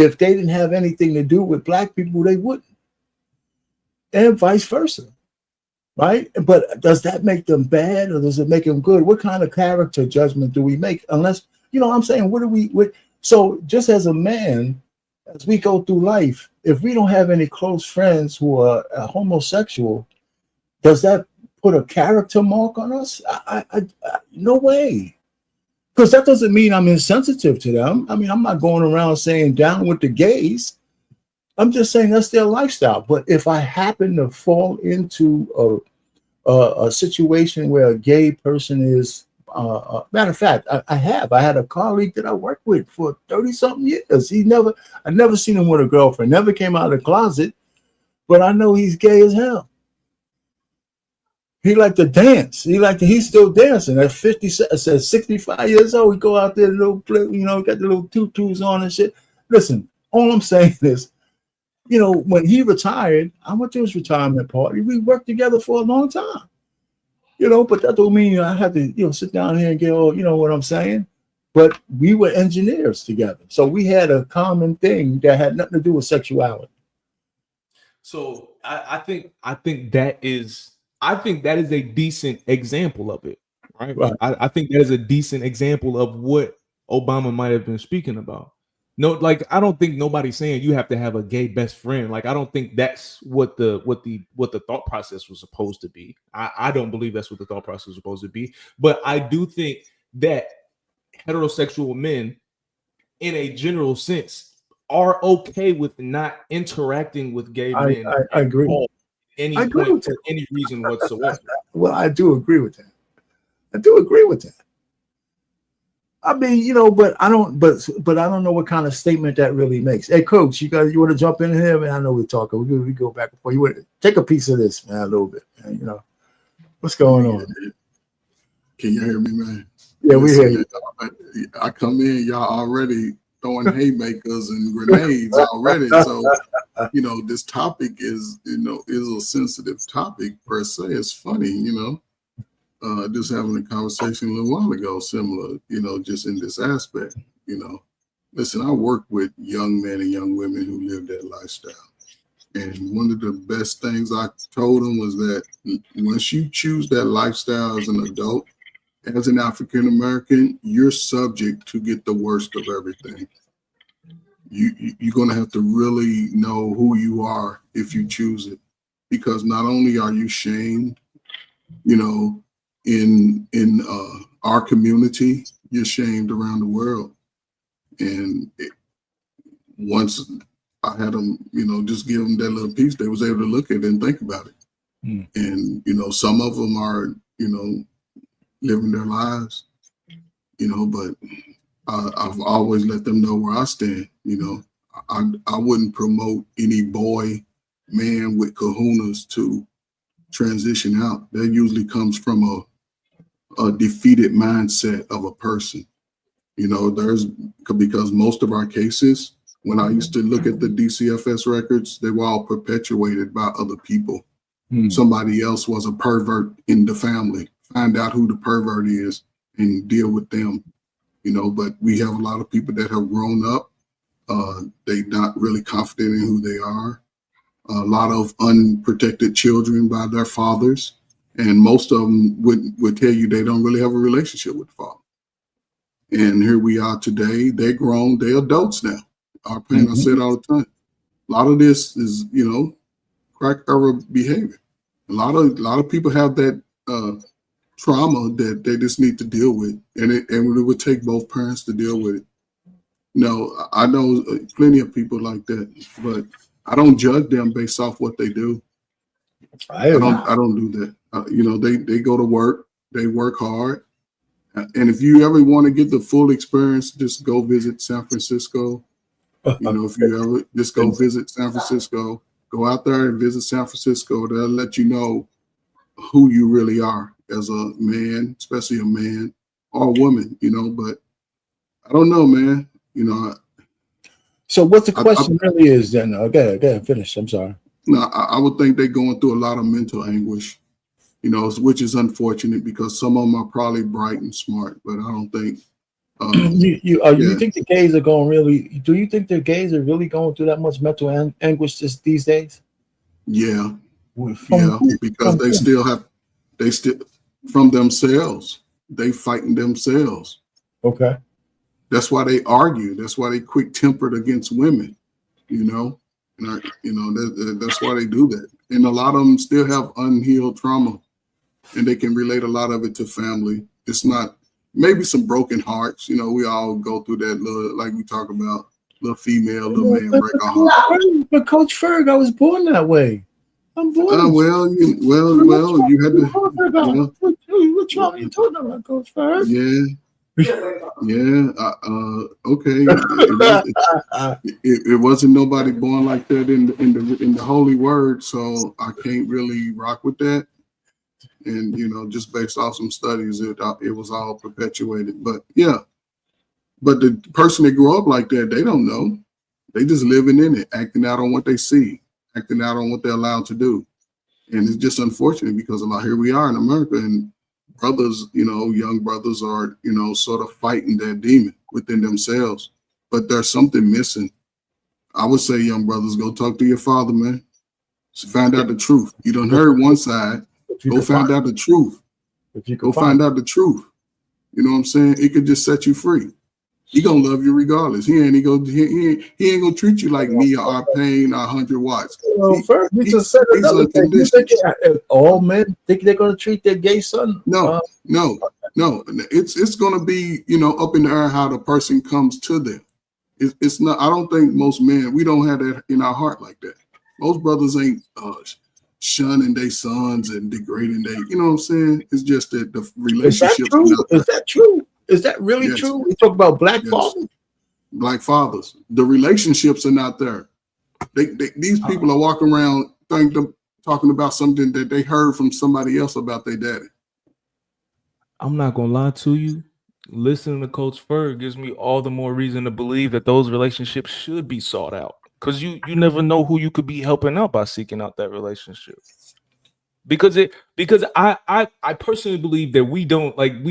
if they didn't have anything to do with black people, they wouldn't, and vice versa, right? But does that make them bad or does it make them good? What kind of character judgment do we make? Unless, you know what I'm saying, what do we, so just as a man, as we go through life, if we don't have any close friends who are homosexual, does that put a character mark on us? No way. Because that doesn't mean I'm insensitive to them. I mean, I'm not going around saying down with the gays. I'm just saying that's their lifestyle. But if I happen to fall into a situation where a gay person is, matter of fact, I had a colleague that I worked with for 30-something years. I never seen him with a girlfriend, never came out of the closet, but I know he's gay as hell. He liked to dance. He's still dancing at 65 years old. He go out there, got the little tutus on and shit. Listen, all I'm saying is, when he retired, I went to his retirement party. We worked together for a long time, but that don't mean I had to, sit down here and get all, what I'm saying? But we were engineers together. So we had a common thing that had nothing to do with sexuality. So I think that is a decent example of it, right? I think that is a decent example of what Obama might have been speaking about. No, like I don't think nobody's saying you have to have a gay best friend. Like I don't think that's what the thought process was supposed to be. I don't believe that's what the thought process was supposed to be. But I do think that heterosexual men, in a general sense, are okay with not interacting with gay men. I agree. Any point for any reason whatsoever. Well, I do agree with that. I mean, but I don't know what kind of statement that really makes. Hey, Coach, you want to jump in here? Man, I know we're talking. We go back and forth. You want to take a piece of this, man, a little bit. Man, what's going on? Can you hear me, man? Yeah, we hear you. I come in, y'all already throwing haymakers and grenades already. So, this topic is a sensitive topic per se. It's funny, just having a conversation a little while ago, similar, just in this aspect, Listen, I work with young men and young women who live that lifestyle. And one of the best things I told them was that once you choose that lifestyle as an adult, as an African American, you're subject to get the worst of everything. You're going to have to really know who you are if you choose it, because not only are you shamed, in our community, you're shamed around the world. And once I had them, just give them that little piece, they was able to look at it and think about it. And some of them are, living their lives, but I've always let them know where I stand. I wouldn't promote any boy, man with kahunas to transition out. That usually comes from a defeated mindset of a person. Because most of our cases, when I used to look at the DCFS records, they were all perpetuated by other people. Somebody else was a pervert in the family. Find out who the pervert is and deal with them, but we have a lot of people that have grown up. They're not really confident in who they are. A lot of unprotected children by their fathers. And most of them would tell you they don't really have a relationship with the father. And here we are today. They're grown. They're adults now. Our parents, I said all the time. A lot of this is, crack era behavior. A lot of people have that trauma that they just need to deal with, and it would take both parents to deal with it. I know plenty of people like that, but I don't judge them based off what they do. I don't do that. They go to work, they work hard, and if you ever want to get the full experience, just go visit San Francisco. If you ever just go visit San Francisco, go out there and visit San Francisco. They'll let you know who you really are as a man, especially a man or a woman, but I don't know, man. So what the question really is then, okay, finish. I'm sorry. No, I would think they're going through a lot of mental anguish, which is unfortunate because some of them are probably bright and smart, but I don't think You think the gays are going really? Do you think the gays are really going through that much mental anguish these days? Yeah, From because they still from themselves. They fighting themselves. Okay. That's why they argue. That's why they quick tempered against women. You know, that's why they do that. And a lot of them still have unhealed trauma, and they can relate a lot of it to family. It's not maybe some broken hearts. You know, we all go through that little, like we talk about, little female, little man break a heart. But Coach Ferg, I was born that way. I'm born. Well, you had to. What trauma you talking about, Coach Ferg? Yeah. Okay. It wasn't nobody born like that in the Holy Word, so I can't really rock with that. And just based off some studies, it was all perpetuated. But yeah, but the person that grew up like that, they don't know. They just living in it, acting out on what they see, acting out on what they're allowed to do, and it's just unfortunate because here we are in America and. Brothers, young brothers are, sort of fighting that demon within themselves, but there's something missing. I would say, young brothers, go talk to your father, man. So find out the truth. You done heard one side. Go find out the truth. Go find out the truth. You know what I'm saying? It could just set you free. He gonna love you regardless. He ain't gonna treat you like me or Arpain or 100 watts. He's unconditional. All men think they're gonna treat their gay son. No. It's gonna be up in the air how the person comes to them. It's not. I don't think most men, we don't have that in our heart like that. Most brothers ain't shunning their sons and degrading their. You know what I'm saying? It's just that the relationships. Is that true? Is that really true? We talk about black fathers. Black fathers. The relationships are not there. These people are walking around talking about something that they heard from somebody else about their daddy. I'm not gonna lie to you. Listening to Coach Ferg gives me all the more reason to believe that those relationships should be sought out. Because you never know who you could be helping out by seeking out that relationship. Because I personally believe that we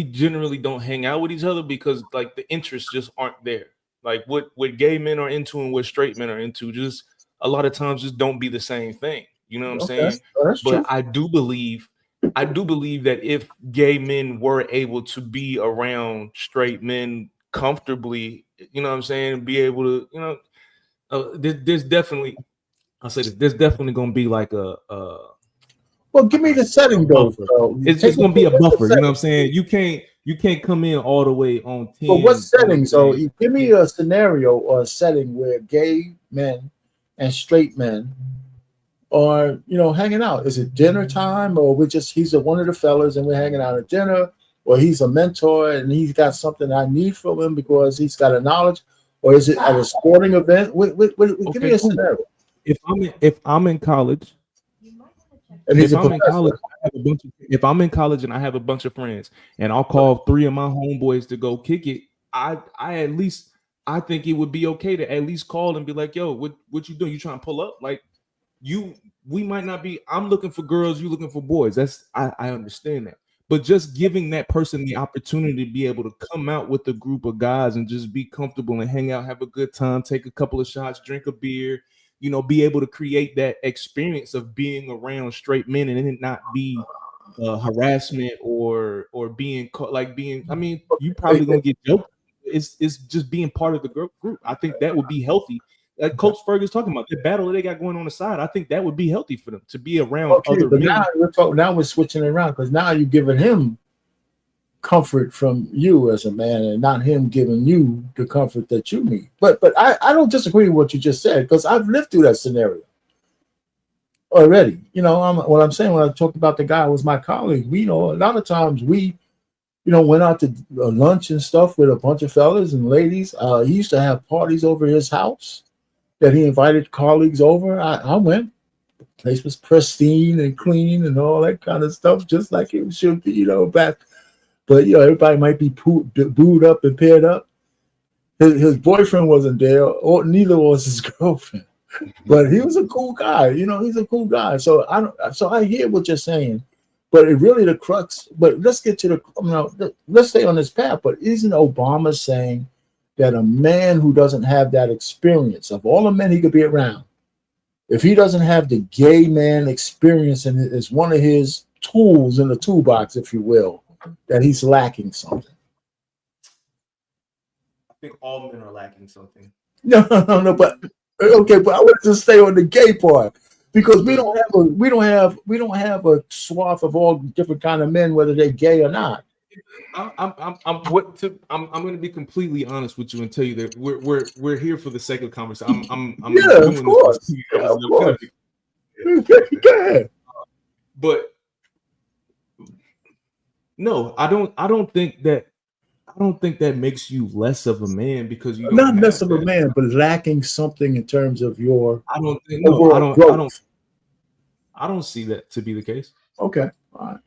generally don't hang out with each other because the interests just aren't there. Like what gay men are into and what straight men are into just a lot of times just don't be the same thing. You know what I'm saying? That's but true. I do believe that if gay men were able to be around straight men comfortably, you know what I'm saying, be able to, there's definitely, I'll say this, there's definitely gonna be like well, give me the setting though. It's just gonna be a buffer. You know what I'm saying? You can't come in all the way on 10. But what setting? So give me a scenario or a setting where gay men and straight men are, hanging out. Is it dinner time, or he's one of the fellas and we're hanging out at dinner, or he's a mentor and he's got something I need from him because he's got a knowledge, or is it at a sporting event? Give me a scenario. If I'm in college. If I'm in college and I have a bunch of friends and I'll call 3 of my homeboys to go kick it, I think it would be okay to at least call and be like, yo, what you doing? You trying to pull up? Like we might not be, I'm looking for girls, you looking for boys. I understand that. But just giving that person the opportunity to be able to come out with a group of guys and just be comfortable and hang out, have a good time, take a couple of shots, drink a beer, be able to create that experience of being around straight men and it not be harassment or being I mean, you probably gonna get joked. It's just being part of the group. I think that would be healthy. Like Coach Ferg is talking about the battle that they got going on the side. I think that would be healthy for them to be around other men. Now we're switching it around because now you're giving him comfort from you as a man and not him giving you the comfort that you need. But I don't disagree with what you just said because I've lived through that scenario already. What I'm saying when I talk about the guy who was my colleague, a lot of times we went out to lunch and stuff with a bunch of fellas and ladies. He used to have parties over his house that he invited colleagues over. I went. The place was pristine and clean and all that kind of stuff, just like it should be, back. But everybody might be booed up and paired up. His boyfriend wasn't there, or neither was his girlfriend. But he was a cool guy. He's a cool guy. So I hear what you're saying. But it really the crux. But let's get to let's stay on this path. But isn't Obama saying that a man who doesn't have that experience of all the men he could be around, if he doesn't have the gay man experience and it's one of his tools in the toolbox, if you will, that he's lacking something? I think all men are lacking something. No, but okay, but I want to stay on the gay part because we don't have a swath of all different kind of men, whether they're gay or not. I'm going to be completely honest with you and tell you that we're here for the sake of conversation. I'm yeah, of course. Yeah, of course. Go ahead. But no, I don't think that makes you less of a man because you don't not less of a man, but lacking something in terms of your. I don't see that to be the case. Okay, all right.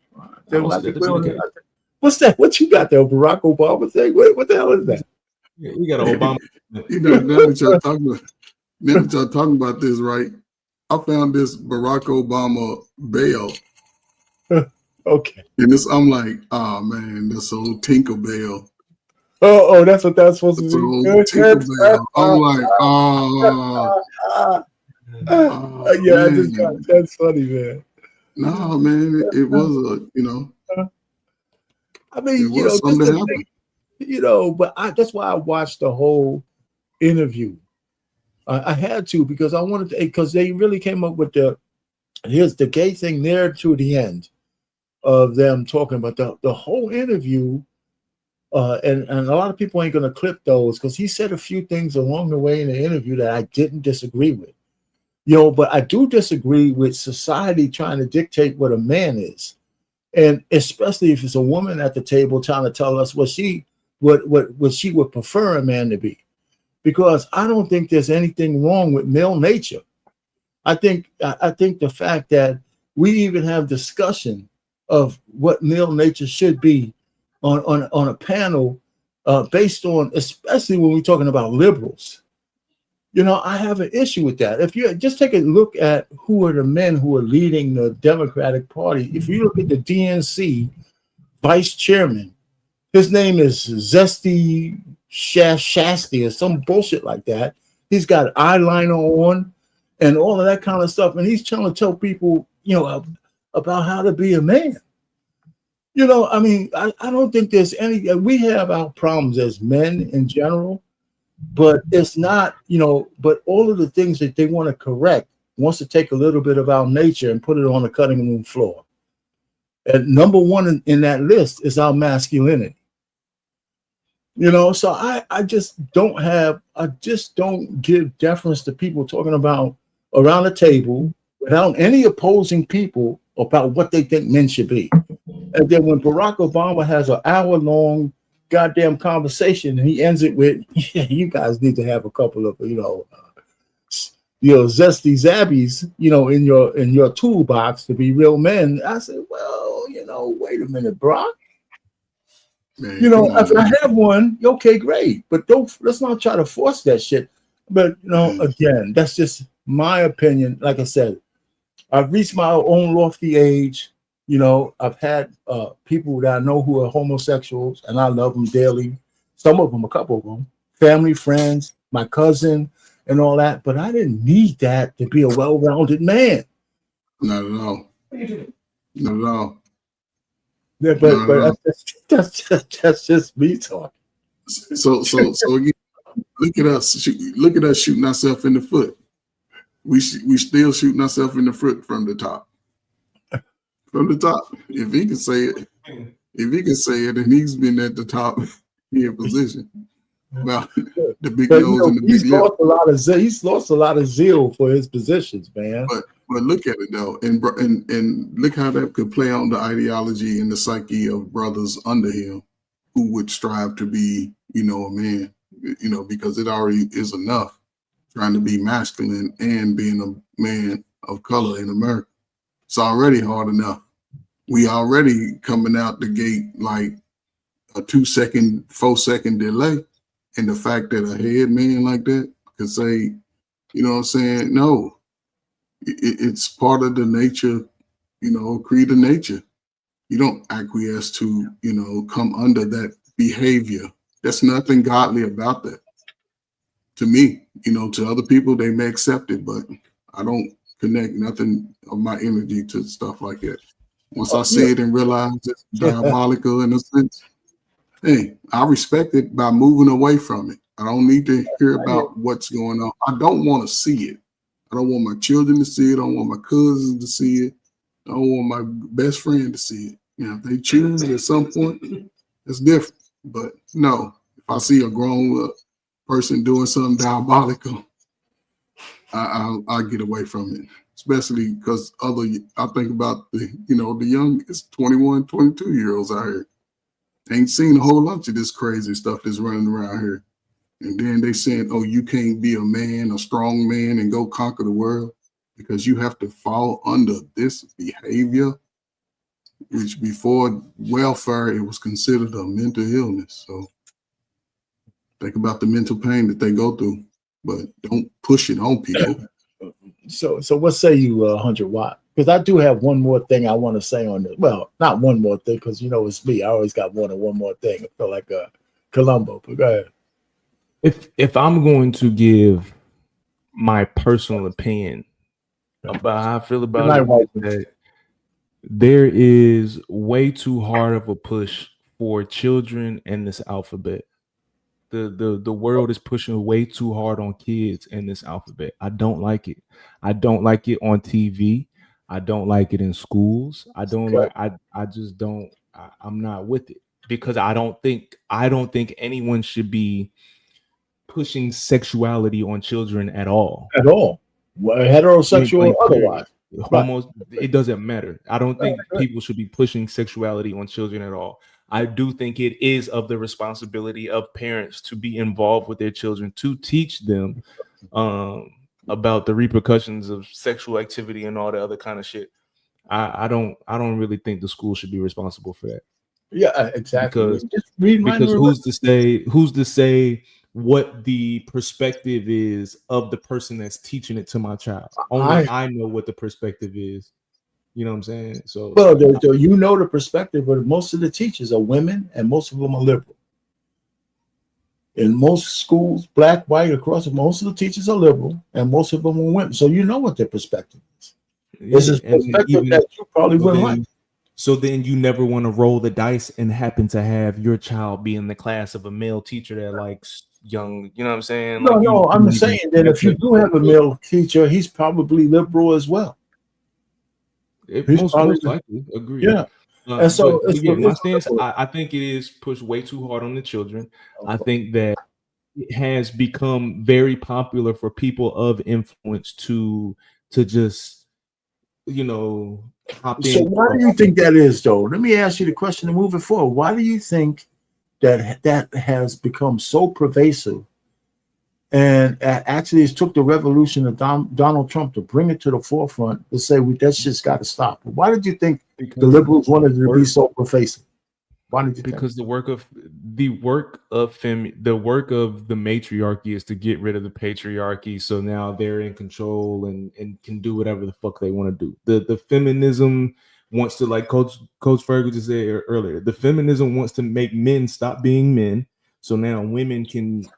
What's that? What you got there, Barack Obama thing? What the hell is that? Yeah, you got an Obama. Now that y'all talking about this, right? I found this Barack Obama bail. Okay. And I'm like, oh man, this old Tinker Bell. Oh, that's what that's supposed to be. Tinker Bell. I'm like, yeah, that's funny, man. No, man, it was I mean, but that's why I watched the whole interview. I had to because I wanted to, because they really came up with here's the gay thing there to the end of them talking about the whole interview. And a lot of people ain't going to clip those because he said a few things along the way in the interview that I didn't disagree with. But I do disagree with society trying to dictate what a man is. And especially if it's a woman at the table trying to tell us what she would prefer a man to be. Because I don't think there's anything wrong with male nature. I think the fact that we even have discussion of what male nature should be on a panel based on, especially when we're talking about liberals. I have an issue with that. If you just take a look at who are the men who are leading the Democratic Party, if you look at the DNC vice chairman, his name is Zesty Shasty or some bullshit like that. He's got eyeliner on and all of that kind of stuff. And he's trying to tell people, about how to be a man. I mean, I don't think there's we have our problems as men in general. But it's not, but all of the things that they want to correct wants to take a little bit of our nature and put it on the cutting room floor. And number one in that list is our masculinity. So I just don't give deference to people talking about around the table without any opposing people about what they think men should be. And then when Barack Obama has an hour-long goddamn conversation and he ends it with, yeah, you guys need to have a couple of zesty zabbies in your toolbox to be real men. I said, well, wait a minute, Brock. Man, if I have one, okay, great, but let's not try to force that shit. But again, that's just my opinion. Like I said, I've reached my own lofty age. I've had people that I know who are homosexuals, and I love them dearly. Some of them, a couple of them, family, friends, my cousin, and all that. But I didn't need that to be a well-rounded man. Not at all. Not at all. Yeah, but that's just me talking. So again, look at us shooting ourselves in the foot. We still shooting ourselves in the foot from the top. From the top, if he can say it, and he's been at the top in position. Well, the big nose and the big lip. He's lost a lot of zeal for his positions, man. But look at it though, and look how that could play on the ideology and the psyche of brothers under him who would strive to be, a man, because it already is enough trying to be masculine and being a man of color in America. It's already hard enough. We already coming out the gate like a 2-second, 4-second delay. And the fact that a head man like that could say, no, it's part of the nature, creed of nature You don't acquiesce to, come under that behavior. There's nothing godly about that. To me, to other people, they may accept it, but I don't connect nothing of my energy to stuff like that. Once I see it and realize it's diabolical in a sense, hey, I respect it by moving away from it. I don't need to hear about what's going on. I don't want to see it. I don't want my children to see it. I don't want my cousins to see it. I don't want my best friend to see it. If they choose at some point, it's different. But no, if I see a grown person doing something diabolical, I'll get away from it. Especially because I think about the youngest 21, 22-year-olds out here. Ain't seen a whole bunch of this crazy stuff that's running around here. And then they saying, oh, you can't be a strong man and go conquer the world because you have to fall under this behavior, which before welfare, it was considered a mental illness. So think about the mental pain that they go through, but don't push it on people. So what say you, 100 Watt? Because I do have one more thing I want to say on this. Well, not one more thing, because it's me. I always got one more thing. I feel like Columbo. But go ahead. If I'm going to give my personal opinion about how I feel about it, that there is way too hard of a push for children in this alphabet. The world is pushing way too hard on kids in this alphabet. I don't like it. I don't like it on TV. I don't like it in schools. I just don't. I'm not with it because I don't think anyone should be pushing sexuality on children at all. At all. Heterosexual or otherwise. Almost, it doesn't matter. I don't think people should be pushing sexuality on children at all. I do think it is of the responsibility of parents to be involved with their children, to teach them about the repercussions of sexual activity and all the other kind of shit. I don't really think the school should be responsible for that. Yeah, exactly. Because who's to say what the perspective is of the person that's teaching it to my child? Only I know what the perspective is. You know what I'm saying? So, well, the perspective, but most of the teachers are women, and most of them are liberal. In most schools, black, white, across, most of the teachers are liberal, and most of them are women. So you know what their perspective is. This is perspective that you probably wouldn't like. So then you never want to roll the dice and happen to have your child be in the class of a male teacher that likes young, you know what I'm saying? No, I'm saying that if you do have a male teacher, he's probably liberal as well. Most likely, agree. Yeah. And so my stance, I think it is pushed way too hard on the children. Okay. I think that it has become very popular for people of influence to just, hop in. So why do you think that is, though? Let me ask you the question and move it forward. Why do you think that has become so pervasive? And actually, it took the revolution of Donald Trump to bring it to the forefront to say that shit's got to stop. Why did you think the liberals wanted it to be so pervasive? Why did you? Because the work of the matriarchy is to get rid of the patriarchy. So now they're in control and can do whatever the fuck they want to do. The feminism wants to, like Coach Ferguson just said earlier, the feminism wants to make men stop being men. So now women can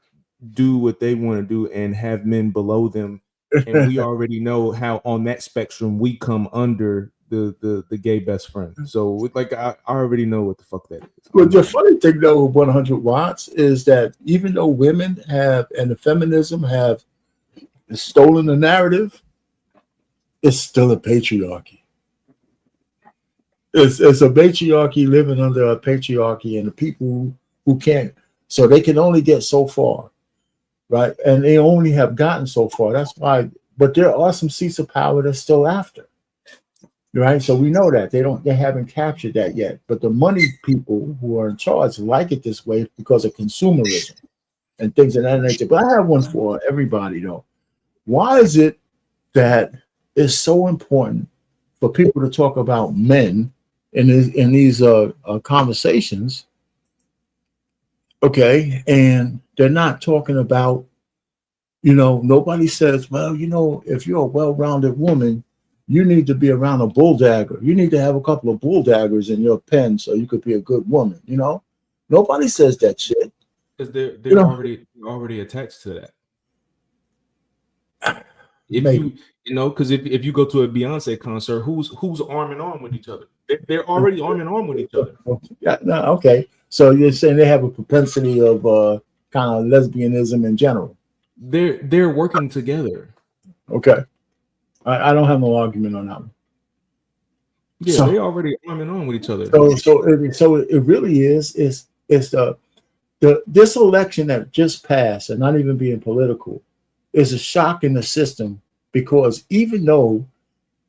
do what they want to do and have men below them. And we already know how on that spectrum we come under the gay best friend. So I already know what the fuck that is. Well, the funny thing though with 100 Watts is that even though women have and the feminism have stolen the narrative, it's still a patriarchy. It's a matriarchy living under a patriarchy, and the people who can't, so they can only get so far. Right, and they only have gotten so far. That's why. But there are some seats of power that's still after. Right, so we know that they haven't captured that yet. But the money people who are in charge like it this way because of consumerism and things of that nature. But I have one for everybody though. Why is it that it's so important for people to talk about men in these conversations? Okay, and they're not talking about, nobody says, well, if you're a well-rounded woman, you need to be around a bull dagger. You need to have a couple of bull daggers in your pen so you could be a good woman. You know, nobody says that shit because they're you know, already attached to that. If maybe. because if you go to a Beyonce concert, who's arm in arm with each other? They're already arm in arm with each other. Yeah, no, okay. So you're saying they have a propensity of kind of lesbianism in general. They're working together. Okay. I don't have no argument on that one. Yeah, So, they already arm in arm with each other. So it really is this election that just passed, and not even being political, is a shock in the system, because even though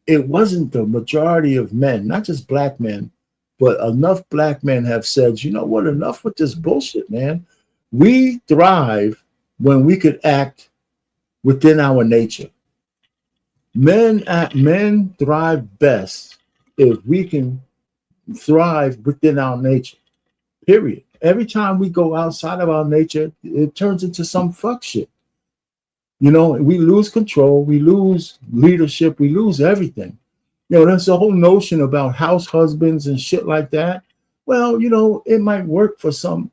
it wasn't the majority of men, not just black men, but enough black men have said, you know what, enough with this bullshit, man. We thrive when we could act within our nature. Men thrive best if we can thrive within our nature. Period. Every time we go outside of our nature, it turns into some fuck shit. You know, we lose control, we lose leadership, we lose everything. You know, that's the whole notion about house husbands and shit like that. Well, you know, it might work for some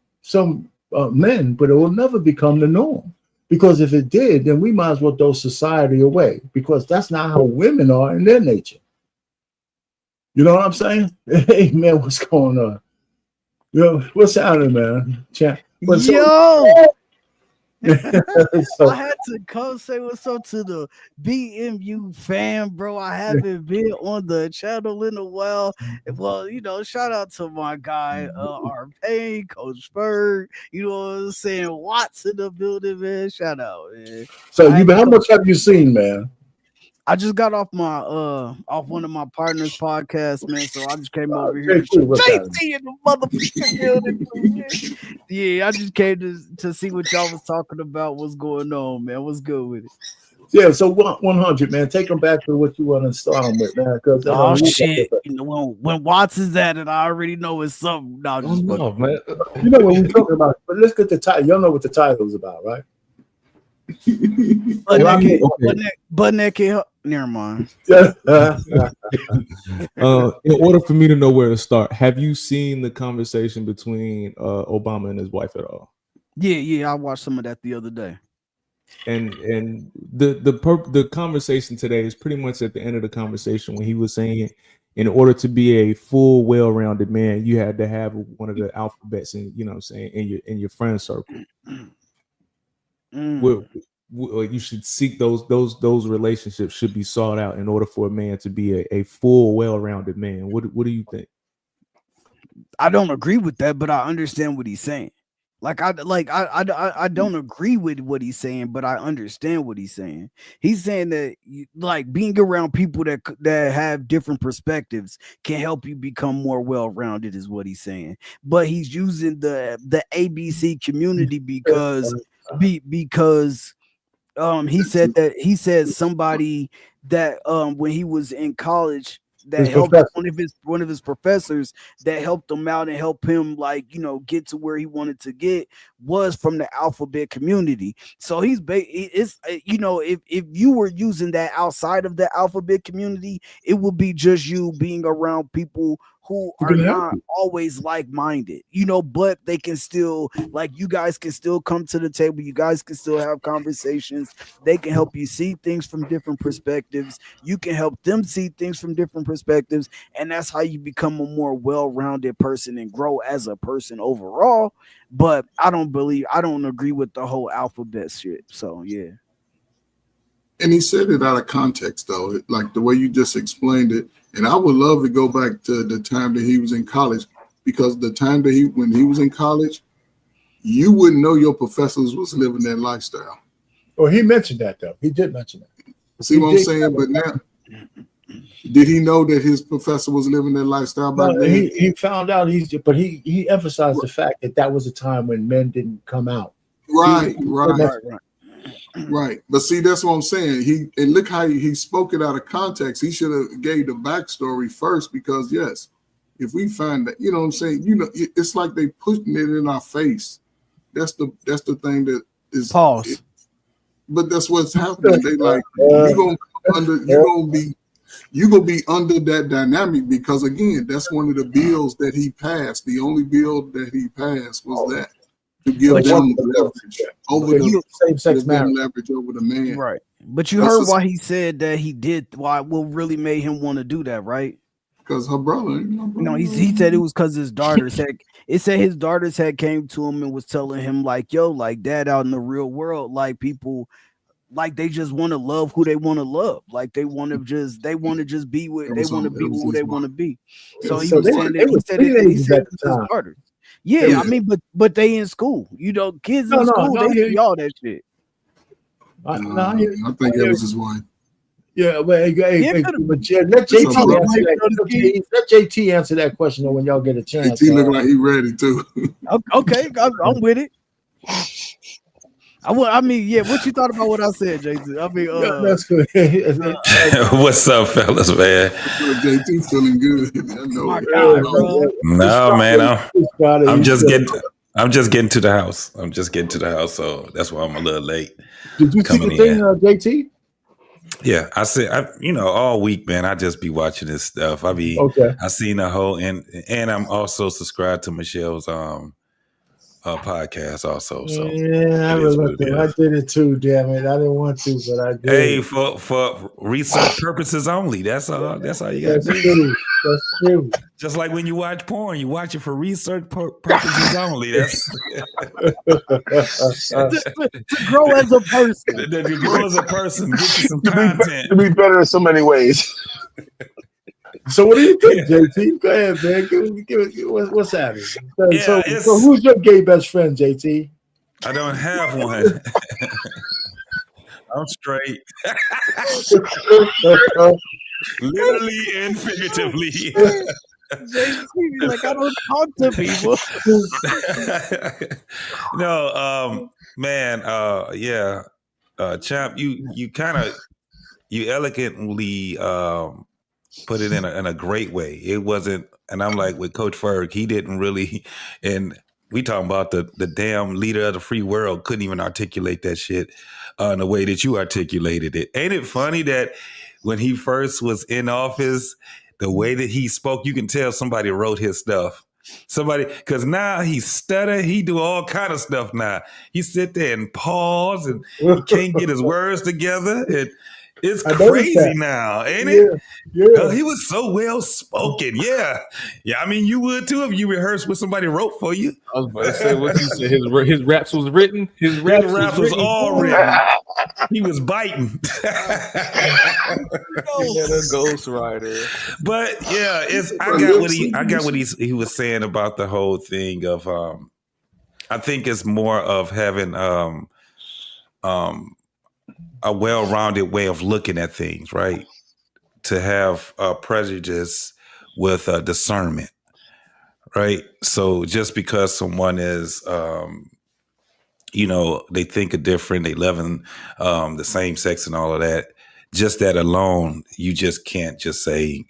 men, but it will never become the norm. Because if it did, then we might as well throw society away, because that's not how women are in their nature. You know what I'm saying? Hey, man, what's going on? Yo, what's happening, man? I had to come say what's up to the BMU fam, bro. I haven't been on the channel in a while. Well, you know, shout out to my guy, our Payne, Coach Berg. You know what I'm saying? Watts in the building, man. Shout out, man. So how much have you seen, man? I just got off my off one of my partners' podcasts, man. So I just came over here. JT in the motherfucking building. Yeah, I just came to see what y'all was talking about. What's going on, man? What's good with it? Yeah, so 100, man. Take them back to what you want to start them with, man. Oh shit! You know, when Watts is at it, I already know it's something. No, just man. You know what we're talking about, but let's get the title. Y'all know what the title is about, right? Butt naked. Never mind. In order for me to know where to start, have you seen the conversation between Obama and his wife at all? Yeah, I watched some of that the other day. And the conversation today is pretty much at the end of the conversation when he was saying, in order to be a full, well-rounded man, you had to have one of the alphabets, in, you know what I'm saying, in your friend circle. You should seek those relationships should be sought out in order for a man to be a full, well-rounded man. What do you think? I don't agree with that, but I understand what he's saying. I don't agree with what he's saying, but I understand what he's saying. He's saying that like being around people that have different perspectives can help you become more well-rounded, is what he's saying. But he's using the ABC community because he said somebody that when he was in college that helped one of his professors that helped him out and helped him, like, you know, get to where he wanted to get, was from the alphabet community. So it's you know, if you were using that outside of the alphabet community, it would be just you being around people who are not always like-minded, you know, but they can still, like, you guys can still come to the table, you guys can still have conversations, they can help you see things from different perspectives, you can help them see things from different perspectives, and that's how you become a more well-rounded person and grow as a person overall. But I don't agree with the whole alphabet shit. So yeah. And he said it out of context, though, like the way you just explained it. And I would love to go back to the time that he was in college, because the time that when he was in college, you wouldn't know your professors was living that lifestyle. Oh, he mentioned that, though. He did mention that. See what I'm saying? But now, did he know that his professor was living that lifestyle back then? He found out. He emphasized the fact that was a time when men didn't come out. Right. But see, that's what I'm saying. And look how he spoke it out of context. He should have gave the backstory first, because yes, if we find that, you know what I'm saying, you know, it's like they putting it in our face. That's the thing that is pause. But that's what's happening. They like, you're gonna be you gonna be under that dynamic because again, that's one of the bills that he passed. The only bill that he passed was that to give them leverage over the same-sex marriage. leverage over the man. Right. But you heard why he said that he did. Why? What really made him want to do that? Right. Because her brother. No, he said it was because his daughters had. It said his daughters had came to him and was telling him like, "Yo, like dad, out in the real world, like people, like they just want to love who they want to love. Like they want to just be with. They want to be who they want to be." So he was saying that he said it was his daughters. Yeah, I mean, but they in school. You know, kids in school, they see all that shit. I think it was his wife. Yeah, but let JT answer that question when y'all get a chance. JT look like he ready too. Okay, I'm with it. I mean, yeah. What you thought about what I said, JT? I mean, that's good. What's up, fellas, man? JT feeling good. I know. My God, bro. No, man. I'm just getting to the house. So that's why I'm a little late. Did you see the thing, JT? Yeah, I said, all week, man, I just be watching this stuff. I seen the whole, and I'm also subscribed to Michelle's podcast also. So yeah, I did it too. Damn it, I didn't want to, but I did. Hey, for research purposes only. That's all. That's all you got to do. That's true. Just like when you watch porn, you watch it for research purposes only. That's to grow as a person. To grow as a person, get you some content. To be better in so many ways. So what do you think, JT? Go ahead, man. What's happening? So who's your gay best friend, JT? I don't have one. I'm straight. Literally and figuratively. JT, like, I don't talk to people. No, man, Champ, you elegantly put it in a great way. It wasn't, and I'm like with Coach Ferg, he didn't really, and we talking about the damn leader of the free world couldn't even articulate that shit in the way that you articulated it. Ain't it funny that when he first was in office, the way that he spoke, you can tell somebody wrote his stuff. Somebody, because now he stutter, he do all kind of stuff now. He sit there and pause, and he can't get his words together. And it's crazy now, ain't it? Yeah. He was so well spoken. Yeah. I mean, you would too if you rehearsed what somebody wrote for you. I was about to say what you said. His raps was written. His raps was all written. He was biting. Ghostwriter. But yeah, I got what he was saying about the whole thing of I think it's more of having a well-rounded way of looking at things, right? To have prejudice with discernment, right? So just because someone is, they think different, they love the same sex and all of that, just that alone, you just can't just say,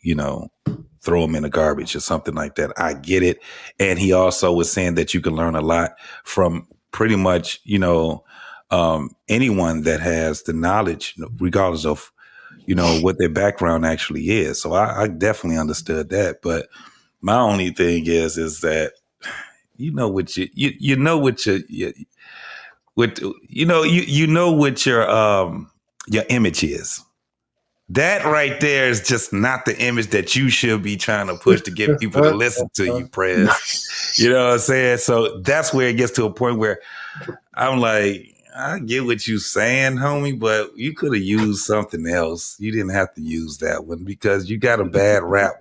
throw them in the garbage or something like that. I get it. And he also was saying that you can learn a lot from pretty much, anyone that has the knowledge, regardless of, what their background actually is. So I definitely understood that. But my only thing is that, what your image is. That right there is just not the image that you should be trying to push to get people to listen to you, Prez. You know what I'm saying? So that's where it gets to a point where I'm like, I get what you're saying, homie, but you could have used something else. You didn't have to use that one because you got a bad rap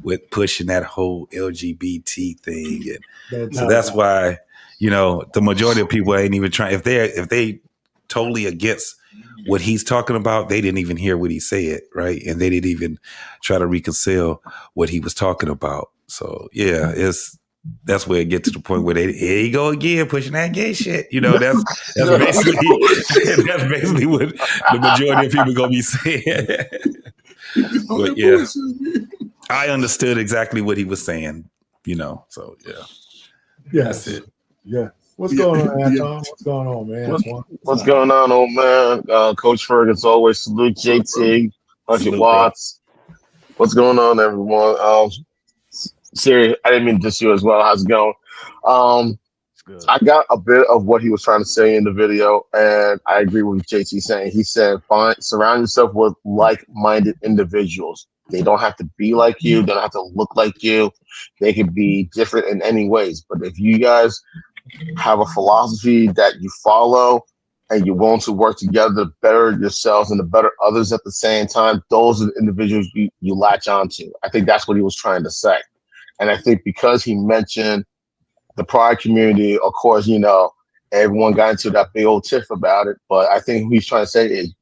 with pushing that whole LGBT thing. And so that's why, the majority of people ain't even trying. If they totally against what he's talking about, they didn't even hear what he said, right? And they didn't even try to reconcile what he was talking about. So yeah, that's where it gets to the point where here you go again, pushing that gay shit. That's basically what the majority of people gonna be saying. But yeah, I understood exactly what he was saying. So yeah, that's it. Yeah. What's going on, Anton? What's going on, man? What's going on, old man? Coach Ferg, as always, salute JT, 100 watts. What's going on, everyone? Siri, I didn't mean to diss you as well. How's it going? Um, It's good. I got a bit of what he was trying to say in the video, and I agree with JT saying. He said, "Find surround yourself with like-minded individuals. They don't have to be like you. They don't have to look like you. They could be different in any ways. But if you guys have a philosophy that you follow and you're willing to work together to better yourselves and to better others at the same time, those are the individuals you latch onto." I think that's what he was trying to say. And I think because he mentioned the pride community, of course, everyone got into that big old tiff about it. But I think what he's trying to say is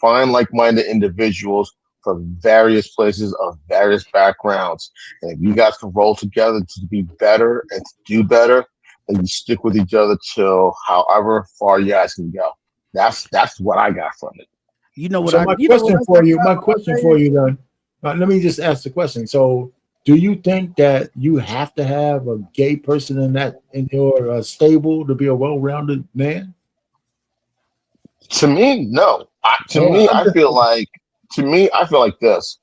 find like-minded individuals from various places of various backgrounds. And if you guys can roll together to be better and to do better, and you stick with each other till however far you guys can go. That's what I got from it. You know what? So my question for you then, let me just ask the question. So, do you think that you have to have a gay person in your stable to be a well-rounded man? To me, no. I feel like this.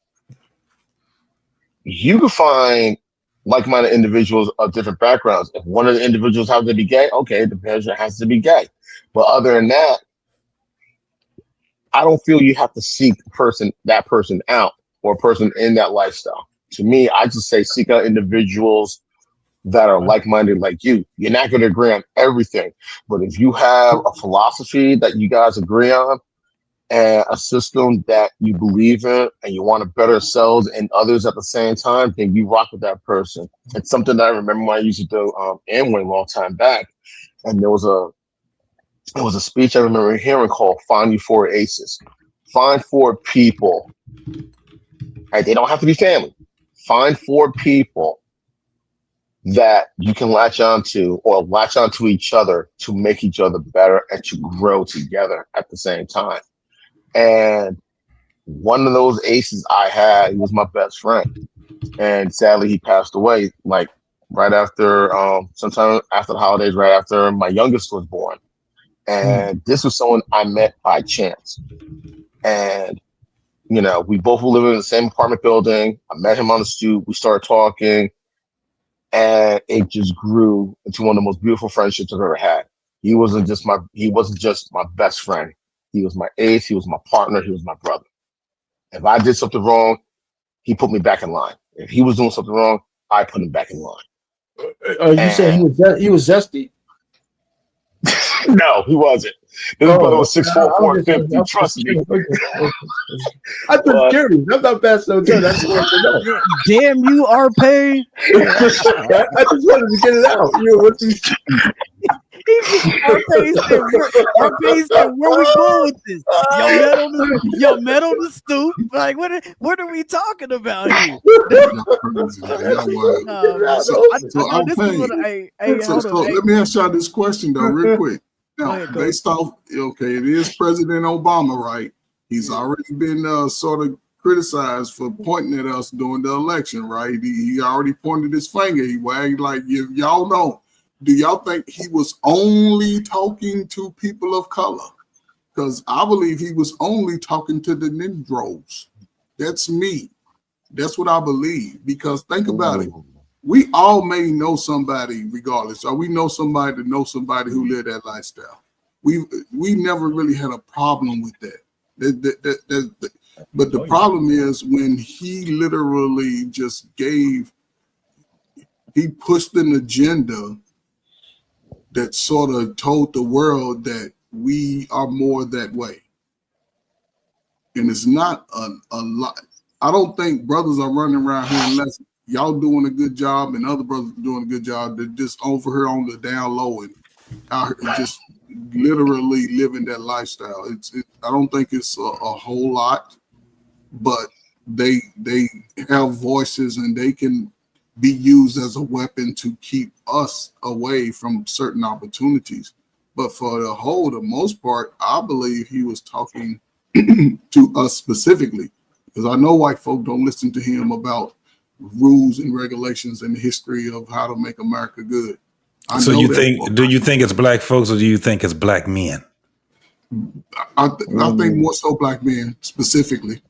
You can find like-minded individuals of different backgrounds. If one of the individuals happens to be gay, okay, the person has to be gay. But other than that, I don't feel you have to seek that person out or a person in that lifestyle. To me, I just say seek out individuals that are like-minded like you. You're not going to agree on everything, but if you have a philosophy that you guys agree on and a system that you believe in and you want to better yourselves and others at the same time, then you rock with that person. It's something that I remember when I used to do Amway a long time back, and there was a speech I remember hearing called "Find You Four Aces." Find four people. Right? They don't have to be family. Find four people that you can latch onto or latch onto each other to make each other better and to grow together at the same time. And one of those aces I had, he was my best friend. And sadly, he passed away like right after, sometime after the holidays, right after my youngest was born. And this was someone I met by chance. And, we both were living in the same apartment building. I met him on the stoop. We started talking. And it just grew into one of the most beautiful friendships I've ever had. He wasn't just my best friend. He was my ace. He was my partner. He was my brother. If I did something wrong, he put me back in line. If he was doing something wrong, I put him back in line. Are you saying he was zesty? No, he wasn't. This brother was 6'4", 450. Trust me. I'm just curious. I'm not passing no judge. I just wanted to know. Damn you, RP. I just wanted to get it out. What these RP said, where we going with this? Y'all met on the stoop. Like, what are we talking about here? Let me ask y'all this question though, real quick. Now, based off, it is President Obama, right? He's already been sort of criticized for pointing at us during the election, right? He already pointed his finger. He wagged like, y'all know. Do y'all think he was only talking to people of color? Because I believe he was only talking to the Negroes. That's me. That's what I believe. Because think about it. We all may know somebody regardless, or we know somebody who lived that lifestyle. We never really had a problem with that. But the problem is when he literally just he pushed an agenda that sort of told the world that we are more that way. And it's not a lot. I don't think brothers are running around here unless y'all doing a good job and other brothers are doing a good job. They're just over here on the down low and out here just literally living that lifestyle. I don't think it's a whole lot, but they have voices and they can be used as a weapon to keep us away from certain opportunities. But for the most part, I believe he was talking to us specifically, because I know white folk don't listen to him about rules and regulations and the history of how to make America good. Do you think it's black folks or do you think it's black men? I think more so black men specifically.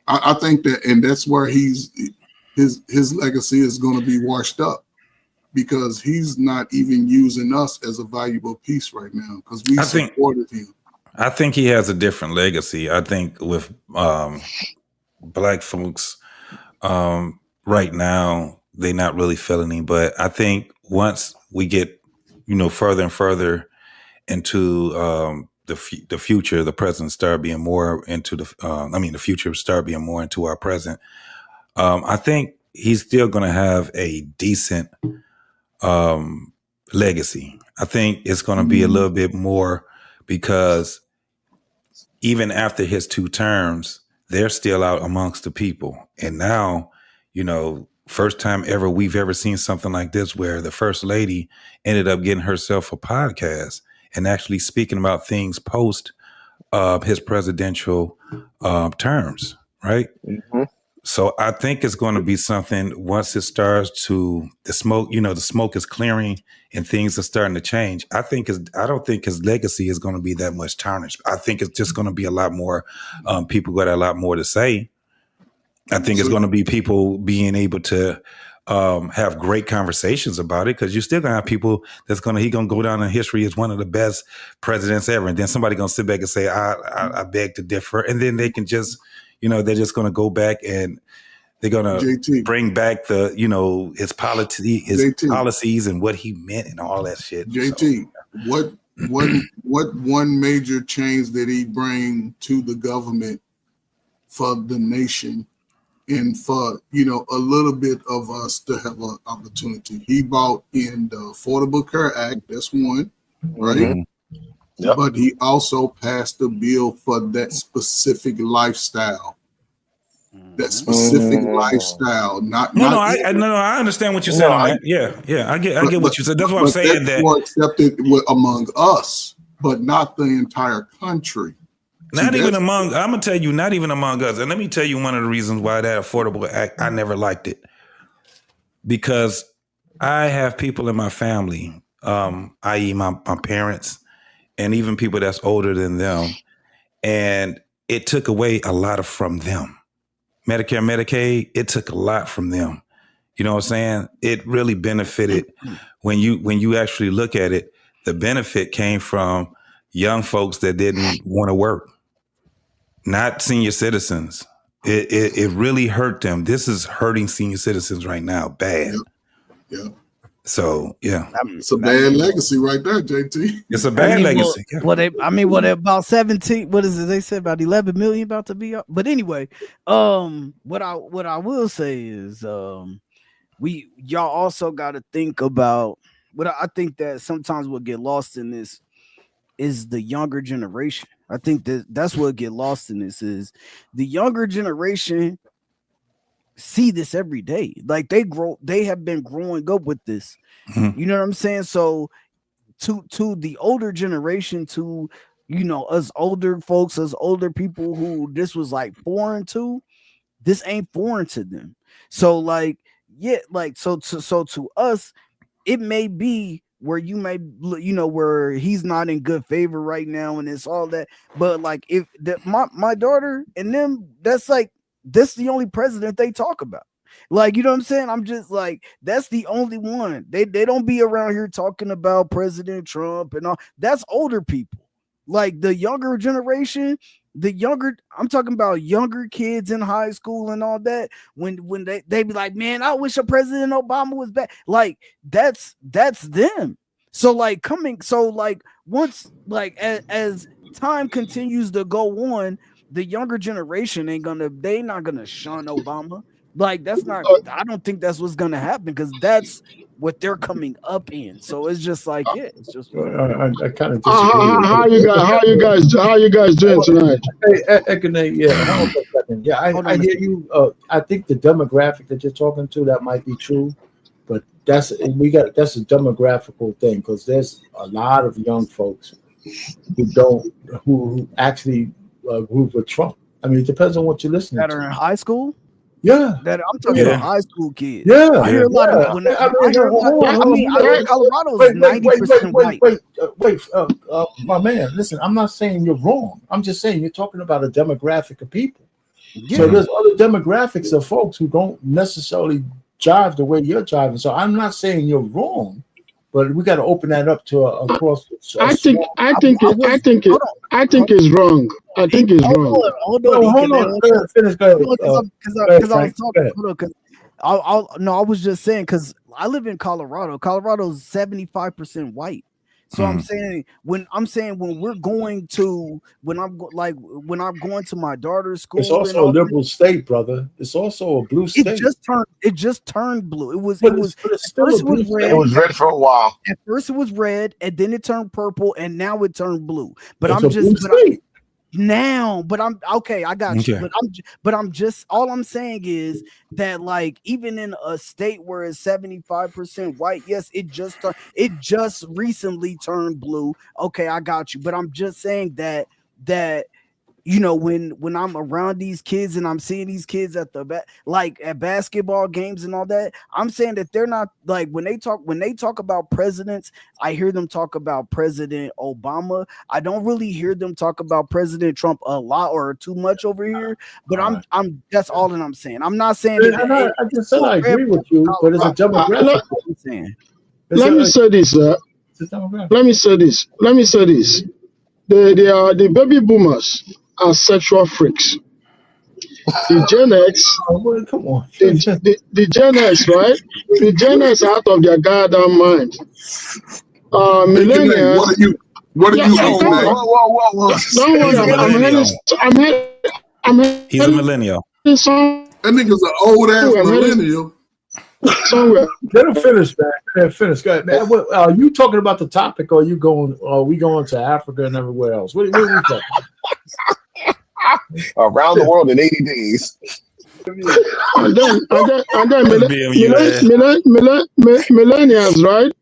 I think that, and that's where his legacy is going to be washed up, because he's not even using us as a valuable piece right now because we supported him. I think he has a different legacy. I think with black folks right now, they're not really feeling him. But I think once we get, further and further into the future, the present start being more into the future start being more into our present. I think he's still going to have a decent legacy. I think it's going to be a little bit more because even after his 2 terms, they're still out amongst the people. And now, first time ever we've ever seen something like this where the first lady ended up getting herself a podcast and actually speaking about things post his presidential terms, right? Mm-hmm. So I think it's going to be something once it starts to the smoke is clearing and things are starting to change. I don't think his legacy is going to be that much tarnished. I think it's just going to be a lot more people got a lot more to say. I think it's going to be people being able to have great conversations about it because you're still going to have people he's going to go down in history as one of the best presidents ever. And then somebody going to sit back and say, I beg to differ. And then they can just, they're just going to go back and they're going to bring back his policies and what he meant and all that shit. JT, so. What one major change did he bring to the government for the nation and for, a little bit of us to have an opportunity? He brought in the Affordable Care Act. That's one, right? Mm-hmm. Yep. But he also passed a bill for that specific lifestyle. That specific lifestyle, I understand what you're saying on that. Yeah, I get what you said. That's what I'm saying. That more accepted among us, but not the entire country. I'm gonna tell you, not even among us. And let me tell you one of the reasons why that Affordable Act, I never liked it. Because I have people in my family, i.e. my parents, and even people that's older than them, and it took away a lot from them. Medicare, Medicaid, it took a lot from them. You know what I'm saying? It really benefited when you actually look at it. The benefit came from young folks that didn't want to work, not senior citizens. It really hurt them. This is hurting senior citizens right now, bad. Yeah. So yeah, it's a bad legacy right there, JT. It's a bad legacy. What about 17? What is it? They said about 11 million about to be up. But anyway, what I will say is, y'all also got to think about what I think that sometimes what get lost in this is the younger generation. I think that's what get lost in this is the younger generation see this every day. Like they have been growing up with this. Mm-hmm. You know what I'm saying? So to the older generation, to us older folks, us older people who this was like foreign to, this ain't foreign to them. So so to us, it may be where you may where he's not in good favor right now and it's all that, but like if my daughter and them, that's the only president they talk about. Like, you know what I'm saying? I'm just like, that's the only one. They don't be around here talking about President Trump and all. That's older people. Like the younger generation, I'm talking about younger kids in high school and all that. When they be like, man, I wish a President Obama was back. Like that's them. So once as time continues to go on, the younger generation they not gonna shun Obama. Like that's not. I don't think that's what's gonna happen because that's what they're coming up in. So it's just like it's just. I kind of disagree. How you guys doing tonight? I hear you. I think the demographic that you're talking to, that might be true, but that's a demographical thing because there's a lot of young folks who actually grew with Trump. I mean, it depends on what you're listening to. That are in high school. Yeah, that I'm talking about high school kids. Yeah, I hear a lot of when I hear Colorado is 90% white. Wait, my man, listen, I'm not saying you're wrong. I'm just saying you're talking about a demographic of people. Yeah. So there's other demographics of folks who don't necessarily drive the way you're driving. So I'm not saying you're wrong, but we got to open that up to across. I think it's wrong. I think it's wrong. Hold on. Hold on. Go ahead, finish. Go ahead. Because I was talking. Hold on, because I was just saying, because I live in Colorado. Colorado's 75% white. So I'm saying when we're going to when I'm going to my daughter's school, it's also a liberal state, brother. It's also a blue state. It just turned blue. It was red. It was red for a while. At first it was red, and then it turned purple, and now it turned blue. But It's I'm a just blue state. now, but I'm okay. I got Okay. you. But I'm just all I'm saying is that, like, even in a state where it's 75% white, yes, it just recently turned blue. Okay, I got you. But I'm just saying that you know, when I'm around these kids and I'm seeing these kids at at basketball games and all that, I'm saying that they're not, like, when they talk about presidents, I hear them talk about President Obama. I don't really hear them talk about President Trump a lot or too much over here. But I'm that's all that I'm saying. I'm not saying that. I just said I agree with you, but it's a demographic. I'm saying. Let me say this. Let me say this. The baby boomers are sexual freaks. The Gen X, Come on. the Gen X, right? The Gen X are out of their goddamn mind. Millennials. What are you Yeah, on, come man? Whoa. Don't worry, I'm He's a millennial. somewhere. That nigga's an old ass millennial. Let him finish, man. Let him finish. Go ahead, man. Are you talking about the topic, or are we going to Africa and everywhere else? What are we talking about? Around the world in 80 days. And then millennials, right?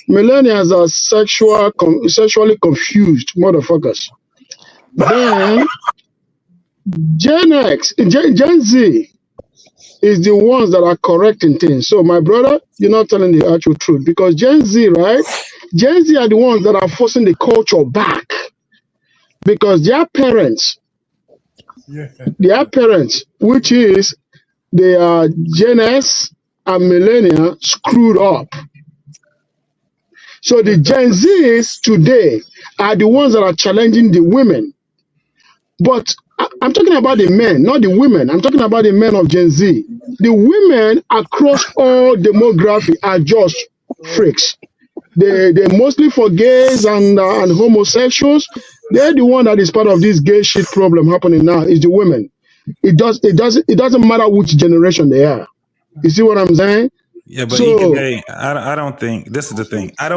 Millennials are sexually confused motherfuckers. Then Gen Z is the ones that are correcting things. So my brother, you're not telling the actual truth, because Gen Z, right? Gen Z are the ones that are forcing the culture back, because their parents, which is the Gen S and millennial, screwed up. So the Gen Zs today are the ones that are challenging the women. But I'm talking about the men, not the women. I'm talking about the men of Gen Z. The women across all demography are just freaks. They mostly for gays and homosexuals. They're the one that is part of this gay shit problem happening now. Is the women. It doesn't matter which generation they are. You see what I'm saying? Yeah, but I don't think this is the thing. I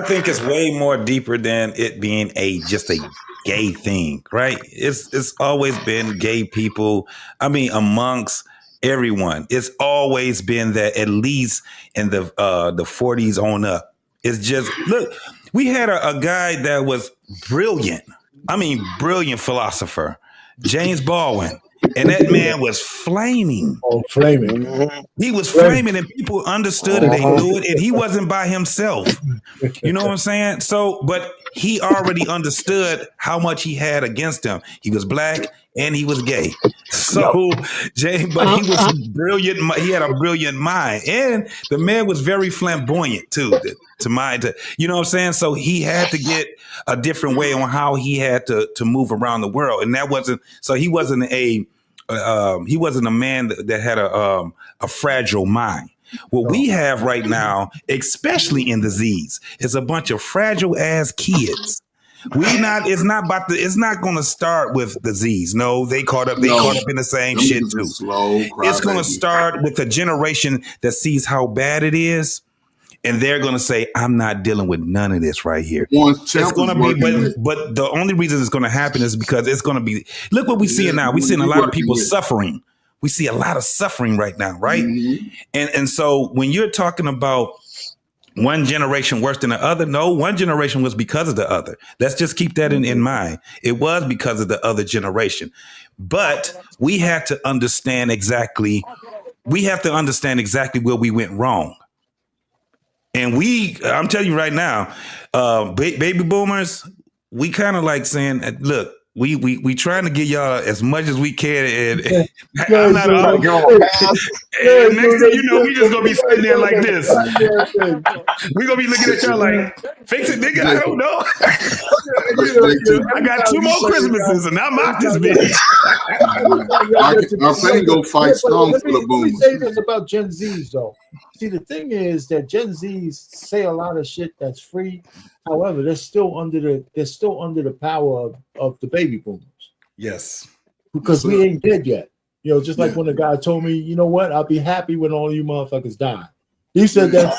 think it's way more deeper than it being just a gay thing, right? It's always been gay people. I mean, amongst everyone, it's always been that, at least in the 40s on up. It's just, look, we had a guy that was brilliant. I mean, brilliant philosopher, James Baldwin. And that man was flaming. Oh, flaming. He was flaming, and people understood it. They knew it, and he wasn't by himself. You know what I'm saying? So, but he already understood how much he had against him. He was black and he was gay. So, but he was brilliant. He had a brilliant mind, and the man was very flamboyant too. You know what I'm saying? So he had to get a different way on how he had to move around the world, and that wasn't. So he wasn't a man that had a fragile mind. What we have right now, especially in the Z's, is a bunch of fragile ass kids. It's not going to start with the Z's. No, they caught up in the same shit too. It's going to start with a generation that sees how bad it is, and they're going to say, I'm not dealing with none of this right here. It's going to be, but the only reason it's going to happen is because it's going to be, look what we're seeing now. We're seeing a lot of people suffering. We see a lot of suffering right now, right? Mm-hmm. And so when you're talking about one generation worse than the other, no, one generation was because of the other. Let's just keep that in mind. It was because of the other generation. But we have to understand exactly where we went wrong. And I'm telling you right now, baby boomers, we kind of like saying, look, we trying to get y'all as much as we can, and Yeah, I'm not. Trying to give him a pass. And next thing you know, we just gonna be sitting there like this. We gonna be looking at y'all like, fix it, nigga. I don't know. I got 2 more Christmases, and I'm out this bitch. Our family go fight strong for the Let me boomers. say this about Gen Zs, though. See, the thing is that Gen Zs say a lot of shit that's free. However, they're still under the power of the baby boomers. Yes, Because we ain't dead yet. You know, just like when the guy told me, you know what, I'll be happy when all you motherfuckers die. He said that.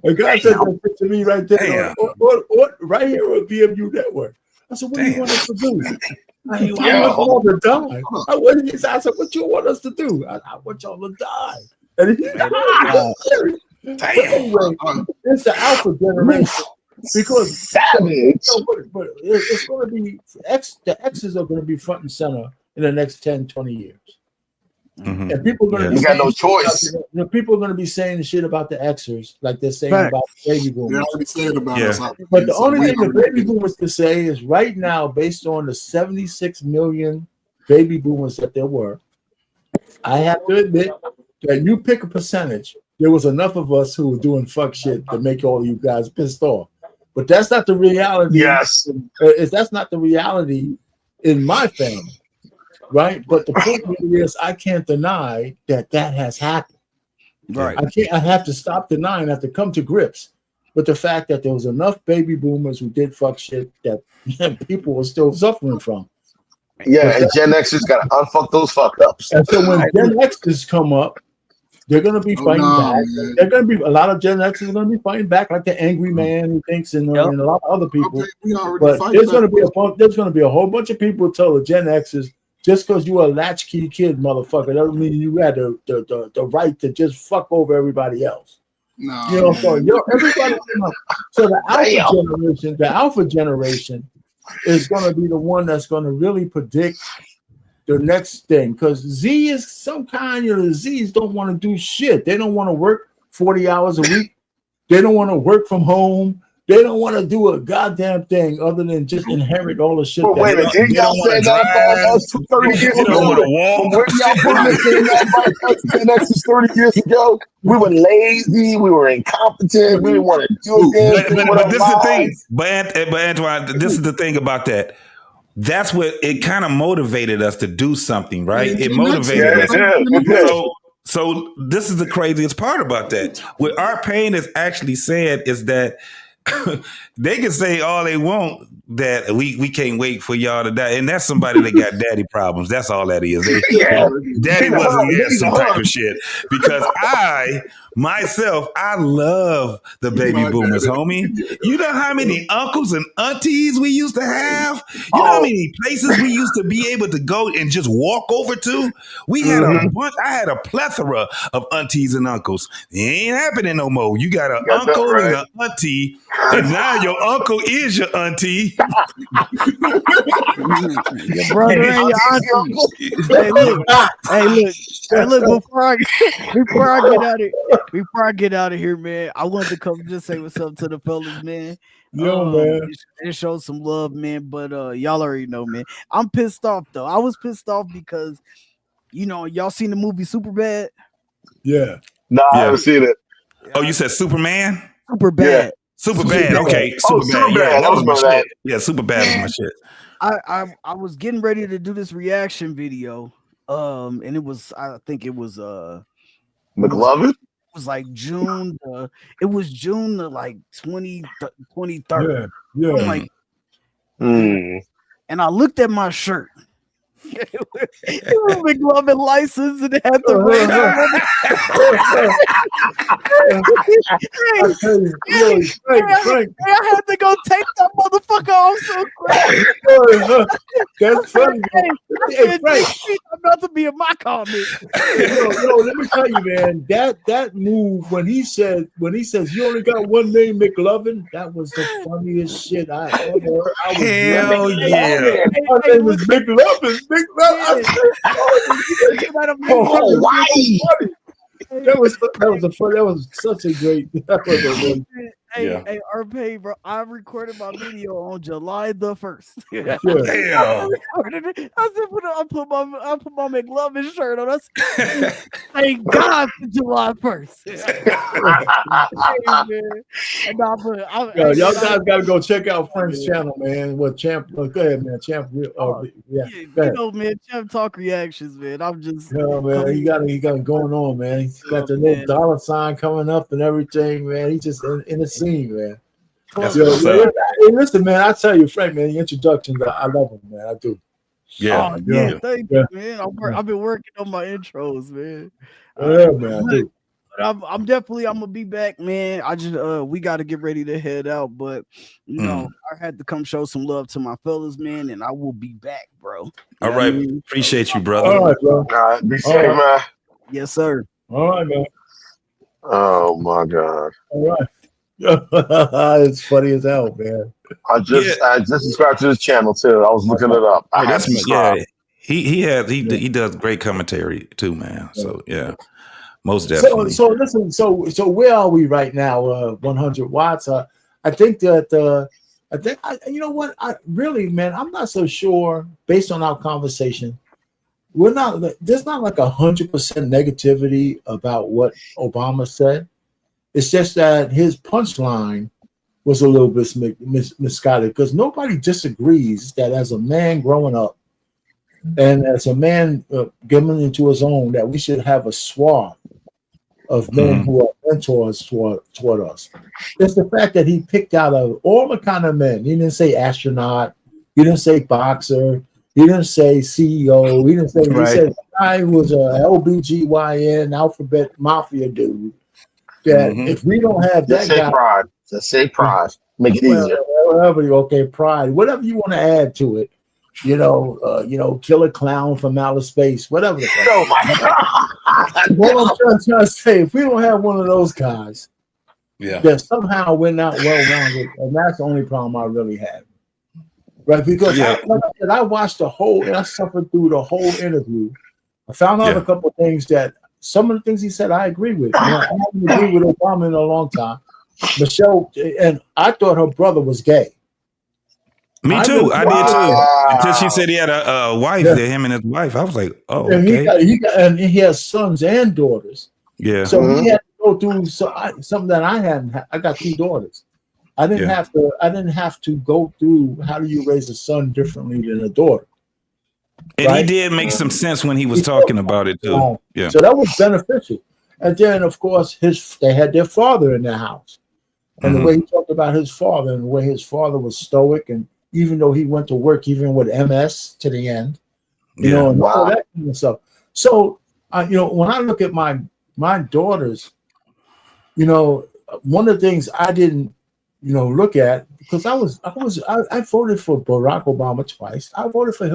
A guy said that to me right there. What right here on BMU Network. I said, what do you want us to do? I want y'all to die. I said, what you want us to do? I want y'all to die. And he, anyway, it's the alpha generation. Because savage. But it's going to be the X's are going to be front and center in the next 10, 20 years. Mm-hmm. And people are going to You got no choice. People are going to be saying shit about the Xers like they're saying about baby boomers. They already said about us. But the only thing the baby boomers can say is right now, based on the 76 million baby boomers that there were, I have to admit that you pick a percentage. There was enough of us who were doing fuck shit to make all of you guys pissed off. But that's not the reality. Yes. That's not the reality in my family, right? But the point is, I can't deny that has happened. Right. I have to stop denying. I have to come to grips with the fact that there was enough baby boomers who did fuck shit that people were still suffering from. Yeah, and Gen Xers got to unfuck those fuck ups. And so when Gen Xers come up, they're going to be fighting back. Man. They're going to be a lot of Gen Xers are going to be fighting back, like the angry man who thinks, and a lot of other people. But there's going to be a whole bunch of people who tell the Gen Xers, just because you're a latchkey kid, motherfucker, doesn't mean you had the right to just fuck over everybody else. No, you know, so everybody. So the alpha generation is going to be the one that's going to really predict the next thing, because Z is some kind of Z's don't want to do shit. They don't want to work 40 hours a week. They don't want to work from home. They don't want to do a goddamn thing other than just inherit all the shit. But wait a minute, didn't y'all say that about us 30 years ago? Where y'all putting this in that 30 years ago? We were lazy. We were incompetent. We didn't want to do anything. But this is the thing. But Antoine, this is the thing about that. That's what it kind of motivated us to do something, right? It motivated us. So this is the craziest part about that. What our pain is actually saying is that they can say all they want that we can't wait for y'all to die, and that's somebody that got daddy problems. That's all that is. Daddy wasn't there, some type of shit. Because I love the baby boomers, homie. You know how many uncles and aunties we used to have? You know how many places we used to be able to go and just walk over to? We had a bunch. I had a plethora of aunties and uncles. It ain't happening no more. You got an uncle and an auntie, and now your uncle is your auntie. Your brother and your auntie. Hey, look. Before I get out of here, man, I wanted to come just say what's up to the fellas, man. Man, and show some love, man. But y'all already know, man. I'm pissed off though. I was pissed off because, you know, y'all seen the movie Superbad? Yeah. No, I haven't seen it. Oh, you said Superman? Superbad. Yeah. Superbad. Okay. Superbad. Yeah, that was my shit. Yeah, Superbad was my shit. I was getting ready to do this reaction video. And I think it was McLovin? It was like June. It was June the like 23rd. Yeah. I'm like, and I looked at my shirt. It was McLovin license and it had the ring. I had to go take that motherfucker off so quick. That's funny. Hey, Frank, I'm about to be in my comment. Let me tell you, man. That move when he says you only got one name, McLovin. That was the funniest shit I ever heard. Hell yeah! My name was McLovin. That was such a great. Hey, RP, bro, I recorded my video on July the 1st. Yeah. Damn. I said, I put my McLovin shirt on. Thank God for July 1st. Yo, y'all guys got to go check out Frank's channel, man. What Champ? Go ahead, man. Champ. Yeah. You know, man. Champ talk reactions, man. I'm just. Yeah, man. He got it going on, man. He's got the little dollar sign coming up and everything, man. He's just in the scene, man. Hey, listen, man. I tell you, Frank, man. The introductions, I love them, man. I do. Yeah. Thank you, man. I've been working on my intros, man. Yeah, man. I do. I'm gonna be back, man. I just we got to get ready to head out, but you know, I had to come show some love to my fellas, man, and I will be back, bro. All right, appreciate you, brother. All right, bro. All right, be safe, man. Yes, sir. All right, man. Oh my God. All right. It's funny as hell, man. I just subscribed to his channel too. I was looking it up. I had to subscribe. He does great commentary too, man. So yeah. Most definitely. So listen. So where are we right now? 100 watts. I think that you know what? I really, man, I'm not so sure. Based on our conversation, there's not like 100% negativity about what Obama said. It's just that his punchline was a little bit misguided because nobody disagrees that as a man growing up and as a man getting into his own, that we should have a swath of men who are mentors toward us. It's the fact that he picked out of all the kind of men. He didn't say astronaut. He didn't say boxer. He didn't say CEO. He didn't say, He said guy who was a LBGYN alphabet mafia dude. That if we don't have that guy, pride. Just say pride. Make it easier. Pride. Whatever you want to add to it. You know, killer clown from outer space, whatever the fuck. Oh my God. What I'm trying to say, if we don't have one of those guys, then somehow we're not well rounded, and that's the only problem I really have. Right? Because I watched the whole, and I suffered through the whole interview. I found out a couple of things that some of the things he said I agree with. You know, I haven't agreed with Obama in a long time. Michelle, and I thought her brother was gay. Me too. I did too. Until she said he had a wife, him and his wife. I was like, oh, okay. And he has sons and daughters. Yeah. So he had to go through something that I hadn't. I got 2 daughters. I didn't have to. I didn't have to go through how do you raise a son differently than a daughter. And he did make some sense when he was talking about it too. Yeah. So that was beneficial. And then, of course, they had their father in their house, and the way he talked about his father, and the way his father was stoic, and even though he went to work, even with MS to the end, you know, and all that kind of stuff. So, you know, when I look at my daughters, you know, one of the things I didn't, you know, look at, because I voted for Barack Obama twice. I voted for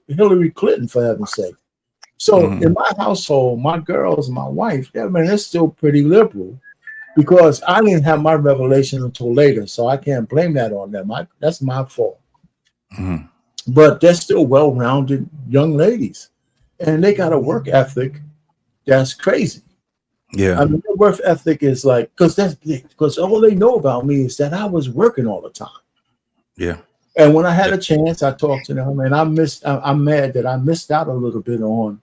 Hillary Clinton, for heaven's sake. So in my household, my girls, my wife, they're still pretty liberal, because I didn't have my revelation until later. So I can't blame that on them. That's my fault. But they're still well-rounded young ladies, and they got a work ethic that's crazy. Yeah, I mean, their work ethic is like, because all they know about me is that I was working all the time. Yeah, and when I had a chance, I talked to them, and I'm mad that I missed out a little bit on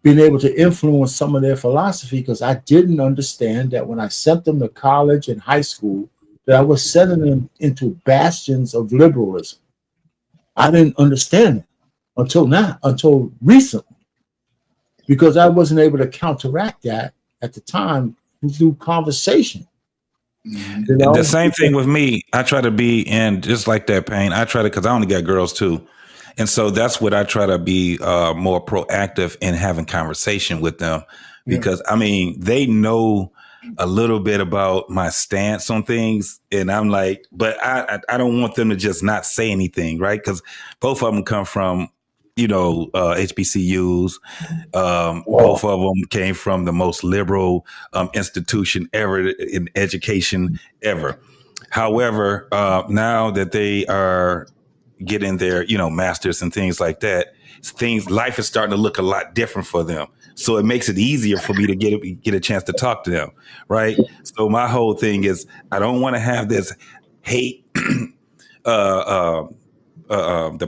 being able to influence some of their philosophy, because I didn't understand that when I sent them to college and high school, that I was sending them into bastions of liberalism. I didn't understand it until recently, because I wasn't able to counteract that at the time through conversation. You know? The same thing with me. I try to be in just like that, Pain. I try to, because I only got girls too. And so that's what I try to be more proactive in having conversation with them, because I mean, they know a little bit about my stance on things. And I'm like, but I don't want them to just not say anything, right? Because both of them come from, you know, HBCUs. Both of them came from the most liberal institution ever in education ever. However, now that they are getting their, masters and things like that, life is starting to look a lot different for them. So it makes it easier for me to get a chance to talk to them, right? So my whole thing is I don't want to have this hate, the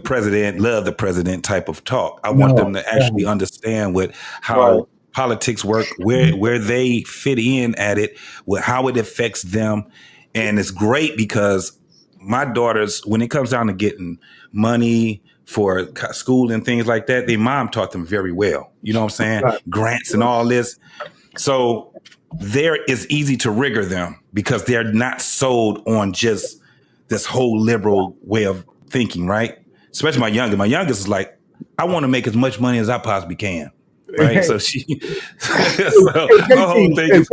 president, love the president type of talk. I want them to actually understand how politics work, where they fit in at it, how it affects them. And it's great because my daughters, when it comes down to getting money for school and things like that, their mom taught them very well. You know what I'm saying? Right. Grants and all this. So there is easy to rigor them because they're not sold on just this whole liberal way of thinking, right? Especially my youngest. My youngest is like, I want to make as much money as I possibly can. Right. So she the whole thing is,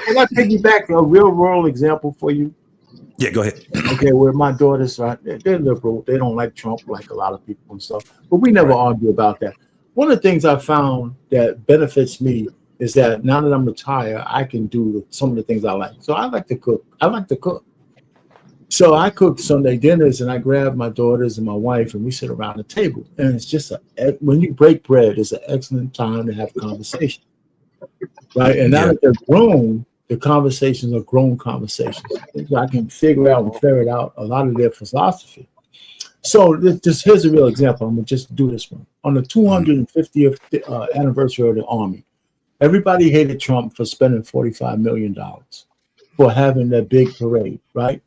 can I take you back to a real world example for you? Yeah, go ahead. Okay, where my daughters are, they're liberal. They don't like Trump like a lot of people and stuff. But we never argue about that. One of the things I found that benefits me is that now that I'm retired, I can do some of the things I like. So I like to cook. So I cook Sunday dinners, and I grab my daughters and my wife, and we sit around the table. And it's just when you break bread, it's an excellent time to have a conversation, right? And now that they're grown, the conversations are grown conversations. I can figure out and ferret out a lot of their philosophy. So here's a real example. I'm gonna just do this one. On the 250th anniversary of the Army, everybody hated Trump for spending $45 million for having that big parade, right?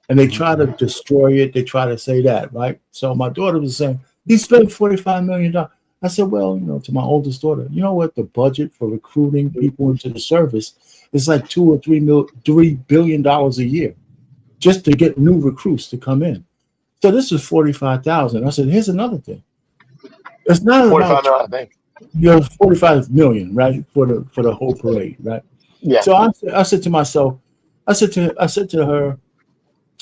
And they try to destroy it. They try to say that, right? So my daughter was saying, he spent $45 million. I said, well, to my oldest daughter, you know what? The budget for recruiting people into the service is like $3 billion a year just to get new recruits to come in. So this is 45,000. I said, here's another thing. It's not 45 million, I think. 45 million, right? For the whole parade, right? Yeah. So I said to myself, I said to her,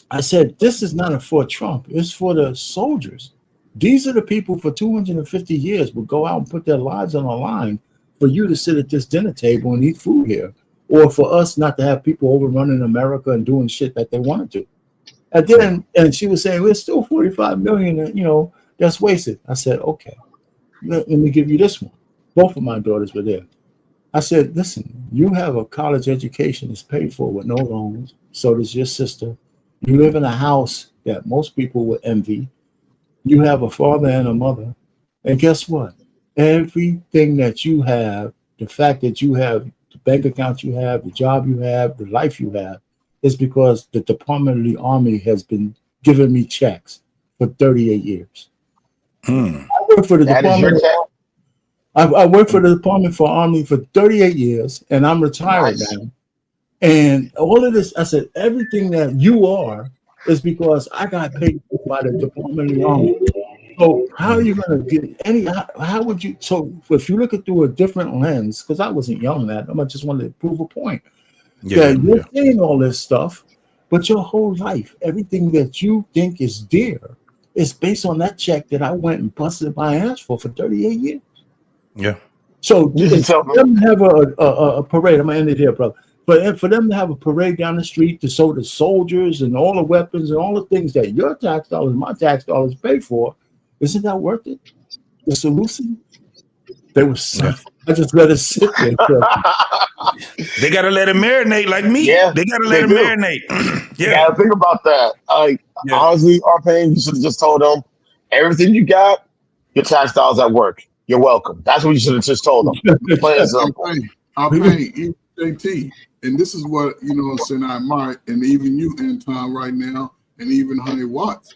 I said, this is not for Trump. It's for the soldiers. These are the people for 250 years will go out and put their lives on the line for you to sit at this dinner table and eat food here, or for us not to have people overrunning America and doing shit that they wanted to. And then, and she was saying, we're still 45 million, and, that's wasted. I said, okay, let me give you this one. Both of my daughters were there. I said, listen, you have a college education that's paid for with no loans. So does your sister. You live in a house that most people would envy. You have a father and a mother. And guess what? Everything that you have, the fact that you have the bank account you have, the job you have, the life you have, is because the Department of the Army has been giving me checks for 38 years. I work for the Department. I worked for the Department for Army for 38 years, and I'm retired now. And all of this, I said, everything that you are is because I got paid by the Department of the Army. So how are you going to get how would you, so if you look at through a different lens, because I wasn't young then, I just wanted to prove a point. That you're saying all this stuff, but your whole life, everything that you think is dear is based on that check that I went and busted my ass for 38 years. Yeah. So for them to have a parade, I'm going to end it here, brother. But for them to have a parade down the street to show the soldiers and all the weapons and all the things that your tax dollars, my tax dollars pay for, isn't that worth it? The solution? They were I just let it sit there. They got to let it marinate like me. Yeah, they got to let it marinate. You got to think about that. Honestly, Arpain, you should have just told them everything you got, your tax dollars at work. You're welcome. That's what you should have just told them. Arpain, JT, and this is what, I'm saying, I admire, and even you, Anton, right now, and even Honey Watts,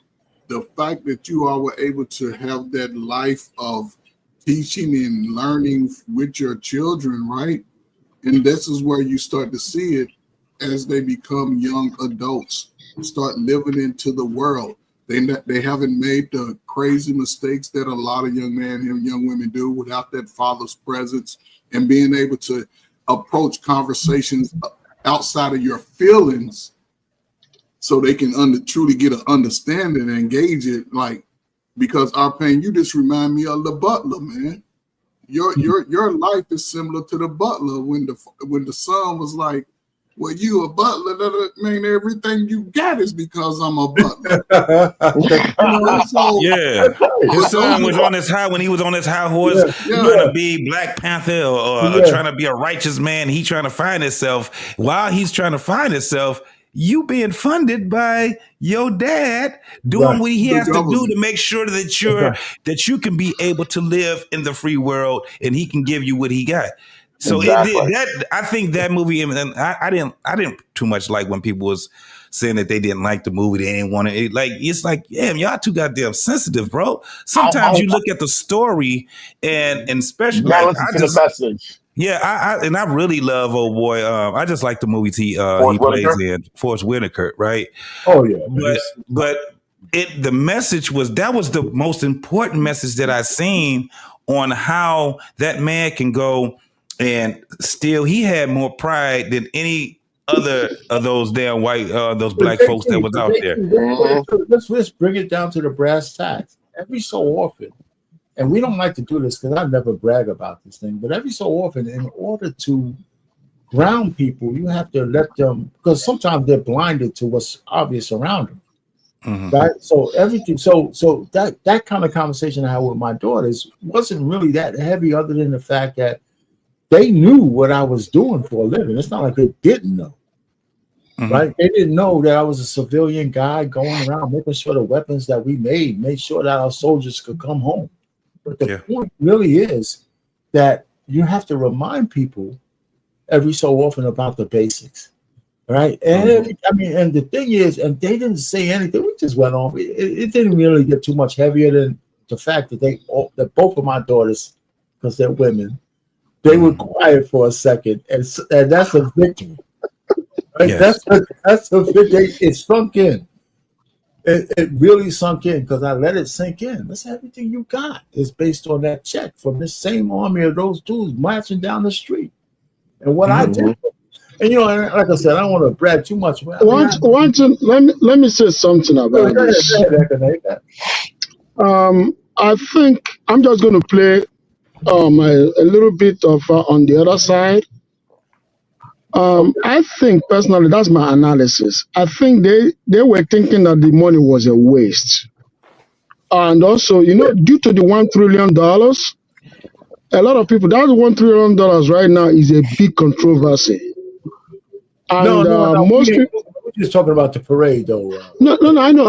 the fact that you all were able to have that life of teaching and learning with your children, right? And this is where you start to see it as they become young adults, start living into the world. They haven't made the crazy mistakes that a lot of young men and young women do without that father's presence, and being able to approach conversations outside of your feelings so they can truly get an understanding and engage it. Like, because Arpain, you just remind me of the butler, man. Your life is similar to the butler when the son was like, Well, you a butler, that mean everything you got is because I'm a butler. Yeah, his son was on his high when he was on his high horse, trying to be Black Panther or trying to be a righteous man. He trying to find himself. While he's trying to find himself, you being funded by your dad doing what he has to do to make sure that that you can be able to live in the free world, and he can give you what he got. So it did that. I think that movie, and I didn't too much like when people was saying that they didn't like the movie, they didn't want it. It's like, damn, y'all too goddamn sensitive, bro. Sometimes you look at the story and especially like, listen to the message. Yeah, I really love old boy. I just like the movie he plays in, Forrest Whitaker, right? Oh yeah, but the message was the most important message that I seen on how that man can go. And still, he had more pride than any other of those damn white, those black folks that was out there. Let's bring it down to the brass tacks. Every so often, and we don't like to do this because I never brag about this thing, but every so often, in order to ground people, you have to let them, because sometimes they're blinded to what's obvious around them. Mm-hmm. Right. So everything. So that kind of conversation I had with my daughters wasn't really that heavy, other than the fact that they knew what I was doing for a living. It's not like they didn't know, right? They didn't know that I was a civilian guy going around making sure the weapons that we made sure that our soldiers could come home. But the point really is that you have to remind people every so often about the basics, right? And and the thing is, and they didn't say anything. We just went on. It didn't really get too much heavier than the fact that that both of my daughters, because they're women, they were quiet for a second, and that's a victory. Right? Yes. That's a victory. It sunk in. It really sunk in because I let it sink in. That's everything you got is based on that check from this same army of those dudes marching down the street. And what I did, and like I said, I don't want to brag too much. Let me say something about this. I think I'm just going to play a little bit of on the other side. I think personally, that's my analysis. I think they were thinking that the money was a waste. And also, due to the $1 trillion, a lot of people, that $1 trillion right now is a big controversy. And most people, we're just talking about the parade, though. No, I know.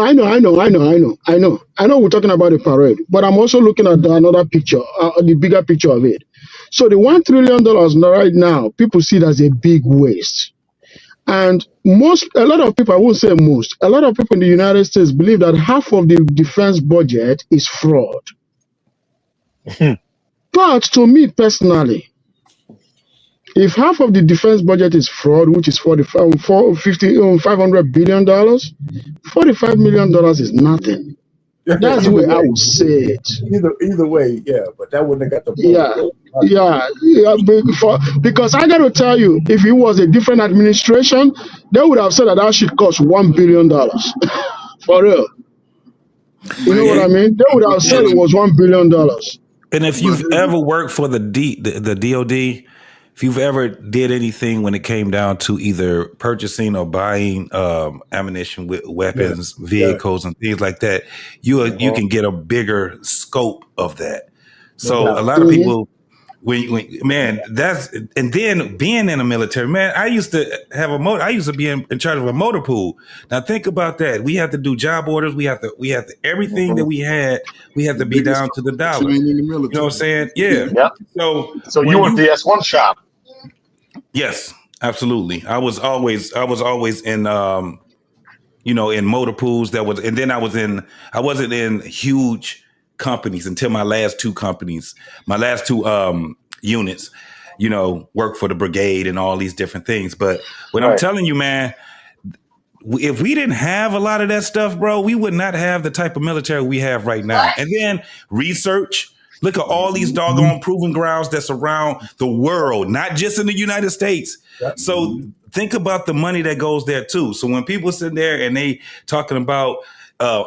We're talking about the parade, but I'm also looking at another picture, the bigger picture of it. So the $1 trillion right now, people see it as a big waste, and a lot of people, I won't say most, a lot of people in the United States believe that half of the defense budget is fraud. But to me personally, if half of the defense budget is fraud, which is $500 billion, $45 million is nothing. That's the way I would say it. Either way, yeah, but that wouldn't have got the because I got to tell you, if it was a different administration, they would have said that should cost $1 billion. For real. You know what I mean? They would have said it was $1 billion. And if you've ever worked for the DOD, if you've ever did anything when it came down to either purchasing or buying ammunition, with weapons, vehicles, and things like that, you can get a bigger scope of that. So a lot of people, and then being in the military, man, I used to be in charge of a motor pool. Now think about that. We have to do job orders. We have to everything that we had to be down to the dollar. You know what I'm saying? Yeah. Yep. So you were the S1 shop. Yes, absolutely. I was always in in motor pools. And then I wasn't in huge companies until my last two units, work for the brigade and all these different things. But what I'm telling you, man, if we didn't have a lot of that stuff, bro, we would not have the type of military we have right now. And then research. Look at all these doggone proving grounds that's around the world, not just in the United States. So think about the money that goes there too. So when people sit there and they talking about,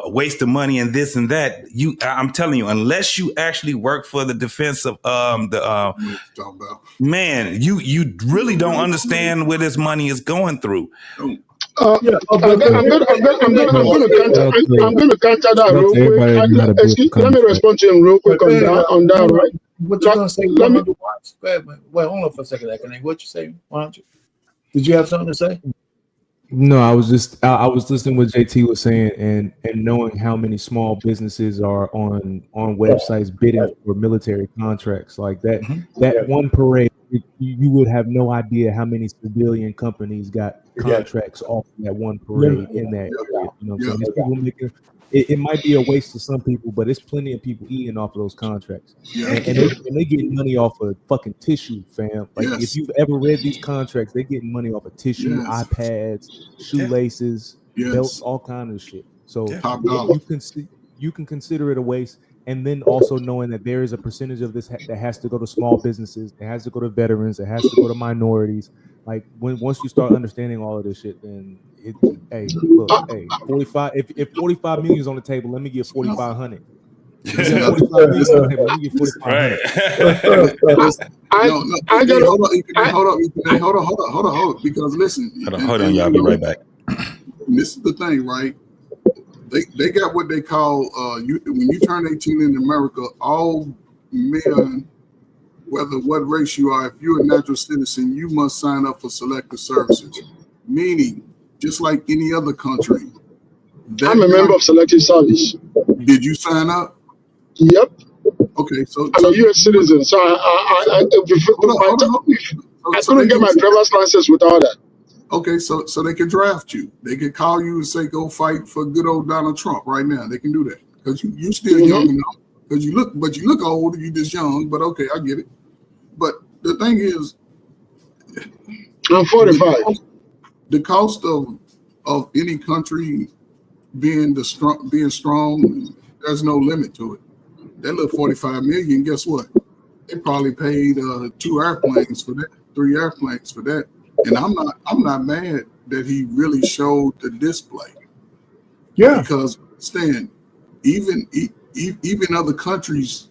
waste of money and this and that. I'm telling you, unless you actually work for the defense of man, you really don't understand where this money is going through. I'm going to counter that real quick. Let me respond to him real quick on that, right? What you gonna say? Let me wait, hold on for a second. What you say? Why don't you? Did you have something to say? No, I was listening what JT was saying, and knowing how many small businesses are on websites bidding for military contracts like that. That one parade, you would have no idea how many civilian companies got contracts off that one parade in that area. You know what I'm saying? There's people making it might be a waste to some people, but it's plenty of people eating off of those contracts. And they get money off of fucking tissue, fam. Like if you've ever read these contracts, they getting money off of tissue, iPads, shoelaces, belts, all kinds of shit. So you can consider it a waste. And then also knowing that there is a percentage of this that has to go to small businesses, it has to go to veterans, it has to go to minorities. Like once you start understanding all of this shit, then 45. If 45 million is on the table, let me get 4,500. Hold on. Because listen, hold on, y'all. Be right back. This is the thing, right? They got what they call when you turn 18 in America, all men, whether what race you are, if you're a natural citizen, you must sign up for selective services. Meaning, just like any other country. I'm a member of selective service. Did you sign up? Yep. Okay, so I'm a U.S. citizen, so I couldn't get my driver's license without that. Okay, so they can draft you. They can call you and say, "Go fight for good old Donald Trump." Right now, they can do that because you still young enough. Because you look old. You just young, but okay, I get it. But the thing is, I'm 45. The cost of any country being strong, there's no limit to it. That little 45 million, guess what? They probably paid 2 airplanes for that, 3 airplanes for that. And I'm not mad that he really showed the display. Yeah. Because Stan, even other countries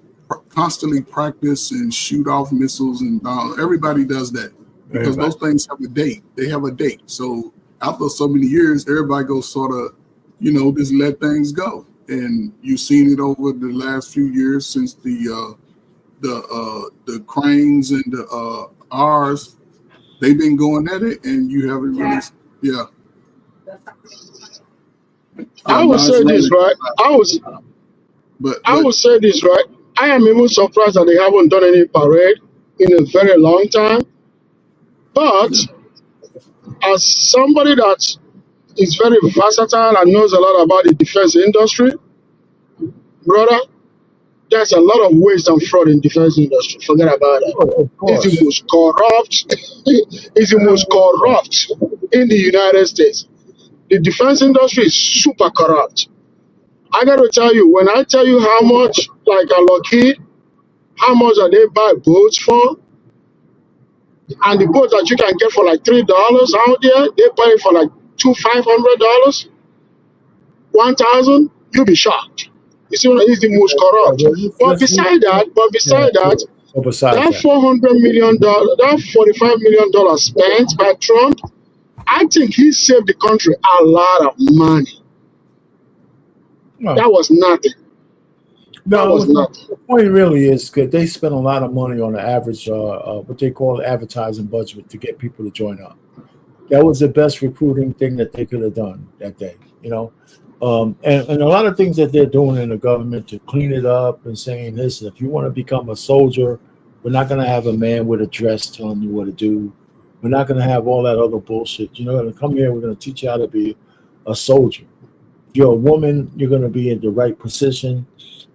constantly practice and shoot off missiles, and everybody does that because those things have a date. They have a date. So after so many years, everybody goes sort of, just let things go. And you've seen it over the last few years since the cranes and the R's. They've been going at it, and you haven't really, I will say this, right? I will say this, right? I am even surprised that they haven't done any parade in a very long time. But as somebody that is very versatile and knows a lot about the defense industry, brother, there's a lot of waste and fraud in defense industry. Forget about it. It's the most corrupt. It's the most corrupt in the United States. The defense industry is super corrupt. I got to tell you, when I tell you how much, like a Lockheed, how much that they buy boats for, and the boats that you can get for like $3 out there, they buy it for like $500, $1,000. You'll be shocked. You see, it's the most corrupt. But beside that, that $400 million, that $45 million spent by Trump, I think he saved the country a lot of money. That was nothing. No, the point really is that they spent a lot of money on the average, what they call advertising budget to get people to join up. That was the best recruiting thing that they could have done that day, and a lot of things that they're doing in the government to clean it up and saying, listen, if you want to become a soldier, we're not going to have a man with a dress telling you what to do. We're not going to have all that other bullshit. You're going to come here, we're going to teach you how to be a soldier. If you're a woman, you're going to be in the right position.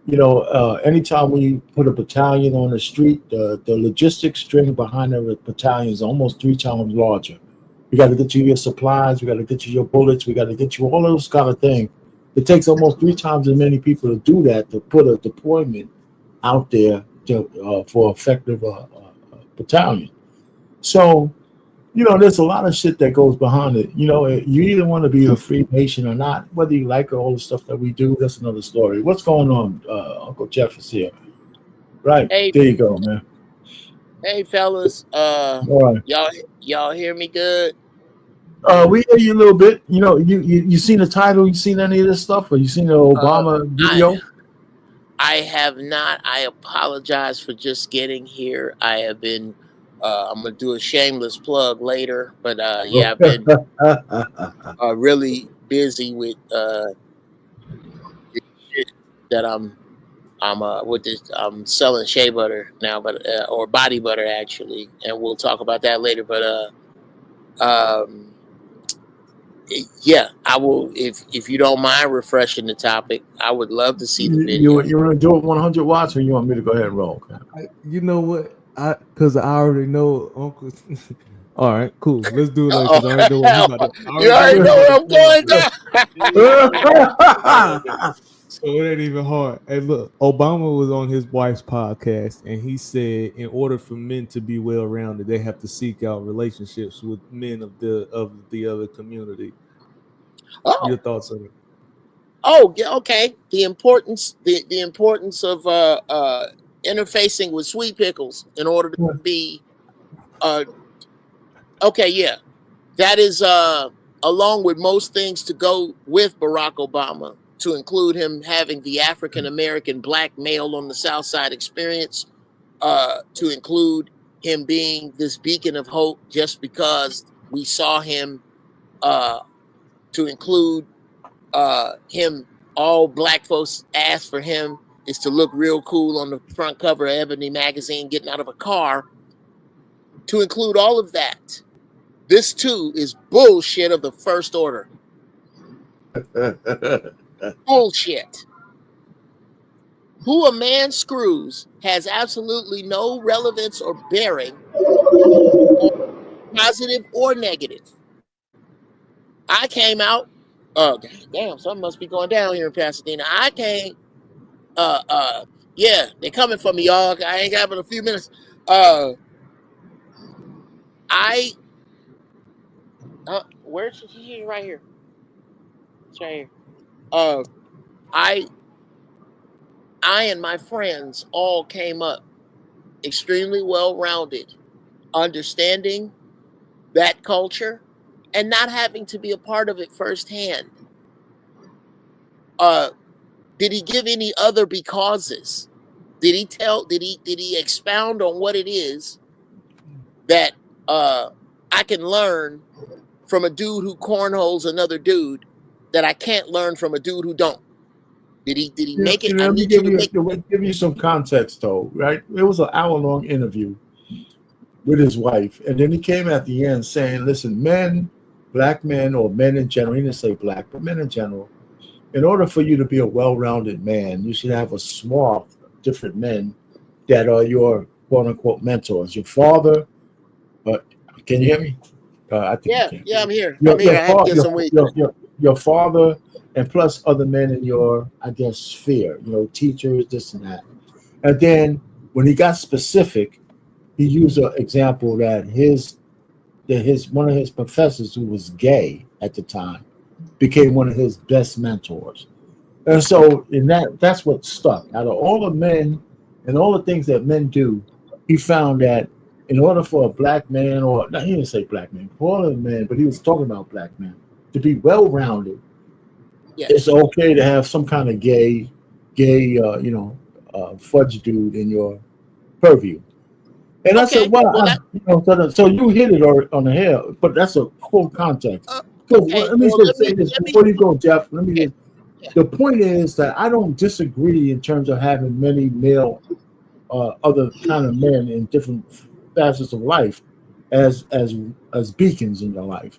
Anytime when you put a battalion on the street, the logistics string behind the battalion is almost 3 times larger. We got to get you your supplies. We got to get you your bullets. We got to get you all those kind of things. It takes almost 3 times as many people to do that, to put a deployment out there for effective battalion. So there's a lot of shit that goes behind it. You either want to be a free nation or not. Whether you like all the stuff that we do, that's another story. What's going on? Uncle Jeff is here. Right. Hey, There you go, man. hey, fellas. All right. Y'all hear me good? We hear you a little bit. You seen the title? You seen any of this stuff? Or you seen the Obama video? I have not. I apologize for just getting here. I have been. I'm gonna do a shameless plug later, but yeah, I've been really busy with shit that I'm with this. I'm selling shea butter now, but or body butter actually, and we'll talk about that later. But yeah, I will. If you don't mind refreshing the topic, I would love to see the video. You want to do it 100 watts, or you want me to go ahead and roll? Okay. You know what? Because I already know Uncle. All right, cool. Let's do it. Like, I already know what you already know where I'm going down. So it ain't even hard. Hey, look, Obama was on his wife's podcast, and he said, in order for men to be well-rounded, they have to seek out relationships with men of the other community. Your thoughts on it? Oh, okay. The importance of interfacing with sweet pickles in order to be okay. Yeah, that is along with most things to go with Barack Obama, to include him having the African American black male on the South Side experience, to include him being this beacon of hope just because we saw him, to include him. All black folks ask for him is to look real cool on the front cover of Ebony magazine getting out of a car. To include all of that, this too is bullshit of the first order. Bullshit. Who a man screws has absolutely no relevance or bearing, positive or negative. I came out. Oh, damn, something must be going down here in Pasadena. I came. Yeah, they're coming for me, y'all. I ain't got but a few minutes. Where's she? Right here. It's right here. I and my friends all came up extremely well-rounded, understanding that culture and not having to be a part of it firsthand. Did he give any other becauses? Did he expound on what it is that I can learn from a dude who cornholes another dude that I can't learn from a dude who don't? Did he make it? Let me give you some context, though, right? It was an hour-long interview with his wife, and then he came at the end saying, listen, men, black men, or men in general, he didn't say black, but men in general, in order for you to be a well-rounded man, you should have a swath of different men that are your quote-unquote mentors. Your father, can you hear me? I think yeah, I'm here. I have to get some weight. Your father, and plus other men in your, I guess, sphere, teachers, this and that. And then when he got specific, he used an example that one of his professors, who was gay at the time, became one of his best mentors. And so that's what stuck. Out of all the men and all the things that men do, he found that in order for a black man, he didn't say black man, for all of the men, but he was talking about black men, to be well-rounded, it's okay to have some kind of gay, fudge dude in your purview. And I said, so you hit it on the head, but that's a full context. Let me say this before you go, Jeff. The point is that I don't disagree in terms of having many male, other kind of men in different facets of life as beacons in your life.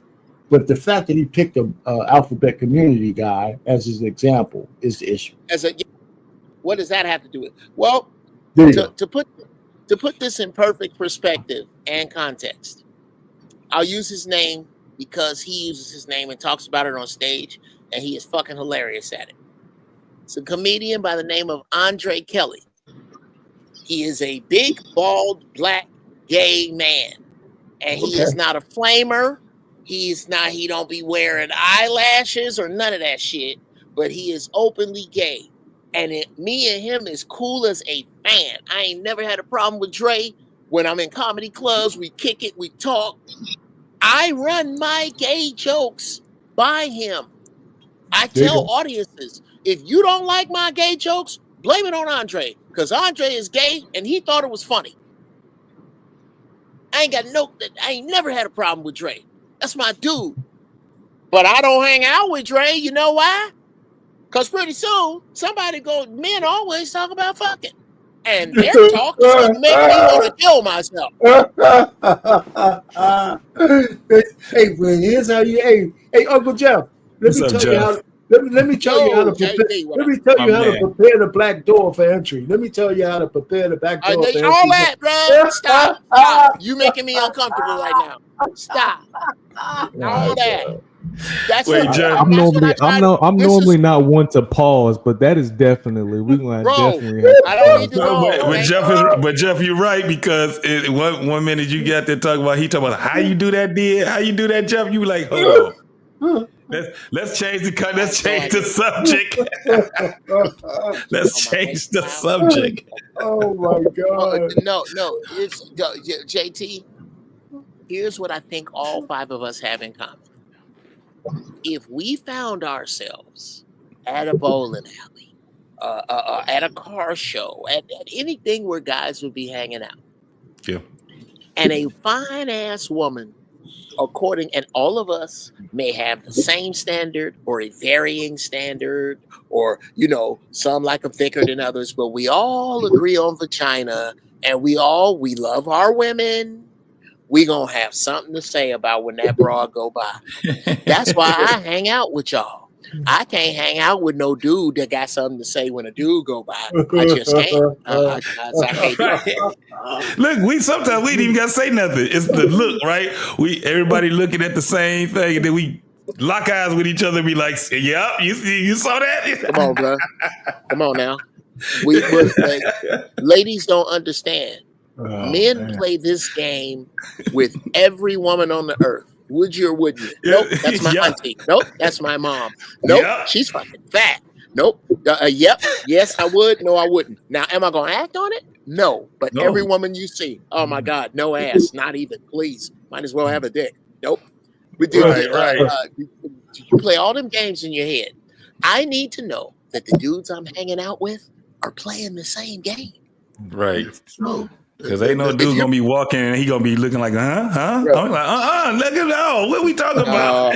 But the fact that he picked a alphabet community guy as his example is the issue. What does that have to do with? Well, to put this in perfect perspective and context, I'll use his name because he uses his name and talks about it on stage, and he is fucking hilarious at it. It's a comedian by the name of Andre Kelly. He is a big, bald, black, gay man. And he is not a flamer. He don't be wearing eyelashes or none of that shit, but he is openly gay. And me and him is cool as a fan. I ain't never had a problem with Dre. When I'm in comedy clubs, we kick it, we talk. I run my gay jokes by him. I tell audiences, if you don't like my gay jokes, blame it on Andre, because Andre is gay and he thought it was funny. I ain't never had a problem with Dre. That's my dude. But I don't hang out with Dre. You know why? Because pretty soon, men always talk about fucking. And their talk is going to make me want to kill myself. Hey, well, here's how you. Hey, Uncle Jeff. Let me tell you how to prepare the black door for entry. Let me tell you how to prepare the black door for entry. All that, bro. Stop. You making me uncomfortable right now. Stop. All that. I'm normally not one to pause, but that is definitely we're going to definitely have I don't need to know. But Jeff, you're right, because one minute you got there talking about how you do that, Jeff. You like, hold on. Let's change the subject. Let's change the subject. Oh my God. No, it's JT. Here's what I think all five of us have in common. If we found ourselves at a bowling alley, at a car show, at anything where guys would be hanging out, and a fine ass woman, and all of us may have the same standard or a varying standard, or some like them thicker than others, but we all agree on vagina, and we love our women. We gonna have something to say about when that broad go by. That's why I hang out with y'all. I can't hang out with no dude that got something to say when a dude go by. I just can't. I can't do it. Look, sometimes we ain't even gotta say nothing. It's the look, right? Everybody looking at the same thing, and then we lock eyes with each other and be like, "Yep, you saw that." Come on, bro. Come on now. Ladies don't understand. Men play this game with every woman on the earth. Would you or wouldn't you? Nope, that's my auntie. Nope, that's my mom. Nope, she's fucking fat. Nope. Yep. Yes, I would. No, I wouldn't. Now, am I gonna act on it? No. But every woman you see, oh my God, no ass, not even. Please, might as well have a dick. Nope. We do. You play all them games in your head. I need to know that the dudes I'm hanging out with are playing the same game. Right. Because ain't no dude gonna be walking and he gonna be looking like, huh? I'm like, look at that. What we talking about?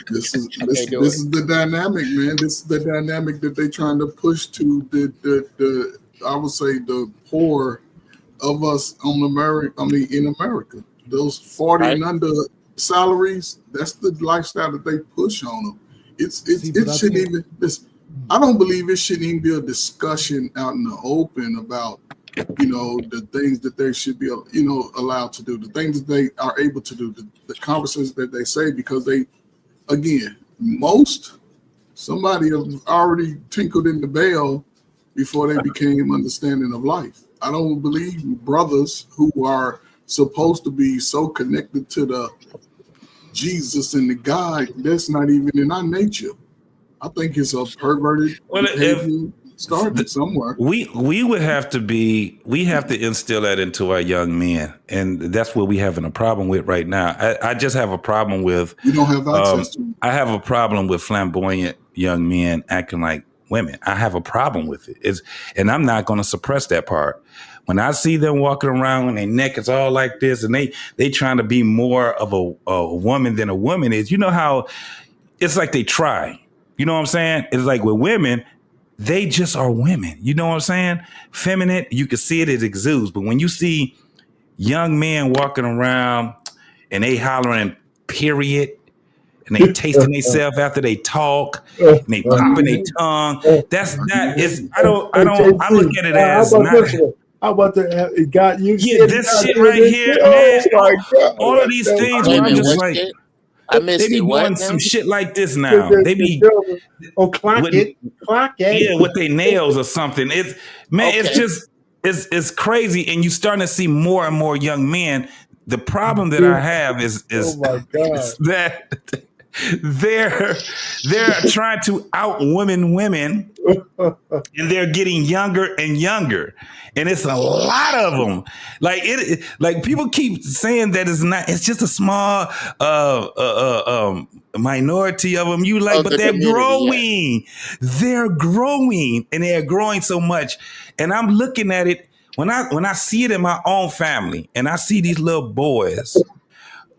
This is the dynamic, man. This is the dynamic that they trying to push to the I would say the poor of us in America. Those 40 and under salaries, that's the lifestyle that they push on them. It shouldn't even I don't believe it shouldn't even be a discussion out in the open about, the things that they should be, allowed to do, the things that they are able to do, the conversations that they say, because somebody have already tinkled in the bell before they became understanding of life. I don't believe brothers who are supposed to be so connected to the Jesus and the God, that's not even in our nature. I think it's a perverted behavior started somewhere. We have to instill that into our young men, and that's what we having a problem with right now. I just have a problem with you don't have access to it. I have a problem with flamboyant young men acting like women. I have a problem with it. And I'm not going to suppress that part. When I see them walking around and their neck is all like this, and they trying to be more of a woman than a woman is, how it's like they try. You know what I'm saying? It's like with women, they just are women. You know what I'm saying? Feminine, you can see it exudes. But when you see young men walking around and they hollering period, and they tasting themselves after they talk, and they popping their tongue, I look at it as how about the God? This shit right here, man. All of these things, I'm just like. I missed they be wanting some shit like this now. They be clock it. Yeah, with their nails or something. It's just it's crazy, and you're starting to see more and more young men. The problem that I have is oh my God. is that they're trying to out women, and they're getting younger and younger, and it's a lot of them. Like people keep saying that it's just a small minority of them. You like, but they're growing. Yeah. They're growing, and they're growing so much. And I'm looking at it when I see it in my own family, and I see these little boys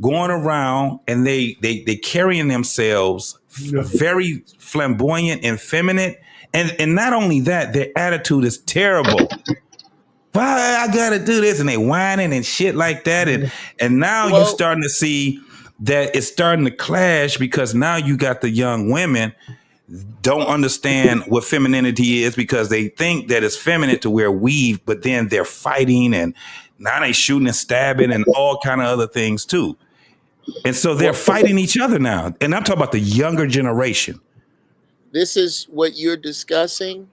going around, and they carrying themselves very flamboyant and feminine, and not only that, their attitude is terrible. Why I gotta do this, and they whining and shit like that, and now you're starting to see that it's starting to clash, because now you got the young women don't understand what femininity is, because they think that it's feminine to wear weave, but then they're fighting, and now they shooting and stabbing and all kind of other things too. And so they're fighting each other now. And I'm talking about the younger generation. This is what you're discussing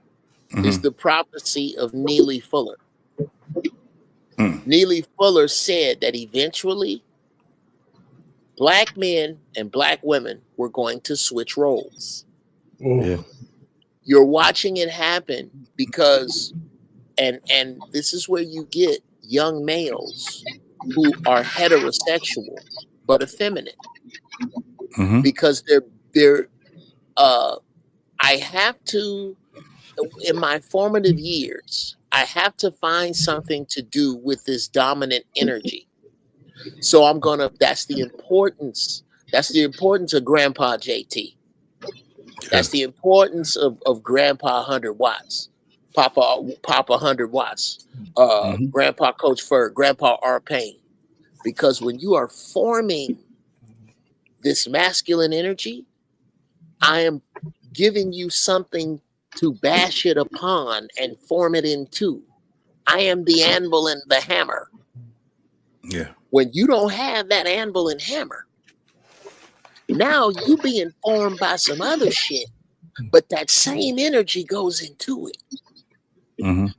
is the prophecy of Neely Fuller. Neely Fuller said that eventually black men and black women were going to switch roles. Yeah. You're watching it happen because, and this is where you get young males who are heterosexual but effeminate, because they're I have to, in my formative years, I have to find something to do with this dominant energy. So that's the importance of Grandpa JT. That's the importance of Grandpa 100 Watts, Papa 100 Watts, Grandpa Coach Ferg, Grandpa R. Payne. Because when you are forming this masculine energy, I am giving you something to bash it upon and form it into. I am the anvil and the hammer. Yeah. When you don't have that anvil and hammer, now you being formed by some other shit, but that same energy goes into it.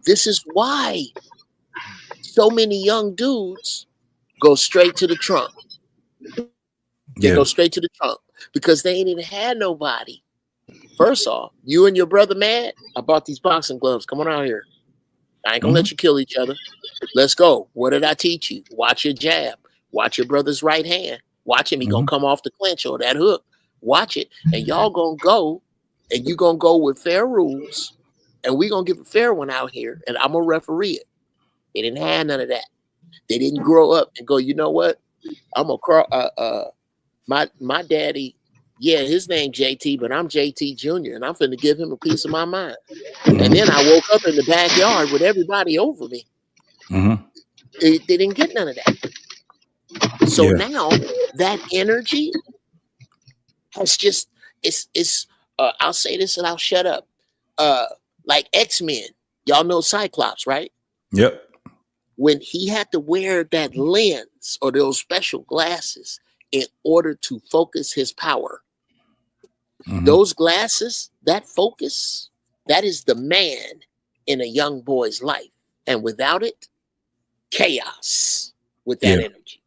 This is why so many young dudes go straight to the trunk. They go straight to the trunk because they ain't even had nobody. First off, you and your brother mad? I bought these boxing gloves. Come on out here. I ain't gonna let you kill each other. Let's go. What did I teach you? Watch your jab. Watch your brother's right hand. Watch him. He gonna come off the clinch or that hook. Watch it. And y'all gonna go, and you gonna go with fair rules, and we gonna give a fair one out here, and I'm gonna referee it. They didn't have none of that. They didn't grow up and go, you know what? I'm gonna crawl. My daddy, yeah, his name JT, but I'm JT Jr. and I'm finna give him a piece of my mind. And then I woke up in the backyard with everybody over me. They didn't get none of that. So now that energy has just it's I'll say this and I'll shut up. Like X-Men, y'all know Cyclops, right? Yep. When he had to wear that lens or those special glasses in order to focus his power. Those glasses, that focus, that is the man in a young boy's life. And without it, chaos with that energy.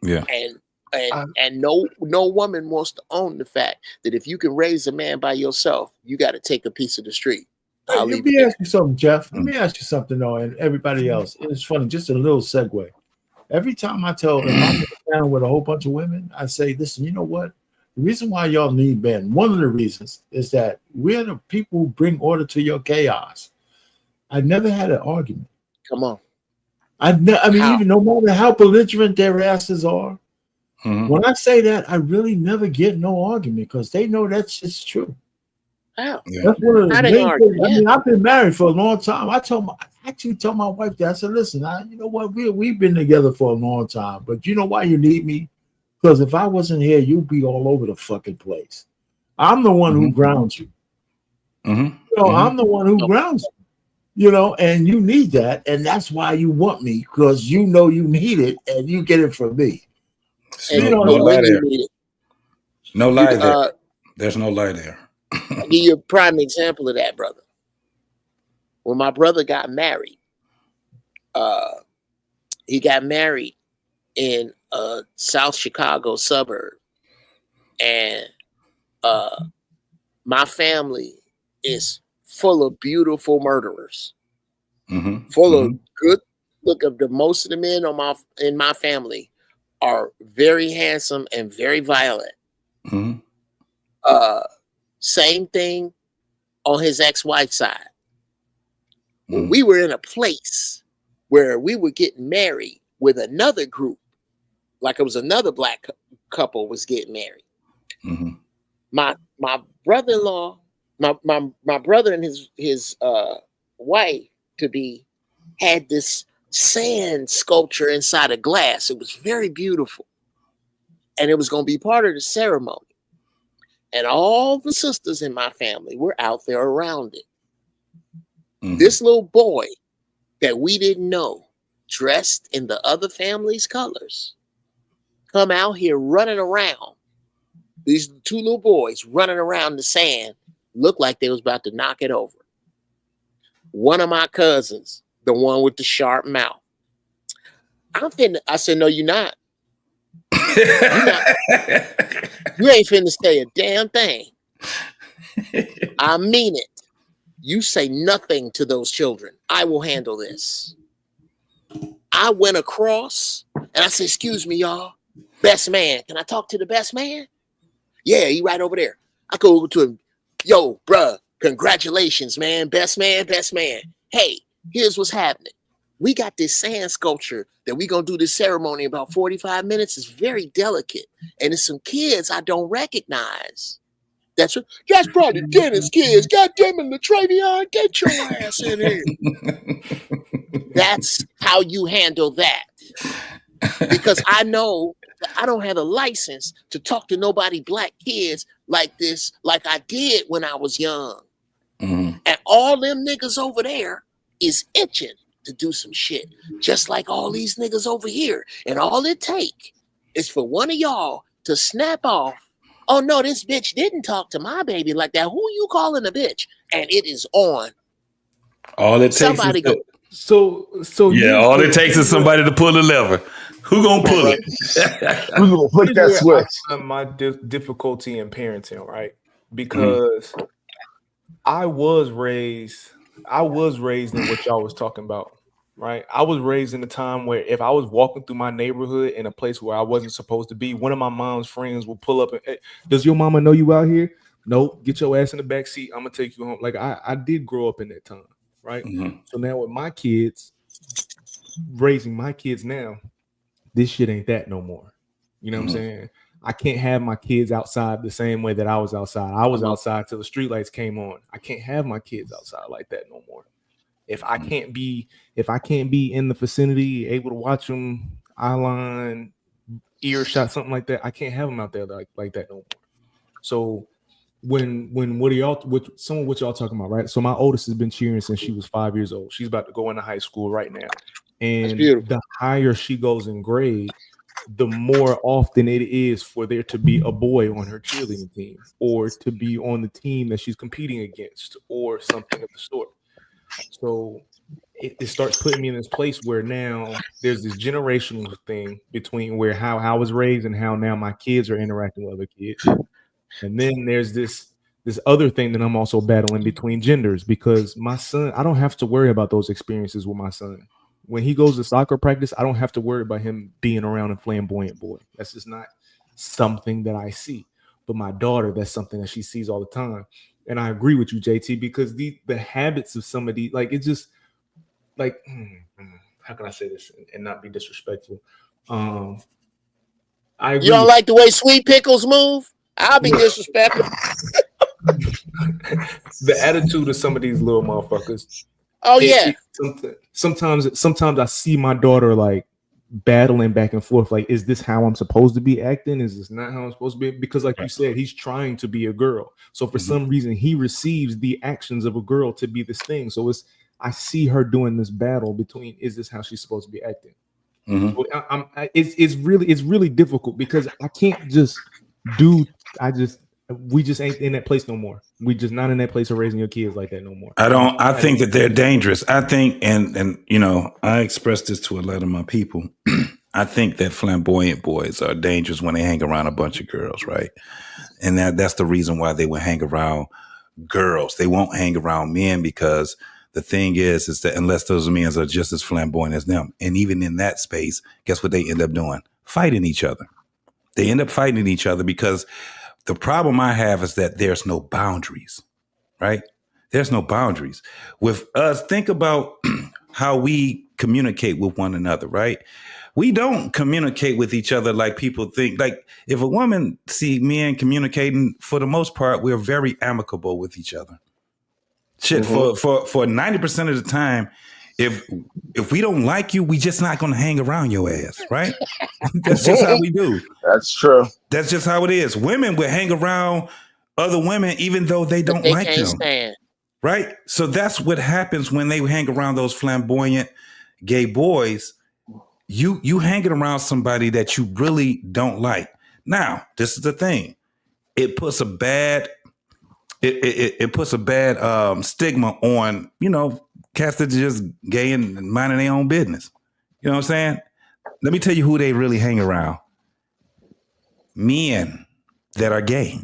Yeah. And no woman wants to own the fact that if you can raise a man by yourself, you got to take a piece of the street. Let me ask you something, Jeff. Let me ask you something, though, and everybody else. It's funny, just a little segue. Every time if I'm down with a whole bunch of women, I say, listen, you know what? The reason why y'all need men, one of the reasons is that we're the people who bring order to your chaos. I never had an argument. Come on. Even no matter how belligerent their asses are, when I say that, I really never get no argument because they know that's just true. Wow. That's one of the main things. I've been married for a long time. I actually told my wife that. I said, listen, you know what? We've been together for a long time, but you know why you need me? Because if I wasn't here, you'd be all over the fucking place. I'm the one who grounds you. I'm the one who grounds you, and you need that. And that's why you want me, because you know you need it and you get it from me. And no lie there. No lie there. There's no lie there. I'll give you a prime example of that, brother. When my brother got married, He got married in a South Chicago suburb, and my family is full of beautiful murderers, full of good. Look, of the most of the men in my family are very handsome and very violent. Same thing on his ex-wife's side. When we were in a place where we were getting married with another group, like it was another black couple was getting married. My brother-in-law, my brother and his wife to be had this sand sculpture inside a glass. It was very beautiful, and it was going to be part of the ceremony. And all the sisters in my family were out there around it. This little boy that we didn't know, dressed in the other family's colors, come out here running around. These two little boys running around the sand, looked like they was about to knock it over. One of my cousins, the one with the sharp mouth, I said, no, you're not. You're not. You ain't finna say a damn thing. I mean it. You say nothing to those children. I will handle this. I went across and I said, excuse me, y'all. Best man. Can I talk to the best man? Yeah, he right over there. I go over to him. Yo, bruh, congratulations, man. Best man, best man. Hey, here's what's happening. We got this sand sculpture that we going to do this ceremony in about 45 minutes. It's very delicate. And it's some kids I don't recognize. That's probably Dennis kids. God damn it, LaTravion, get your ass in here. That's how you handle that. Because I know that I don't have a license to talk to nobody black kids like this, like I did when I was young. And all them niggas over there is itching to do some shit, just like all these niggas over here. And all it take is for one of y'all to snap off. Oh no, this bitch didn't talk to my baby like that. Who you calling a bitch? And it is on. All it takes somebody is So all it takes is somebody to pull the lever. Who gonna pull it? Who's gonna flick that switch? I find my difficulty in parenting, right? Because I was raised in what y'all was talking about, right? I was raised in a time where if I was walking through my neighborhood in a place where I wasn't supposed to be, one of my mom's friends will pull up and, hey, does your mama know you out here? Nope. Get your ass in the back seat. I'm gonna take you home. Like I did grow up in that time, right? So now with my kids, raising my kids now, this shit ain't that no more. You know what I'm saying? I can't have my kids outside the same way that I was outside. I was outside till the streetlights came on. I can't have my kids outside like that no more. If I can't be in the vicinity, able to watch them eyeline, earshot, something like that, I can't have them out there like that no more. So when what y'all talking about, right? So my oldest has been cheering since she was 5 years old. She's about to go into high school right now. And the higher she goes in grade, the more often it is for there to be a boy on her cheerleading team or to be on the team that she's competing against or something of the sort. So it starts putting me in this place where now there's this generational thing between where how I was raised and how now my kids are interacting with other kids. And then there's this other thing that I'm also battling between genders, because my son, I don't have to worry about those experiences with my son. When he goes to soccer practice, I don't have to worry about him being around a flamboyant boy. That's just not something that I see. But my daughter, that's something that she sees all the time. And I agree with you, JT, because the habits of some of these, like, it's just like, how can I say this and not be disrespectful? I agree. You don't like the way Sweet Pickles move? I'll be disrespectful. The attitude of some of these little motherfuckers. Oh yeah. Sometimes I see my daughter like battling back and forth. Like, is this how I'm supposed to be acting? Is this not how I'm supposed to be? Because, like you said, he's trying to be a girl. So for some reason, he receives the actions of a girl to be this thing. So I see her doing this battle between, is this how she's supposed to be acting? So it's really difficult because I can't just We just ain't in that place no more. We just not in that place of raising your kids like that no more. I think that they're dangerous. I think, and you know, I express this to a lot of my people. I think that flamboyant boys are dangerous when they hang around a bunch of girls, right? And that's the reason why they would hang around girls. They won't hang around men, because the thing is that unless those men are just as flamboyant as them, and even in that space, guess what they end up doing? Fighting each other. They end up fighting each other because the problem I have is that there's no boundaries, right? There's no boundaries. With us, think about how we communicate with one another, right? We don't communicate with each other like people think. Like if a woman see men communicating, for the most part, we're very amicable with each other. Shit, for 90% of the time, if we don't like you, we just not gonna hang around your ass, right? That's just how we do. That's true. That's just how it is. Women will hang around other women even though they don't like them. Stand. Right? So that's what happens when they hang around those flamboyant gay boys. You hanging around somebody that you really don't like. Now, this is the thing. It puts a bad stigma on, you know, cats that are just gay and minding their own business. You know what I'm saying? Let me tell you who they really hang around. Men that are gay.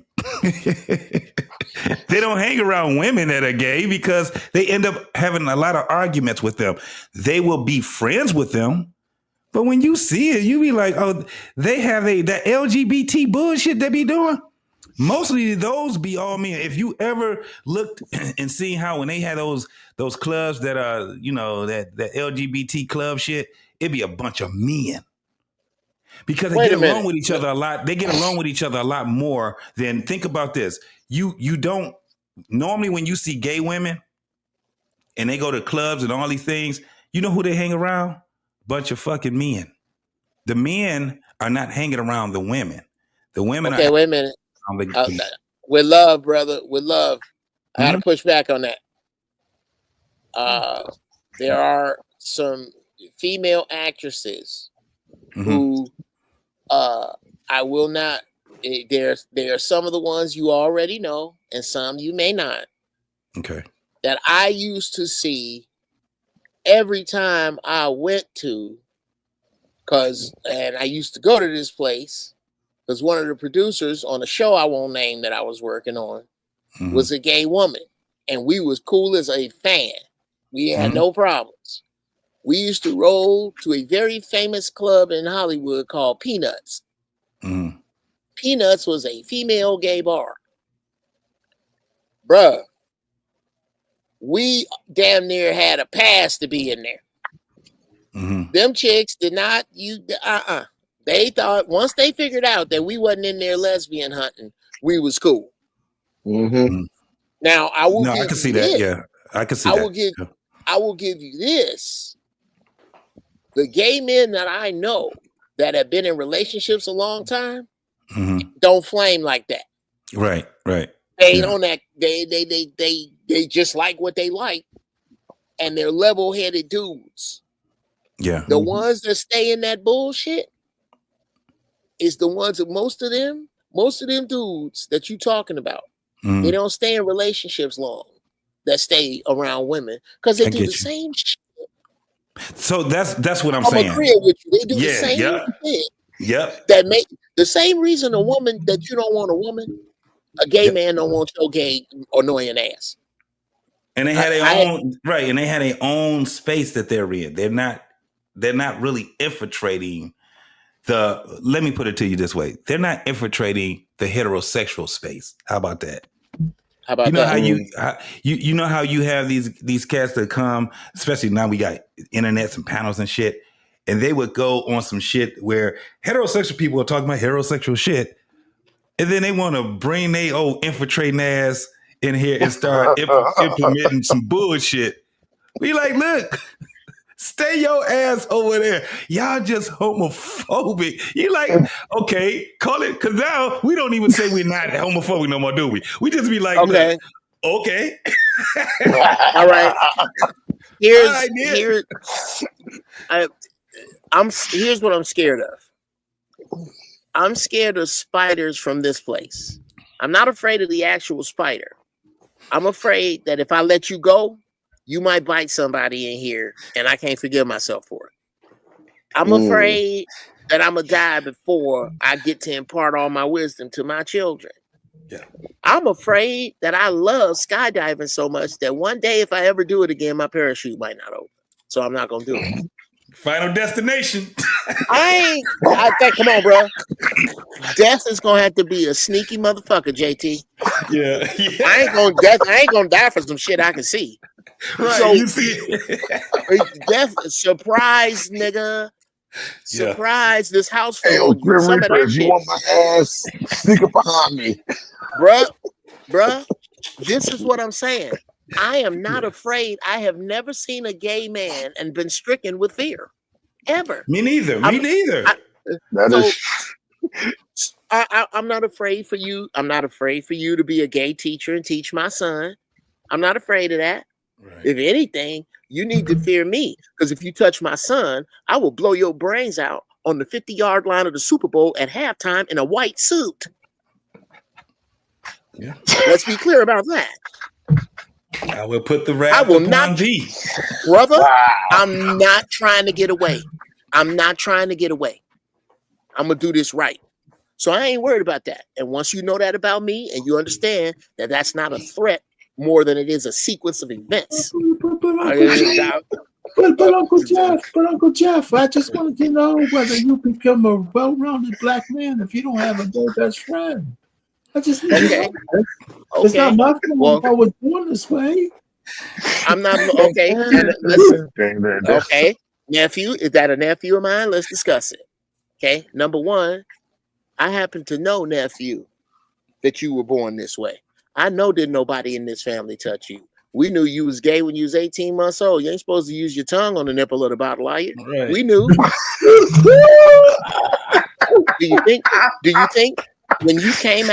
They don't hang around women that are gay because they end up having a lot of arguments with them. They will be friends with them, but when you see it, you be like, oh, they have that LGBT bullshit they be doing. Mostly those be all men. If you ever looked and seen how when they had those clubs that are, you know, that LGBT club shit, it'd be a bunch of men. Because they get along with each other a lot. They get along with each other a lot more than, think about this. You don't, normally when you see gay women and they go to clubs and all these things, you know who they hang around? Bunch of fucking men. The men are not hanging around the women. The women okay, wait a minute. With love, brother. With love. I got to push back on that. There are some female actresses who I will not. There are some of the ones you already know, and some you may not. Okay. That I used to see every time I went to, and I used to go to this place because one of the producers on a show I won't name that I was working on was a gay woman, and we was cool as a fan. We had no problems. We used to roll to a very famous club in Hollywood called Peanuts. Peanuts was a female gay bar. Bruh, we damn near had a pass to be in there. Them chicks did not, They thought, once they figured out that we wasn't in there lesbian hunting, we was cool. Now, I will give I can see this. that. Yeah, I can see that. I will give you this. The gay men that I know that have been in relationships a long time don't flame like that. Right. They don't act. They just like what they like, and they're level-headed dudes. Yeah. The ones that stay in that bullshit is the ones that most of them dudes that you talking about. They don't stay in relationships long. That stay around women because they do the same shit. So that's what I'm saying. I'm agreeing with you. They do the same shit. Yep. That make the same reason a woman that you don't want a woman, a gay man don't want your gay annoying ass. And they had their own right, and they had their own space that they're in. They're not really infiltrating let me put it to you this way. They're not infiltrating the heterosexual space. How about that? How about you know that? how you know how you have these cats that come, especially now we got internets and panels and shit, and they would go on some shit where heterosexual people are talking about heterosexual shit, and then they want to bring their old infiltrating ass in here and start implementing some bullshit. We like, look, stay your ass over there. Y'all just homophobic. You like, okay, call it, because now we don't even say we're not homophobic no more, do we? We just be like, okay. Look, okay. All right. Here's what I'm scared of. I'm scared of spiders from this place. I'm not afraid of the actual spider. I'm afraid that if I let you go, you might bite somebody in here, and I can't forgive myself for it. I'm afraid that I'm going to die before I get to impart all my wisdom to my children. Yeah. I'm afraid that I love skydiving so much that one day, if I ever do it again, my parachute might not open. So I'm not going to do it. Final destination. I think, come on, bro. Death is going to have to be a sneaky motherfucker, JT. Yeah. I ain't gonna die for some shit I can see. Right. So You see death, surprise, nigga. Surprise, this house Hey, full of Grim some of that Reapers, you shit. want my ass? Sneak up behind me. Bruh, this is what I'm saying. I am not afraid. I have never seen a gay man and been stricken with fear. Ever. Me neither. I'm not afraid for you. I'm not afraid for you to be a gay teacher and teach my son. I'm not afraid of that. Right. If anything, you need to fear me, because if you touch my son, I will blow your brains out on the 50-yard line of the Super Bowl at halftime in a white suit. Yeah. Let's be clear about that. I will put the wrath upon thee. Brother, I'm not trying to get away. I'm not trying to get away. I'm going to do this right. So I ain't worried about that. And once you know that about me and you understand that that's not a threat more than it is a sequence of events. But Uncle Jeff, I just wanted to know whether you become a well-rounded black man if you don't have a gay best friend. I just need to know. It's not my fault if I was born this way. I'm not okay. Okay, nephew, is that a nephew of mine? Let's discuss it. Okay, number one, I happen to know, nephew, that you were born this way. I know that nobody in this family touched you. We knew you was gay when you was 18 months old. You ain't supposed to use your tongue on the nipple of the bottle, are you? Right. We knew. Do you think when you came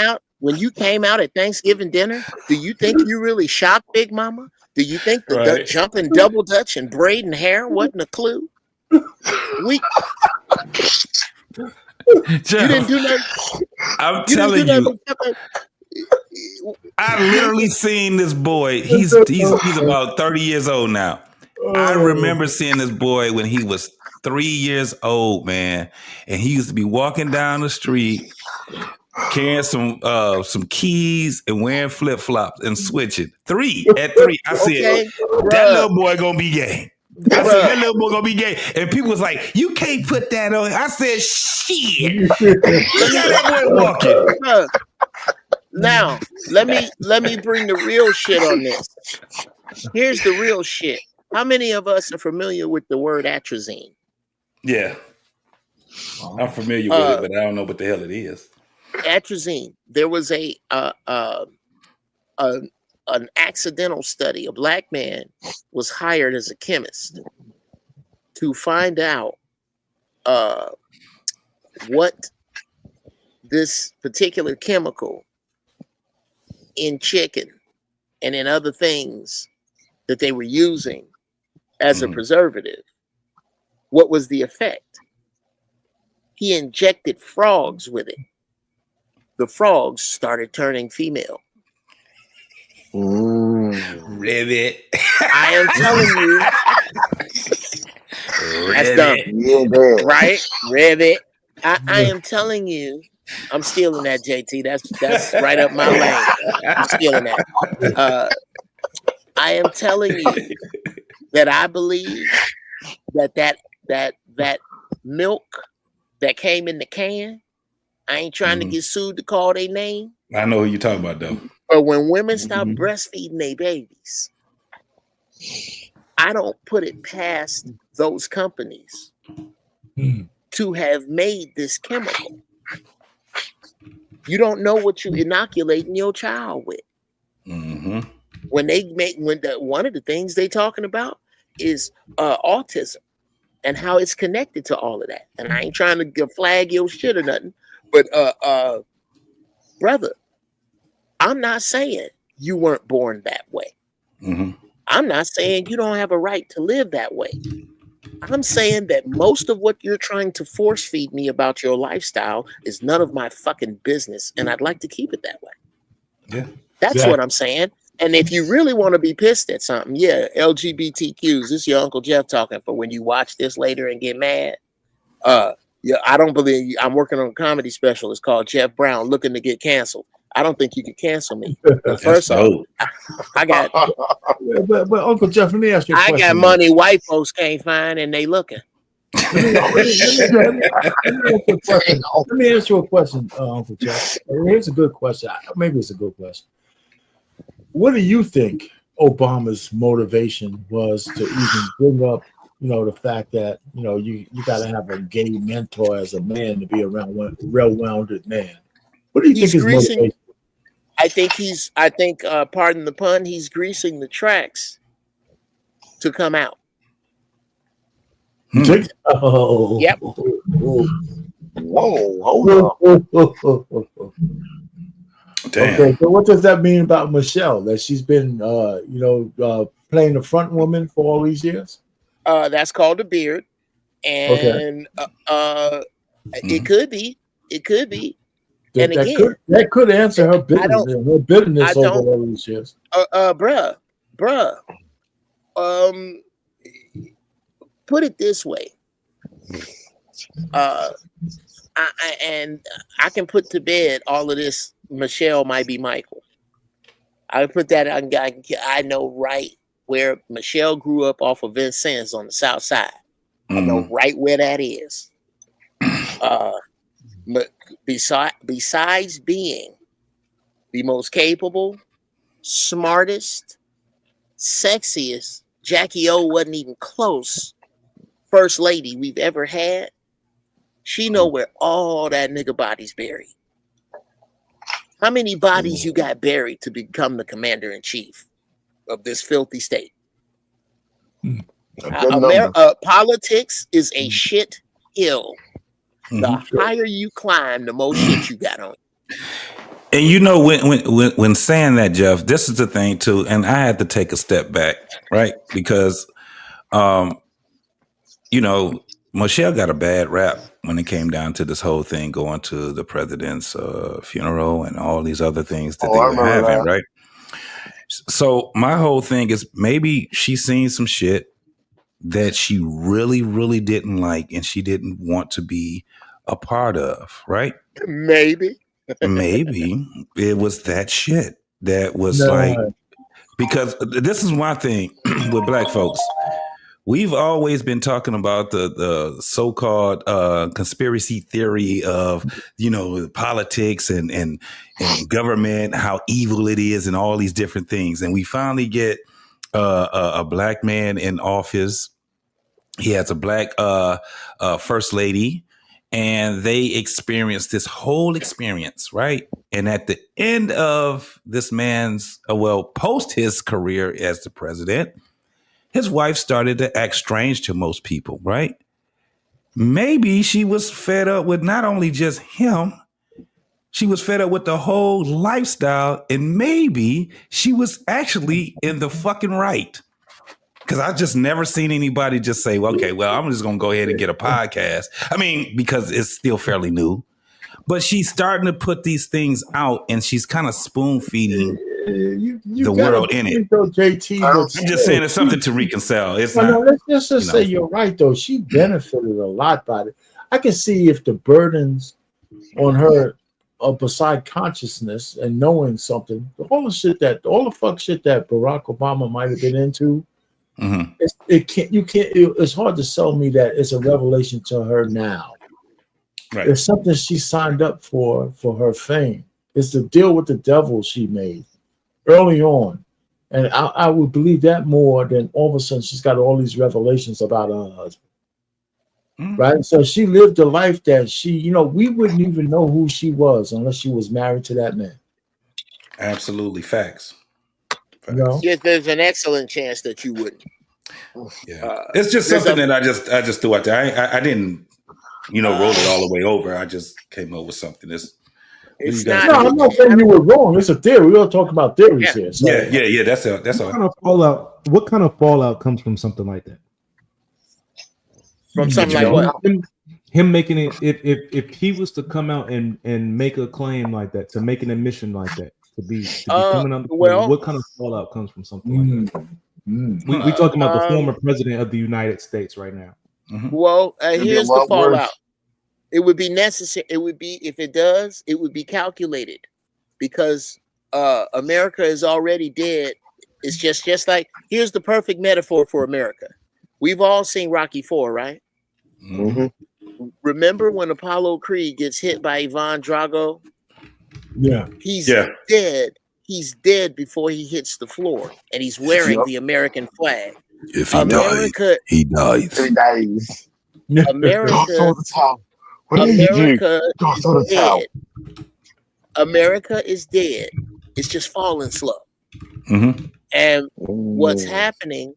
out at Thanksgiving dinner, do you think you really shocked Big Mama? Do you think the jumping double dutch and braiding hair wasn't a clue? You didn't do nothing. I'm telling you. I literally seen this boy. He's about 30 years old now. I remember seeing this boy when he was 3 years old, man. And he used to be walking down the street carrying some keys and wearing flip-flops and switching. At 3. I said, that little boy gonna be gay. I said, that little boy gonna be gay. And people was like, you can't put that on. I said, shit. Look at that boy walking. Now, let me bring the real shit on this. Here's the real shit. How many of us are familiar with the word atrazine? Yeah. I'm familiar with it, but I don't know what the hell it is. Atrazine. There was an accidental study. A black man was hired as a chemist to find out what this particular chemical in chicken and in other things that they were using as a preservative, what was the effect? He injected frogs with it. The frogs started turning female. Ribbit. I am telling you. That's dumb. Right? Ribbit. I am telling you. I'm stealing that, JT. That's right up my lane. I'm stealing that. I am telling you that I believe that milk that came in the can. I ain't trying to get sued to call their name. I know who you're talking about, though. But when women stop breastfeeding their babies, I don't put it past those companies to have made this chemical. You don't know what you're inoculating your child with. Mm-hmm. When one of the things they talking about is autism and how it's connected to all of that. And I ain't trying to flag your shit or nothing, but brother, I'm not saying you weren't born that way. Mm-hmm. I'm not saying you don't have a right to live that way. I'm saying that most of what you're trying to force feed me about your lifestyle is none of my fucking business, and I'd like to keep it that way. Yeah. That's Exactly. what I'm saying. And if you really want to be pissed at something, yeah, LGBTQs. This is your Uncle Jeff talking. For when you watch this later and get mad, yeah, I don't believe I'm working on a comedy special. It's called Jeff Brown Looking to Get Canceled. I don't think you can cancel me. But first off, I got But Uncle Jeff, let me ask you a I question. got money white folks can't find, and they looking. Let me ask you a question, Uncle Jeff. Here's a good question. Maybe it's a good question. What do you think Obama's motivation was to even bring up, the fact that, you got to have a gay mentor as a man to be around one well-rounded man? What do you think his motivation? I think pardon the pun, he's greasing the tracks to come out. Oh. Yep. Whoa, hold on. Damn. Okay, so what does that mean about Michelle? That she's been, playing the front woman for all these years? That's called a beard, and it could be. It could be. And again, that could answer her bitterness over all these years. Bruh. Put it this way. I can put to bed all of this. Michelle might be Michael. I put that. I know right where Michelle grew up off of Vincennes on the south side. I know right where that is. But besides being the most capable, smartest, sexiest, Jackie O wasn't even close, first lady we've ever had, she know where all that nigga bodies buried. How many bodies you got buried to become the commander-in-chief of this filthy state? Politics is a shit hill. The higher you climb, the more shit you got on. And when saying that, Jeff, this is the thing too, and I had to take a step back, right? Because, Michelle got a bad rap when it came down to this whole thing going to the president's funeral and all these other things that they were having, right? So my whole thing is maybe she's seen some shit that she really, really didn't like and she didn't want to be a part of, right? Maybe it was that shit that was because this is one thing with black folks. We've always been talking about the so-called conspiracy theory of, politics and government, how evil it is and all these different things. And we finally get a black man in office. He has a black first lady, and they experience this whole experience, right? And at the end of this man's, post his career as the president, his wife started to act strange to most people, right? Maybe she was fed up with not only just him, she was fed up with the whole lifestyle, and maybe she was actually in the fucking right. Because I just never seen anybody just say, I'm just going to go ahead and get a podcast. I mean, because it's still fairly new. But she's starting to put these things out, and she's kind of spoon feeding the world in it. Though, JT, I'm just saying it's something to reconcile. It's let's just say you're right, though. She benefited a lot by it. I can see if the burdens on her beside consciousness and knowing something, all the fuck shit that Barack Obama might have been into. It's hard to sell me that it's a revelation to her now. Right. It's something she signed up for her fame. It's to deal with the devil she made early on. And I would believe that more than all of a sudden she's got all these revelations about her husband. Right? So she lived a life that we wouldn't even know who she was unless she was married to that man. Absolutely. Facts. Yes, there's an excellent chance that you wouldn't. Yeah. It's just something that I just threw out there. I didn't roll it all the way over. I just came up with something. I'm not saying you were wrong. It's a theory. We're talking about theories here. So. Yeah. That's all. What kind of fallout comes from something like that? From something like what? Him making it. If he was to come out and make a claim like that, to make an admission like that, to be coming under what kind of fallout comes from something like that? We talking about the former president of the United States right now. Well, here's the fallout. It would be necessary. It would be, if it does, it would be calculated, because America is already dead. It's just like, here's the perfect metaphor for America. We've all seen Rocky IV, right? Remember when Apollo Creed gets hit by Ivan Drago? Yeah. He's dead. He's dead before he hits the floor, and he's wearing the American flag. If he dies, he dies. He dies. America is dead. America is dead. It's just falling slow. And what's happening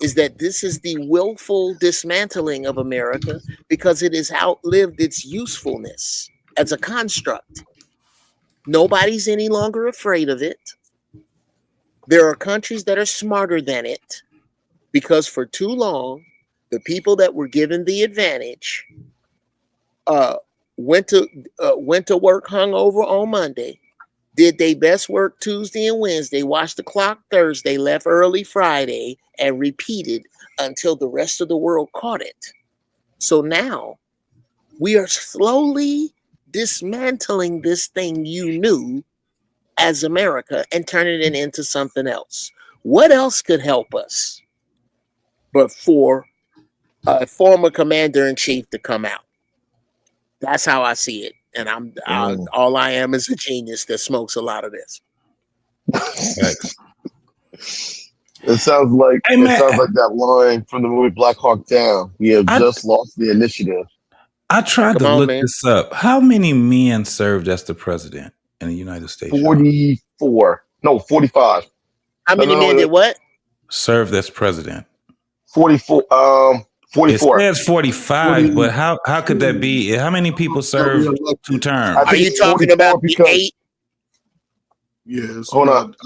is that this is the willful dismantling of America, because it has outlived its usefulness as a construct. Nobody's any longer afraid of it. There are countries that are smarter than it, because for too long, the people that were given the advantage went to work hungover on Monday, did their best work Tuesday and Wednesday, watched the clock Thursday, left early Friday, and repeated until the rest of the world caught it. So now we are slowly dismantling this thing you knew as America and turning it into something else. What else could help us but for a former commander-in-chief to come out? That's how I see it. And all I am is a genius that smokes a lot of this. It sounds like that line from the movie Black Hawk Down. We have just lost the initiative. I tried to look this up. How many men served as the president in the United States? 44. No, 45. How many men did what? Served as president. 44. 44. It says 45, but how could that be? How many people served 2 terms? Are you talking about the 8? Yes. Hold on.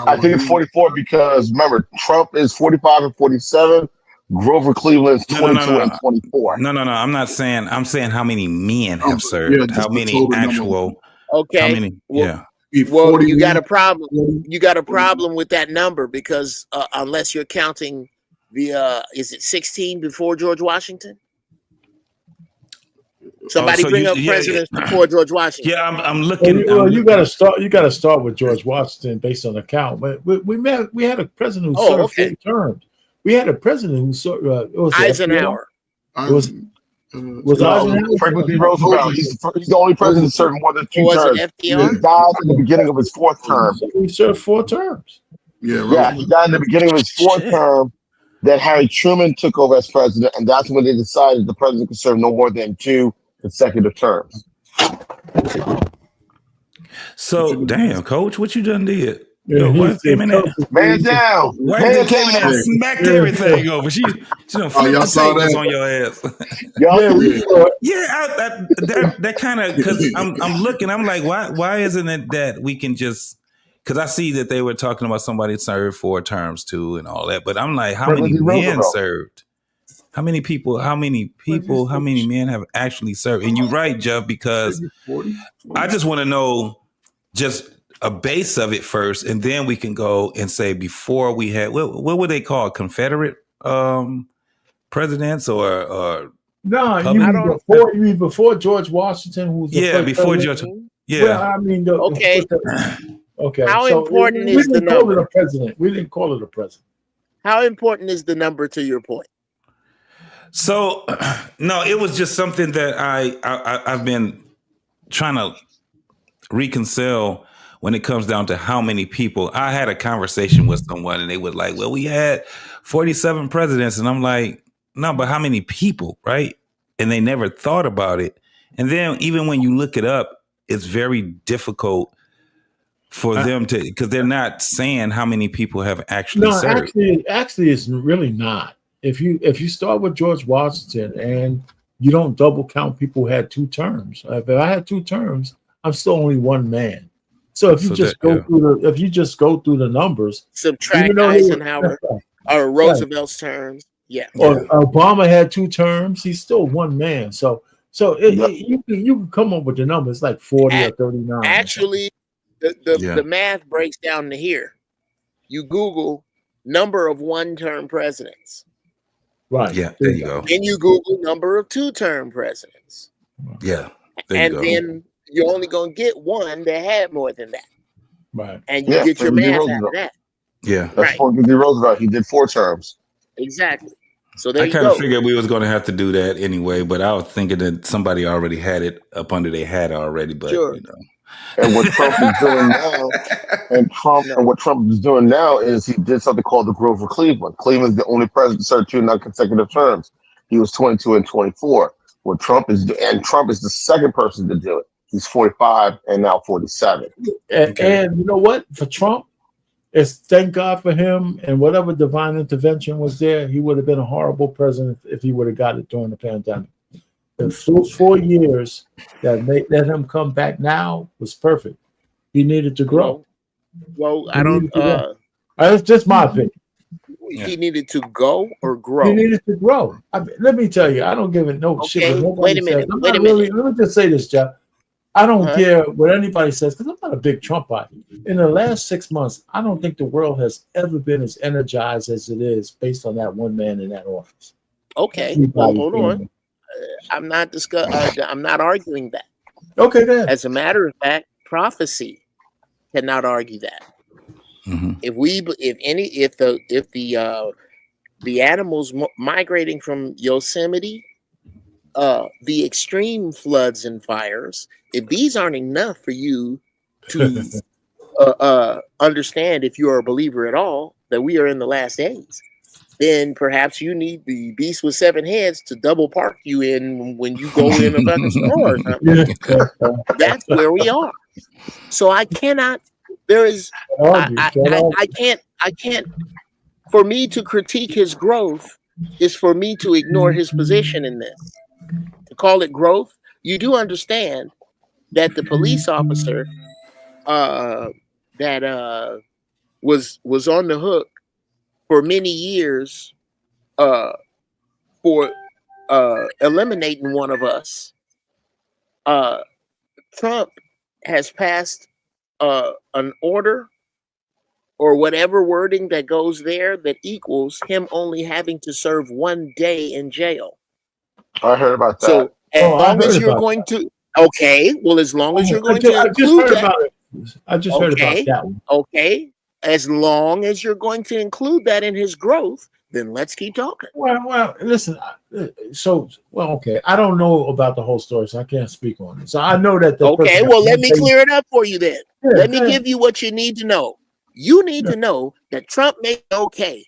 I think it's 44 because remember, Trump is 45 and 47. Grover Cleveland's 22 and 24. No. I'm not saying. I'm saying how many men have served. How many actual? Okay. How many? Well, you got a problem. You got a problem with that number because unless you're counting the is it 16 before George Washington? Somebody bring up presidents before George Washington. Yeah, I'm looking. Well, you got to start. You got to start with George Washington based on the count. But we had a president who served 4 terms. We had a president who served. Eisenhower. Was Eisenhower? Franklin D. Roosevelt. He's the only president serving more than 2 terms. He died in the beginning of his 4th term. He served 4 terms. Yeah, he died in the beginning of his 4th term. Then Harry Truman took over as president, and that's when they decided the president could serve no more than 2 consecutive terms. So, damn, Coach, what you done did? Yeah, man down. White came in and smacked everything over. She done flipped the tables on your ass. That kind of, because I'm looking, I'm like, why isn't it that we can just, because I see that they were talking about somebody served 4 terms too and all that, but I'm like, how many men served? How many men have actually served? And you're right, Jeff, because I just want to know just a base of it first, and then we can go and say before we had what would they call Confederate presidents or no? You mean before George Washington, who was before George. Yeah, well, I mean, okay. How so important is the number? We didn't call it a president. We didn't call it a president. How important is the number to your point? So, no, it was just something that I've been trying to reconcile when it comes down to how many people. I had a conversation with someone and they were like, well, we had 47 presidents. And I'm like, no, but how many people, right? And they never thought about it. And then even when you look it up, it's very difficult for them to, because they're not saying how many people have actually served. Actually, it's really not. If you start with George Washington and you don't double count people who had 2 terms. If I had 2 terms, I'm still only one man. So if you just go through the numbers, subtract Eisenhower or Roosevelt's terms, or Obama had 2 terms, he's still one man. So you can come up with the numbers like 40 or 39. The math breaks down to here. You Google number of one-term presidents. Right. Yeah, there you go. Then you Google number of two-term presidents. Yeah, there and you go. Then you're only going to get one that had more than that. Right. And you get your math out of that. Yeah. That's Franklin D. Roosevelt. He did 4 terms. Exactly. So there I you kind go. of figured we was going to have to do that anyway, but I was thinking that somebody already had it up under their hat already. But you know, and what Trump is doing now, what Trump is doing now is he did something called the Grove of Cleveland. Cleveland's the only president to serve 2 non-consecutive terms. He was 22 and 24. What Trump is Trump is the second person to do it. He's 45 and now 47. And you know what? For Trump, it's thank God for him, and whatever divine intervention was there, he would have been a horrible president if he would have got it during the pandemic. The 4 years that let him come back now was perfect. He needed to grow. Well, I don't. That's just my opinion. He needed to go or grow. He needed to grow. I mean, let me tell you, I don't give it no shit. Wait a minute. Let me just say this, Jeff. I don't care what anybody says because I'm not a big Trump guy. In the last 6 months, I don't think the world has ever been as energized as it is based on that one man in that office. Okay, well, hold on. I'm not I'm not arguing that. Okay, then. As a matter of fact, prophecy cannot argue that. Mm-hmm. If the animals migrating from Yosemite, the extreme floods and fires, if these aren't enough for you to understand, if you are a believer at all, that we are in the last days, then perhaps you need the beast with 7 heads to double park you in when you go in a fucking store or something. That's where we are. So I cannot. There is. I can't. For me to critique his growth is for me to ignore his position in this. To call it growth, you do understand that the police officer that was on the hook for many years for eliminating one of us. Trump has passed an order or whatever wording that goes there that equals him only having to serve 1 day in jail. I heard about that. So as long as you're going to, as long as you're going to include that. I just heard about that one. Okay. As long as you're going to include that in his growth, then let's keep talking. Well, listen. Okay. I don't know about the whole story, so I can't speak on it. So I know that. Let me clear it up for you then. Let me give you what you need to know. You need to know that Trump made it okay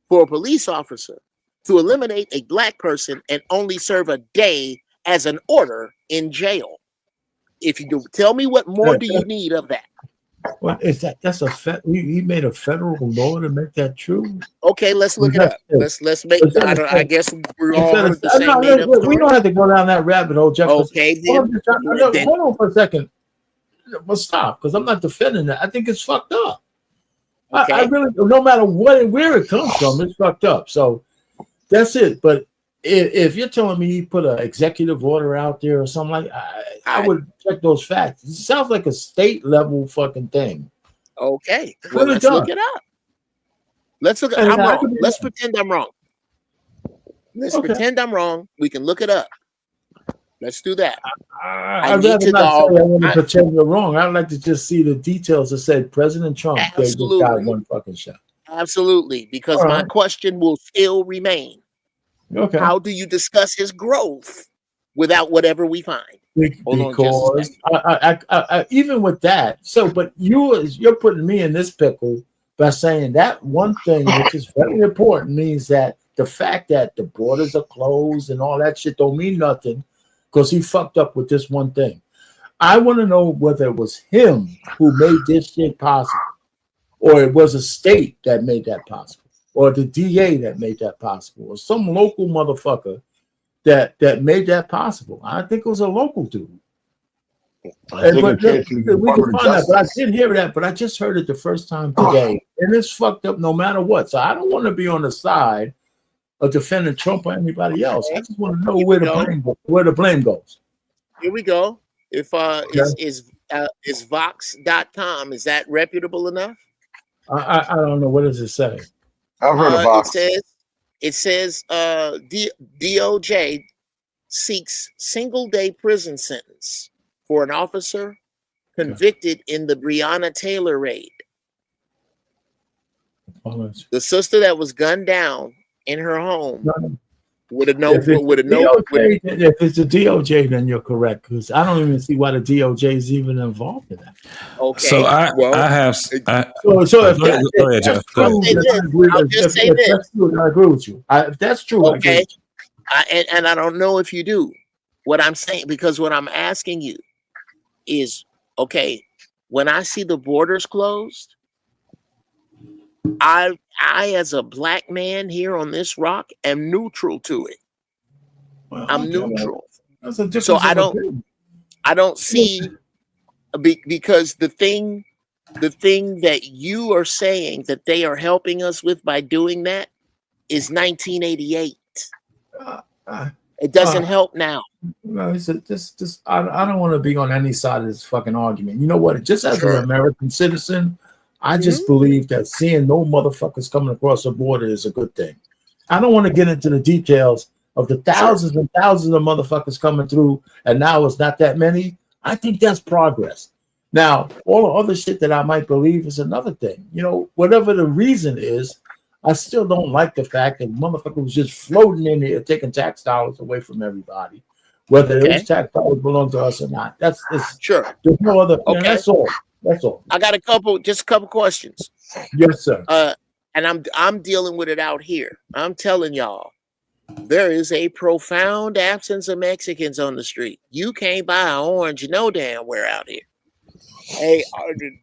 for a police officer to eliminate a black person and only serve a day as an order in jail. If you do, tell me what more do you need of that? What is that? That's he made a federal law to make that true. Okay, let's look it up. Let's make. I guess we're all the same. We don't have to go down that rabbit hole, Jeff. Okay, hold on for a second. Well, stop, because I'm not defending that. I think it's fucked up. Okay. I really, no matter where it comes from, it's fucked up. So that's it. But if you're telling me he put an executive order out there or something like, I would check those facts. It sounds like a state level fucking thing. Okay, well, let's look it up. I'm wrong. Let's pretend I'm wrong. Let's pretend I'm wrong. We can look it up. Let's do that. I'd rather not say I want to pretend you're wrong. I'd like to just see the details that said President Trump gave this guy one fucking shot. Absolutely, because my question will still remain. Okay. How do you discuss his growth without whatever we find? Because I even with that, but you're putting me in this pickle by saying that one thing, which is very important, means that the fact that the borders are closed and all that shit don't mean nothing because he fucked up with this one thing. I want to know whether it was him who made this shit possible, or it was a state that made that possible, or the DA that made that possible, or some local motherfucker that made that possible. I think it was a local dude. We can find that, but I did hear that, but I just heard it the first time today, and it's fucked up no matter what. So I don't want to be on the side of defending Trump or anybody else. I just want to know where the blame goes. Here we go. If is is Vox.com. Is that reputable enough? I don't know. What does it say? I've heard of Vox. It says DOJ seeks single-day prison sentence for an officer convicted in the Breonna Taylor raid. The sister that was gunned down in her home would have known. If it's the DOJ, then you're correct, because I don't even see why the DOJ is even involved in that. Okay. So I have. So if that's true, I'll just say this. That's true, I agree with you. If that's true, okay. And I don't know if you do. What I'm saying, because what I'm asking you is, okay, when I see the borders closed, I as a black man here on this rock am neutral to it. Well, I'm neutral. That's a difference. So I don't see, because the thing that you are saying that they are helping us with by doing that is 1988. It doesn't help now. No, it's just I don't want to be on any side of this fucking argument. You know what? Just as an American citizen, I just believe that seeing no motherfuckers coming across the border is a good thing. I don't want to get into the details of the thousands and thousands of motherfuckers coming through, and now it's not that many. I think that's progress. Now, all the other shit that I might believe is another thing. You know, whatever the reason is, I still don't like the fact that motherfucker was just floating in here taking tax dollars away from everybody, whether those tax dollars belong to us or not. That's sure. There's no other. Okay. That's all. That's all. I got a couple questions. Yes, sir. And I'm dealing with it out here. I'm telling y'all, there is a profound absence of Mexicans on the street. You can't buy an orange no damn where out here.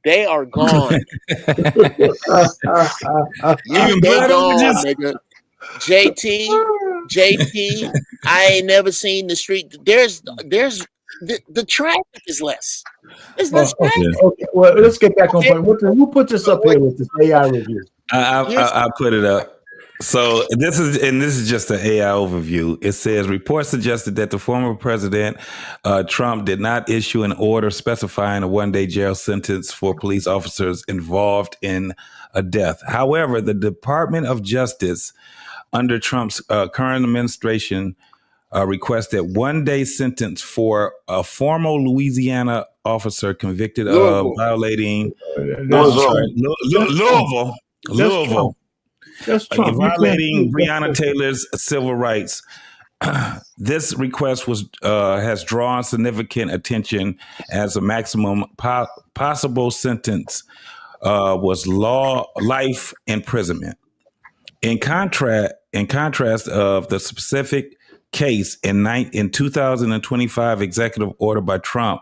They are gone. They gone, nigga. JT, I ain't never seen the street. There's the traffic is less. There's less traffic. Okay. Well, let's get back on point. Who put this up here with this AI review? I put it up. So this is just an AI overview. It says reports suggested that the former president Trump did not issue an order specifying a one-day jail sentence for police officers involved in a death. However, the Department of Justice under Trump's current administration requested one-day sentence for a former Louisiana officer convicted of violating Louisville. That's Trump. Violating Breonna Taylor's civil rights. This request has drawn significant attention as a maximum possible sentence was life imprisonment. In contrast of the specific case in 2025 executive order by Trump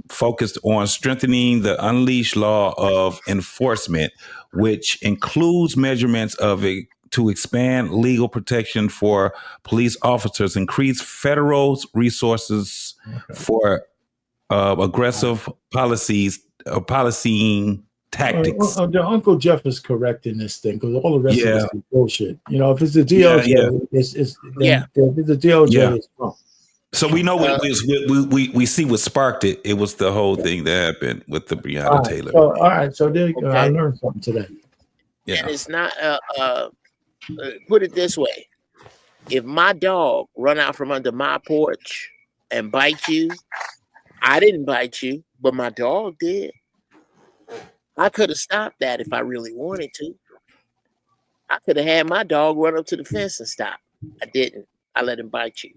focused on strengthening the unleashed law of enforcement, which includes measurements to expand legal protection for police officers, increase federal resources for aggressive policing tactics. Uncle Jeff is correct in this thing because all the rest of this is bullshit. You know, if it's the DOJ, if it's the DOJ, it's wrong. So we know we see what sparked it. It was the whole thing that happened with the Breonna Taylor. All right, so there you go. I learned something today. Yeah. And it's not. Put it this way: if my dog run out from under my porch and bite you, I didn't bite you, but my dog did. I could have stopped that if I really wanted to. I could have had my dog run up to the fence and stop. I didn't. I let him bite you.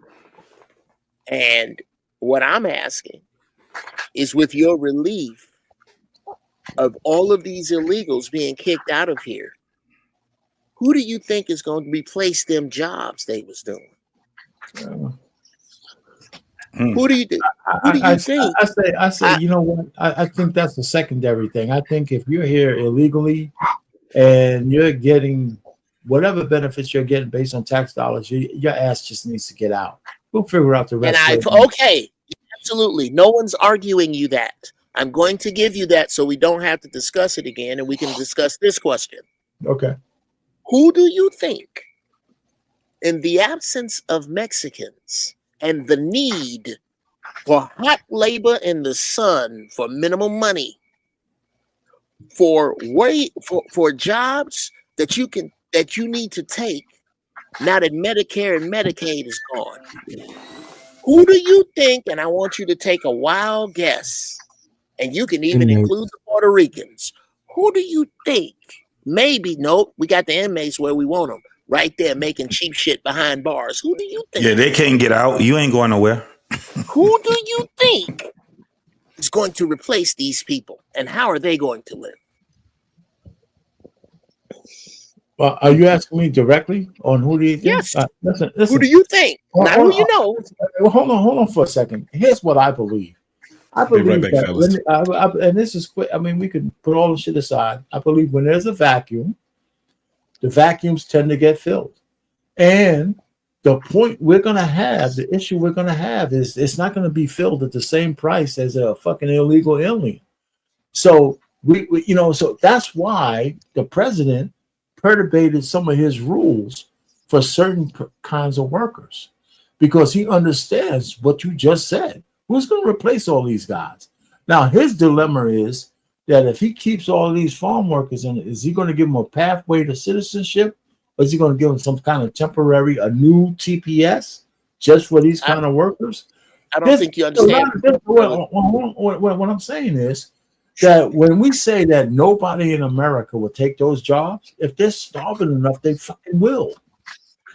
And what I'm asking is, with your relief of all of these illegals being kicked out of here, who do you think is going to replace them jobs they was doing? Who do you think? I say, you know what? I think that's a secondary thing. I think if you're here illegally and you're getting whatever benefits you're getting based on tax dollars, your ass just needs to get out. We'll figure out the rest. Okay, absolutely. No one's arguing you that. I'm going to give you that so we don't have to discuss it again, and we can discuss this question. Okay. Who do you think, in the absence of Mexicans and the need for hot labor in the sun for minimum money, for jobs that you need to take now that Medicare and Medicaid is gone. Who do you think, and I want you to take a wild guess, and you can even include the Puerto Ricans, who do you think? Maybe, nope, we got the inmates where we want them, right there making cheap shit behind bars. Who do you think? Yeah, they can't get out. You ain't going nowhere. Who do you think is going to replace these people, and how are they going to live? Well, are you asking me directly on who do you think? Yes. Listen. Who do you think? Not who you know. Hold on for a second. Here's what I believe. I believe that and this is quick. I mean, we could put all the shit aside. I believe when there's a vacuum, the vacuums tend to get filled. And the point we're going to have, the issue we're going to have is it's not going to be filled at the same price as a fucking illegal alien. So so that's why the president perturbated some of his rules for certain kinds of workers, because he understands what you just said. Who's going to replace all these guys? Now, his dilemma is that if he keeps all these farm workers in, is he going to give them a pathway to citizenship? Or is he going to give them some kind of temporary, a new TPS just for these kind of workers? I don't think you understand. What I'm saying is that when we say that nobody in America will take those jobs, if they're starving enough, they fucking will.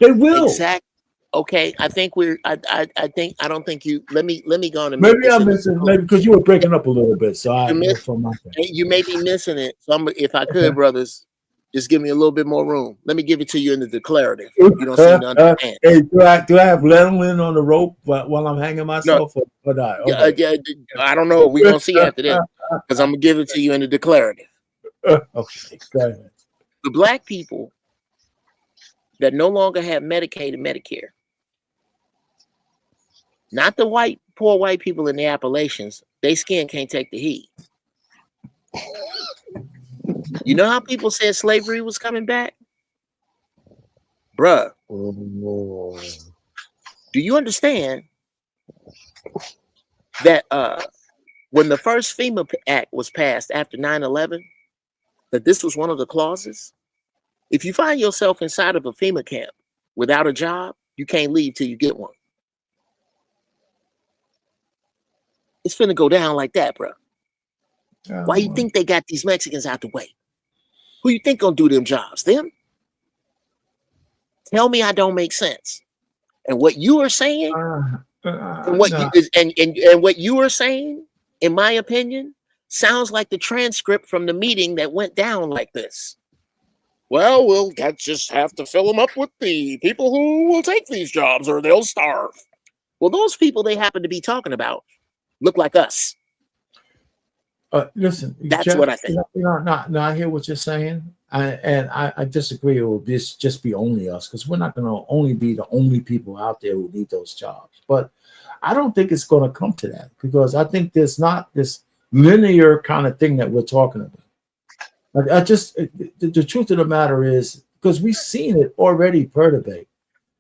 They will. Exactly. Okay, I think I don't think you. Let me go on and maybe I'm missing. Maybe because you were breaking up a little bit, so you may be missing it. So if I could, brothers, just give me a little bit more room. Let me give it to you in the declarative. You don't seem to understand. Hey, do I have Lennon on the rope while I'm hanging myself? No. Or not? Okay. Yeah, I don't know. We're gonna see after this because I'm gonna give it to you in the declarative. Okay, go ahead. The black people that no longer have Medicaid and Medicare. Not the poor white people in the Appalachians. Their skin can't take the heat. You know how people said slavery was coming back? Bruh. Do you understand that when the first FEMA Act was passed after 9/11, that this was one of the clauses? If you find yourself inside of a FEMA camp without a job, you can't leave till you get one. It's finna go down like that, bro. Why you think they got these Mexicans out the way? Who you think gonna do them jobs? Them? Tell me I don't make sense. And what you are saying, and what you are saying, in my opinion, sounds like the transcript from the meeting that went down like this. Well, we'll just have to fill them up with the people who will take these jobs or they'll starve. Well, those people they happen to be talking about look like us. Listen, that's Jeff, what I think. I hear what you're saying, I disagree. It will just be only us, because we're not going to only be the only people out there who need those jobs. But I don't think it's going to come to that, because I think there's not this linear kind of thing that we're talking about. The truth of the matter is, because we've seen it already perturbate.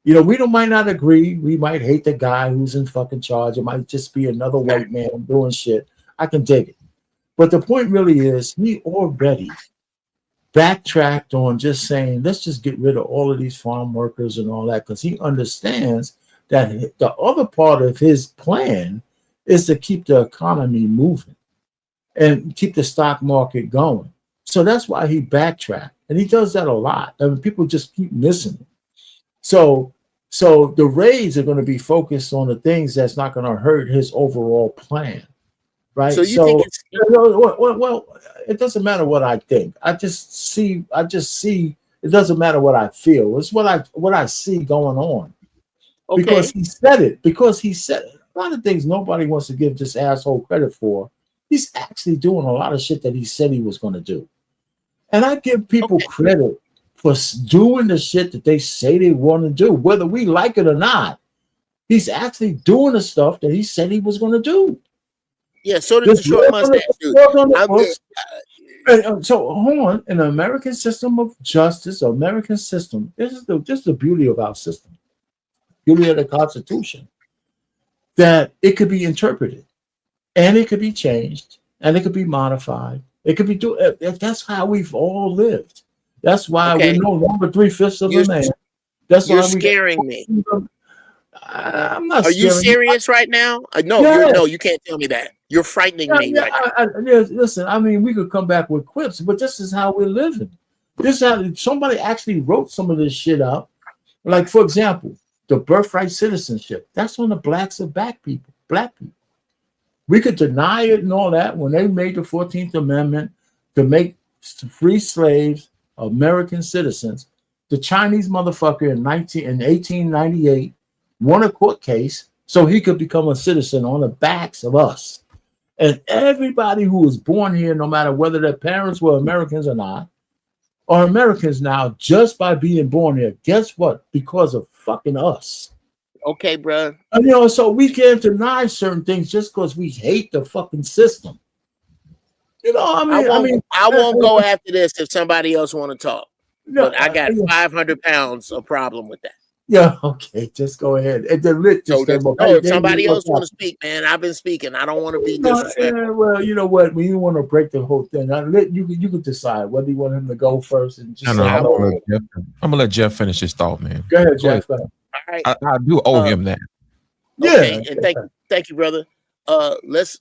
We might not agree. We might hate the guy who's in fucking charge. It might just be another white man doing shit. I can dig it. But the point really is, he already backtracked on just saying, let's just get rid of all of these farm workers and all that, because he understands that the other part of his plan is to keep the economy moving and keep the stock market going. So that's why he backtracked. And he does that a lot. I mean, people just keep missing it. So the raids are going to be focused on the things that's not going to hurt his overall plan. Right. So you think it's well, it doesn't matter what I think. I just see it doesn't matter what I feel. It's what I see going on. Okay. Because he said it. Because he said it. A lot of things nobody wants to give this asshole credit for. He's actually doing a lot of shit that he said he was going to do. And I give people credit for doing the shit that they say they want to do, whether we like it or not. He's actually doing the stuff that he said he was going to do. Yeah, so did the short mustache dude. So hold on, in the American system of justice, American system, this is the beauty of our system, beauty of the Constitution. that it could be interpreted, and it could be changed, and it could be modified. It could be that's how we've all lived. That's why we're no longer 3/5 of a man. That's you're why scaring me. I'm not. Are you serious right now? No, yes. you can't tell me that. You're frightening me right now. Listen, I mean, we could come back with quips, but this is how we're living. This is how somebody actually wrote some of this shit out. Like, for example, the birthright citizenship. That's on the blacks of black people. We could deny it and all that when they made the 14th Amendment to make free slaves American citizens. The Chinese motherfucker in 1898 won a court case so he could become a citizen on the backs of us. And everybody who was born here, no matter whether their parents were Americans or not, are Americans now just by being born here. Guess what? Because of fucking us. Okay, bro. And, so we can't deny certain things just because we hate the fucking system. I won't go after this if somebody else want to talk. No, but I got 500 pounds of problem with that. Yeah, okay, just go ahead. And then if somebody else want to speak, man, I've been speaking. I don't want to be disrespectful. Well, you know what? When you want to break the whole thing, you can decide whether you want him to go first and just. I'm gonna let Jeff finish his thought, man. Go ahead, Jeff. All right. I do owe him that. Okay, yeah, and thank you, brother. Let's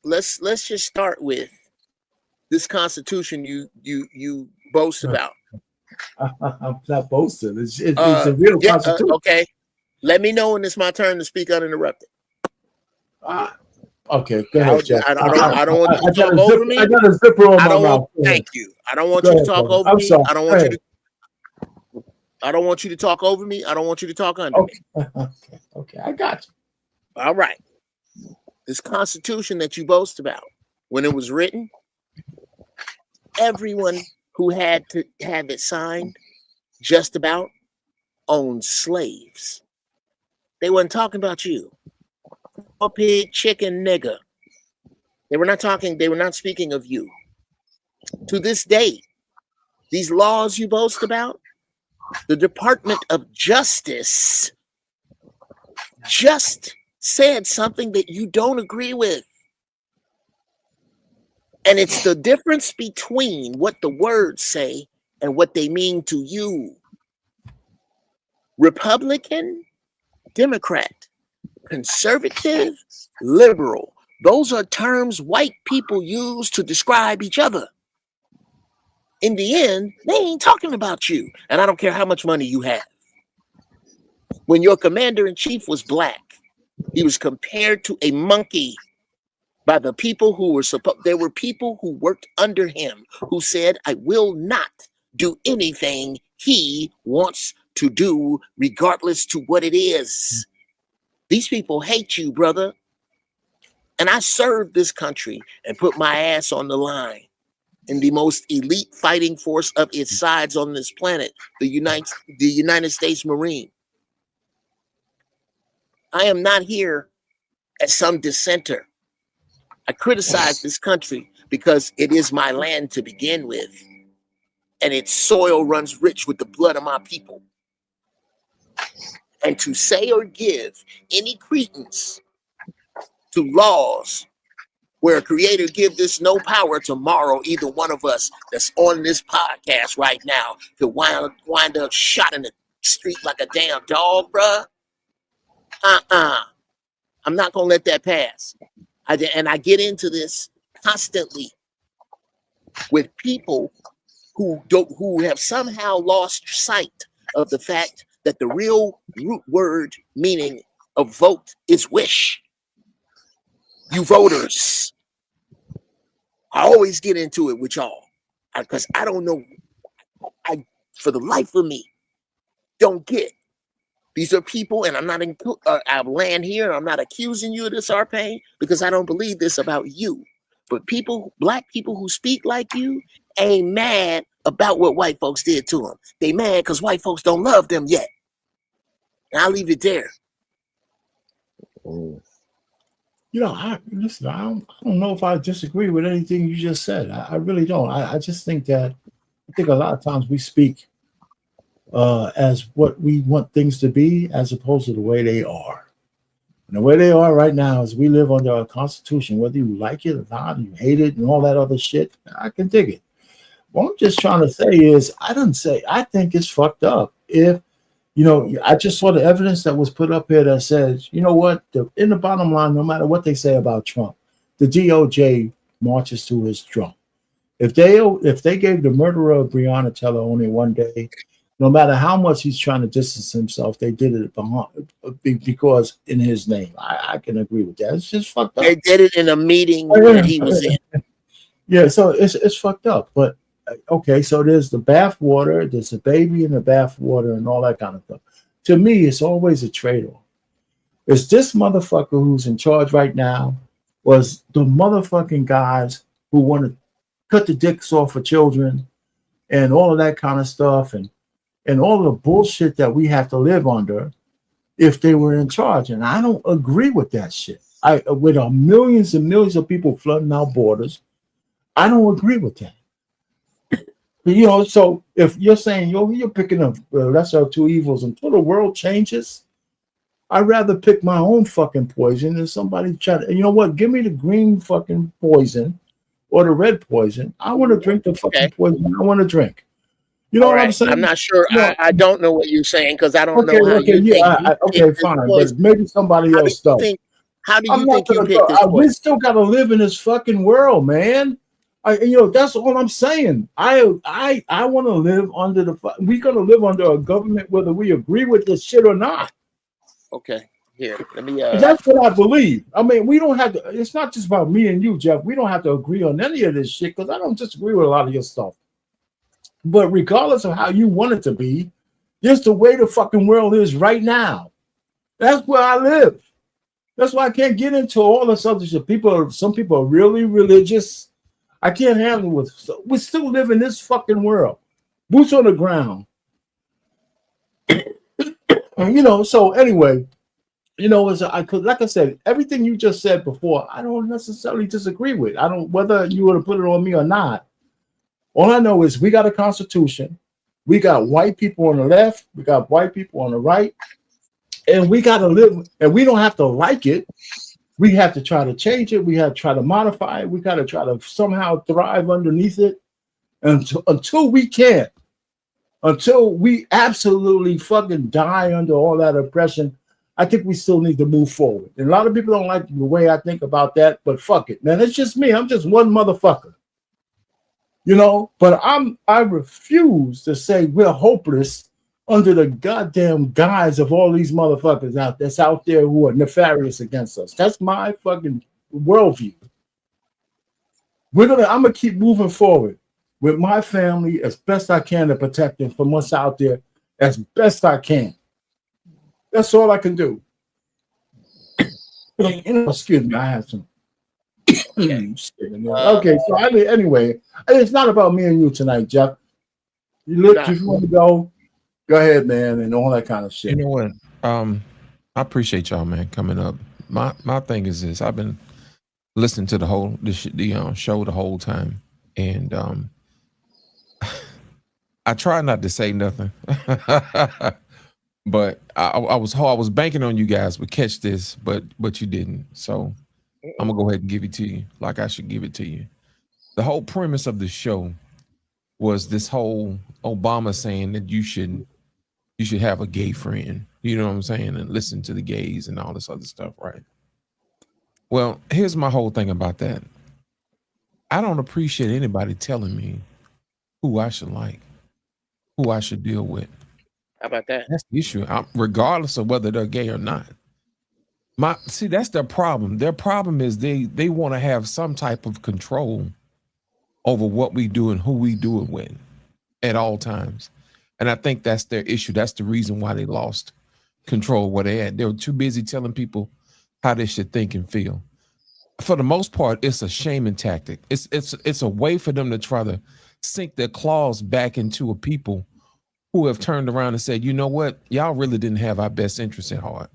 just start with this Constitution you boast about. I'm not boasting. It's a real Constitution. Okay. Let me know when it's my turn to speak uninterrupted. Okay, go ahead, Jeff. I don't want you to talk over me. I got a zipper on my mouth. Thank you. I don't want you to talk over me. I don't want you to. I don't want you to talk over me. I don't want you to talk under me. Okay, I got you. All right. This Constitution that you boast about, when it was written, everyone who had to have it signed just about owned slaves. They weren't talking about you. A pig, chicken, nigger. They were not speaking of you. To this day, these laws you boast about, the Department of Justice just said something that you don't agree with. And it's the difference between what the words say and what they mean to you. Republican, Democrat, conservative, liberal. Those are terms white people use to describe each other. In the end, they ain't talking about you. And I don't care how much money you have. When your commander-in-chief was black, he was compared to a monkey by the people who were there were people who worked under him who said, I will not do anything he wants to do, regardless to what it is. These people hate you, brother. And I served this country and put my ass on the line in the most elite fighting force of its size on this planet, the United States Marine. I am not here as some dissenter. I criticize this country because it is my land to begin with, and its soil runs rich with the blood of my people. And to say or give any credence to laws where a creator give this no power tomorrow, either one of us that's on this podcast right now could wind up shot in the street like a damn dog, bruh. I'm not gonna let that pass. I get into this constantly with people who have somehow lost sight of the fact that the real root word meaning of vote is wish. You voters. I always get into it with y'all because I don't know. I, for the life of me, don't get. These are people, and I'm not I'll land here. I'm not accusing you of this, Arpain, because I don't believe this about you. But people, black people who speak like you, ain't mad about what white folks did to them. They mad because white folks don't love them yet. And I'll leave it there. I don't know if I disagree with anything you just said. I really don't. I just think a lot of times we speak as what we want things to be as opposed to the way they are. And the way they are right now is we live under a constitution, whether you like it or not, you hate it and all that other shit. I can dig it. What I'm just trying to say is I think it's fucked up. If I just saw the evidence that was put up here that says, you know what, in the bottom line, no matter what they say about Trump, the DOJ marches to his drum. If they gave the murderer of Breonna Taylor only one day, no matter how much he's trying to distance himself, they did it because in his name. I can agree with that. It's just fucked up. They did it in a meeting that he was in. Yeah, so it's fucked up. But okay, so there's the bath water, there's a baby in the bath water, and all that kind of stuff. To me, it's always a trade-off. Is this motherfucker who's in charge right now, was the motherfucking guys who want to cut the dicks off of children and all of that kind of stuff, and all of the bullshit that we have to live under if they were in charge. And I don't agree with that shit. With millions and millions of people flooding our borders, I don't agree with that. So if you're saying, you're picking up lesser of two evils until the world changes, I'd rather pick my own fucking poison than somebody try to, you know what, give me the green fucking poison or the red poison. I want to drink the fucking poison I want to drink. You know what I'm saying? I'm not sure. I don't know what you're saying because I don't know how you think. Okay, fine. But maybe somebody else does. How do you think you pick this poison? We still got to live in this fucking world, man. That's all I'm saying. I want to live under we're going to live under a government whether we agree with this shit or not. Okay. Here, let me. That's what I believe. I mean, we don't have to. It's not just about me and you, Jeff. We don't have to agree on any of this shit because I don't disagree with a lot of your stuff. But regardless of how you want it to be, just the way the fucking world is right now. That's where I live. That's why I can't get into all this other shit. Some people are really religious. I can't handle it. We still live in this fucking world. Boots on the ground. So anyway, like I said, everything you just said before, I don't necessarily disagree with. I don't, whether you want to put it on me or not. All I know is we got a constitution. We got white people on the left. We got white people on the right. And we got to live, and we don't have to like it. We have to try to change it. We have to try to modify it. We got to try to somehow thrive underneath it until we can. Until we absolutely fucking die under all that oppression, I think we still need to move forward. And a lot of people don't like the way I think about that, but fuck it, man. It's just me. I'm just one motherfucker. But I refuse to say we're hopeless under the goddamn guise of all these motherfuckers that's out there who are nefarious against us. That's my fucking worldview. I'm gonna keep moving forward with my family as best I can to protect them from what's out there as best I can. That's all I can do. Excuse me, I have some. Okay, so anyway, it's not about me and you tonight, Jeff. If you want to go ahead, man, and all that kind of shit. You know what? I appreciate y'all, man, coming up. My thing is this: I've been listening to the show the whole time, and I try not to say nothing, but I was banking on you guys would catch this, but you didn't. So I'm gonna go ahead and give it to you like I should give it to you. The whole premise of the show was this whole Obama saying that you should have a gay friend, you know what I'm saying, and listen to the gays and all this other stuff, right? Well, here's my whole thing about that. I don't appreciate anybody telling me who I should like, who I should deal with. How about that? That's the issue, regardless of whether they're gay or not. That's their problem. Their problem is they want to have some type of control over what we do and who we do it with at all times. And I think that's their issue. That's the reason why they lost control where they at. They were too busy telling people how they should think and feel. For the most part, it's a shaming tactic. It's a way for them to try to sink their claws back into a people who have turned around and said, you know what, y'all really didn't have our best interests at heart.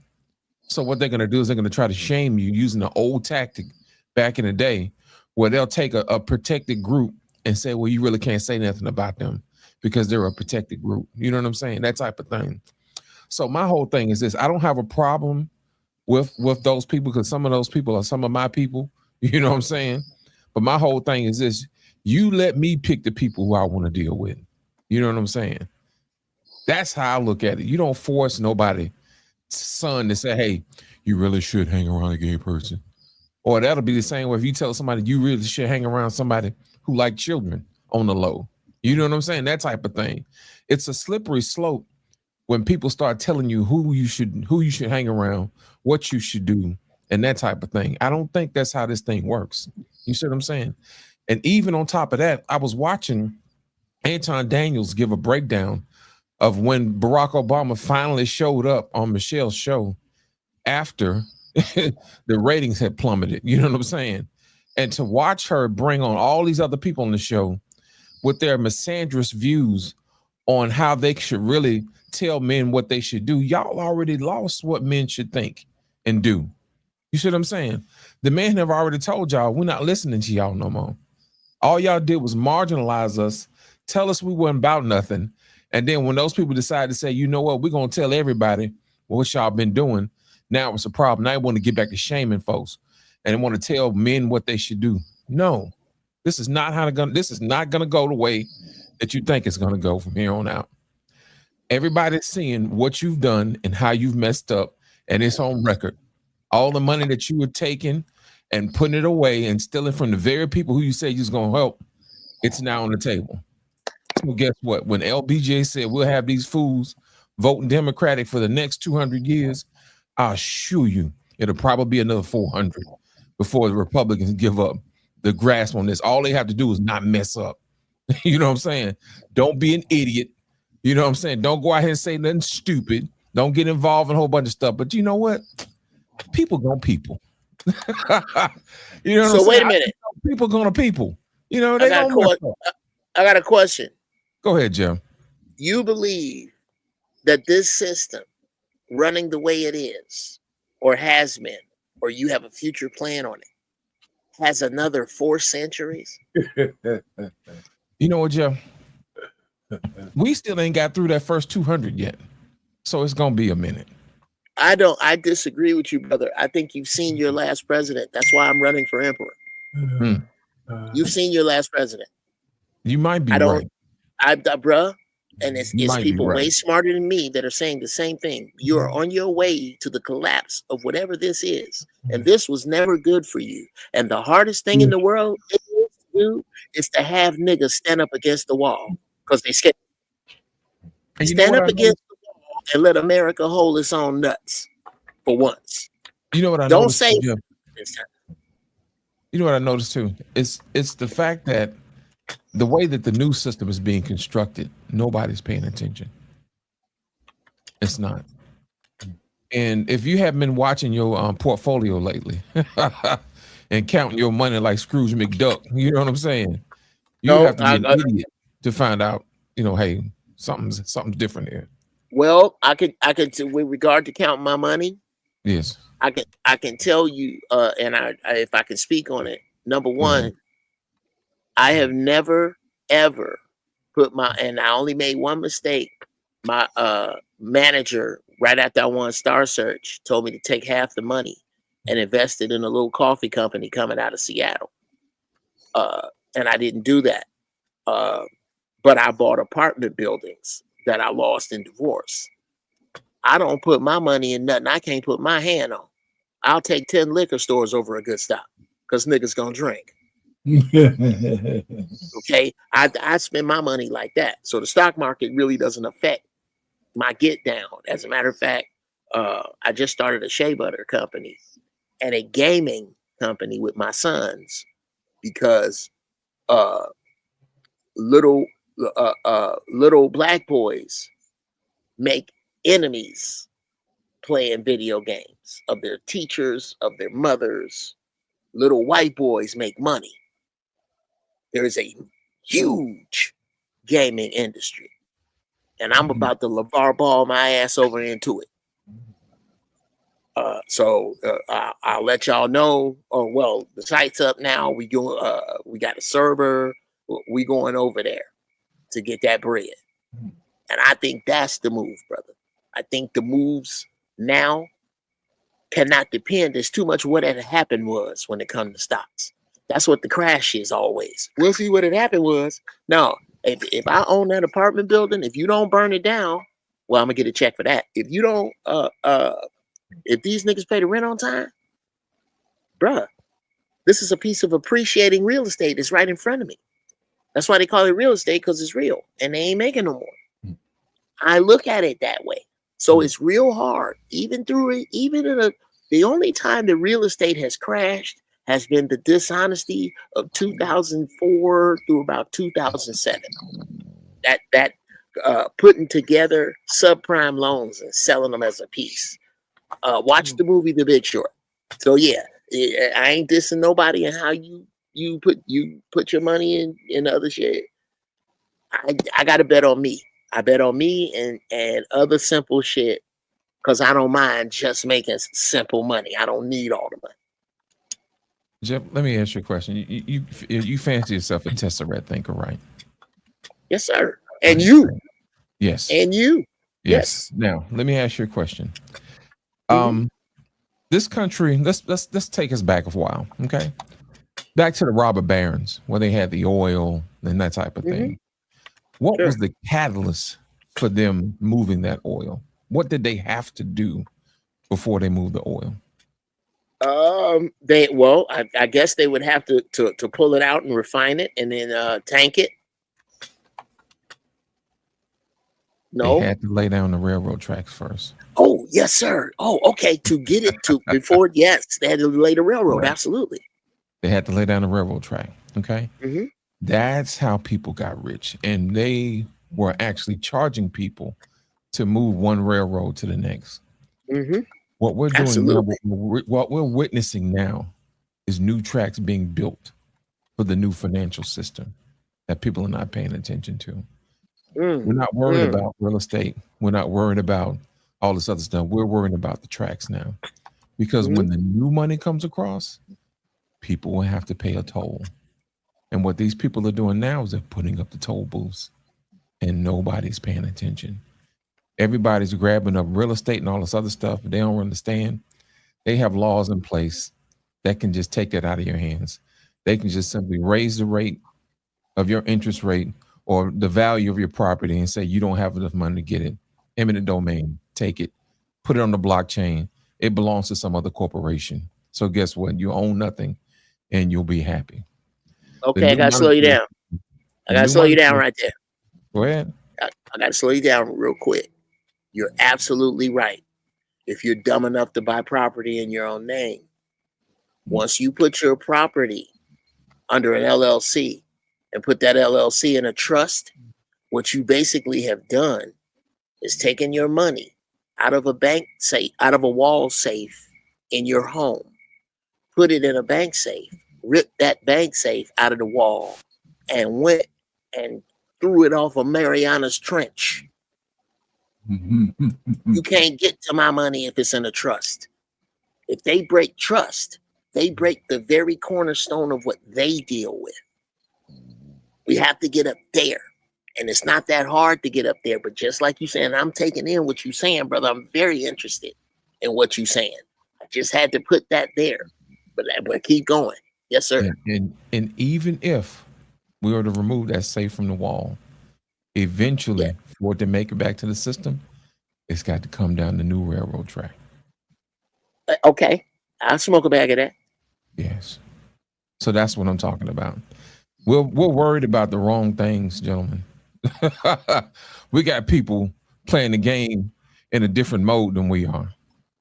So what they're going to do is they're going to try to shame you using an old tactic back in the day where they'll take a protected group and say, well, you really can't say nothing about them because they're a protected group. You know what I'm saying? That type of thing. So my whole thing is this. I don't have a problem with those people, because some of those people are some of my people. You know what I'm saying? But my whole thing is this: you let me pick the people who I want to deal with. You know what I'm saying? That's how I look at it. You don't force nobody's son to say, "Hey, you really should hang around a gay person," or that'll be the same way if you tell somebody you really should hang around somebody who like children on the low. You know what I'm saying? That type of thing. It's a slippery slope when people start telling you who you should hang around, what you should do, and that type of thing. I don't think that's how this thing works. You see what I'm saying? And even on top of that, I was watching Anton Daniels give a breakdown of when Barack Obama finally showed up on Michelle's show after the ratings had plummeted. You know what I'm saying? And to watch her bring on all these other people on the show with their misandrous views on how they should really tell men what they should do. Y'all already lost what men should think and do. You see what I'm saying? The men have already told y'all, we're not listening to y'all no more. All y'all did was marginalize us, tell us we weren't about nothing. And then when those people decide to say, you know what, we're going to tell everybody what y'all been doing, now it's a problem. Now I want to get back to shaming folks and want to tell men what they should do. No, this is not this is not going to go the way that you think it's going to go from here on out. Everybody's seeing what you've done and how you've messed up, and it's on record. All the money that you were taking and putting it away and stealing from the very people who you say you're going to help, it's now on the table. So guess what? When LBJ said we'll have these fools voting Democratic for the next 200 years, I assure you it'll probably be another 400 before the Republicans give up the grasp on this. All they have to do is not mess up. You know what I'm saying? Don't be an idiot. You know what I'm saying? Don't go out here and say nothing stupid. Don't get involved in a whole bunch of stuff. But you know what? People gonna people. You know what I'm saying? Wait a minute. People gonna people. You know, they gonna mess up. I got a question. Go ahead, Jim. You believe that this system running the way it is, or has been, or you have a future plan on it, has another 4 centuries? You know what, Jim? We still ain't got through that first 200 yet. So it's gonna be a minute. I disagree with you, brother. I think you've seen your last president. That's why I'm running for emperor. You've seen your last president. You might be right. Bruh, and it's people way smarter than me that are saying the same thing. You are on your way to the collapse of whatever this is. And this was never good for you. And the hardest thing in the world is to have niggas stand up against the wall because they scared. Stand up against the wall and let America hold its own nuts for once. You know what I don't noticed, say. Jim? You know what I noticed too? It's the fact that the way that the new system is being constructed, nobody's paying attention. It's not. And if you haven't been watching your portfolio lately and counting your money like Scrooge McDuck, you know what I'm saying? You have to be an idiot to find out, you know, hey, something's different here. Well, I can with regard to counting my money. Yes. I can tell you, and I if I can speak on it. Number one, I have never ever put and I only made one mistake. My manager, right after I won Star Search, told me to take half the money and invest it in a little coffee company coming out of Seattle. And I didn't do that. But I bought apartment buildings that I lost in divorce. I don't put my money in nothing I can't put my hand on. I'll take 10 liquor stores over a good stop because niggas gonna drink. Okay, I spend my money like that. So the stock market really doesn't affect my get down. As a matter of fact, I just started a shea butter company and a gaming company with my sons because little black boys make enemies playing video games of their teachers, of their mothers. Little white boys make money. There is a huge gaming industry, and I'm about to LeVar Ball my ass over into it. So I'll let y'all know. Oh well, the site's up now. We got a server. We going over there to get that bread, and I think that's the move, brother. I think the moves now cannot depend as too much what had happened was when it comes to stocks. That's what the crash is always. We'll see what had happened was. No, if I own that apartment building, if you don't burn it down, well, I'm gonna get a check for that. If you don't, if these niggas pay the rent on time, bruh, this is a piece of appreciating real estate that's right in front of me. That's why they call it real estate, because it's real and they ain't making no more. I look at it that way. So it's real hard, even the only time that real estate has crashed has been the dishonesty of 2004 through about 2007. That putting together subprime loans and selling them as a piece. Watch the movie The Big Short. So yeah, I ain't dissing nobody and how you put your money in other shit. I got to bet on me. I bet on me and other simple shit, because I don't mind just making simple money. I don't need all the money. Jeff, let me ask you a question. You fancy yourself a Tesseract thinker, right? Yes, sir. And you. Yes. And you. Yes. Now, let me ask you a question. This country, let's take us back a while, okay? Back to the robber barons, where they had the oil and that type of thing. What was the catalyst for them moving that oil? What did they have to do before they moved the oil? I guess they would have to pull it out and refine it and then tank it. No, they had to lay down the railroad tracks first. Oh, yes, sir. Oh, okay. To get it to before, yes, they had to lay the railroad. Right. Absolutely. They had to lay down the railroad track. Okay. That's how people got rich. And they were actually charging people to move one railroad to the next. What we're doing now, what we're witnessing now is new tracks being built for the new financial system that people are not paying attention to. We're not worried about real estate. We're not worried about all this other stuff. We're worried about the tracks now. Because when the new money comes across, people will have to pay a toll. And what these people are doing now is they're putting up the toll booths and nobody's paying attention. Everybody's grabbing up real estate and all this other stuff, but they don't understand. They have laws in place that can just take that out of your hands. They can just simply raise the rate of your interest rate or the value of your property and say you don't have enough money to get it. Eminent domain, take it, put it on the blockchain. It belongs to some other corporation. So guess what? You own nothing and you'll be happy. Okay, I got to slow you down. I got to slow you down right there. Go ahead. I got to slow you down real quick. You're absolutely right. If you're dumb enough to buy property in your own name, once you put your property under an LLC and put that LLC in a trust, what you basically have done is taken your money out of a bank safe, out of a wall safe in your home, put it in a bank safe, ripped that bank safe out of the wall, and went and threw it off of Mariana's Trench. You can't get to my money if it's in a trust. If they break trust, they break the very cornerstone of what they deal with. We have to get up there. And it's not that hard to get up there. But just like you saying, I'm taking in what you're saying, brother. I'm very interested in what you're saying. I just had to put that there. But keep going. Yes, sir. And even if we were to remove that safe from the wall, eventually, for it to make it back to the system, it's got to come down the new railroad track. Okay. I'll smoke a bag of that. Yes. So that's what I'm talking about. We're worried about the wrong things, gentlemen. We got people playing the game in a different mode than we are.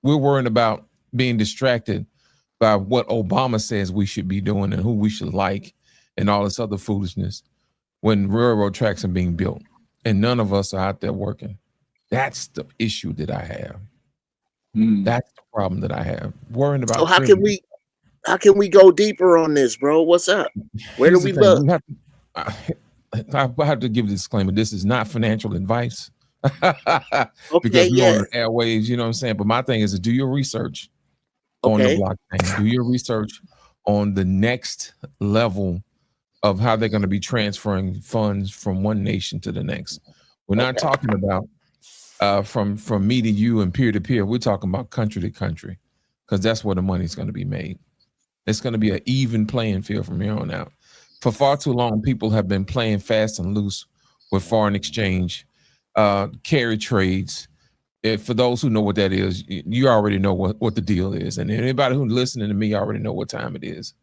We're worried about being distracted by what Obama says we should be doing and who we should like and all this other foolishness when railroad tracks are being built and none of us are out there working. That's the issue that I have. That's the problem that I have. Worrying about. So how can we go deeper on this, bro? What's up? Where do we look? I have to give a disclaimer. This is not financial advice. Because we're on the airwaves, you know what I'm saying? But my thing is to do your research on the blockchain. Do your research on the next level of how they're going to be transferring funds from one nation to the next. We're not talking about from me to you and peer to peer. We're talking about country to country. because that's where the money's going to be made. It's going to be an even playing field from here on out. For far too long, people have been playing fast and loose with foreign exchange, carry trades. For those who know what that is, you already know what the deal is. And anybody who's listening to me already know what time it is.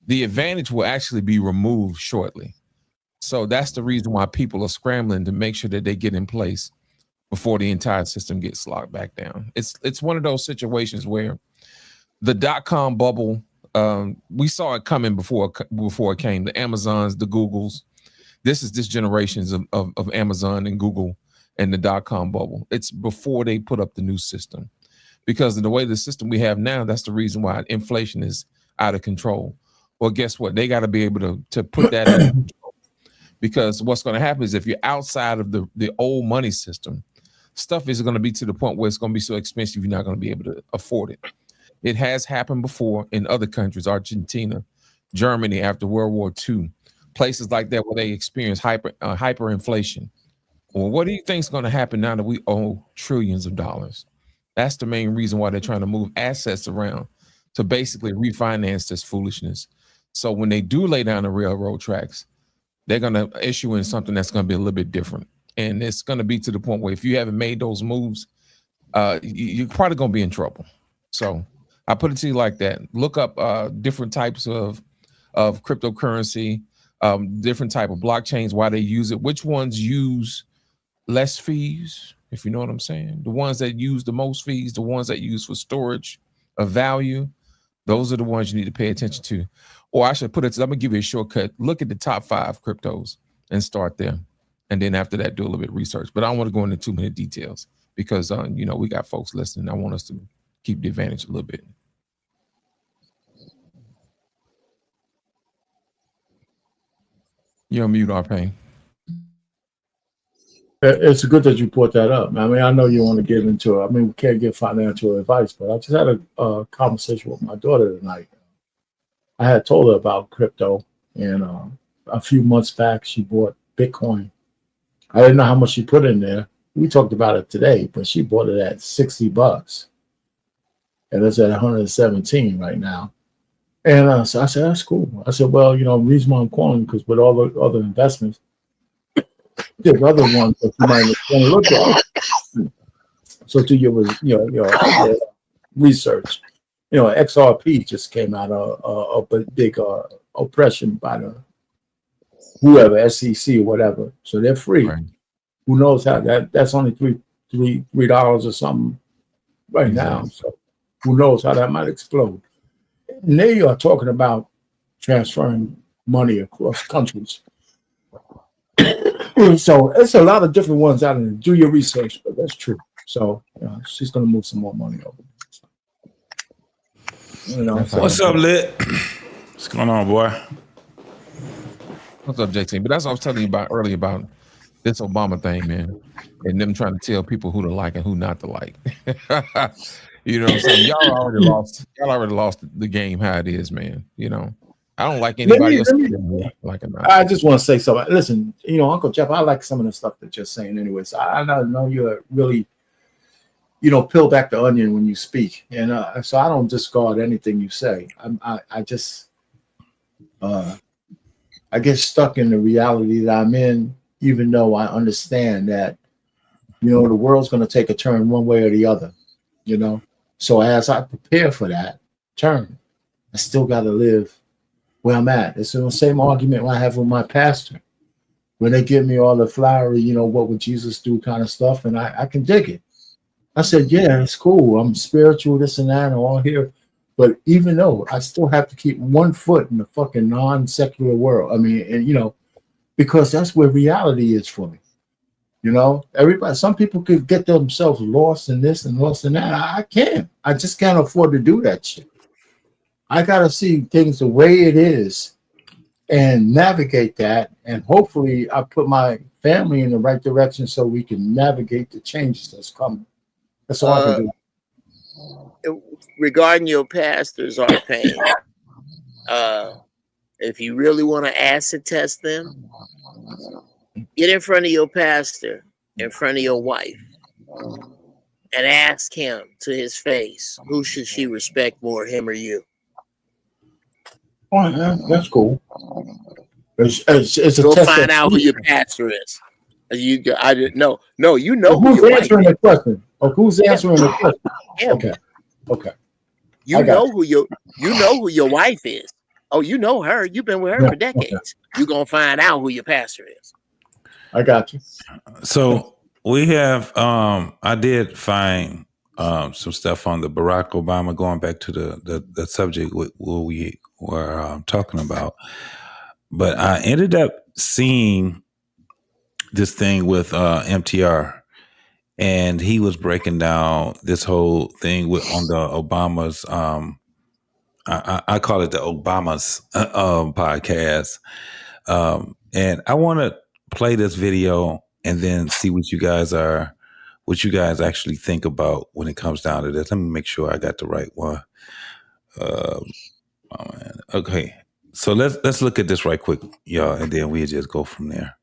The advantage will actually be removed shortly. So that's the reason why people are scrambling to make sure that they get in place before the entire system gets locked back down. It's one of those situations where the dot-com bubble, we saw it coming before it came. The Amazons, the Googles. This generations of Amazon and Google and the dot-com bubble. It's before they put up the new system. Because of the way the system we have now, that's the reason why inflation is out of control. Well, guess what? They got to be able to put that under control. Because what's going to happen is if you're outside of the old money system, stuff is going to be to the point where it's going to be so expensive you're not going to be able to afford it. It has happened before in other countries, Argentina, Germany after World War II, places like that where they experience hyperinflation. Well, what do you think is going to happen now that we owe trillions of dollars? That's the main reason why they're trying to move assets around to basically refinance this foolishness. So when they do lay down the railroad tracks, they're going to issue in something that's going to be a little bit different. And it's going to be to the point where if you haven't made those moves, you're probably going to be in trouble. So I put it to you like that. Look up different types of cryptocurrency, different type of blockchains, why they use it, which ones use less fees, if you know what I'm saying. The ones that use the most fees, the ones that use for storage of value, those are the ones you need to pay attention to. Or I should put it, I'm going to give you a shortcut. Look at the top 5 cryptos and start there. And then after that, do a little bit of research. But I don't want to go into too many details because, we got folks listening. I want us to keep the advantage a little bit. You're on mute, Arpain. It's good that you brought that up. I mean, I know you want to get into it. I mean, we can't give financial advice, but I just had a conversation with my daughter tonight. I had told her about crypto, and a few months back, she bought Bitcoin. I didn't know how much she put in there. We talked about it today, but she bought it at $60, and it's at 117 right now. And so I said, that's cool. I said, well, the reason why I'm calling, because with all the other investments, there's other ones that you might want to look at. So do your research. XRP just came out of a big oppression by the whoever, SEC or whatever. So they're free. Right. Who knows how that's only $3 or something right now. So who knows how that might explode. And they are talking about transferring money across countries. So it's a lot of different ones out there. Do your research, but that's true. So she's going to move some more money over. What's up, Lit? What's going on, boy? What's up, JT? But that's what I was telling you about earlier about this Obama thing, man, and them trying to tell people who to like and who not to like. You know what I'm saying? Y'all already lost the game. How it is, man. I don't like anybody else like it. I just want to say something. Listen, Uncle Jeff, I like some of the stuff that you're saying anyway. So I know you're really, peel back the onion when you speak. And so I don't discard anything you say. I just I get stuck in the reality that I'm in, even though I understand that, the world's going to take a turn one way or the other, So as I prepare for that turn, I still got to live where I'm at. It's the same argument I have with my pastor. When they give me all the flowery, what would Jesus do kind of stuff, and I can dig it. I said, yeah, it's cool. I'm spiritual, this and that, and all here. But even though I still have to keep one foot in the fucking non-secular world. I mean, because that's where reality is for me. Everybody, some people could get themselves lost in this and lost in that. I can't. I just can't afford to do that shit. I got to see things the way it is and navigate that. And hopefully I put my family in the right direction so we can navigate the changes that's coming. That's all I can do. Regarding your pastors, Arpain, if you really want to acid test them, get in front of your pastor, in front of your wife, and ask him to his face, who should she respect more, him or you? Oh, that's cool. It's a Go test. find out who your pastor is. I didn't know. No, you know who's who your answering wife the question? Or who's answering the question? Him. Okay. You know who your wife is. Oh, you know her. You've been with her for decades. Okay. You're gonna find out who your pastor is. I got you. So we have I did find some stuff on the Barack Obama, going back to the subject what we were talking about. But I ended up seeing this thing with MTR, and he was breaking down this whole thing on the Obama's I call it the Obama's podcast. And I want to play this video and then see what you guys actually think about when it comes down to this. Let me make sure I got the right one. Okay. So let's look at this right quick, y'all, and then we'll just go from there.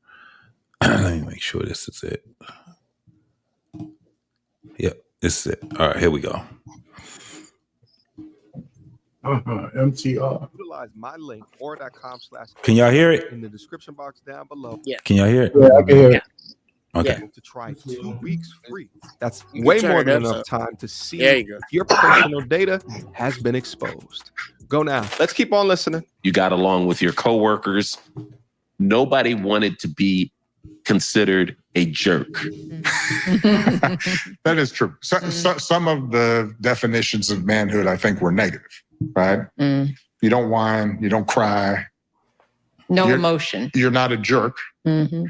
Let me make sure this is it. Yep, this is it. All right, here we go. MTR. Utilize my link or.com/. Can y'all hear it? In the description box down below. Yeah. Can y'all hear it? Yeah, I can hear it. Okay. To try 2 weeks free. That's way more than enough time to see if your personal data has been exposed. Go now. Let's keep on listening. You got along with your coworkers. Nobody wanted to be considered a jerk. That is true. Some of the definitions of manhood, I think, were negative, right? You don't whine, you don't cry. No emotion. You're not a jerk. Mm-hmm.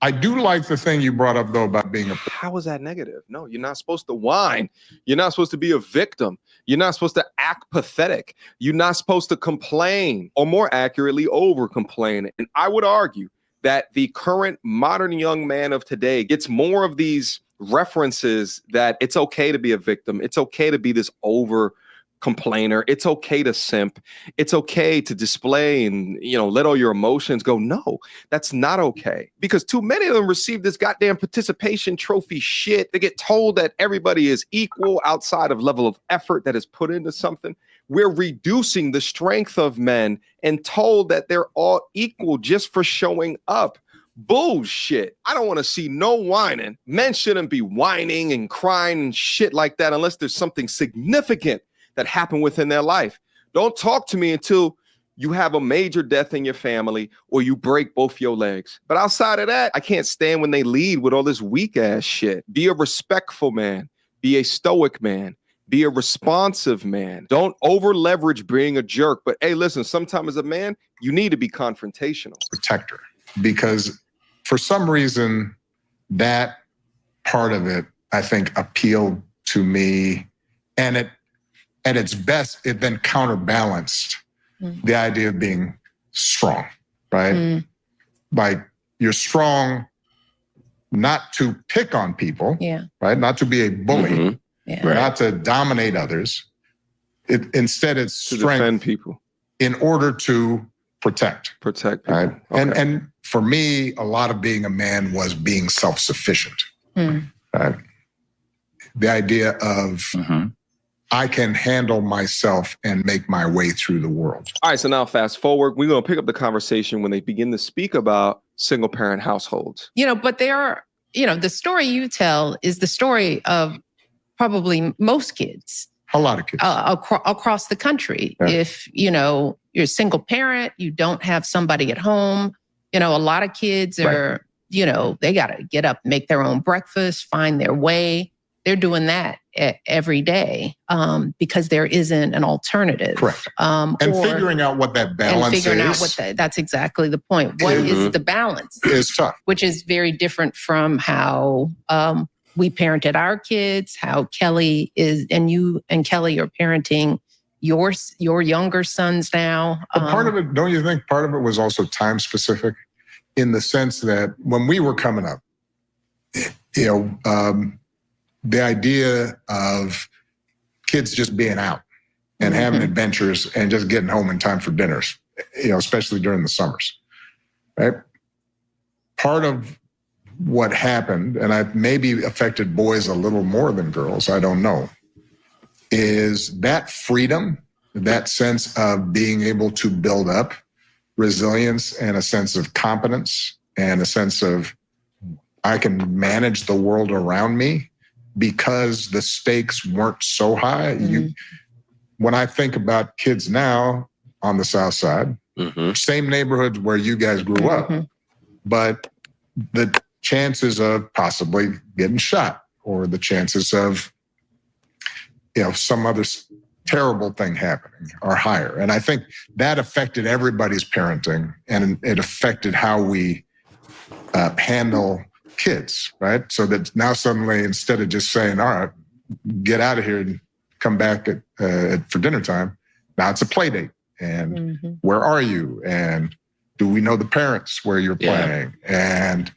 I do like the thing you brought up, though, about being a... How is that negative? No, you're not supposed to whine. You're not supposed to be a victim. You're not supposed to act pathetic. You're not supposed to complain, or more accurately, over-complain. And I would argue that the current modern young man of today gets more of these references that it's okay to be a victim. It's okay to be this over complainer. It's okay to simp. It's okay to display and, let all your emotions go. No, that's not okay, because too many of them receive this goddamn participation trophy shit. They get told that everybody is equal outside of level of effort that is put into something. We're reducing the strength of men and told that they're all equal just for showing up. Bullshit. I don't want to see no whining. Men shouldn't be whining and crying and shit like that unless there's something significant that happened within their life. Don't talk to me until you have a major death in your family or you break both your legs. But outside of that, I can't stand when they lead with all this weak ass shit. Be a respectful man. Be a stoic man. Be a responsive man. Don't over leverage being a jerk. But hey, listen, sometimes as a man, you need to be confrontational. Protector. Because for some reason, that part of it, I think, appealed to me. And at its best, it then counterbalanced the idea of being strong, right? Like, you're strong not to pick on people, right? Not to be a bully, not to dominate others. Instead, it's strength to defend people in order to protect people. Right? Okay. And for me, a lot of being a man was being self-sufficient. Right? The idea of I can handle myself and make my way through the world. All right, so now fast forward. We're going to pick up the conversation when they begin to speak about single parent households. But they are, the story you tell is the story of probably most kids. A lot of kids. Across the country. Yeah. If, you're a single parent, you don't have somebody at home, a lot of kids are, they got to get up, make their own breakfast, find their way. They're doing that every day because there isn't an alternative. Correct. And figuring out what that balance is. That's exactly the point. What is the balance? It's tough. Which is very different from how we parented our kids, how Kelly is, and you and Kelly are parenting your younger sons now. Part of it, don't you think part of it was also time specific, in the sense that when we were coming up, the idea of kids just being out and having adventures and just getting home in time for dinners, especially during the summers, right? Part of what happened, and I maybe affected boys a little more than girls, I don't know, is that freedom, that sense of being able to build up resilience and a sense of competence and a sense of I can manage the world around me because the stakes weren't so high. When I think about kids now on the South Side, same neighborhoods where you guys grew up, but the chances of possibly getting shot or the chances of, some other terrible thing happening are higher. And I think that affected everybody's parenting, and it affected how we handle kids, right? So that now suddenly, instead of just saying, all right, get out of here and come back for dinner time, now it's a play date. And where are you? And do we know the parents where you're playing? And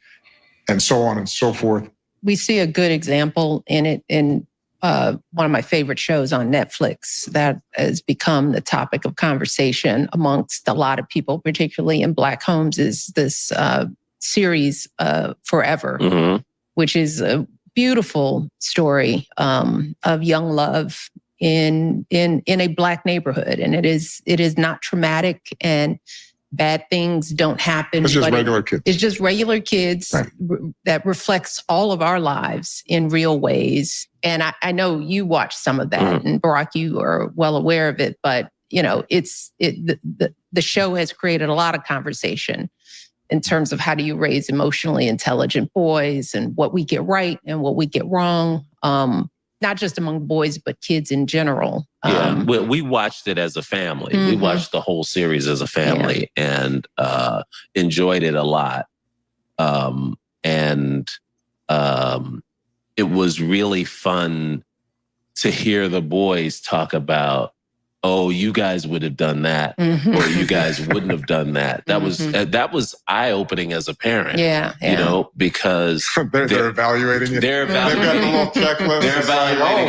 so on and so forth. We see a good example in it in one of my favorite shows on Netflix that has become the topic of conversation amongst a lot of people, particularly in Black homes, is this series Forever, which is a beautiful story of young love in a Black neighborhood. And it is not traumatic and bad things don't happen. It's just regular kids. It's just regular kids that reflects all of our lives in real ways. And I know you watched some of that, and Barack, you are well aware of it. But the show has created a lot of conversation in terms of how do you raise emotionally intelligent boys and what we get right and what we get wrong. Not just among boys, but kids in general. We watched it as a family. We watched the whole series as a family and enjoyed it a lot. It was really fun to hear the boys talk about, oh, you guys would have done that, or you guys wouldn't have done that. That was eye-opening as a parent. Because they're evaluating it. They're evaluating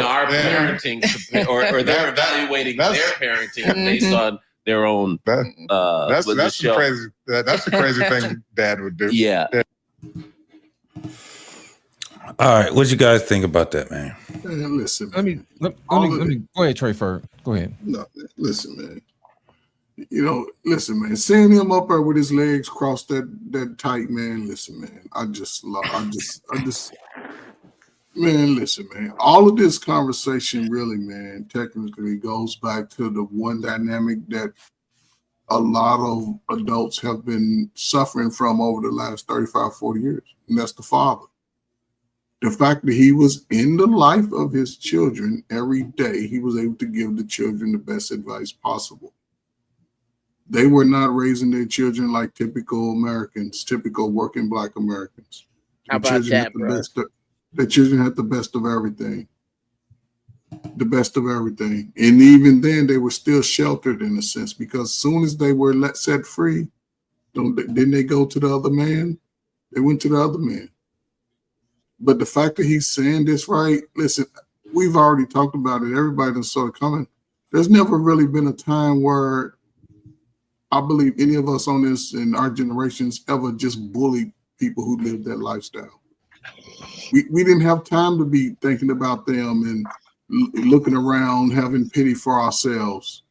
our parenting, or they're evaluating their parenting based on their own. That's a crazy thing Dad would do. Yeah. All right, what you guys think about that, man? Listen, let me go ahead, Trey. First, go ahead. No, listen, man. Listen, man. Seeing him up there with his legs crossed that tight, man. Listen, man. Man, listen, man. All of this conversation really, man, technically goes back to the one dynamic that a lot of adults have been suffering from over the last 35, 40 years, and that's the father. The fact that he was in the life of his children every day, he was able to give the children the best advice possible. They were not raising their children like typical Americans, typical working Black Americans. How about that, bro? The children had the best of everything. The best of everything. And even then, they were still sheltered in a sense, because as soon as they were set free, didn't they go to the other man? They went to the other man. But the fact that he's saying this right, listen, we've already talked about it. Everybody's sort of coming. There's never really been a time where I believe any of us on this in our generations ever just bullied people who lived that lifestyle. We didn't have time to be thinking about them and looking around, having pity for ourselves.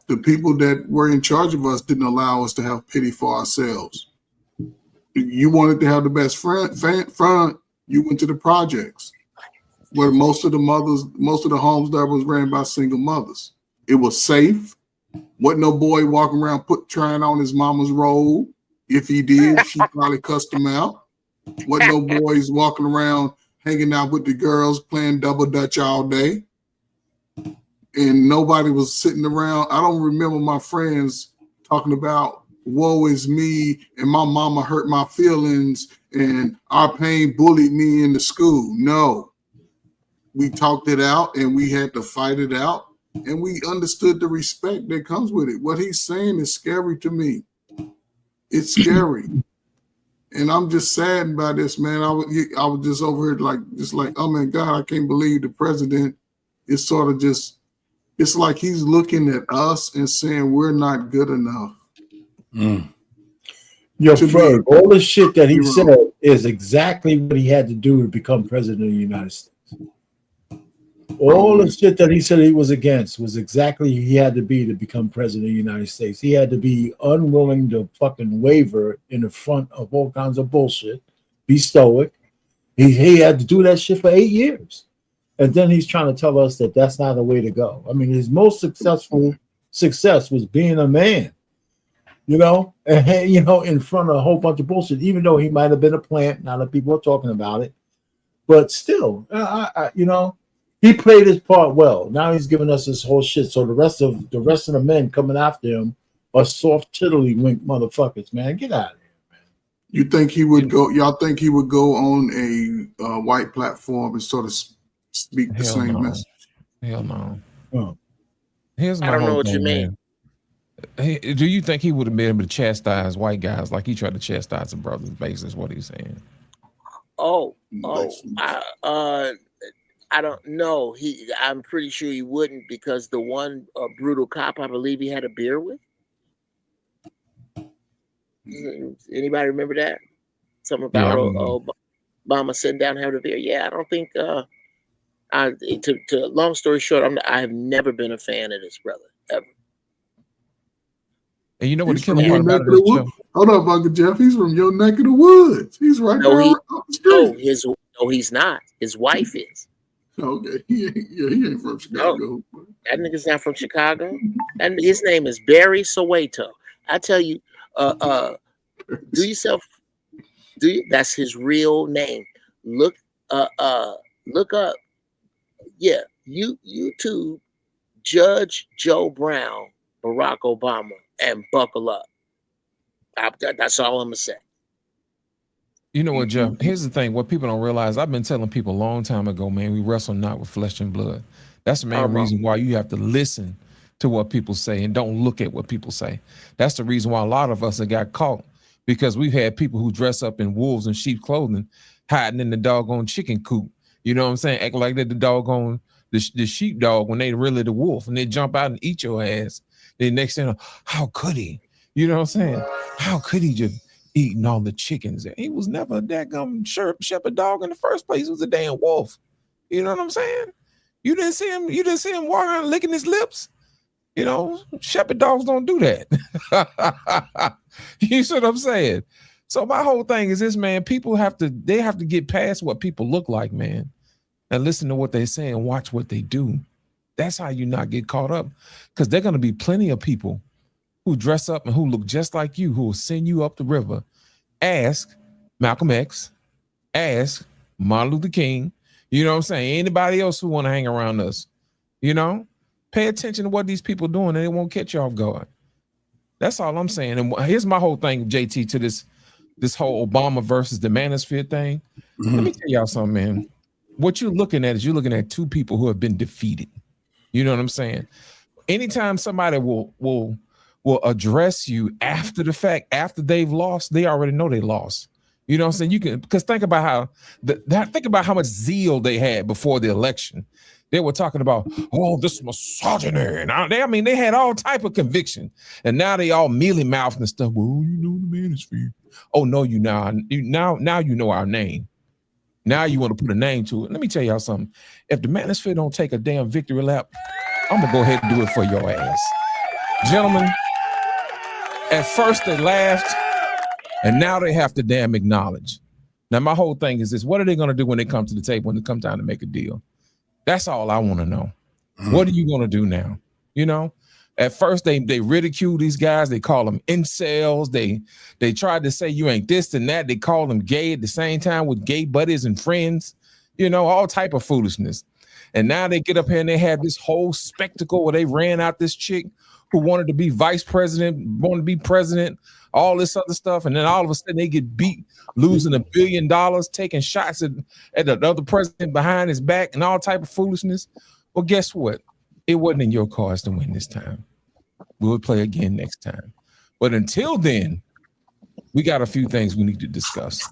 The people that were in charge of us didn't allow us to have pity for ourselves. You wanted to have the best front, you went to the projects, where most of the homes that was ran by single mothers. It was safe. Wasn't no boy walking around trying on his mama's robe. If he did, she probably cussed him out. Wasn't no boys walking around hanging out with the girls playing double dutch all day. And nobody was sitting around. I don't remember my friends talking about woe is me and my mama hurt my feelings and our pain bullied me in the school. No, we talked it out and we had to fight it out, and we understood the respect that comes with it. What he's saying is scary to me. It's scary. And I'm just saddened by this, man. I was just over here like, oh my God, I can't believe the president is sort of just, it's like he's looking at us and saying we're not good enough. Yo, Fred, all the shit that he said is exactly what he had to do to become president of the United States. All the shit that he said he was against was exactly he had to be to become president of the United States. He had to be unwilling to fucking waver in the front of all kinds of bullshit, be stoic. He had to do that shit for 8 years. And then he's trying to tell us that that's not the way to go. I mean, his most successful success was being a man, you know, and, you know, in front of a whole bunch of bullshit, even though he might have been a plant. Now that people are talking about it, but still, you know, he played his part well. Now he's giving us this whole shit. So the rest of the men coming after him are soft tiddlywink motherfuckers, man. Get out of here, man. You think he would go? Y'all think he would go on a white platform and sort of speak the same message? Hell no. Oh. Here's my I don't know whole what thing, you mean. Hey, do you think he would have been able to chastise white guys like he tried to chastise the brothers? Basically, is what he's saying. I don't know. I'm pretty sure he wouldn't, because the one brutal cop, I believe he had a beer with. Anybody remember that? Something about Obama sitting down having a beer. Yeah, I don't think. To long story short, I have never been a fan of this brother ever. And you know what He's the killer part about it is, Jeff? Hold up, Uncle Jeff. He's from your neck of the woods. He's right there up the street. No, he's not. His wife is. Okay, he ain't from Chicago. No, that nigga's not from Chicago. And his name is Barry Soweto. I tell you, that's his real name. Look up. Yeah, YouTube Judge Joe Brown, Barack Obama, and buckle up. That's all I'm gonna say. You know what, Jeff? Here's the thing. What people don't realize, I've been telling people a long time ago, man, we wrestle not with flesh and blood. That's the main reason why you have to listen to what people say and don't look at what people say. That's the reason why a lot of us have got caught, because we've had people who dress up in wolves and sheep clothing hiding in the doggone chicken coop. You know what I'm saying? Act like they're the doggone, the sheep dog when they really the wolf, and they jump out and eat your ass. Then next thing, how could he? You know what I'm saying? How could he just eating all the chickens? He was never a daggum shepherd dog in the first place. He was a damn wolf. You know what I'm saying? You didn't see him walking around licking his lips. You know, shepherd dogs don't do that. You see what I'm saying? So my whole thing is this, man. People have to get past what people look like, man, and listen to what they say and watch what they do. That's how you not get caught up, because there are going to be plenty of people who dress up and who look just like you, who will send you up the river. Ask Malcolm X, ask Martin Luther King, you know what I'm saying? Anybody else who want to hang around us, you know, pay attention to what these people doing and it won't catch you off guard. That's all I'm saying. And here's my whole thing, JT, to this whole Obama versus the manosphere thing. Let me tell y'all something, man. What you're looking at is you're looking at two people who have been defeated. You know what I'm saying? Anytime somebody will address you after the fact, after they've lost, they already know they lost. You know what I'm saying? You can, because think about how much zeal they had before the election. They were talking about, oh, this misogyny. And they had all type of conviction. And now they all mealy mouthed and stuff. Well, you know the manosphere. Oh, no, now you know our name. Now you want to put a name to it. Let me tell y'all something. If the manosphere don't take a damn victory lap, I'm gonna go ahead and do it for your ass. Gentlemen, at first they laughed, and now they have to damn acknowledge. Now, my whole thing is this: what are they gonna do when they come to the table, when it comes time to make a deal? That's all I want to know. What are you gonna do now? You know, at first they ridicule these guys. They call them incels. They tried to say you ain't this and that. They call them gay at the same time with gay buddies and friends. You know, all type of foolishness. And now they get up here and they have this whole spectacle where they ran out this chick who wanted to be vice president, wanted to be president, all this other stuff. And then all of a sudden they get beat, losing $1 billion, taking shots at the other president behind his back and all type of foolishness. Well, guess what? It wasn't in your cards to win this time. We'll play again next time. But until then, we got a few things we need to discuss.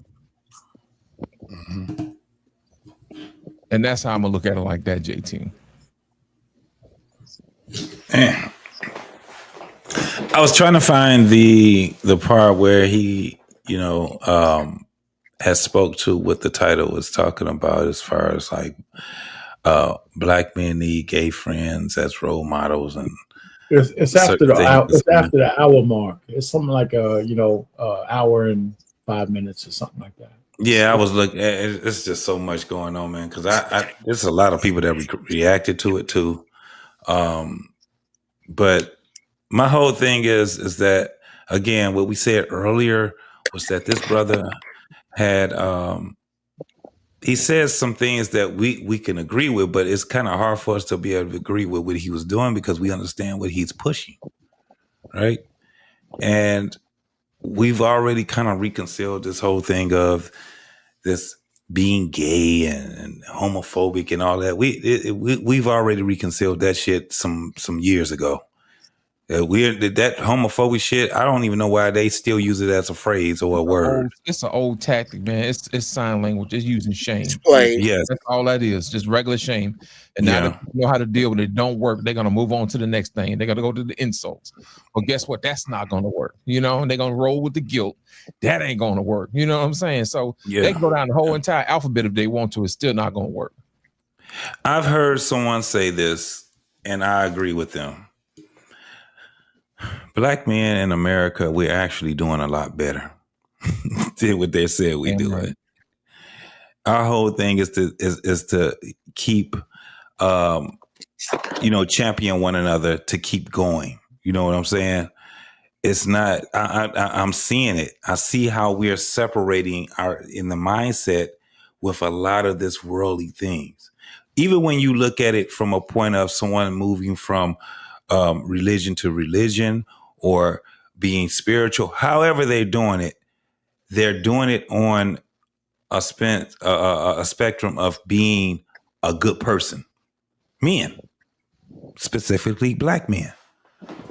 And that's how I'm gonna look at it like that, JT. Man. I was trying to find the part where he, has spoke to what the title was talking about as far as like black men need gay friends as role models and it's after certain the hour, things. it's after the hour mark. It's something like hour and 5 minutes or something like that. Yeah, I was looking. It's just so much going on, man. Because there's a lot of people that reacted to it too. But my whole thing is that again, what we said earlier was that this brother had he says some things that we can agree with, but it's kind of hard for us to be able to agree with what he was doing because we understand what he's pushing, right? And we've already kind of reconciled this whole thing of this being gay and homophobic and all that. We've already reconciled that shit some years ago. That homophobic shit, I don't even know why they still use it as a phrase or a word. It's an old tactic, man. It's sign language. It's using shame. Yes. That's all that is. Just regular shame. And now that people know how to deal with it, don't work. They're gonna move on to the next thing. They're gonna go to the insults. Well, guess what? That's not gonna work. You know, and they're gonna roll with the guilt. That ain't gonna work. You know what I'm saying? So they can go down the whole entire alphabet if they want to. It's still not gonna work. I've heard someone say this, and I agree with them. Black men in America, we're actually doing a lot better than what they said we do. Right. Our whole thing is to keep, champion one another to keep going. You know what I'm saying? It's not. I'm seeing it. I see how we are separating in the mindset with a lot of this worldly things. Even when you look at it from a point of someone moving from religion to religion or being spiritual, however they're doing it on a spectrum of being a good person. Men, specifically black men.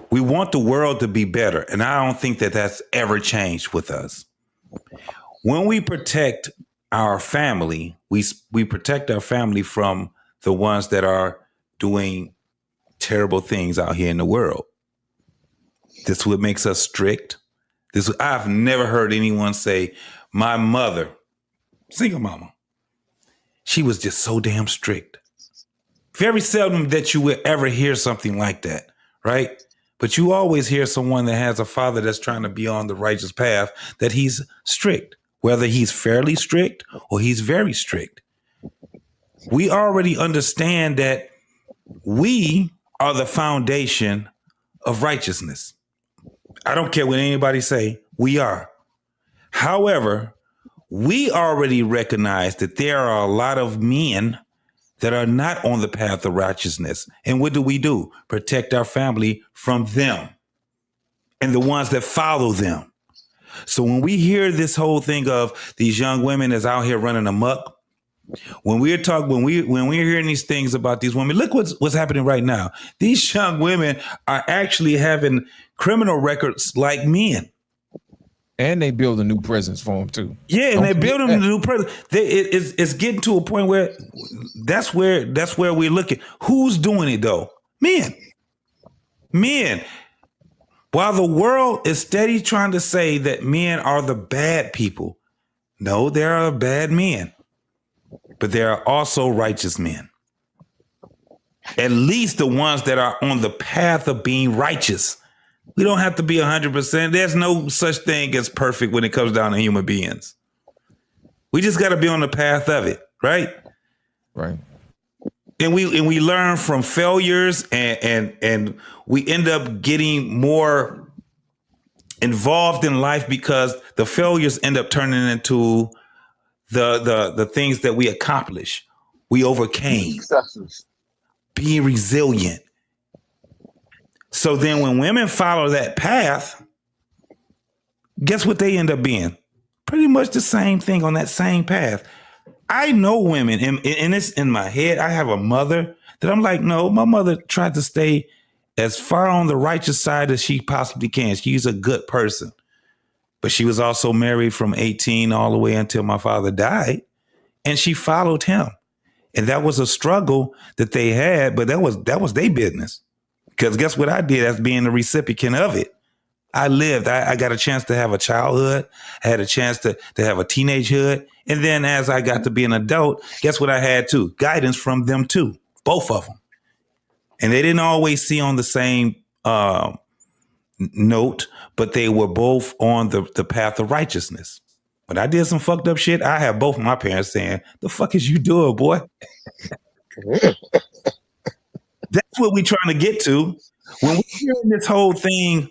We want the world to be better, and I don't think that that's ever changed with us. When we protect our family, we protect our family from the ones that are doing terrible things out here in the world. This is what makes us strict. I've never heard anyone say, my mother, single mama, she was just so damn strict. Very seldom that you would ever hear something like that, right? But you always hear someone that has a father that's trying to be on the righteous path, that he's strict, whether he's fairly strict or he's very strict. We already understand that we are the foundation of righteousness. I don't care what anybody say, we are. However, we already recognize that there are a lot of men that are not on the path of righteousness. And what do? Protect our family from them and the ones that follow them. So when we hear this whole thing of these young women that's out here running amok, when we're hearing these things about these women, look what's happening right now. These young women are actually having criminal records like men. And they build a new presence for them too. Yeah, and they're building a new presence. It's getting to a point where that's where we're looking. Who's doing it though? Men. While the world is steady trying to say that men are the bad people, no, there are bad men, but there are also righteous men. At least the ones that are on the path of being righteous. We don't have to be 100%. There's no such thing as perfect when it comes down to human beings. We just got to be on the path of it, right? Right. And we learn from failures, and we end up getting more involved in life because the failures end up turning into the things that we accomplish. We overcame. Successes. Being resilient. So then when women follow that path, guess what they end up being? Pretty much the same thing on that same path. I know women, and it's in my head. I have a mother that I'm like, no, my mother tried to stay as far on the righteous side as she possibly can. She's a good person. But she was also married from 18 all the way until my father died. And she followed him. And that was a struggle that they had, but that was their business. Because guess what I did as being the recipient of it? I lived. I got a chance to have a childhood. I had a chance to have a teenagehood. And then as I got to be an adult, guess what I had too? Guidance from them too, both of them. And they didn't always see on the same note, but they were both on the path of righteousness. When I did some fucked up shit, I have both of my parents saying, "The fuck is you doing, boy?" That's what we're trying to get to. When we're hearing this whole thing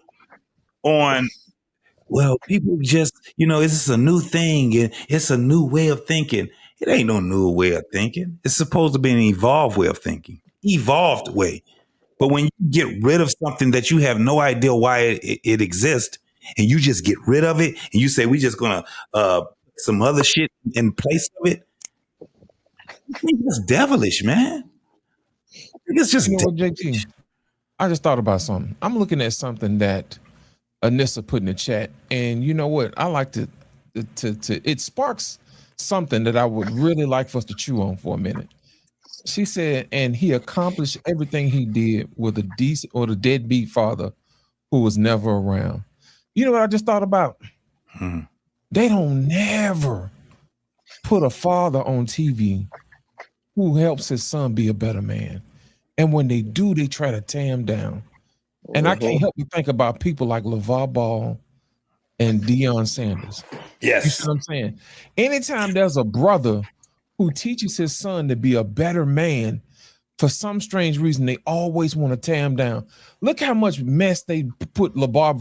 on, well, people just, it's just a new thing and it's a new way of thinking. It ain't no new way of thinking. It's supposed to be an evolved way of thinking, evolved way. But when you get rid of something that you have no idea why it exists, and you just get rid of it, and you say, we're just going to some other shit in place of it, it's devilish, man. It's just JT, I just thought about something. I'm looking at something that Anissa put in the chat, and you know what? I like to it sparks something that I would really like for us to chew on for a minute. She said, and he accomplished everything he did with a decent or the deadbeat father who was never around. You know what I just thought about? They don't never put a father on TV who helps his son be a better man. And when they do, they try to tear him down. And I can't help but think about people like LeVar Ball and Deion Sanders. Yes. You see what I'm saying? Anytime there's a brother who teaches his son to be a better man, for some strange reason, they always want to tear him down. Look how much mess they put LeVar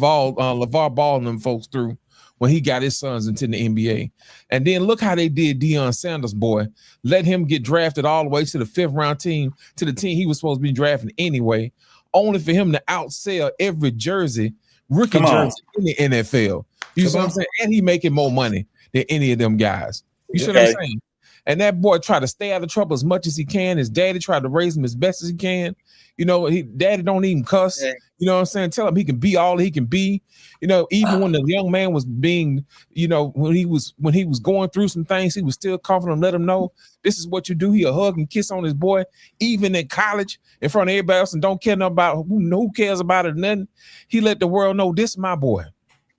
Ball and them folks through when he got his sons into the NBA. And then look how they did Deion Sanders, boy. Let him get drafted all the way to the 5th round team, to the team he was supposed to be drafting anyway, only for him to outsell every rookie jersey in the NFL. You see what I'm saying? And he making more money than any of them guys. You see what I'm saying? And that boy tried to stay out of trouble as much as he can. His daddy tried to raise him as best as he can. Daddy don't even cuss. You know what I'm saying? Tell him he can be all he can be. Even when the young man was being, when he was going through some things, he was still confident and let him know this is what you do. He'll hug and kiss on his boy, even in college, in front of everybody else, and don't care about who cares about it. Nothing. He let the world know this is my boy.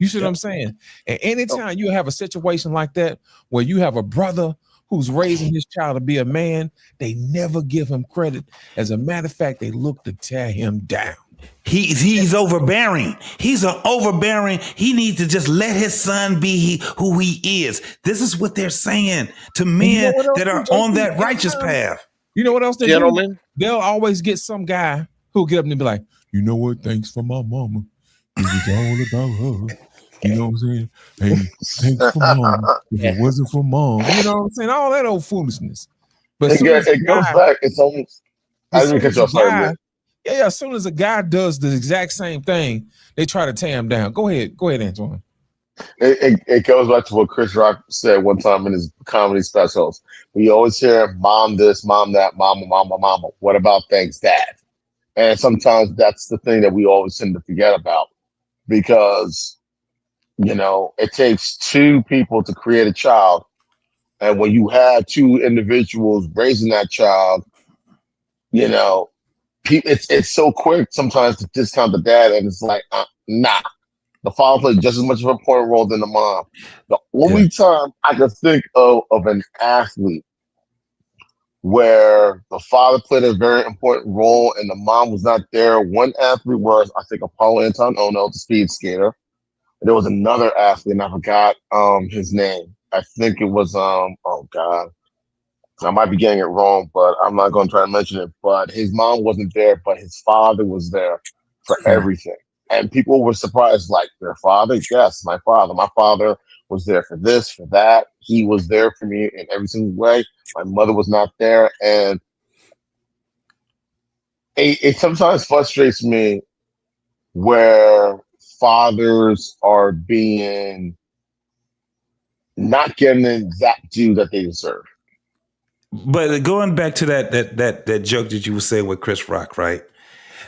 You see what I'm saying? And anytime you have a situation like that where you have a brother who's raising his child to be a man, they never give him credit. As a matter of fact, they look to tear him down. He's overbearing. He's an overbearing. He needs to just let his son be who he is. This is what they're saying to men that are on that righteous path. You know what else they Gentlemen? do? They'll always get some guy who'll get up and be like, you know what? Thanks for my mama. It was all about her. You know what I'm saying? Hey, thanks for mom. If it wasn't for mom, you know what I'm saying? All that old foolishness. But it goes back. It's almost. I didn't catch your sorry. As soon as a guy does the exact same thing, they try to tear him down. Go ahead, Antoine. It goes back to what Chris Rock said one time in his comedy specials. We always hear mom this, mom that, mama, mama, mama. What about thanks, dad? And sometimes that's the thing that we always tend to forget about, because it takes two people to create a child. And when you have two individuals raising that child, it's so quick sometimes to discount the dad. And it's like, nah, the father plays just as much of an important role than the mom. The only time I can think of an athlete where the father played a very important role and the mom was not there, one athlete was, I think, Apollo Anton Ono, the speed skater. There was another athlete, and I forgot his name. I think it was oh God, I might be getting it wrong, but I'm not going to try to mention it. But his mom wasn't there, but his father was there for everything, and people were surprised. Like, their father? Yes, my father. My father was there for this, for that. He was there for me in every single way. My mother was not there, and it sometimes frustrates me where fathers are being not getting the exact due that they deserve. But going back to that joke that you were saying with Chris Rock, right?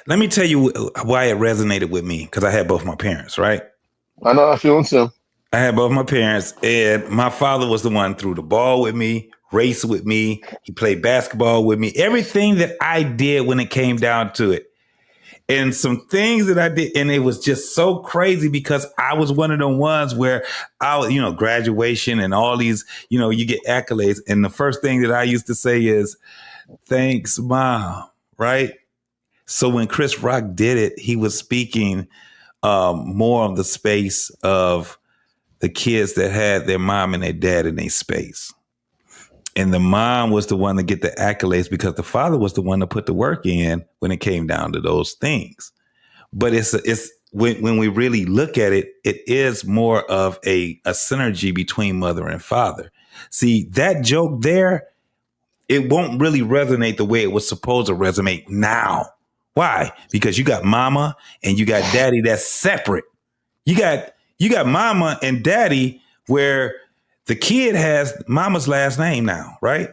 Let me tell you why it resonated with me, because I had both my parents, right? I know, I feel too. I had both my parents, and my father was the one who threw the ball with me, raced with me. He played basketball with me. Everything that I did when it came down to it, And some things that I did, and it was just so crazy because I was one of the ones where I was, graduation and all these, you get accolades. And the first thing that I used to say is, thanks, Mom, right? So when Chris Rock did it, he was speaking more of the space of the kids that had their mom and their dad in their space. And the mom was the one to get the accolades because the father was the one to put the work in when it came down to those things. But it's when we really look at it, it is more of a synergy between mother and father. See, that joke there, it won't really resonate the way it was supposed to resonate now. Why? Because you got mama and you got daddy that's separate. You got mama and daddy where the kid has mama's last name now, right?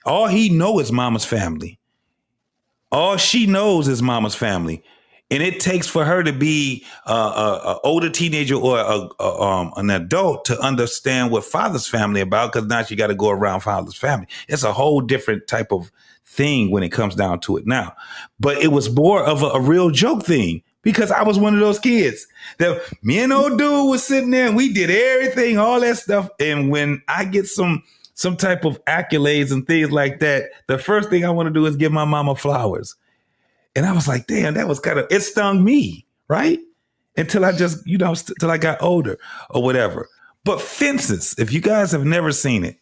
All he knows is mama's family. All she knows is mama's family. And it takes for her to be an older teenager or an adult to understand what father's family about, because now she got to go around father's family. It's a whole different type of thing when it comes down to it now. But it was more of a real joke thing because I was one of those kids that me and old dude was sitting there and we did everything, all that stuff. And when I get some type of accolades and things like that, the first thing I want to do is give my mama flowers. And I was like, damn, that was it stung me, right? Until I just, till I got older or whatever. But Fences, if you guys have never seen it,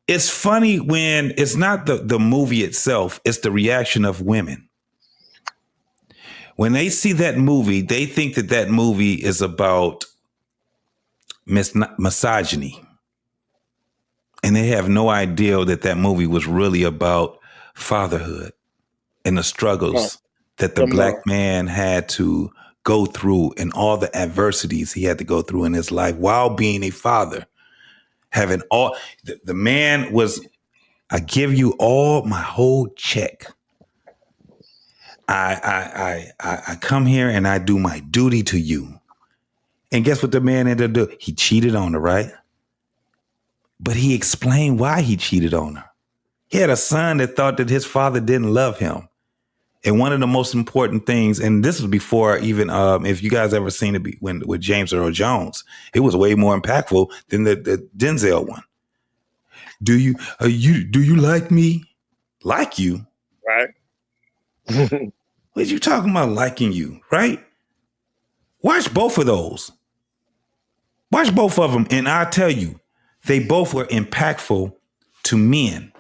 it's funny when it's not the movie itself, it's the reaction of women. When they see that movie, they think that movie is about misogyny. And they have no idea that movie was really about fatherhood and the struggles that the black man had to go through and all the adversities he had to go through in his life while being a father. Having all, the man was, I give you all my whole check. I come here and I do my duty to you. And guess what the man ended up doing? He cheated on her, right? But he explained why he cheated on her. He had a son that thought that his father didn't love him. And one of the most important things, and this was before even, if you guys ever seen it with James Earl Jones, it was way more impactful than the Denzel one. Do you like me? Like you? Right. What you talking about liking you, right? Watch both of those. Watch both of them. And I tell you, they both were impactful to men.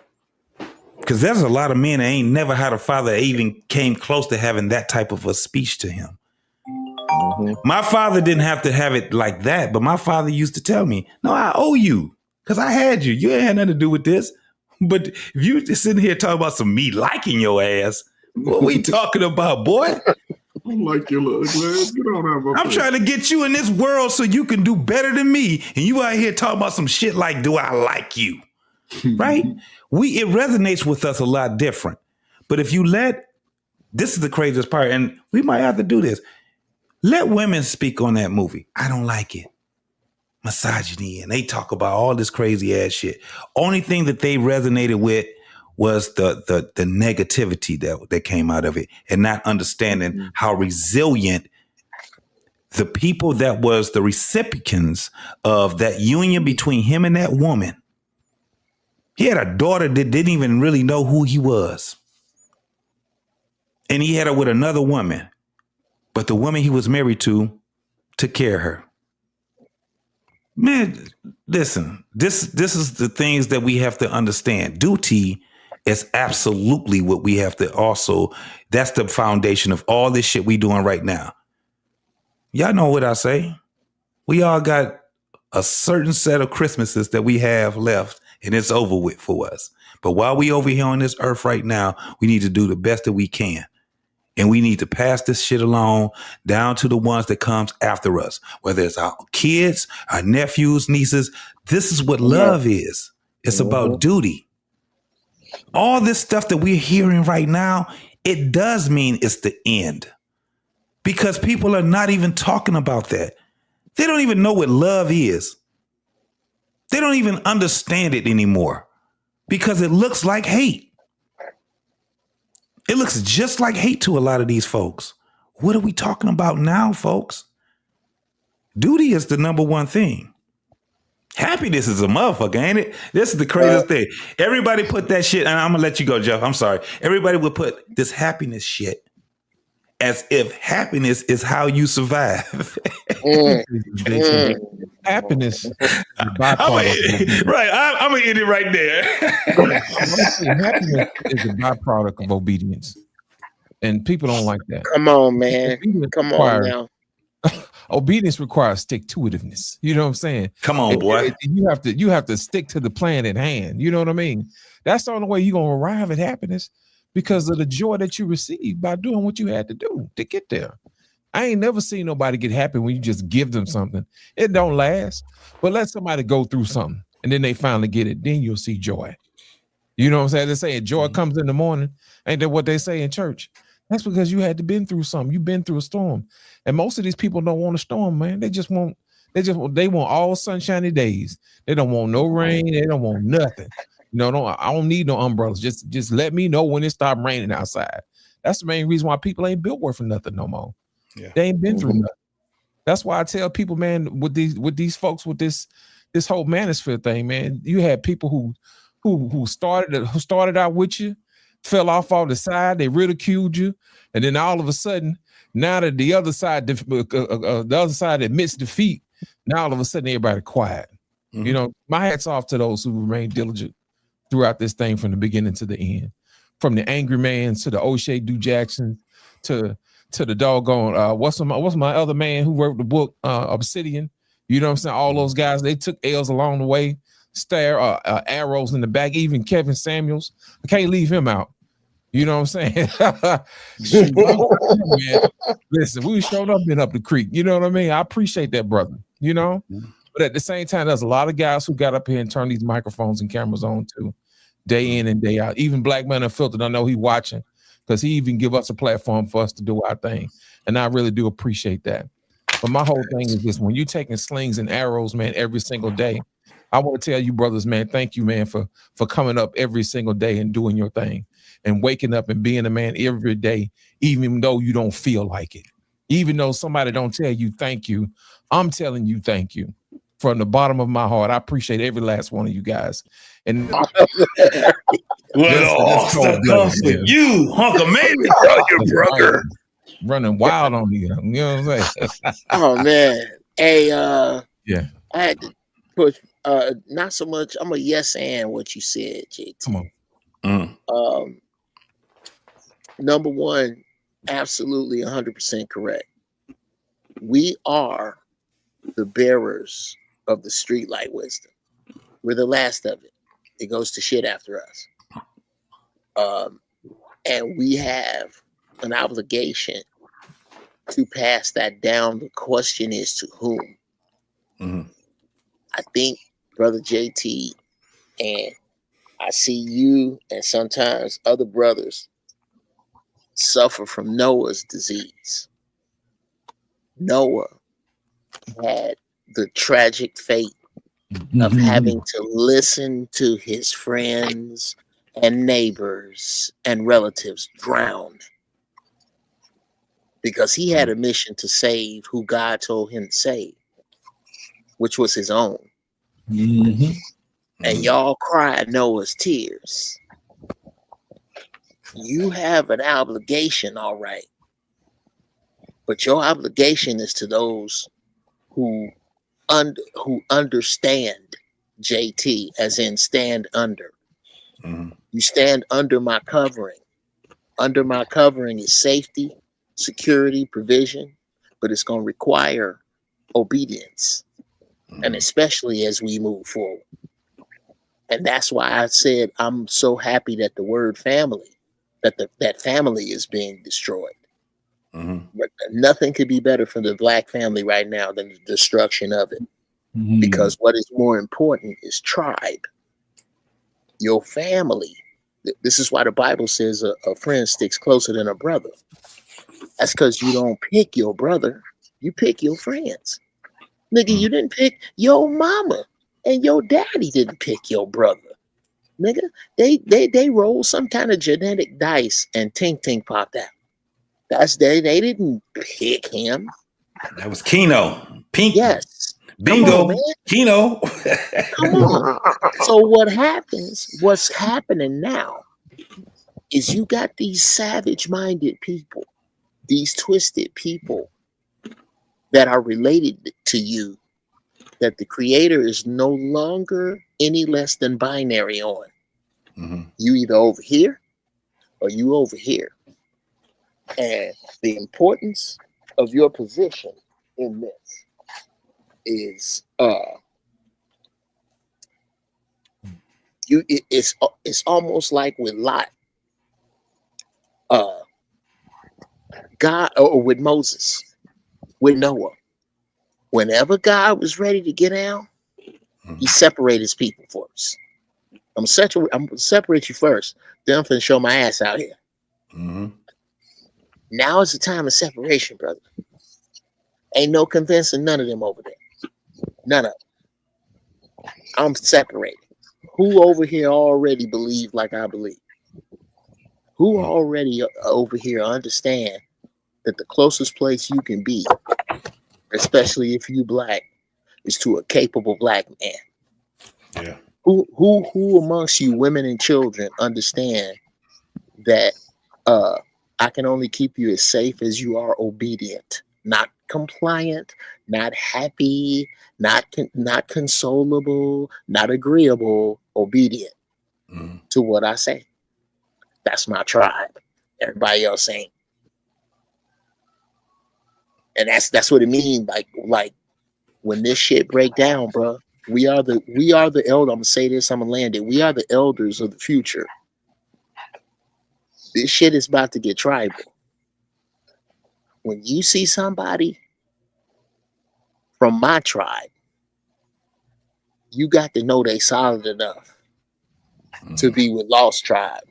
Because there's a lot of men that ain't never had a father that even came close to having that type of a speech to him. Mm-hmm. My father didn't have to have it like that, but my father used to tell me, no, I owe you because I had you. You ain't had nothing to do with this. But if you just sitting here talking about some me liking your ass, what we talking about, boy? I like your little ass. Get on out of my I'm trying to get you in this world so you can do better than me. And you out here talking about some shit like, do I like you? Right? It resonates with us a lot different. But if you this is the craziest part, and we might have to do this. Let women speak on that movie. I don't like it. Misogyny. And they talk about all this crazy ass shit. Only thing that they resonated with was the negativity that came out of it and not understanding how resilient the people that was the recipients of that union between him and that woman. He had a daughter that didn't even really know who he was. And he had her with another woman. But the woman he was married to took care of her. Man, listen, this is the things that we have to understand. Duty is absolutely what we have to also, that's the foundation of all this shit we doing right now. Y'all know what I say. We all got a certain set of Christmases that we have left. And it's over with for us. But while we over here on this earth right now, we need to do the best that we can. And we need to pass this shit along down to the ones that comes after us, whether it's our kids, our nephews, nieces. This is what love is. It's about duty. All this stuff that we're hearing right now, it does mean it's the end. Because people are not even talking about that. They don't even know what love is. They don't even understand it anymore because it looks like hate. It looks just like hate to a lot of these folks. What are we talking about now, folks? Duty is the number one thing. Happiness is a motherfucker, ain't it? This is the craziest thing. Everybody put that shit, and I'm gonna let you go, Jeff. I'm sorry. Everybody would put this happiness shit as if happiness is how you survive. Happiness is I'm gonna end it right there. Happiness is a byproduct of obedience, and people don't like that. Come on, man. Come on now. Obedience requires stick-to-itiveness. You know what I'm saying? Come on, boy. You have to stick to the plan at hand. You know what I mean? That's the only way you're gonna arrive at happiness, because of the joy that you receive by doing what you had to do to get there. I ain't never seen nobody get happy when you just give them something. It don't last. But let somebody go through something and then they finally get it. Then you'll see joy. You know what I'm saying? They say joy comes in the morning. Ain't that what they say in church? That's because you had to been through something. You've been through a storm. And most of these people don't want a storm, man. They want all sunshiny days. They don't want no rain. They don't want nothing. I don't need no umbrellas. Just let me know when it stopped raining outside. That's the main reason why people ain't built worth for nothing no more. Yeah. They ain't been through nothing. That's why I tell people, man, with these folks with this whole manosphere thing, man, you had people who started out with you, fell off on the side, they ridiculed you, and then all of a sudden, now that the other side admits defeat, now all of a sudden everybody quiet. Mm-hmm. My hat's off to those who remain diligent throughout this thing from the beginning to the end, from the angry man to the O'Shea Du Jackson to the doggone what's my other man who wrote the book Obsidian. You know what I'm saying? All those guys, they took L's along the way, arrows in the back. Even Kevin Samuels, I can't leave him out. You know what I'm saying? Shoot, man. Listen, we showed up and up the creek. You know what I mean? I appreciate that, brother. But at the same time, there's a lot of guys who got up here and turned these microphones and cameras on too, day in and day out. Even Black Man Unfiltered, I know he watching, because he even give us a platform for us to do our thing. And I really do appreciate that. But my whole thing is this: when you taking slings and arrows, man, every single day, I want to tell you, brothers, man, thank you, man, for coming up every single day and doing your thing and waking up and being a man every day, even though you don't feel like it. Even though somebody don't tell you thank you, I'm telling you thank you. From the bottom of my heart, I appreciate every last one of you guys. And well, you, hunk of man, your brother. Running wild on you. You know what I'm saying? Oh man. Hey, yeah. I had to push not so much. I'm a yes and what you said, JT. Come on. Number one, absolutely 100% correct. We are the bearers of the streetlight wisdom. We're the last of it. It goes to shit after us. And we have an obligation to pass that down. The question is to whom? Mm-hmm. I think, Brother JT, and I see you and sometimes other brothers suffer from Noah's disease. Noah had the tragic fate of having to listen to his friends and neighbors and relatives drown because he had a mission to save who God told him to save, which was his own. Mm-hmm. And y'all cried Noah's tears. You have an obligation, all right. But your obligation is to those who understand, JT, as in stand under. Mm-hmm. You stand under my covering. Under my covering is safety, security, provision, but it's going to require obedience, and especially as we move forward. And that's why I said I'm so happy that the word family, that family is being destroyed. Mm-hmm. But nothing could be better for the Black family right now than the destruction of it. Mm-hmm. Because what is more important is tribe. Your family. This is why the Bible says a friend sticks closer than a brother. That's because you don't pick your brother. You pick your friends. Nigga, you didn't pick your mama, and your daddy didn't pick your brother. Nigga, they rolled some kind of genetic dice and Tink Tink popped out. That's they didn't pick him. That was Keno. Pink. Yes. Bingo. Come on, man. Keno. Come on. So what's happening now is you got these savage-minded people, these twisted people that are related to you, that the creator is no longer any less than binary on. Mm-hmm. You either over here or you over here. And the importance of your position in this is it's almost like with Lot, God, or with Moses, with Noah. Whenever God was ready to get out, he separated his people first. I'm gonna separate you first. Then I'm finna show my ass out here. Mm-hmm. Now is the time of separation, brother. Ain't no convincing none of them over there. None of them. I'm separated. Who over here already believe like I believe? Who already over here understand that the closest place you can be, especially if you black, is to a capable black man? Yeah. Who amongst you women and children understand that I can only keep you as safe as you are obedient, not compliant, not happy, not consolable, not agreeable, obedient to what I say. That's my tribe. Everybody else ain't. And that's what it means. Like when this shit break down, bro. We are the elder. I'm gonna say this. I'm gonna land it. We are the elders of the future. This shit is about to get tribal. When you see somebody from my tribe, you got to know they solid enough to be with Lost Tribe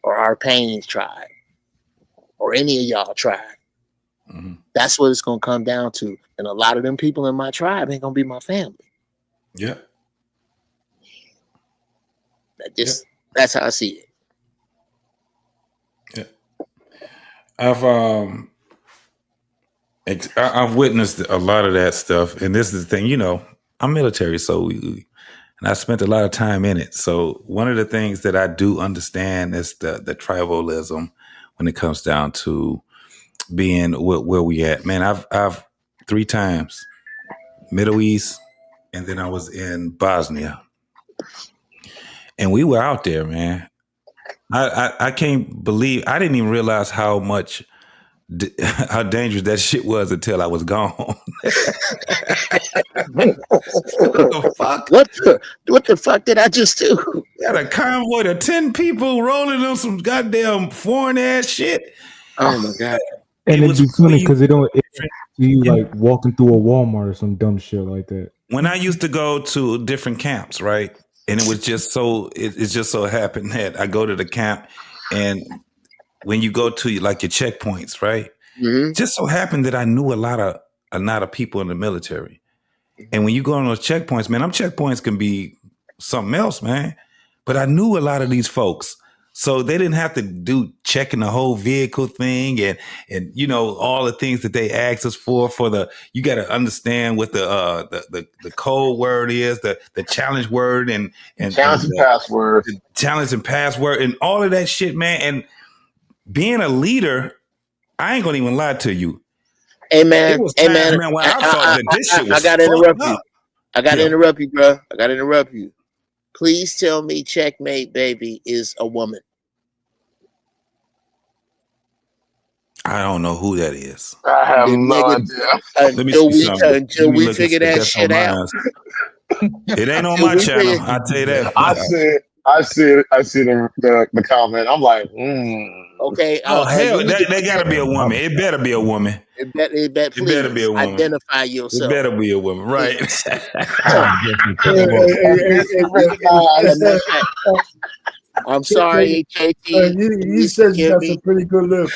or our Pain's tribe or any of y'all tribe. Mm-hmm. That's what it's gonna come down to. And a lot of them people in my tribe ain't gonna be my family. Yeah. That's how I see Yeah. it. I've witnessed a lot of that stuff, and this is the thing. I'm military, so and I spent a lot of time in it. So one of the things that I do understand is the tribalism when it comes down to being where we at. Man, I've 3 times Middle East, and then I was in Bosnia, and we were out there, man. I can't believe I didn't even realize how dangerous that shit was until I was gone. What the fuck? What the fuck did I just do? Got a convoy of 10 people rolling on some goddamn foreign ass shit. Oh my god! And it'd be funny because it you like walking through a Walmart or some dumb shit like that. When I used to go to different camps, right? And it was just it just so happened that I go to the camp, and when you go to like your checkpoints, right? Mm-hmm. Just so happened that I knew a lot of people in the military. And when you go on those checkpoints, man, them checkpoints can be something else, man. But I knew a lot of these folks. So they didn't have to do checking the whole vehicle thing and all the things that they asked us for you got to understand what the code word is, the challenge word and challenge and password. The challenge and password and all of that shit, man. And being a leader, I ain't gonna even lie to you. Hey man, man, when I thought that this shit was I gotta interrupt you. I gotta Yeah. interrupt you, bro. I gotta interrupt you. Please tell me Checkmate Baby is a woman. I don't know who that is. I have The no nigga- idea. Let me see something. Until Let me we look figure and see if that that's shit on out. mine. It ain't on Until my we channel. figure- I'll tell you that. I see the comment. I'm like, Okay. Oh hell, let me get that gotta be a woman. It better be a woman. It better It better be please a woman. identify It yourself. better be a woman, right? I'm sorry, HAT. You said you got some pretty good lips.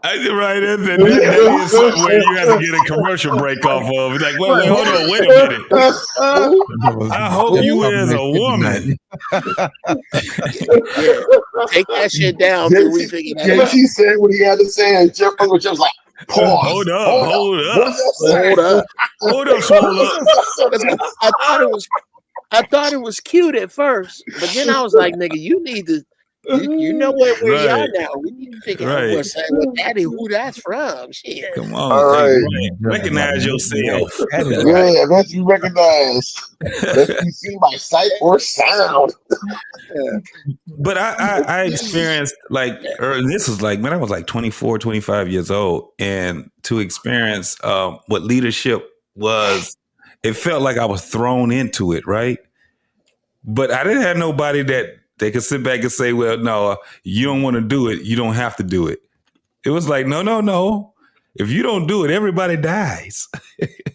Right, that is something where you have to get a commercial break off of. Like, wait, hold on, wait a minute. I hope you as a woman. Take that shit down till we figure that out. JT said what he had to say, and Jeff was just like, pause. Hold up. Hold up. Swole up. I thought it was cute at first, but then I was like, nigga, you need to. You know where we are now. We need to figure out what's daddy, who that's from. Shit. Come on. All right. Recognize yourself. Yeah, let you recognize. Let you see by sight or sound. But I experienced this was like when I was like 24, 25 years old. And to experience what leadership was, it felt like I was thrown into it, right? But I didn't have nobody that they could sit back and say, well, no, you don't want to do it. You don't have to do it. It was like, no. If you don't do it, everybody dies.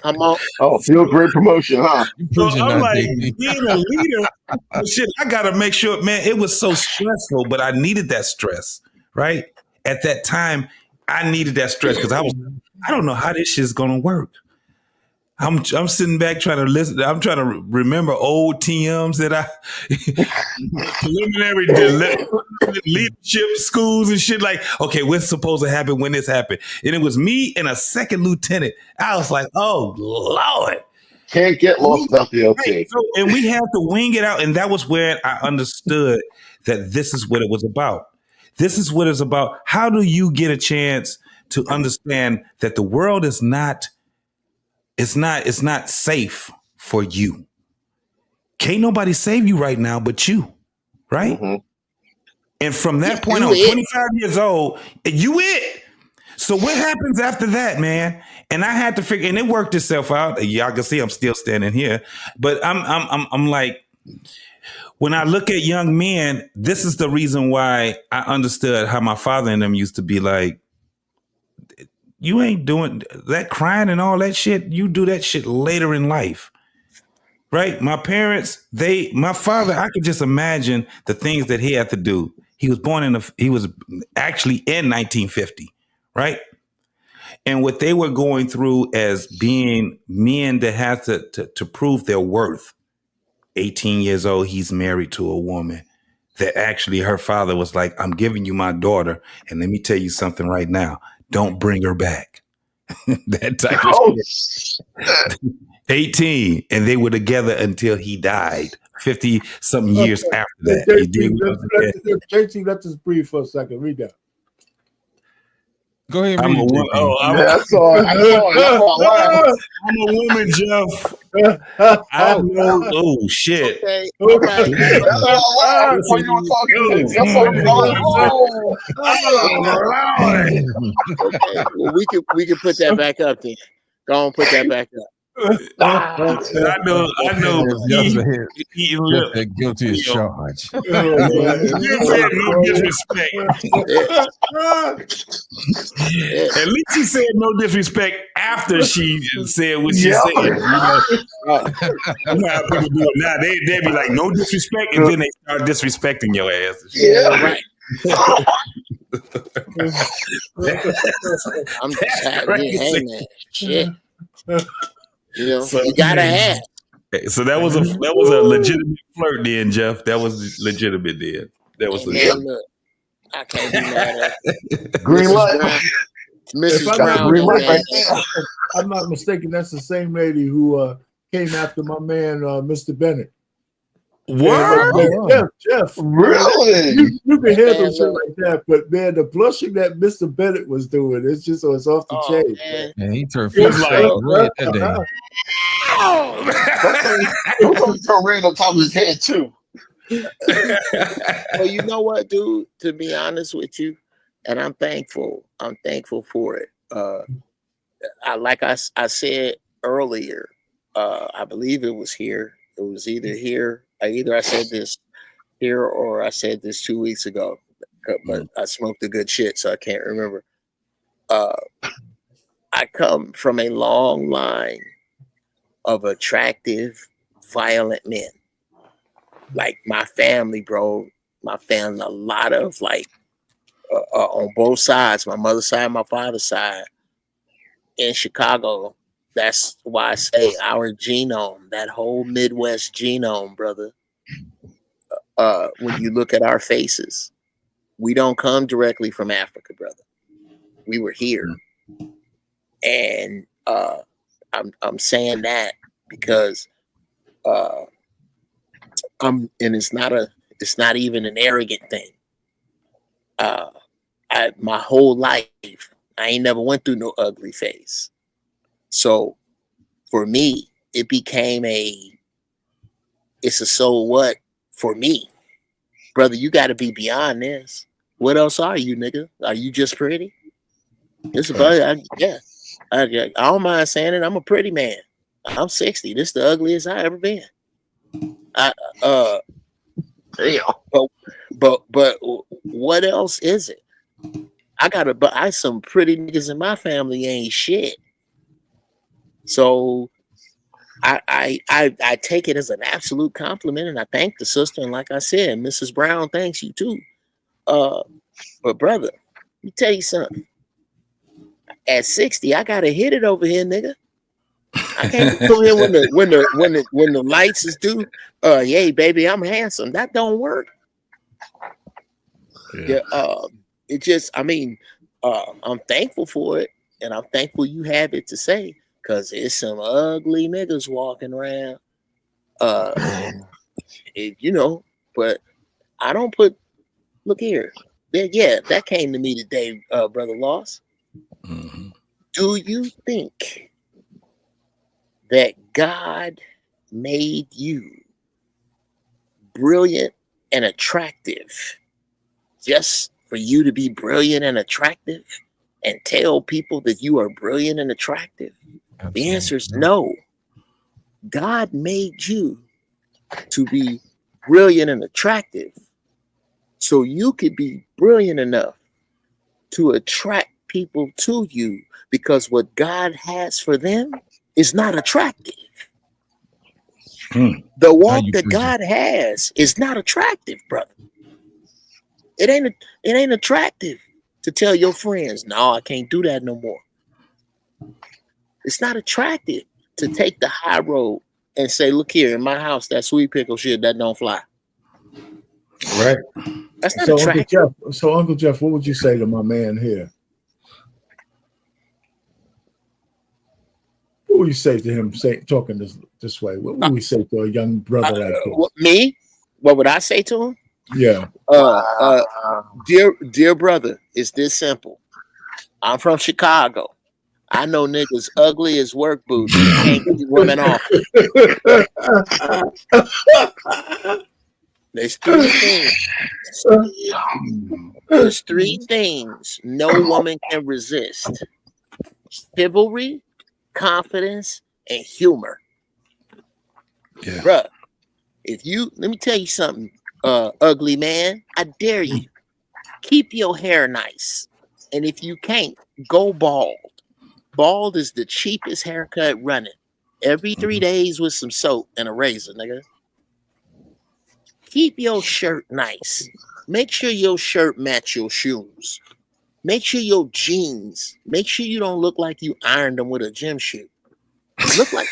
I'm on. Oh, feel great promotion, huh? So I'm like, being a leader, shit, I got to make sure, man, it was so stressful, but I needed that stress, right? At that time, I needed that stress because I don't know how this shit's going to work. I'm sitting back trying to listen. I'm trying to remember old TMs that preliminary leadership schools and shit. Like, okay, what's supposed to happen when this happened? And it was me and a second lieutenant. I was like, oh Lord, can't get lost out the LT. Right. So, and we had to wing it out, and that was where I understood that this is what it was about. This is what it's about. How do you get a chance to understand that the world is not? It's not safe for you. Can't nobody save you right now but you, right? Mm-hmm. And from that point on, 25 years old, you it. So what happens after that, man? And I had to figure, and it worked itself out. Y'all can see I'm still standing here, but I'm like, when I look at young men, this is the reason why I understood how my father and them used to be like, you ain't doing that crying and all that shit. You do that shit later in life, right? My parents, my father, I could just imagine the things that he had to do. He was he was actually in 1950, right? And what they were going through as being men that had to prove their worth. 18 years old, he's married to a woman that actually her father was like, I'm giving you my daughter. And let me tell you something right now. Don't bring her back. That type of shit. 18, and they were together until he died. 50 something years after that. JT, let us breathe for a second. Read that. Go ahead. I'm a woman. I saw it. I'm a woman, Jeff. Oh shit. Okay. That's all I laughed before you were talking. Okay. Well, we can put that back up then. Go on, put that back up. I know. Guilty as charged. You said no disrespect. At least she said no disrespect after she said what she said. You know how people do it now. They be like no disrespect, and then they start disrespecting your ass. Yeah, right. I'm just happy. Hey man, shit. You know, so, you gotta have. So that was a legitimate flirt, then, Jeff. That was legitimate, then. That was legitimate. Look, I can't be mad at it. Green light. Mrs. Brown. Green light right there. I'm not mistaken. That's the same lady who came after my man, Mr. Bennett. What? Jeff. Really? You can handle shit like that, but man, the blushing that Mr. Bennett was doing, it's just it's off the chain. Man, he turned red that day. Something turned red on top of his head too. Well, you know what, dude? To be honest with you, and I'm thankful. I'm thankful for it. I said earlier, I believe it was here. It was either here. Either I said this here or I said this 2 weeks ago, but I smoked the good shit, so I can't remember. I come from a long line of attractive, violent men. Like my family, bro. My family, a lot of like on both sides, my mother's side, my father's side, in Chicago. That's why I say our genome, that whole Midwest genome, brother. When you look at our faces, we don't come directly from Africa, brother. We were here, and I'm saying that because and it's not even an arrogant thing. My whole life, I ain't never went through no ugly phase. So for me, it became it's a so what for me. Brother, you got to be beyond this. What else are you, nigga? Are you just pretty? This about I don't mind saying it. I'm a pretty man. I'm 60. This is the ugliest I ever been. But what else is it? I some pretty niggas in my family ain't shit. So I take it as an absolute compliment, and I thank the sister. And like I said, Mrs. Brown thanks you too. But brother, let me tell you something. At 60, I gotta hit it over here, nigga. I can't come in when the lights is due. Yay, baby, I'm handsome. That don't work. Yeah. It just, I mean, I'm thankful for it, and I'm thankful you have it to say, because it's some ugly niggas walking around. But I don't put. Look here, yeah, that came to me today, brother Loss. Mm-hmm. Do you think that God made you brilliant and attractive just for you to be brilliant and attractive and tell people that you are brilliant and attractive? Absolutely. The answer is no. God made you to be brilliant and attractive so you could be brilliant enough to attract people to you, because what God has for them is not attractive. The walk that God has is not attractive, brother. It ain't attractive to tell your friends, no, I can't do that no more. It's not attractive to take the high road and say, look here, in my house, that sweet pickle shit, that don't fly. Right. That's not attractive. Uncle Jeff, what would you say to my man here? What would you say to him, talking this way? What would we say to a young brother like this? Me? What would I say to him? Yeah. Dear brother, it's this simple. I'm from Chicago. I know niggas ugly as work boots and can't keep women off. There's three things. There's three things no woman can resist: chivalry, confidence, and humor. Yeah. Bruh, let me tell you something, ugly man, I dare you. Keep your hair nice. And if you can't, go bald. Bald is the cheapest haircut running. Every 3 days with some soap and a razor, nigga. Keep your shirt nice. Make sure your shirt match your shoes. Make sure your jeans, make sure you don't look like you ironed them with a gym shoe. Look like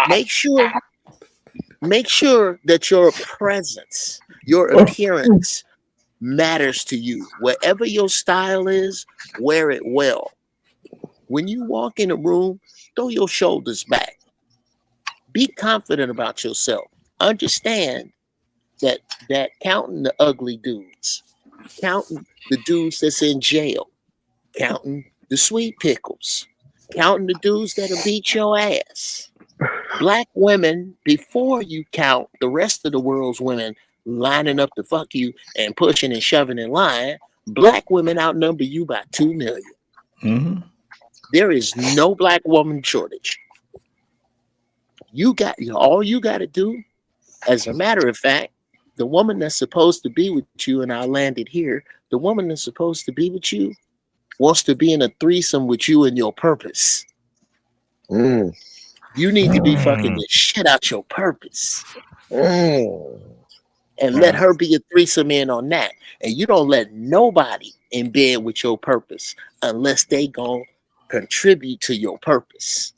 make sure that your presence, your appearance matters to you. Whatever your style is, wear it well. When you walk in a room, throw your shoulders back. Be confident about yourself. Understand that counting the ugly dudes, counting the dudes that's in jail, counting the sweet pickles, counting the dudes that'll beat your ass. Black women, before you count the rest of the world's women lining up to fuck you and pushing and shoving in line, black women outnumber you by 2 million. Mm-hmm. There is no black woman shortage. All you got to do, as a matter of fact, the woman that's supposed to be with you, and I landed here, the woman that's supposed to be with you wants to be in a threesome with you and your purpose. You need to be fucking the shit out your purpose. and let her be a threesome in on that. And you don't let nobody in bed with your purpose unless they gonna contribute to your purpose.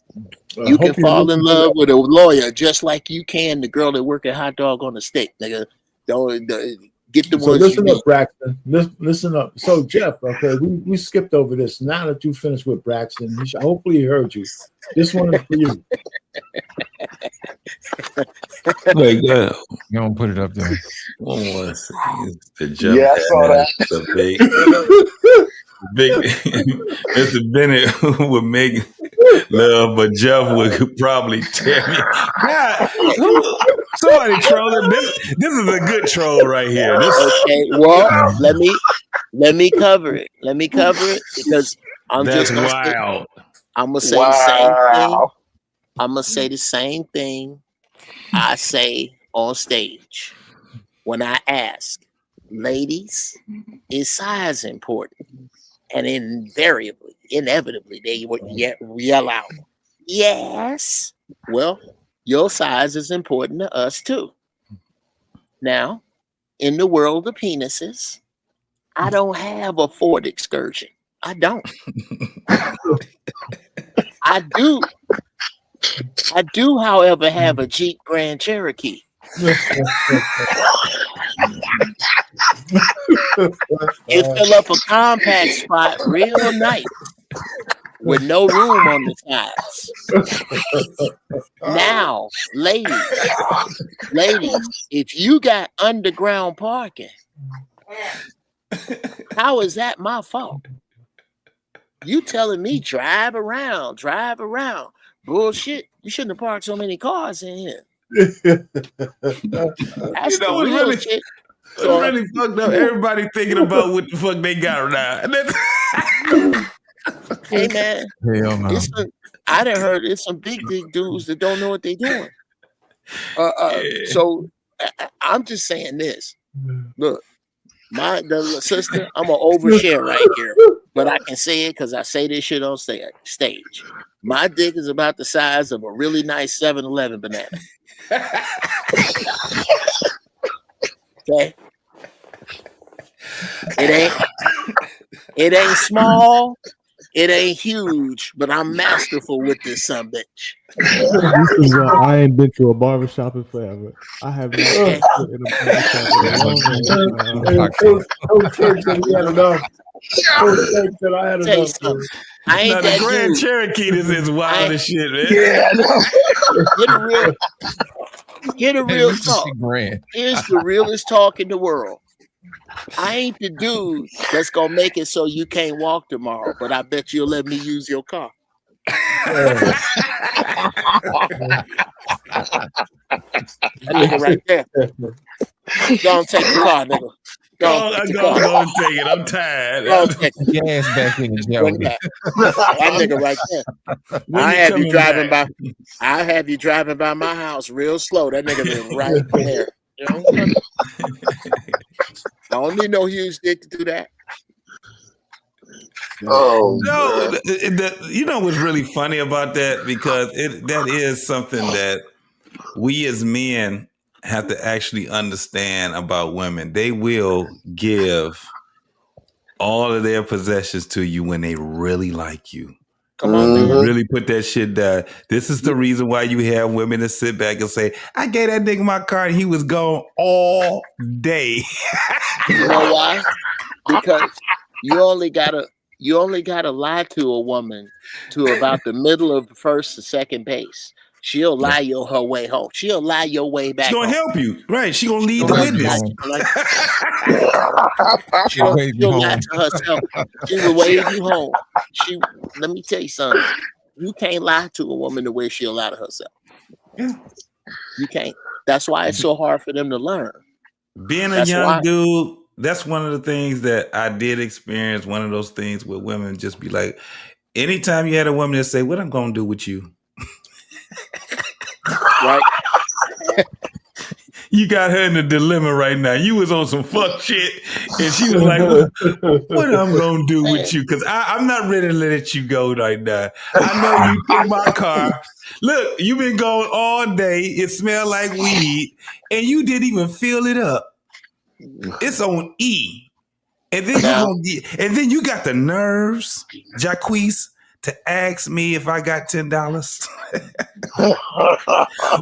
You can fall in love with a lawyer just like you can the girl that work at Hot Dog on the Stick, nigga. Don't get the ones. Listen up, Braxton. Listen up. So Jeff, okay, we skipped over this. Now that you finished with Braxton, hopefully he heard you. This one is for you. Like, you don't put it up there. One more the Jeff. Yeah, I saw that. The big Mr. Bennett would make love, but Jeff would probably tear me. God, somebody trolling. This is a good troll right here. Okay, well, let me cover it. Let me cover it because I'm That's just gonna wild. I'm gonna say the same thing. I'm gonna say the same thing I say on stage when I ask, ladies, is size important? And inevitably, they would yell out, yes. Well, your size is important to us too. Now, in the world of penises, I don't have a Ford Excursion. I don't. I do, however, have a Jeep Grand Cherokee. You fill up a compact spot real nice with no room on the sides. Now, ladies, if you got underground parking, how is that my fault? You telling me drive around. Bullshit. You shouldn't have parked so many cars in here. That's the real shit. So, really fucked up. Everybody thinking about what the fuck they got now. Hey man, I done heard it's some big dudes that don't know what they doing. So I'm just saying this. Look, the sister, I'm gonna overshare right here, but I can say it because I say this shit on stage. My dick is about the size of a really nice 7-Eleven banana. Okay. It ain't small, it ain't huge, but I'm masterful with this son bitch. This is I ain't been to a barbershop in forever. I have not been in a barbershop in a long time. I ain't that Grand dude. Cherokee. This is wild as shit, man. Yeah, Get a real talk. Here's the realest talk in the world. I ain't the dude that's gonna make it so you can't walk tomorrow, but I bet you'll let me use your car. That nigga right there. Go and take the car, nigga. Go and take it. I'm tired. Go and take it. Gas back in the Joe. That nigga right there. I have you driving by my house real slow. That nigga is right there. You know? I don't need no huge dick to do that. Oh no! You know what's really funny about that? Because that is something that we as men have to actually understand about women. They will give all of their possessions to you when they really like you. Come on, man. Really put that shit down. This is the reason why you have women that sit back and say, I gave that nigga my car and he was gone all day. You know why? Because you only gotta lie to a woman to about the middle of first to second base. She'll lie her way home. She'll lie your way back. She's gonna help you, right? She's gonna lead the witness. She'll lie to herself. She will wave you home. Let me tell you something. You can't lie to a woman the way she'll lie to herself. Yeah. You can't. That's why it's so hard for them to learn. Being a young dude, that's one of the things that I did experience. One of those things where women just be like, anytime you had a woman that say, what I'm gonna do with you? Right. You got her in a dilemma right now. You was on some fuck shit, and she was like, what I'm gonna do with you? Because I'm not ready to let you go right now. I know you took my car. Look, you've been gone all day. It smelled like weed, and you didn't even fill it up. It's on E. And then you got the nerves, Jacquees, to ask me if I got $10.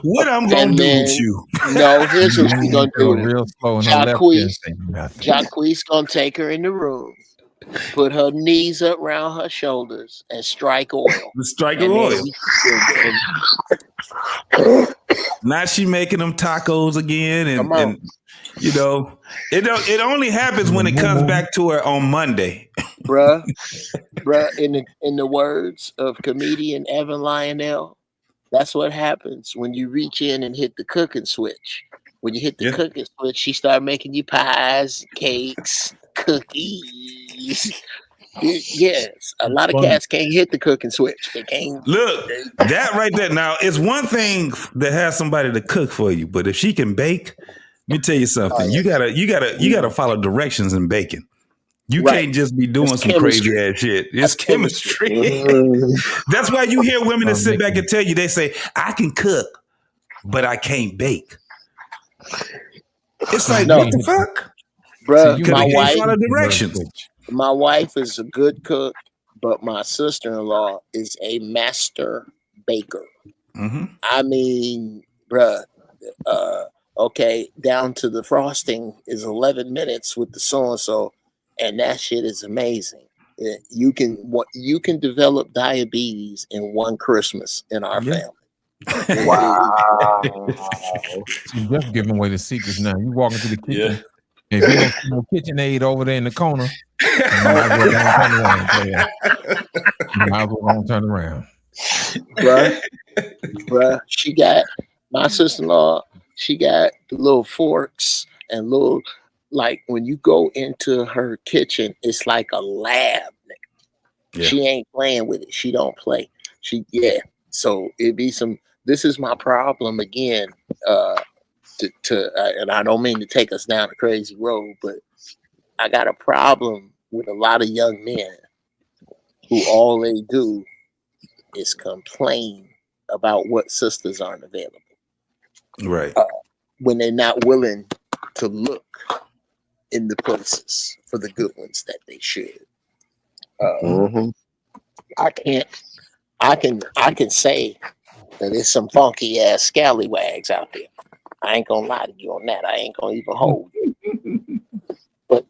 What I'm gonna do with you? No, here's what she's gonna do. Real slow in her left hand saying nothing. Jacquees gonna take her in the room, put her knees up around her shoulders, and strike oil. Strike oil. Now she making them tacos again, and you know, it only happens when it comes back to her on Monday. Bruh, in the words of comedian Evan Lionel, that's what happens when you reach in and hit the cooking switch. When you hit the cooking switch, she start making you pies, cakes, cookies. Yes, a lot of cats can't hit the cooking switch. They can't. Look, that right there. Now, it's one thing to have somebody to cook for you, but if she can bake, let me tell you something. You gotta follow directions in baking. You can't just be doing some crazy ass shit. It's chemistry. That's why you hear women that sit back and tell you, they say, I can cook, but I can't bake. It's like, what the fuck? Bro, my wife is a good cook, but my sister-in-law is a master baker. Mm-hmm. I mean, bruh, okay, down to the frosting is 11 minutes with the so-and-so, and that shit is amazing. You can develop diabetes in one Christmas in our family. Wow. She's just giving away the secrets now. You walk into the kitchen. If you don't see no KitchenAid over there in the corner, you might as well don't turn around. Bruh, she got my sister-in-law, she got the little forks and little, like when you go into her kitchen, it's like a lab. Yeah. She ain't playing with it. She don't play. So it'd be this is my problem again. And I don't mean to take us down a crazy road, but I got a problem with a lot of young men who all they do is complain about what sisters aren't available. Right. When they're not willing to look in the places for the good ones that they should. I can say that there's some funky ass scallywags out there. I ain't gonna lie to you on that. I ain't gonna even hold you. But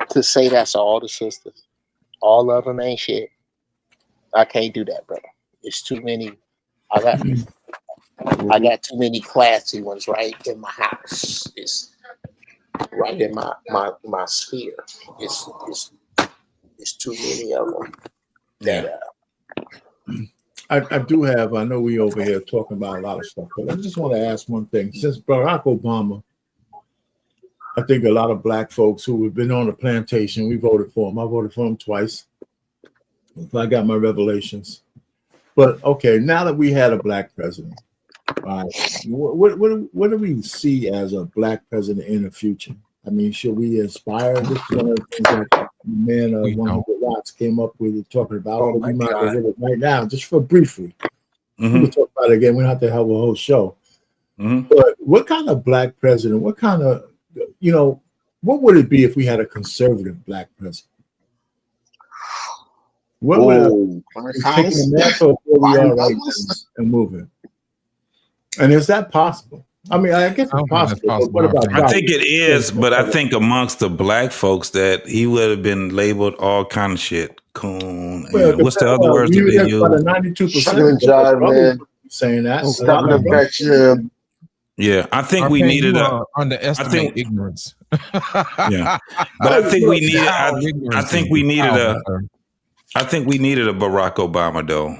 to say that's all the sisters, all of them ain't shit, I can't do that, brother. It's too many. I got too many classy ones right in my house. It's right in my sphere. It's too many of them. That I do have. I know we over here talking about a lot of stuff, but I just want to ask one thing. Since Barack Obama, I think a lot of black folks who have been on the plantation, we voted for him. I voted for him twice. I got my revelations. But okay, now that we had a black president, what do we see as a black president in the future? I mean, should we inspire? This is one of the things that the man, one of the Watts came up with talking about. We might go with it right now, just for briefly. We'll talk about it again. We don't have to have a whole show. But what kind of black president? What kind of, what would it be if we had a conservative black president? What would taking the mantle of where we are right now and moving? And is that possible? I mean, I guess it's possible. But what about I think it is, but I think amongst the black folks that he would have been labeled all kind of shit. Coon. What's the other words that they use? 92% saying that. Yeah, I think we needed underestimate ignorance. Yeah, but I think we needed. I think we needed a Barack Obama though.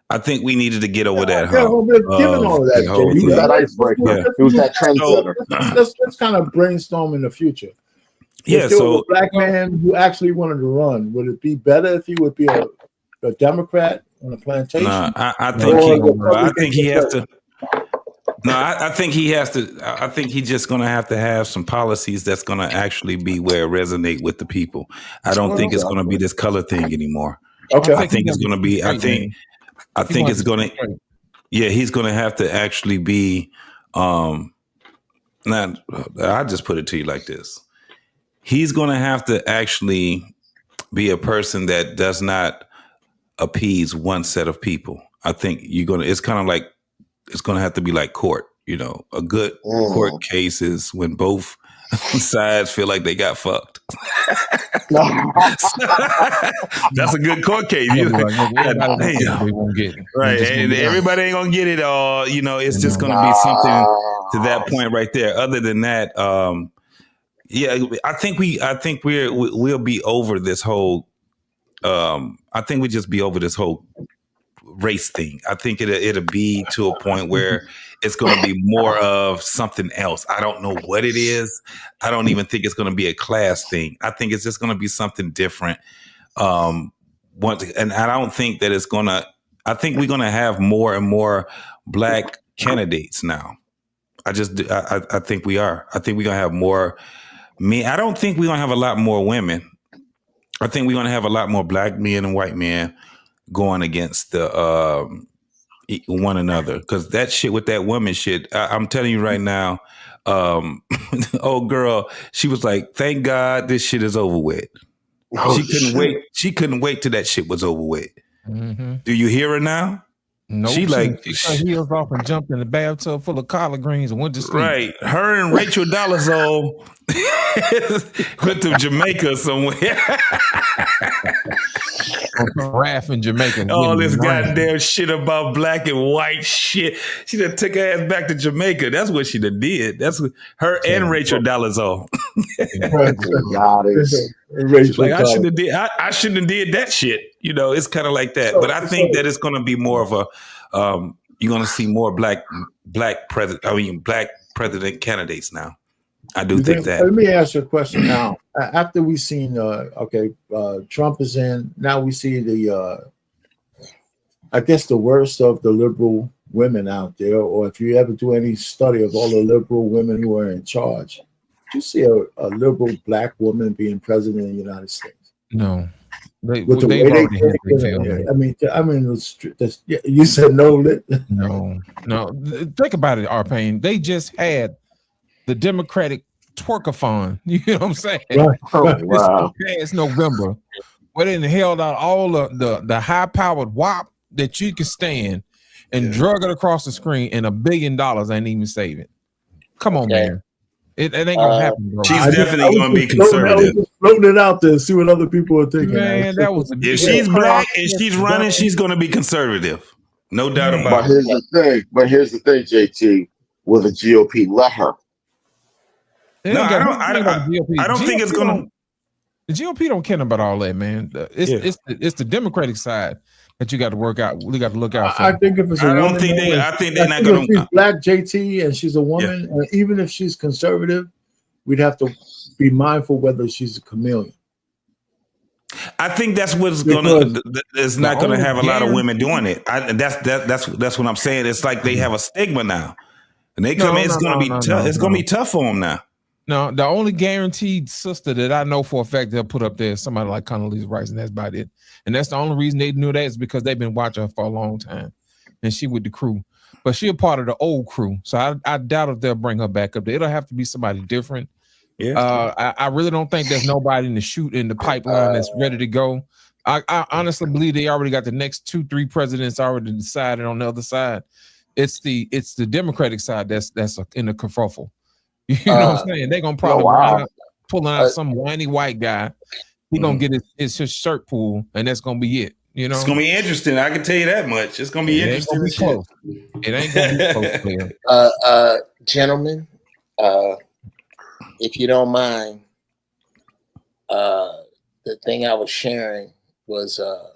I think we needed to get over that hump. Given all of that, he was that icebreaker. He was that trendsetter. Let's kind of brainstorm in the future. If there was a black man who actually wanted to run, would it be better if he would be a Democrat on a plantation? No, I think he has to. No, I think he has to. I think he's just going to have some policies that's going to actually be where it resonate with the people. I don't think it's going to be this color thing anymore. Okay, I think it's going to be. I think it's going to. Yeah, he's going to have to actually be. Now, I just put it to you like this: he's going to have to actually be a person that does not appease one set of people. I think it's kind of like, it's going to have to be like court. You know, a good court case is when both sides feel like they got fucked. That's a good court case. They won't get it. Right. And everybody ain't going to get it all. You know, it's just going to be something to that point right there. Other than that, yeah, I think we'll be over this whole, I think we just be over this whole race thing. I think it'll be to a point where it's going to be more of something else. I don't know what it is. I don't even think it's going to be a class thing. I think it's just going to be something different. And I don't think that it's going to, I think we're going to have more and more black candidates now. I think we are. I think we're going to have more men. I don't think we're going to have a lot more women. I think we're going to have a lot more black men and white men going against the one another, because that shit with that woman shit, I'm telling you right now, old girl, she was like, thank God this shit is over with. She couldn't wait till that shit was over with. Mm-hmm. Do you hear her now? No, she like took her heels off and jumped in the bathtub full of collard greens and went to sleep. Right, her and Rachel Dolezal went to Jamaica somewhere. Raft in Jamaica. All this goddamn shit about black and white shit. She done took her ass back to Jamaica. That's what she done did. That's what her and Rachel Dolezal. Like, I shouldn't have did that shit. You know, it's kind of like that. But I think that it's going to be more of a you're going to see more black president candidates now. I do think that. Let me ask you a question now. After we've seen, Trump is in, now we see I guess the worst of the liberal women out there, or if you ever do any study of all the liberal women who are in charge, do you see a liberal black woman being president of the United States? No. With the way they think, I mean, you said no. No. Think about it, Arpain. They just had the Democratic twerkathon. You know what I'm saying? Right. Oh, wow. It's November. Where they held out all the high-powered WAP that you could stand and drug it across the screen, and $1 billion ain't even saving. Come on, man. It ain't gonna happen, bro. She's definitely gonna be conservative. Floating it out there, see what other people are thinking. Man, that was if she's black and she's running, she's gonna be conservative. No doubt about it. But here's the thing, JT. Will the GOP let her? No, I don't think it's gonna. The GOP don't care about all that, man. It's the Democratic side that you got to work out. We got to look out for. I think if it's a woman, I think they're not going to. She's black, JT, and she's a woman, and even if she's conservative, we'd have to be mindful whether she's a chameleon. I think that's what's gonna. It's not going to have a lot of women doing it. That's what I'm saying. It's like they have a stigma now, and they come. It's going to be tough. It's going to be tough for them now. No, the only guaranteed sister that I know for a fact they'll put up there is somebody like Condoleezza Rice, and that's about it. And that's the only reason they knew that is because they've been watching her for a long time, and she with the crew. But she's a part of the old crew, so I doubt if they'll bring her back up there. It'll have to be somebody different. Yeah, I really don't think there's nobody in the pipeline that's ready to go. I honestly believe they already got the next 2-3 presidents already decided on the other side. It's the Democratic side that's in the kerfuffle. You know what I'm saying? They're gonna probably pulling out some whiny white guy. He's gonna get his shirt pulled, and that's gonna be it. You know, it's gonna be interesting. I can tell you that much. It's gonna be interesting. It ain't gonna be close. Gentlemen, if you don't mind, the thing I was sharing was a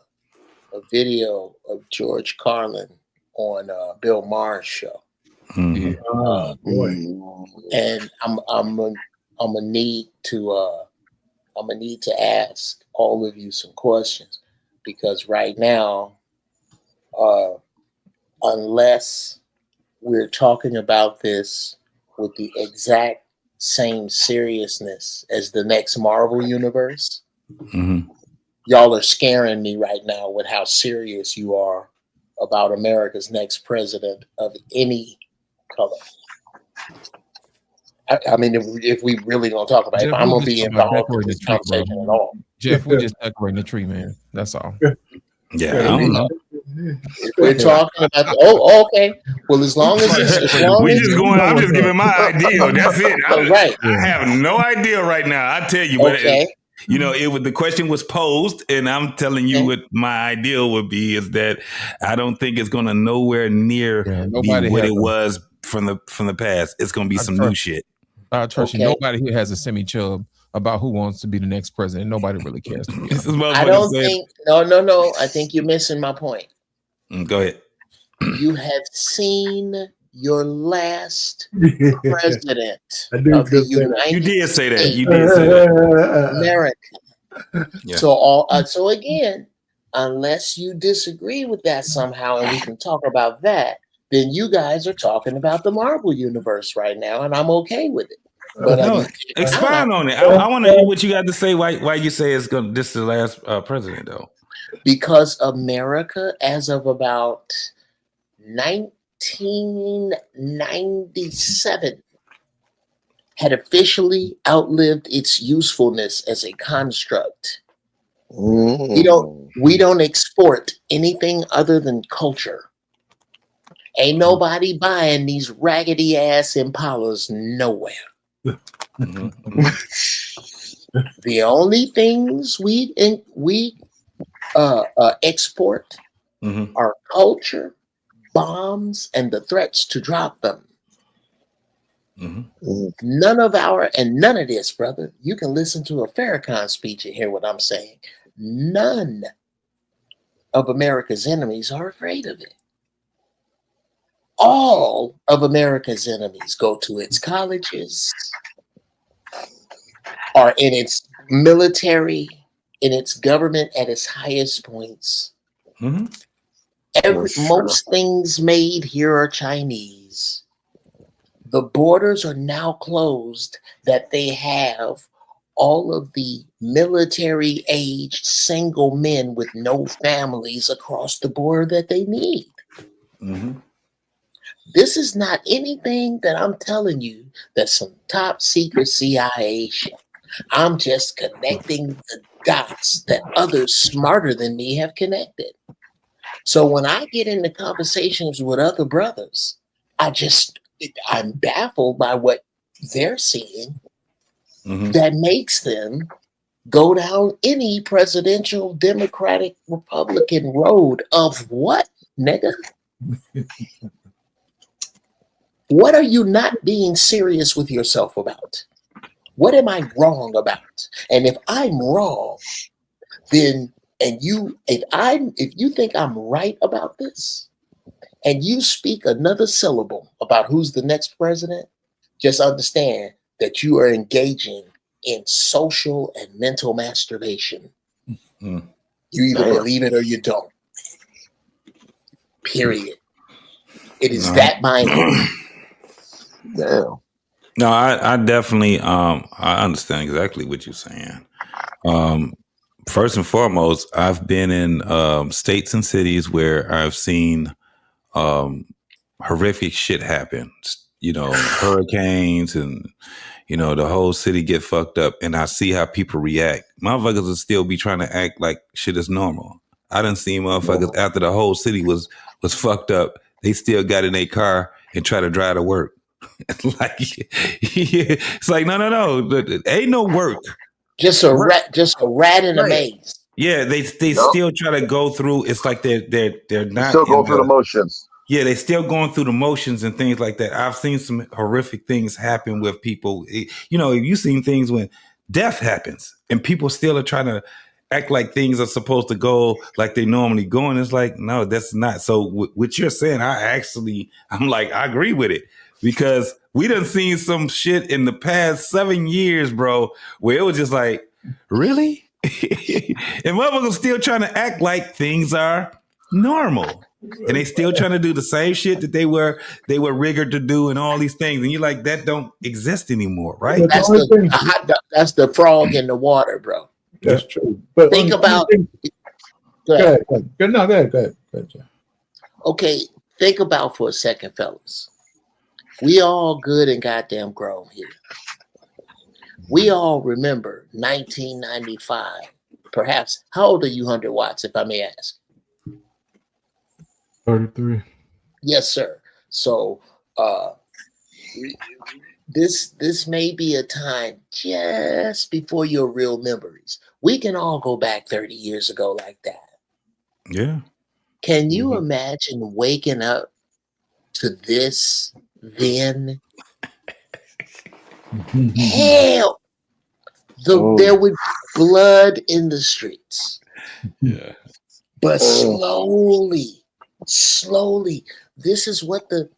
video of George Carlin on Bill Maher's show. Mm-hmm. And I'm gonna need to ask all of you some questions, because right now, unless we're talking about this with the exact same seriousness as the next Marvel universe, y'all are scaring me right now with how serious you are about America's next president of any color. I mean, if we really gonna talk about it, if I'm gonna be involved in this conversation at all. Jeff, we're just decorating the tree, man. That's all. Yeah, I don't know. If we're talking about okay. Well, as long as we just going. I'm just giving my idea. That's it. Right. I have no idea right now. I tell you, but you know, the question was posed, and I'm telling you what my idea would be is that I don't think it's going to nowhere near be what it was from the past. It's going to be some new shit. I trust you. Nobody here has a semi-chub about who wants to be the next president. Nobody really cares. I don't think. No. I think you're missing my point. Go ahead. You have seen your last president of the United States. You did say that. You did say that. America. Yeah. So again, unless you disagree with that somehow, and we can talk about that, then you guys are talking about the Marvel universe right now, and I'm okay with it. But no, expound on it. I want to hear what you got to say. Why you say this is the last president though? Because America, as of about 1997, had officially outlived its usefulness as a construct. We don't export anything other than culture. Ain't nobody buying these raggedy ass Impalas nowhere. The only things we export are culture, bombs, and the threats to drop them. None of this, brother. You can listen to a Farrakhan speech and hear what I'm saying. None of America's enemies are afraid of it. All of America's enemies go to its colleges, are in its military, in its government at its highest points. Most things made here are Chinese. The borders are now closed that they have all of the military-aged single men with no families across the border that they need. This is not anything that I'm telling you that's some top secret CIA shit. I'm just connecting the dots that others smarter than me have connected. So when I get into conversations with other brothers, I'm baffled by what they're seeing that makes them go down any presidential Democratic Republican road of what, nigga? What are you not being serious with yourself about? What am I wrong about? And if I'm wrong, then if you think I'm right about this, and you speak another syllable about who's the next president, just understand that you are engaging in social and mental masturbation. You either believe it or you don't. Period. It is that binary. No, I definitely I understand exactly what you're saying. First and foremost, I've been in states and cities where I've seen horrific shit happen. You know, hurricanes and the whole city get fucked up, and I see how people react. Motherfuckers will still be trying to act like shit is normal. I done seen motherfuckers after the whole city was fucked up, they still got in their car and try to drive to work. It's like no, ain't no work. Just a rat in a maze. Yeah, they still try to go through. It's like they're not still going through the motions. Yeah, they're still going through the motions and things like that. I've seen some horrific things happen with people. You've seen things when death happens and people still are trying to act like things are supposed to go like they normally go. And it's like, no, that's not. So what you're saying, I'm like, I agree with it, because we done seen some shit in the past 7 years, bro, where it was just like, really? And motherfuckers still trying to act like things are normal. And they still trying to do the same shit that they were rigged to do and all these things. And you're like, that don't exist anymore, right? That's the frog in the water, bro. That's true. But think about go ahead. Go ahead. Okay, think about for a second, fellas. We all good and goddamn grown here. We all remember 1995. Perhaps, how old are you, 100 Watts, if I may ask? 33. Yes, sir. So this may be a time just before your real memories. We can all go back 30 years ago like that. Yeah. Can you imagine waking up to this then? Hell, there would be blood in the streets. Yeah. But slowly, this is what the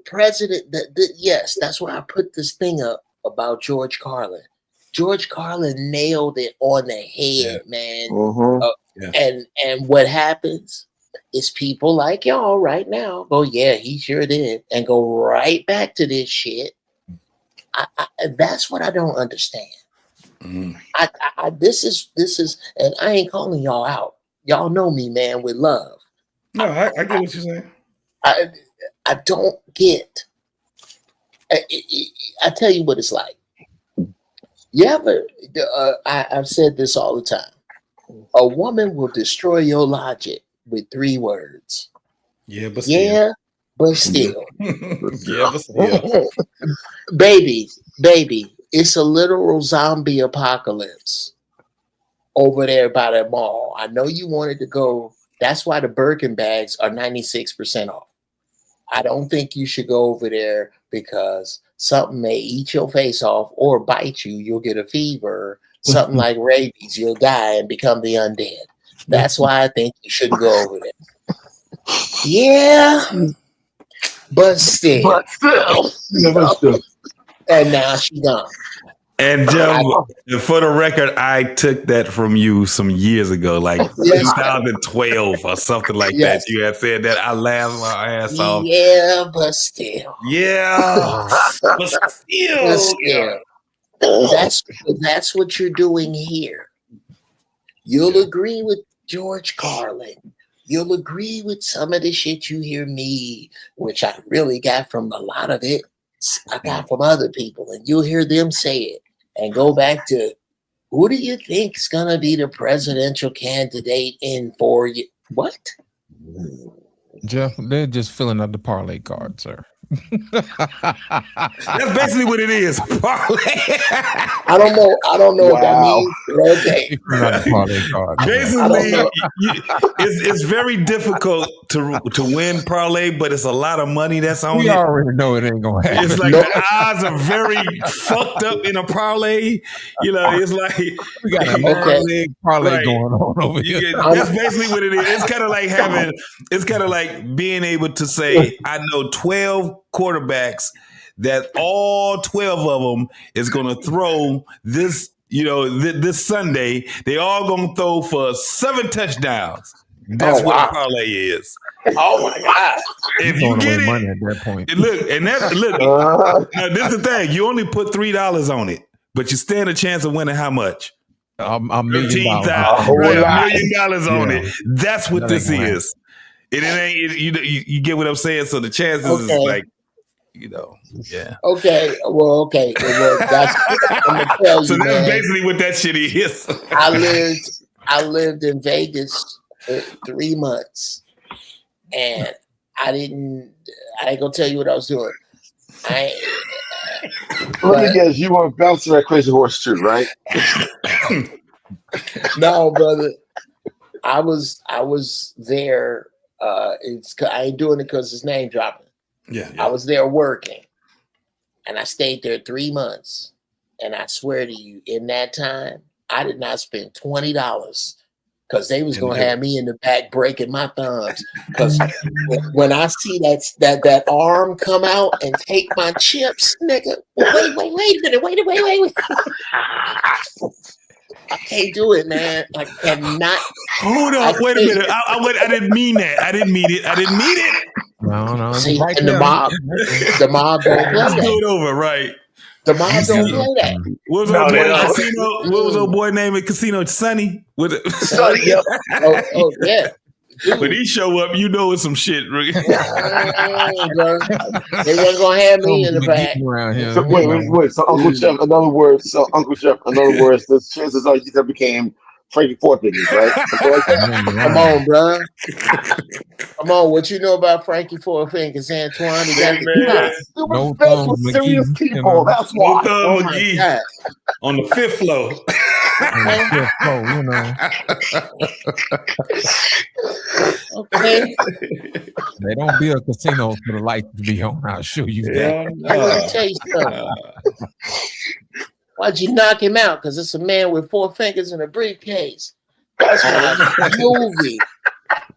president, yes, that's why I put this thing up about George Carlin. George Carlin nailed it on the head, man. And what happens is people like y'all right now go, yeah, he sure did, and go right back to this shit. That's what I don't understand. This is, and I ain't calling y'all out. Y'all know me, man, with love. No, I get what you're saying. I don't get. I tell you what it's like. You ever? I've said this all the time. A woman will destroy your logic with 3 words. Yeah, but still. Yeah, but still. Yeah, but still. Baby, it's a literal zombie apocalypse over there by the mall. I know you wanted to go. That's why the Birkin bags are 96% off. I don't think you should go over there because something may eat your face off or bite you. You'll get a fever, something like rabies. You'll die and become the undead. That's why I think you shouldn't go over there. Yeah, but still. And now she's gone. And Joe, for the record, I took that from you some years ago, like 2012 or something like that. You had said that. I laughed my ass off. Yeah, but still. Yeah, but still. That's what you're doing here. You'll agree with George Carlin. You'll agree with some of the shit you hear me, which I really got from a lot of it. I got from other people, and you'll hear them say it and go back to, who do you think's gonna be the presidential candidate in 4 years? What? Jeff, they're just filling out the parlay card, sir. That's basically what it is. Parlay. I don't know what that means. Okay. Basically, it's very difficult to win parlay, but it's a lot of money that's on it. We already know it ain't gonna happen. It's like the odds are very fucked up in a parlay. You know, it's like we got a parlay going on over here. That's basically what it is. It's kind of like it's kind of like being able to say, I know 12 quarterbacks that all 12 of them is going to throw this, this Sunday. They all going to throw for 7 touchdowns. That's what a parlay is. Oh my God! If you get it, money at that point. Look. Now this is the thing. You only put $3 on it, but you stand a chance of winning how much? $1 million. $1 million on it. That's what this is. It ain't. You get what I'm saying. So the chances is like, yeah. Okay. Well, okay. Well, that's, I'm gonna tell you, so that's man, basically what that shit is. I lived in Vegas for 3 months, and I ain't gonna tell you what I was doing. Let me guess, you weren't bouncing that crazy horse too, right? No, brother. I was there. I ain't doing it because it's name dropping. Yeah. I was there working, and I stayed there 3 months. And I swear to you, in that time, I did not spend $20 because they was gonna have me in the back breaking my thumbs. Because when I see that arm come out and take my chips, nigga, wait a minute, wait. I can't do it, man. I cannot. Hold on, wait a minute. I didn't mean that. I didn't mean it. No. See, and the mob don't play that. Let's do it over, right? The mob don't play that. What was old boy name at Casino? Sonny? Sonny, yep. Oh yeah. When he show up, you know it's some shit. Rick. They weren't gonna have me in the back. So, wait. So Uncle Chef, in other words, the chances are you never became Frankie Four Fingers, right? Come on, bro. Come on, what you know about Frankie Four Fingers, Antoine? He got no friends with serious people. That's why. Oh my God. On the fifth floor. Okay. They don't build casinos for the lights to be on. I'll show you that. Let me tell you something. Why'd you knock him out? Because it's a man with 4 fingers in a briefcase. That's my movie.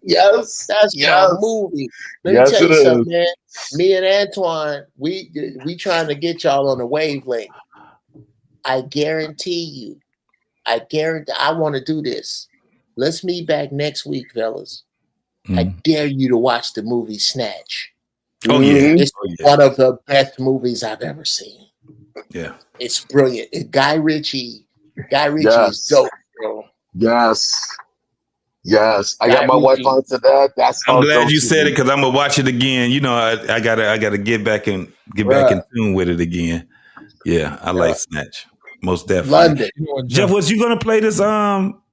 Yes, that's my movie. Let me tell you something, man. Me and Antoine, we trying to get y'all on the wavelength. I guarantee you. I want to do this. Let's meet back next week, fellas. I dare you to watch the movie Snatch. Oh yeah, it's one of the best movies I've ever seen. Yeah, it's brilliant. Guy Ritchie is dope, bro. Yes, I got my wife onto that. I'm glad you said it because I'm gonna watch it again. You know, I gotta get back in tune with it again. Yeah, I like Snatch most definitely. London. Jeff, was you gonna play this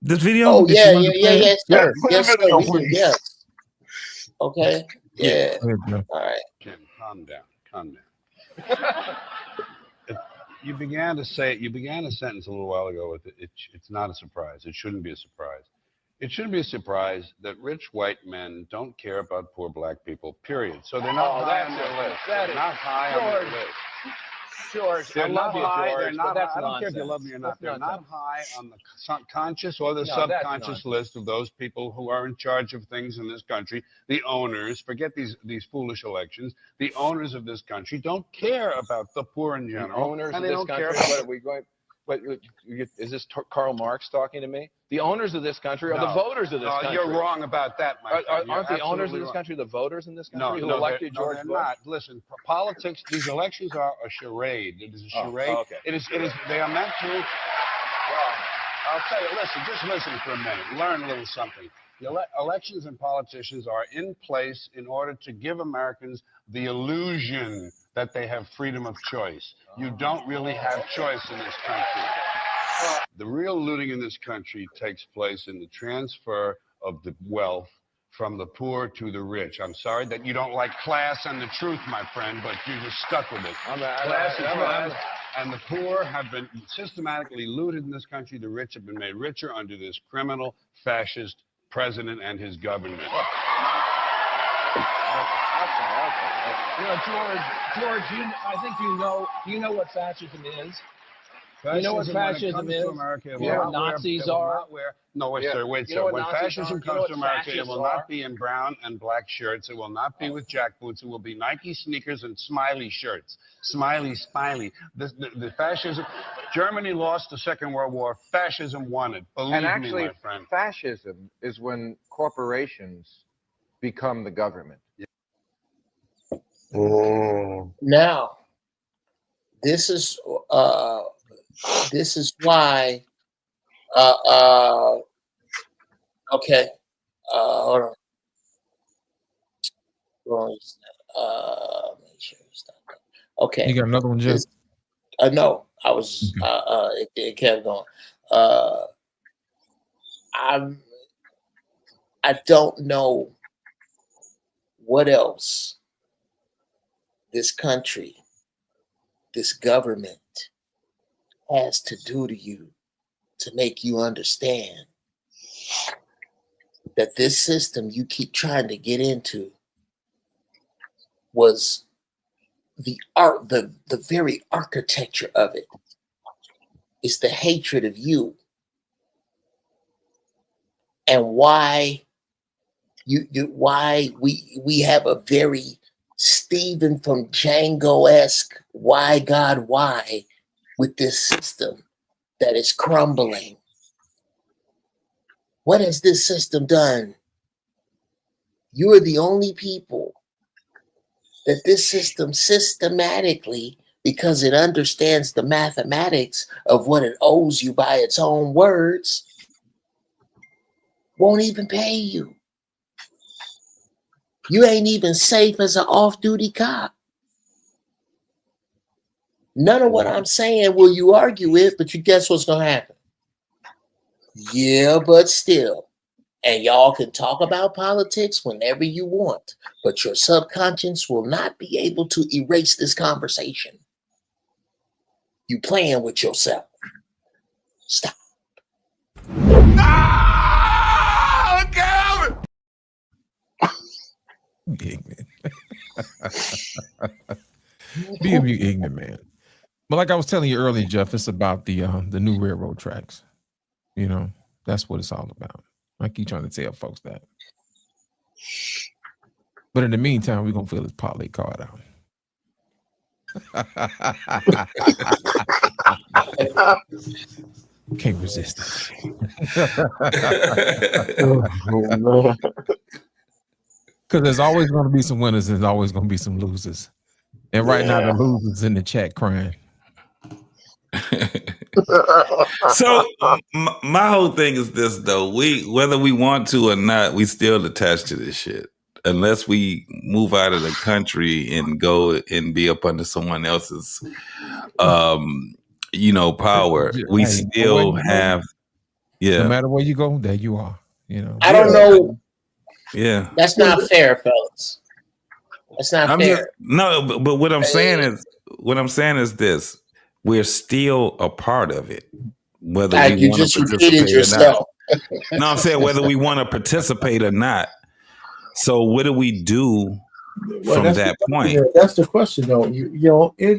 video? Oh yeah, sir. Yes, sir. Yes. Okay. Yeah. All right. Jim, calm down. You began a sentence a little while ago with it's not a surprise. It shouldn't be a surprise. It shouldn't be a surprise that rich white men don't care about poor black people, period. So they're not high on their list. They're not high on their list. George, they're not high. George, they're not. That's I don't care if you love me or not. They're not high on the conscious or the subconscious list of those people who are in charge of things in this country. The owners, forget these foolish elections. The owners of this country don't care about the poor in general. The owners of this country. What are we going? Is this Karl Marx talking to me? The owners of this country are the voters of this country. You're wrong about that, my friend. Aren't the owners of this country the voters in this country who elected George Bush? No, they're not. Listen, politics, these elections are a charade. It is a charade. Okay. It is. They are meant to. Well, I'll tell you, just listen for a minute. Learn a little something. The elections and politicians are in place in order to give Americans the illusion that they have freedom of choice. You don't really have choice in this country. The real looting in this country takes place in the transfer of the wealth from the poor to the rich. I'm sorry that you don't like class and the truth, my friend, but you're just stuck with it. Class and the poor have been systematically looted in this country. The rich have been made richer under this criminal, fascist president and his government. You know, George, I think you know what fascism is. You know what fascism is? America, you know what Nazis are? No, wait, sir. When fascism comes to America, it will not be in brown and black shirts. It will not be with jack boots. It will be Nike sneakers and smiley shirts. Smiley. The fascism. Germany lost the Second World War. Fascism won it. Believe me, my friend. Fascism is when corporations become the government. Now, this is why. Okay. Hold on. Make sure it's not. Okay. You got another one, Jeff? No, I was. It kept going. I don't know what else this country, this government has to do to you to make you understand that this system you keep trying to get into was the very architecture of it is the hatred of you, and why we have a very Stephen from Django-esque why God why with this system that is crumbling. What has this system done? You are the only people that this system systematically, because it understands the mathematics of what it owes you by its own words, won't even pay you. You ain't even safe as an off-duty cop. None of what I'm saying will you argue with, but you guess what's going to happen? Yeah, but still. And y'all can talk about politics whenever you want, but your subconscious will not be able to erase this conversation. You playing with yourself. Stop. Ignorant. Be a ignorant man. But like I was telling you earlier, Jeff, it's about the new railroad tracks. You know, that's what it's all about. I keep trying to tell folks that. But in the meantime, we're gonna fill this parlay card out. Can't resist it. Because there's always going to be some winners and there's always going to be some losers. And right now, the losers in the chat crying. So my whole thing is this, though. Whether we want to or not, we still attached to this shit. Unless we move out of the country and go and be up under someone else's, power, we still have. Yeah. No matter where you go, there you are. I don't know. Yeah. That's not fair, fellas. That's not fair. But what I'm saying is this: we're still a part of it, whether we want to participate or not. No, I'm saying whether we want to participate or not. So what do we do from that point? That's the question, though.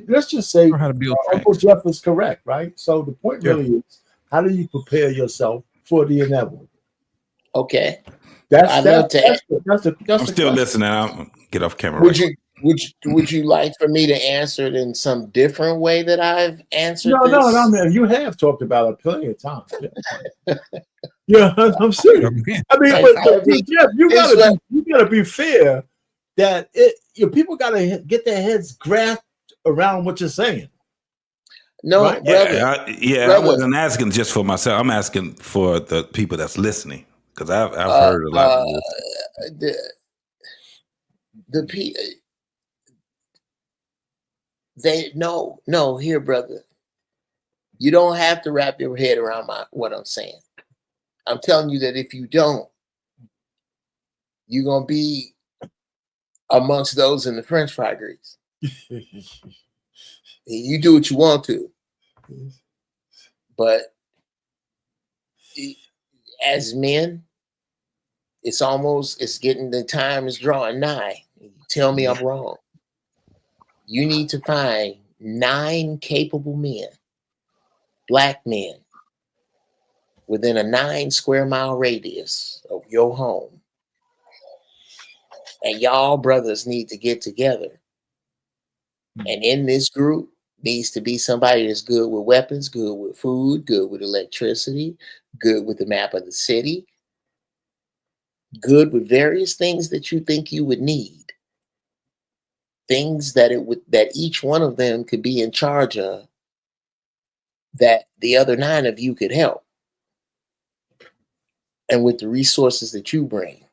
Let's just say Uncle Jeff is correct, right? So the point really is, how do you prepare yourself for the inevitable? Okay. I'm still listening. I'll get off camera. Would you like for me to answer it in some different way that I've answered this? No, man. You have talked about it plenty of times. Yeah, I'm serious. I mean, but Jeff, you gotta be fair that people gotta get their heads grasped around what you're saying. No, right? brother. I wasn't asking just for myself. I'm asking for the people that's listening. Because I've heard a lot of this. Here, brother. You don't have to wrap your head around what I'm saying. I'm telling you that if you don't, you're gonna be amongst those in the French fry grease. You do what you want to, but as men, the time is drawing nigh. You tell me I'm wrong. You need to find 9 capable men, black men, within a 9 square mile radius of your home. And y'all brothers need to get together. And in this group needs to be somebody that's good with weapons, good with food, good with electricity, good with the map of the city, good with various things that you think you would need. Things that each one of them could be in charge of, that the other 9 of you could help. And with the resources that you bring.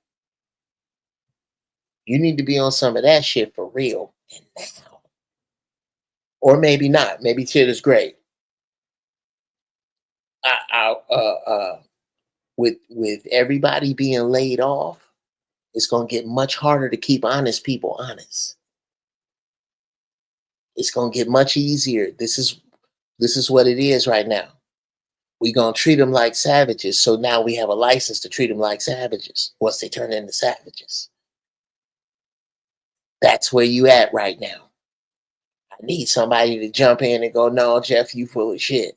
You need to be on some of that shit for real and now. Or maybe not. Maybe shit is great. With everybody being laid off, it's going to get much harder to keep honest people honest. It's going to get much easier. This is what it is right now. We're going to treat them like savages. So now we have a license to treat them like savages once they turn into savages. That's where you at right now. I need somebody to jump in and go, no, Jeff, you full of shit.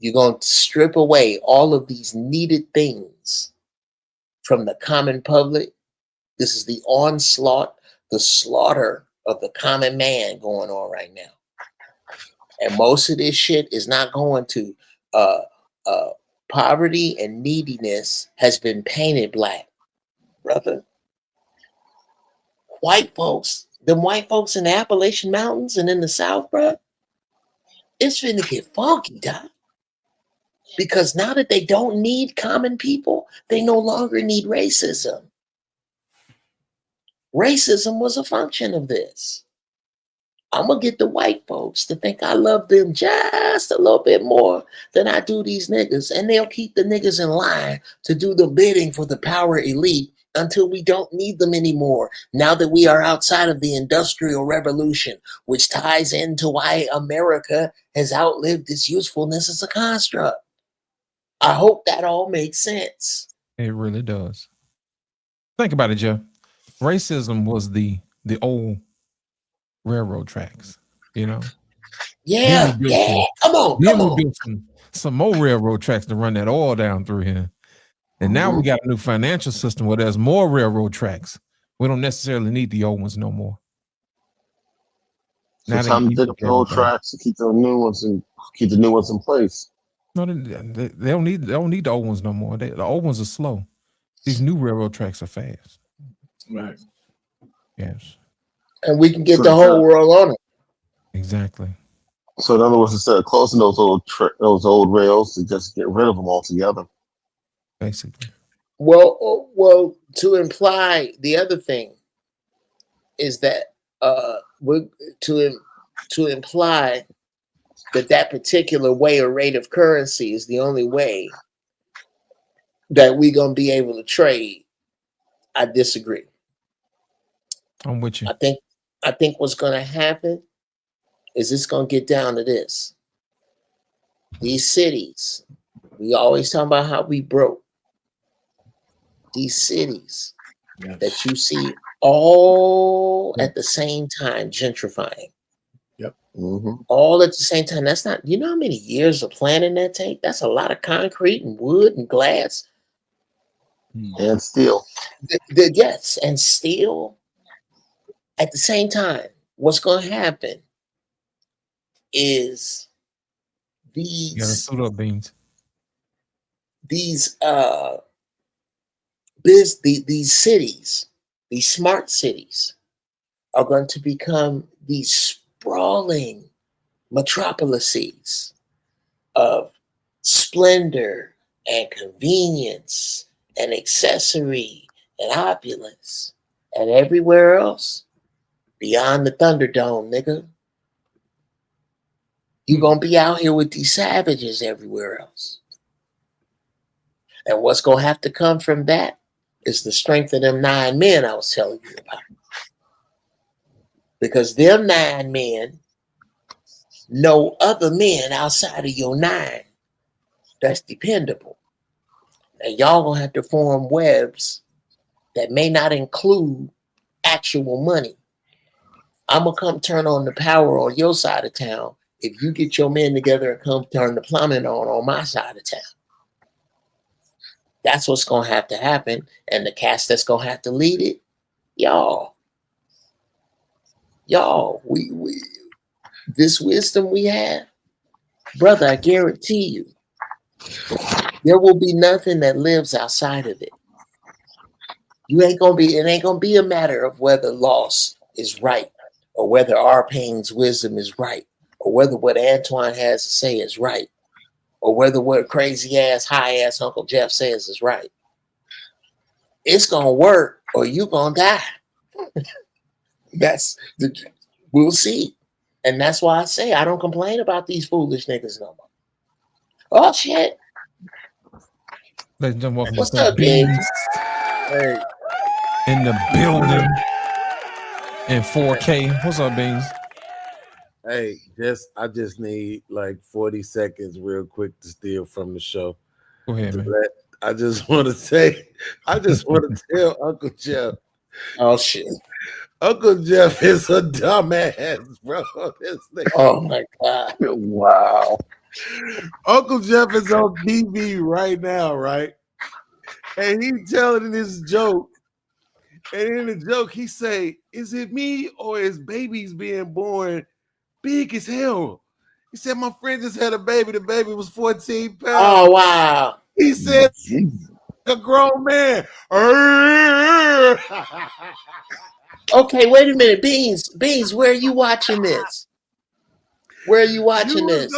You're going to strip away all of these needed things from the common public. This is the onslaught, the slaughter of the common man going on right now. And most of this shit is not going to poverty and neediness has been painted black, brother. White folks, them white folks in the Appalachian Mountains and in the South, bro, it's finna get funky, dog. Because now that they don't need common people, they no longer need racism. Racism was a function of this. I'm going to get the white folks to think I love them just a little bit more than I do these niggas. And they'll keep the niggas in line to do the bidding for the power elite until we don't need them anymore. Now that we are outside of the Industrial Revolution, which ties into why America has outlived its usefulness as a construct. I hope that all makes sense. It really does. Think about it, Jeff. Racism was the old railroad tracks, you know. Yeah, come on. We built some more railroad tracks to run that oil down through here. And now we got a new financial system where there's more railroad tracks. We don't necessarily need the old ones no more. So it's time to dig up the old tracks to keep the new ones in place. No, they don't need the old ones no more. The old ones are slow. These new railroad tracks are fast. Right. Yes. And we can get the whole world on it. Exactly. So in other words, instead of closing those old rails, to just get rid of them altogether. Basically. Well, to imply the other thing is that to imply that particular way or rate of currency is the only way that we're gonna be able to trade. I disagree. I'm with you. I think what's gonna happen is it's gonna get down to this. These cities, we always talk about how we broke. These cities that you see all at the same time gentrifying. Yep. All at the same time. That's not, you know how many years of planning that take? That's a lot of concrete and wood and glass. And steel. Yes, and steel. At the same time, what's going to happen is these cities, these smart cities, are going to become these sprawling metropolises of splendor and convenience and accessory and opulence, and everywhere else beyond the Thunderdome, nigga, you're gonna be out here with these savages everywhere else. And what's gonna have to come from that is the strength of them 9 men I was telling you about. Because them 9 men know other men outside of your 9 that's dependable. And y'all gonna have to form webs that may not include actual money. I'm gonna come turn on the power on your side of town if you get your men together and come turn the plumbing on my side of town. That's what's gonna have to happen, and the cast that's gonna have to lead it, y'all. We this wisdom we have, brother, I guarantee you, there will be nothing that lives outside of it. It ain't gonna be a matter of whether loss is right, or whether Arpane's wisdom is right, or whether what Antoine has to say is right, or whether what crazy ass, high ass Uncle Jeff says is right. It's gonna work, or you gonna die. We'll see. And that's why I say I don't complain about these foolish niggas no more. Oh shit. What's up, Beans? Hey. In the building in 4K. What's up, Beans? Hey, I just need like 40 seconds real quick to steal from the show. Go ahead, man. I just want to tell Uncle Jeff. Oh shit. Uncle Jeff is a dumbass, bro. Oh my God. Wow. Uncle Jeff is on TV right now, right? And he telling this joke. And in the joke, he say, is it me or is babies being born big as hell? He said, my friend just had a baby. The baby was 14 pounds. Oh, wow. He said, a grown man. Okay, wait a minute. Beans, where are you watching this? Where are you watching this?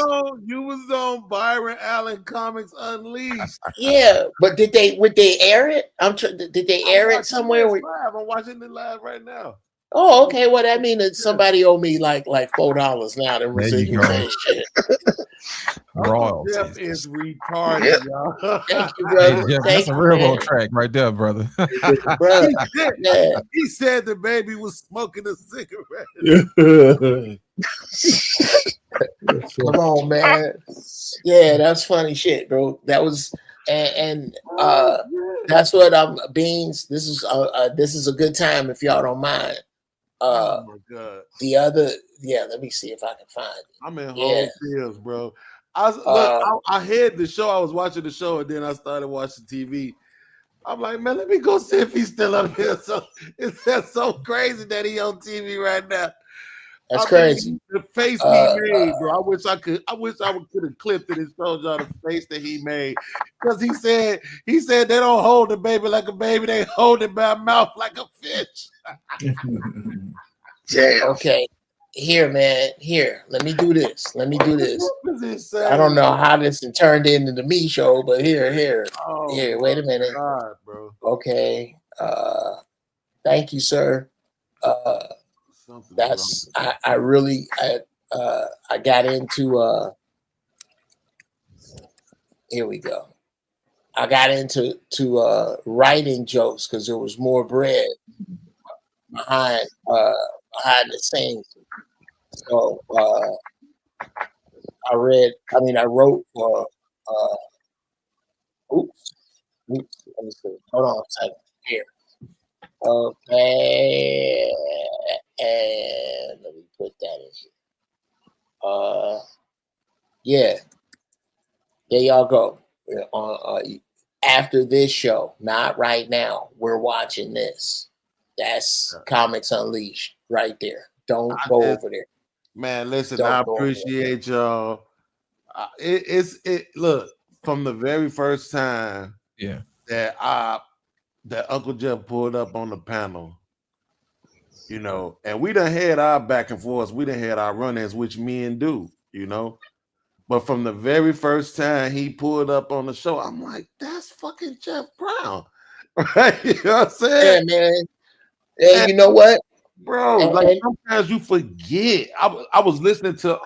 You was on Byron Allen Comics Unleashed. Yeah, but would they air it? Did they air it somewhere? Live. I'm watching it live right now. Oh, okay. Well, that means that somebody owe me like $4 now. The residuals ain't shit. Royalties. Jeff is retarded, y'all. Thank you, brother. Hey, Jeff, Thank that's a you, railroad man. track right there, brother. Bro, he said the baby was smoking a cigarette. Come on, man. Yeah, that's funny shit, bro. That was and that's what I'm Beans. This is a good time if y'all don't mind. Oh my god. The other, let me see if I can find it. I'm in whole feels, bro. I had the show. I was watching the show, and then I started watching TV. I'm like, man, let me go see if he's still up here. So it's just so crazy that he on TV right now. That's crazy. The face he made, bro. I wish I could have clipped it and showed y'all the face that he made. Because he said they don't hold the baby like a baby, they hold it by mouth like a fish. Yeah. Okay. Here, man. Here. Let me do this. I don't know how this turned into the me show, but here. Oh, here. Wait a minute. God, bro. Okay. Thank you, sir. That's I got into here we go. I got into writing jokes because there was more bread behind the scenes. So I wrote for oops. Let me see. Hold on a second. Here. Okay. And let me put that in here. There y'all go. After this show, not right now. We're watching this. That's Comics Unleashed right there. Don't go over there. Man, listen, I appreciate y'all. Look, from the very first time that Uncle Jeff pulled up on the panel, and we done had our back and forth, we done had our run-ins, which men do, But from the very first time he pulled up on the show, I'm like, that's fucking Jeff Brown. Right? You know what I'm saying? Yeah, man. Yeah, you know what? Bro, sometimes you forget. I was listening to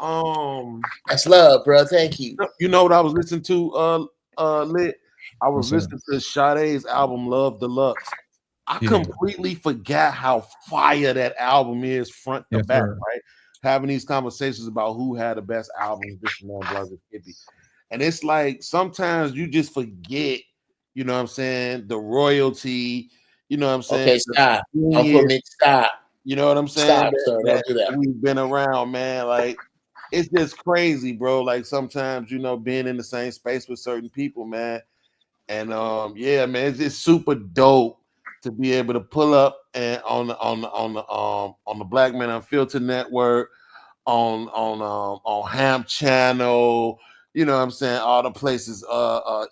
That's love, bro. Thank you. You know what I was listening to, Lit? I was listening to Sade's album Love Deluxe. I completely forgot how fire that album is front to back, right? Having these conversations about who had the best albums, this and that, blah, blah, blah. And it's like sometimes you just forget, you know what I'm saying, the royalty, you know what I'm saying? Okay, stop. Uncle Nick, stop. You know what I'm saying? Stop, sir. Don't do that. We've been around, man. Like, it's just crazy, bro. Like sometimes, being in the same space with certain people, man. And yeah, man, it's just super dope to be able to pull up and on the Black Men Unfiltered Network, on Ham Channel, you know what I'm saying, all the places,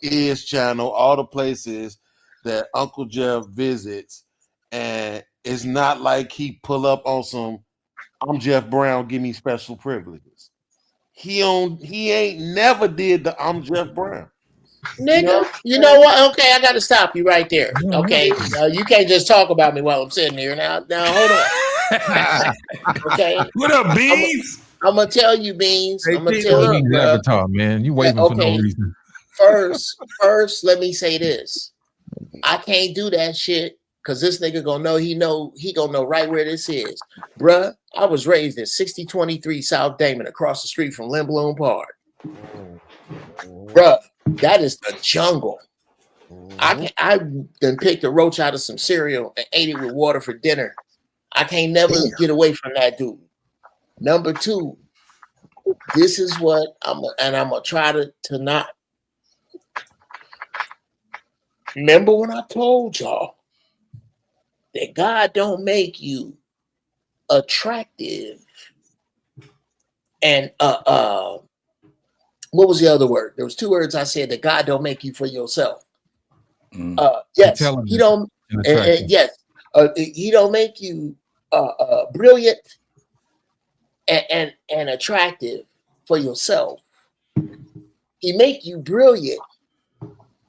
Is Channel, all the places that Uncle Jeff visits, and it's not like he pull up on some I'm Jeff Brown, give me special privileges. He ain't never did the I'm Jeff Brown. Nigga, you know what? Okay, I got to stop you right there. Okay, you can't just talk about me while I'm sitting here. Now hold on. Okay. What up, Beans? I'm gonna tell you, Beans. I'm gonna tell you, Avatar, man. You waving for no reason. First, let me say this. I can't do that shit because this nigga he gonna know right where this is. Bruh, I was raised in 6023 South Damon across the street from Lindblom Park. Bruh, that is the jungle. I then picked a roach out of some cereal and ate it with water for dinner. I can't never get away from that dude. Number two, this is what I'm gonna try to not. Remember when I told y'all that God don't make you attractive and what was the other word? There was two words I said that God don't make you for yourself. Yes, he don't. Yes, he don't make you brilliant and attractive for yourself. He make you brilliant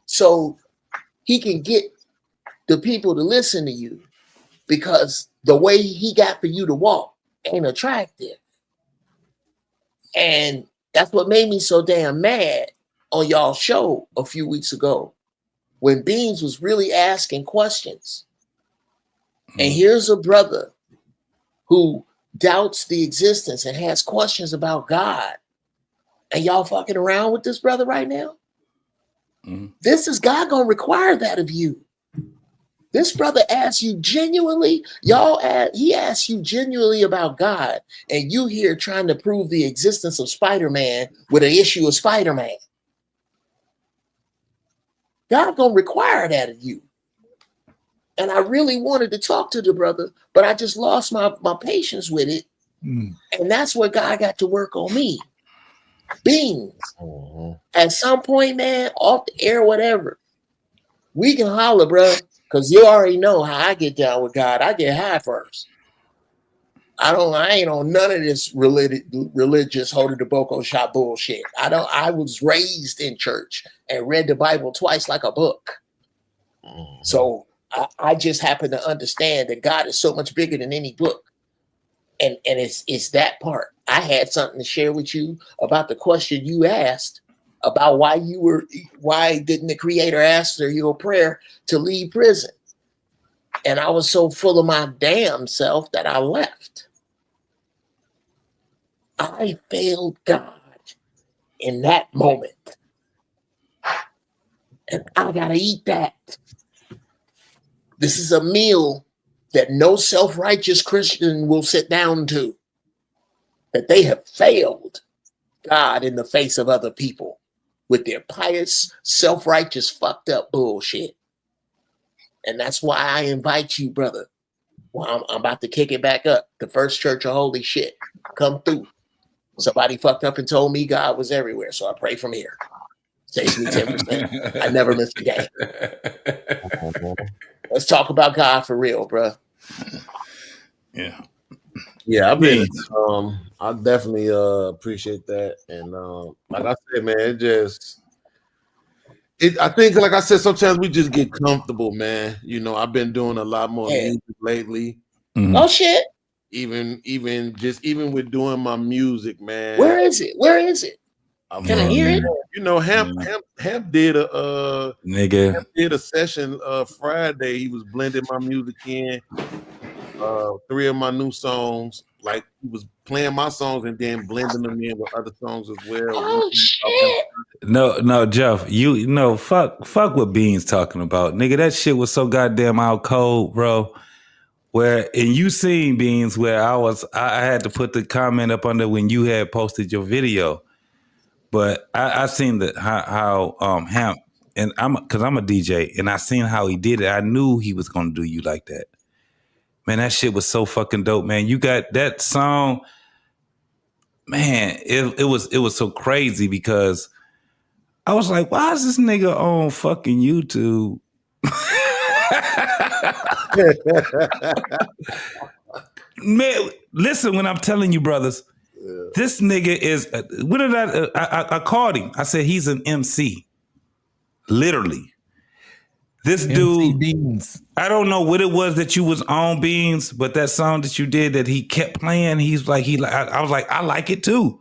so he can get the people to listen to you, because the way he got for you to walk ain't attractive. And that's what made me so damn mad on y'all show a few weeks ago when Beans was really asking questions. And here's a brother who doubts the existence and has questions about God. And y'all fucking around with this brother right now? This is God gonna require that of you. This brother asks you genuinely, he asks you genuinely about God, and you here trying to prove the existence of Spider-Man with an issue of Spider-Man. God gonna require that of you. And I really wanted to talk to the brother, but I just lost my patience with it. And that's where God got to work on me. Beans. At some point, man, off the air, whatever, we can holler, bro, because you already know how I get down with God. I get high first. I ain't on none of this religious holy the boko shop bullshit. I was raised in church and read the Bible twice like a book. So I just happen to understand that God is so much bigger than any book. And it's that part. I had something to share with you about the question you asked about why didn't the Creator answer your prayer to leave prison? And I was so full of my damn self that I left. I failed God in that moment. And I gotta eat that. This is a meal that no self-righteous Christian will sit down to. That they have failed God in the face of other people with their pious, self-righteous, fucked up bullshit. And that's why I invite you, brother. Well, I'm about to kick it back up. The First Church of Holy Shit. Come through. Somebody fucked up and told me God was everywhere, so I pray from here. Saves me 10%. I never miss a game. Let's talk about God for real, bro. Yeah, I've been. I definitely appreciate that, and like I said, man, I think, like I said, sometimes we just get comfortable, man. You know, I've been doing a lot more music lately. Oh shit! Even with doing my music, man. Where is it? Can I hear it? You know, Hamp did a nigga did a session Friday. He was blending my music in. 3 of my new songs, like he was playing my songs and then blending them in with other songs as well. Oh shit! No, Jeff, you know, fuck what Beans talking about, nigga. That shit was so goddamn out cold, bro. And you seen Beans where I had to put the comment up under when you had posted your video, but I seen how Hamp, and because I'm a DJ and I seen how he did it. I knew he was gonna do you like that. Man, that shit was so fucking dope, man. You got that song, man. It was so crazy because I was like, why is this nigga on fucking YouTube? Man, listen, when I'm telling you, brothers, this nigga is. What did I called him? I said he's an MC, literally. This dude, Beans. I don't know what it was that you was on, Beans, but that song that you did that he kept playing, he's like, I was like, I like it too.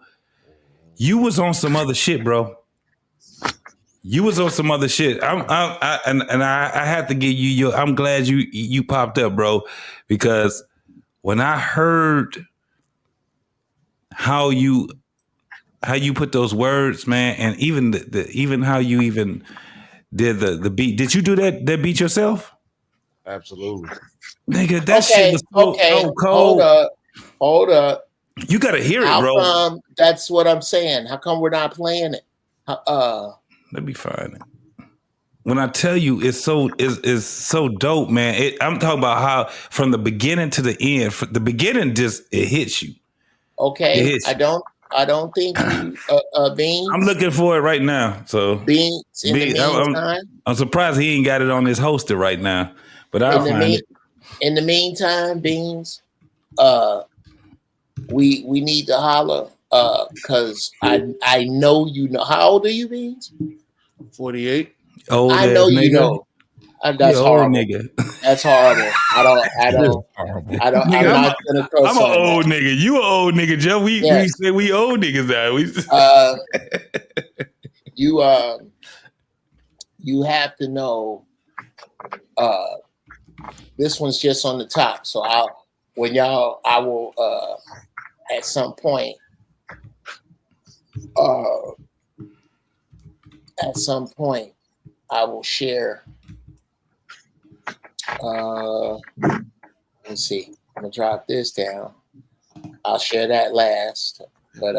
You was on some other shit, bro. You was on some other shit. I have to give you I'm glad you popped up, bro, because when I heard how you put those words, man, and even even how you even did the beat. Did you do that beat yourself? Absolutely. Nigga, that shit was so cold. Hold up. You gotta hear it, bro. That's what I'm saying. How come we're not playing it? Let me find it. When I tell you it's so dope, man. I'm talking about how from the beginning to the end. The beginning it hits you. Okay, I don't think you Beans. I'm looking for it right now. So Beans in the meantime. I'm surprised he ain't got it on his hoster right now. But I'll find it. In the meantime, Beans, we need to holler because I know you know. How old are you, Beans? 48. Old I ass know you nigga. know. You That's old horrible. nigga. That's horrible. I don't. Nigga, I'm not gonna throw I'm an something. old nigga. You an old nigga, Joe. We Yes. say we old niggas now. You have to know. This one's just on the top. So I will at some point. At some point, I will share. Let's see. I'm gonna drop this down. I'll share that last. But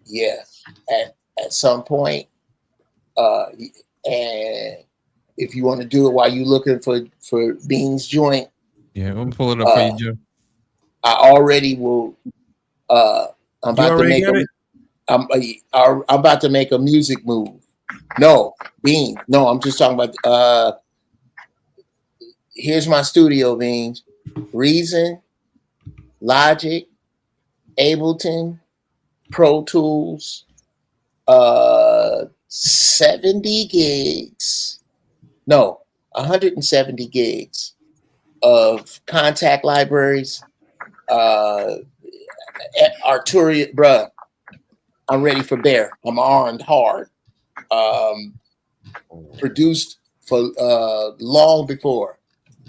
yeah, at some point, and if you want to do it while you're looking for Beans joint, yeah, I'm gonna pull it up for you, Joe. I already will. I'm about to make I'm about to make a music move. No, Beans. No, I'm just talking about. Here's my studio, Beans. Reason, Logic, Ableton, Pro Tools, 70 gigs. No, 170 gigs of contact libraries. Arturia, bruh. I'm ready for bear. I'm armed hard. Produced for long before.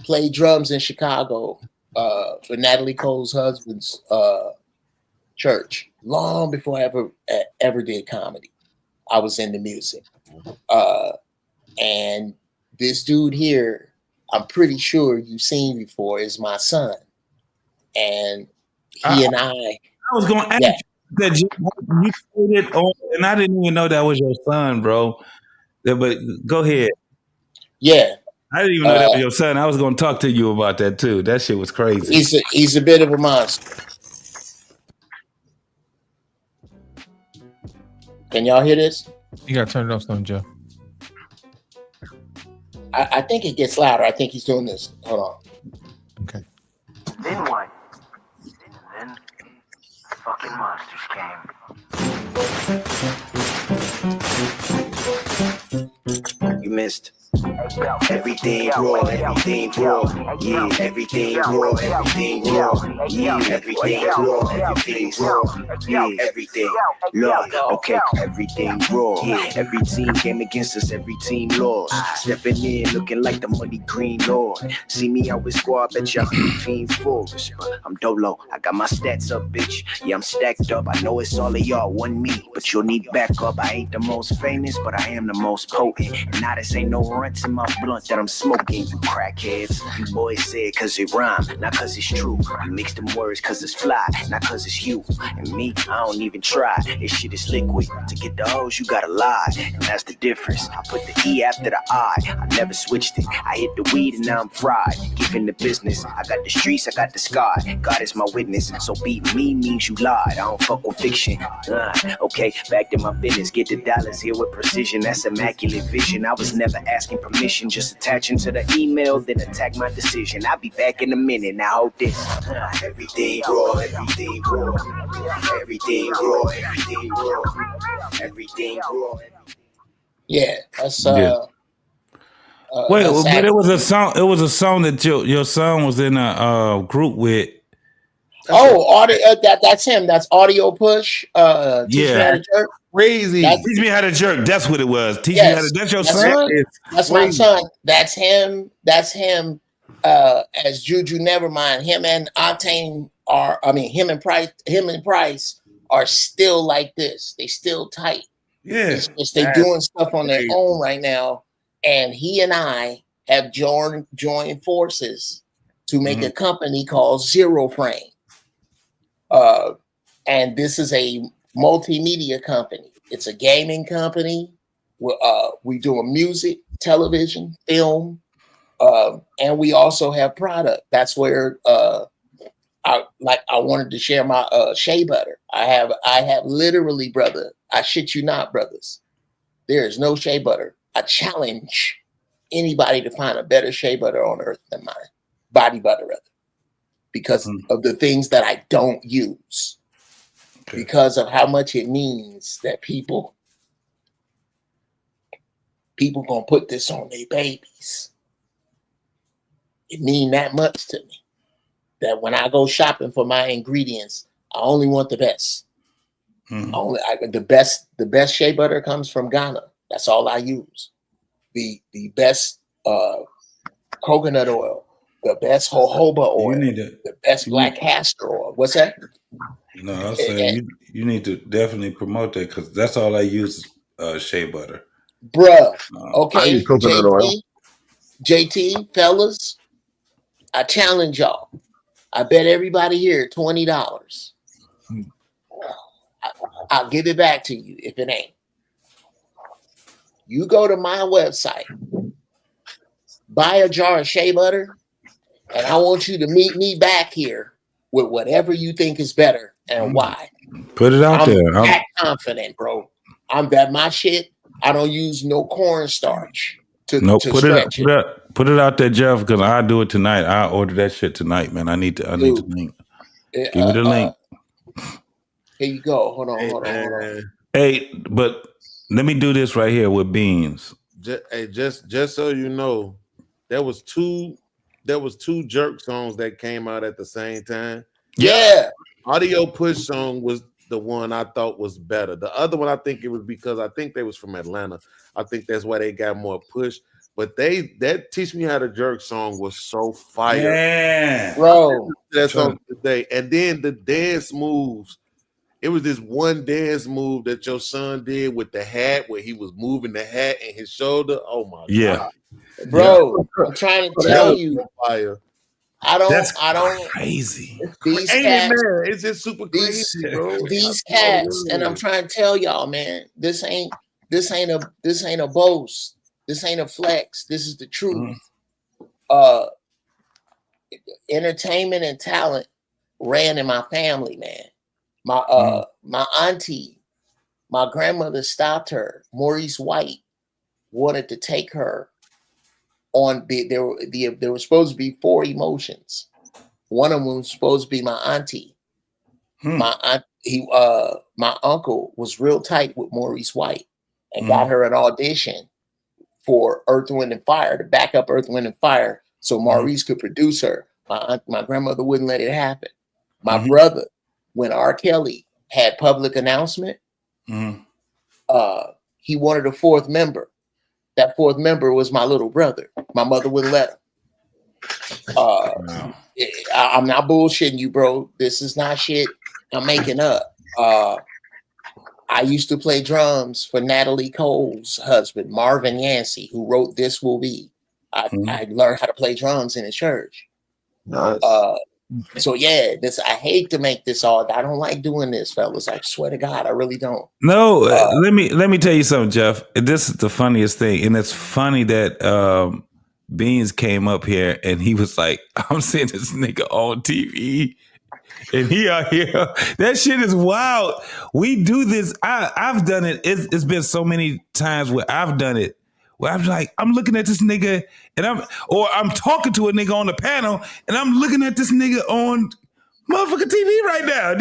Played drums in Chicago for Natalie Cole's husband's church. Long before I ever did comedy, I was into music. And this dude here, I'm pretty sure you've seen before, is my son. And he and I was going to ask you that you put it on, and I didn't even know that was your son, bro. But go ahead. Yeah. I didn't even know that was your son. I was going to talk to you about that too. That shit was crazy. He's a bit of a monster. Can y'all hear this? You got to turn it off, some Joe. I think it gets louder. I think he's doing this. Hold on. Okay. Then what? Then fucking monsters came. You missed. Everything raw, everything raw, yeah, everything raw, everything raw, yeah, everything raw, everything raw, yeah, everything raw, okay, everything raw, yeah, every team came against us, every team lost, stepping in looking like the money green lord, see me out with squad, bet y'all fiend forest, but I'm dolo, I got my stats up, bitch, yeah, I'm stacked up, I know it's all of y'all, one me, but you'll need backup, I ain't the most famous, but I am the most potent, and now this ain't no runts in my blunt that I'm smoking, you crackheads. You boys say it cause it rhyme, not cause it's true. You mix them words cause it's fly, not cause it's you. And me, I don't even try. This shit is liquid. To get the O's, you gotta lie. And that's the difference. I put the E after the I. I never switched it. I hit the weed and now I'm fried. Giving the business. I got the streets, I got the sky. God is my witness. So beat me means you lied. I don't fuck with fiction. Okay, back to my business. Get the dollars here with precision. That's immaculate vision. I was never asking permission, just attaching to the email, then attack my decision. I'll be back in a minute. Now hold this. Everything raw, everything raw, everything raw, everything raw, everything raw. Yeah, that's Wait, that's but it was a song. It was a song that your son was in a group with. Audio. That's him. That's Audio Push. Teach me how to jerk. Crazy. Teach me how to jerk. That's what it was. Teach me how to. That's your son. That's my son. That's him. That's him. As Juju Nevermind. Him and Octane are. I mean, him and Price are still like this. They still tight. Yeah. It's just they doing stuff on their own right now. And he and I have joined forces to make a company called Zero Frame. And this is a multimedia company. It's a gaming company. We do music, television, film, and we also have product. That's where I wanted to share my shea butter. I have literally, brother, I shit you not, brothers. There is no shea butter. I challenge anybody to find a better shea butter on earth than mine. Body butter, rather. Because of the things that I don't use. because of how much it means that people gonna put this on their babies. It mean that much to me that when I go shopping for my ingredients, I only want the best. The best shea butter comes from Ghana. That's all I use. The best coconut oil, the best jojoba oil, the best black castor oil. What's that? No, I was saying you need to definitely promote that because that's all I use is shea butter. Bruh. I Okay, use coconut oil. JT, fellas, I challenge y'all. I bet everybody here $20. I'll give it back to you if it ain't. You go to my website, buy a jar of shea butter, and I want you to meet me back here with whatever you think is better and why. Put it out there. I'm that confident, bro. I'm that my shit. I don't use no cornstarch to stretch it. Put it out there, Jeff, because I'll do it tonight. I'll order that shit tonight, man. I need the link. Give me the link. Here you go. Hold on. Hey, but let me do this right here with beans. Just so you know, there was two jerk songs that came out at the same time. Yeah. Audio Push song was the one I thought was better. The other one, I think it was because I think they was from Atlanta. I think that's why they got more push. But that Teach Me How to Jerk song was so fire. Yeah. Bro. That song today. And then the dance moves. It was this one dance move that your son did with the hat where he was moving the hat and his shoulder. Oh my God. Bro, I'm trying to tell you. Fire. I don't crazy. These Ain't cats, it, man? It's just super crazy, bro. These cats, and I'm trying to tell y'all, man, this ain't a boast. This ain't a flex. This is the truth. Entertainment and talent ran in my family, man. My auntie, my grandmother stopped her. Maurice White wanted to take her on there were supposed to be 4 emotions. One of them was supposed to be my auntie. My uncle was real tight with Maurice White and got her an audition for Earth, Wind, and Fire to back up Earth, Wind, and Fire so Maurice could produce her. My grandmother wouldn't let it happen. My brother, when R. Kelly had public announcement, he wanted a 4th member. That 4th member was my little brother. My mother wouldn't let him. I'm not bullshitting you, bro. This is not shit I'm making up. I used to play drums for Natalie Cole's husband, Marvin Yancey, who wrote This Will Be. I learned how to play drums in the church. Nice. So yeah, I hate to make this all. I don't like doing this, fellas. I swear to God, I really don't. No, let me tell you something, Jeff. This is the funniest thing, and it's funny that Beans came up here and he was like, "I'm seeing this nigga on TV." And he out here, that shit is wild. We do this. I've done it. It's been so many times where I've done it. Where I'm like, I'm looking at this nigga, and I'm talking to a nigga on the panel, and I'm looking at this nigga on motherfucking TV right now.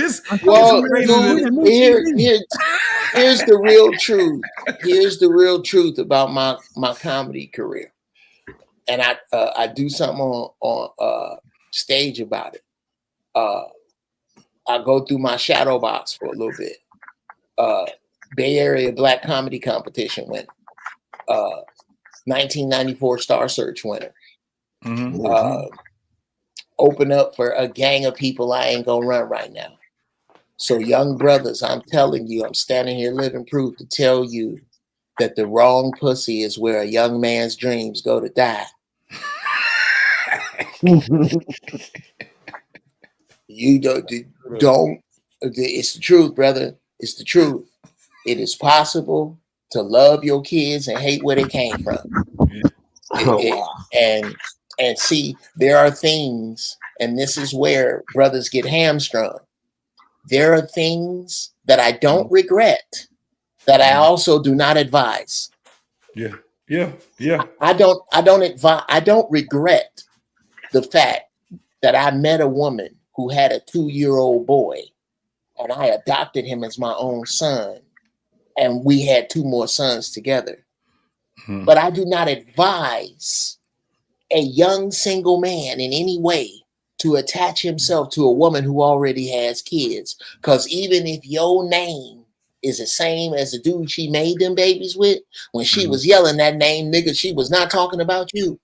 Here's the real truth. Here's the real truth about my comedy career, and I do something on stage about it. I go through my shadow box for a little bit. Bay Area Black Comedy Competition winner. 1994 Star Search winner. Open up for a gang of people I ain't gonna run right now. So young brothers, I'm telling you, I'm standing here living proof to tell you that the wrong pussy is where a young man's dreams go to die. You don't. It's the truth, brother. It's the truth. It is possible to love your kids and hate where they came from. And see, there are things, and this is where brothers get hamstrung. There are things that I don't regret, that I also do not advise. Yeah. I don't regret the fact that I met a woman who had a 2-year-old boy and I adopted him as my own son, and we had 2 more sons together. But I do not advise a young single man in any way to attach himself to a woman who already has kids. Because even if your name is the same as the dude she made them babies with, when she was yelling that name, nigga, she was not talking about you.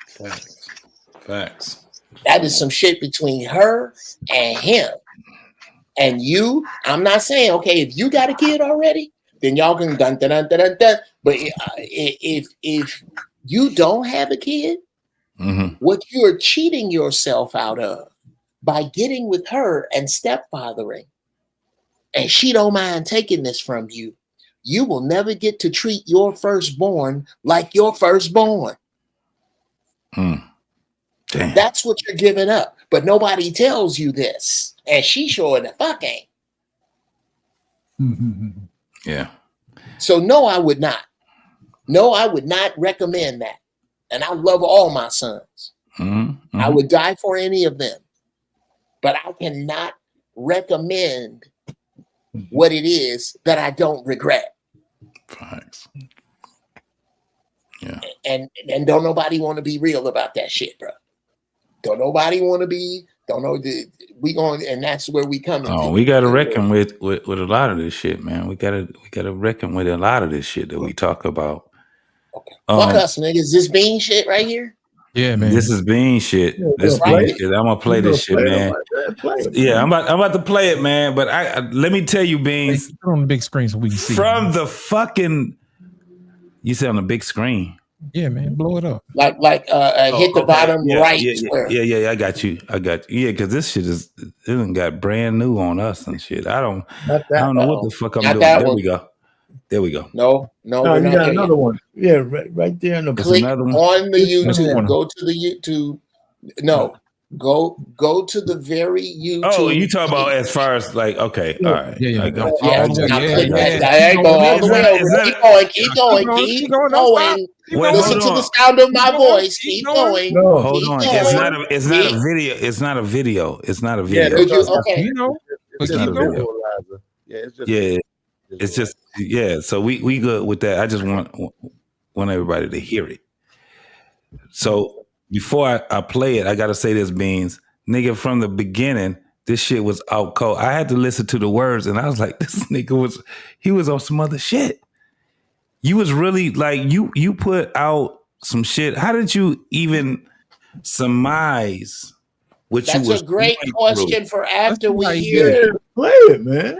Facts. That is some shit between her and him. And you, I'm not saying, okay, if you got a kid already, then y'all can dun dun dun dun dun. But if you don't have a kid, what you're cheating yourself out of by getting with her and stepfathering, and she don't mind taking this from you, you will never get to treat your firstborn like your firstborn. That's what you're giving up. But nobody tells you this. And she sure the fuck ain't. Yeah. So no, I would not. No, I would not recommend that. And I love all my sons. I would die for any of them. But I cannot recommend what it is that I don't regret. Facts. Yeah. And don't nobody want to be real about that shit, bro. Don't nobody want to be, don't know, we going, and that's where we come in. Oh, we got to reckon with a lot of this shit, man. We got to reckon with a lot of this shit that we talk about. Okay. Fuck us, niggas. This bean shit right here? Yeah, man. This is bean shit. This bean shit. I'm gonna play this shit, man. Yeah, I'm about to play it, man. But let me tell you, Beans. Put it on the big screen so we can see. From the fucking, you said on the big screen. Yeah, man, blow it up. Hit the bottom right. Yeah, I got you. Yeah, because this shit it done got brand new on us and shit. I don't know what the fuck I'm doing. There we go. No, you got another one. Yeah, right there in the click on the YouTube. Go to the YouTube. No, go to the very YouTube. Oh, you talk about as far as like, okay, all right. Yeah. I ain't go all the way over. Keep going. Listen to the sound of my voice. Keep going. Hold on. It's not a video. It's not a video. It's not a video. Okay. It's not a video. Yeah. It's just so we good with that. I just want everybody to hear it. So before I play it, I gotta say this, Beans. Nigga, from the beginning, this shit was out cold. I had to listen to the words and I was like, this nigga was on some other shit. You was really like you put out some shit. How did you even surmise what That's you was a great question for after we hear it. Play it, man.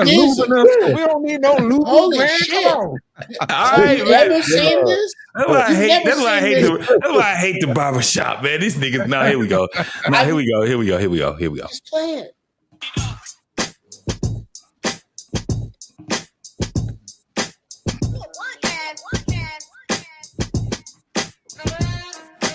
We don't need no loop. Holy man. shit. Come on. All right, you ever seen this? That's why I hate the barbershop, man. These niggas. No, here we go. Here we go. Just play it.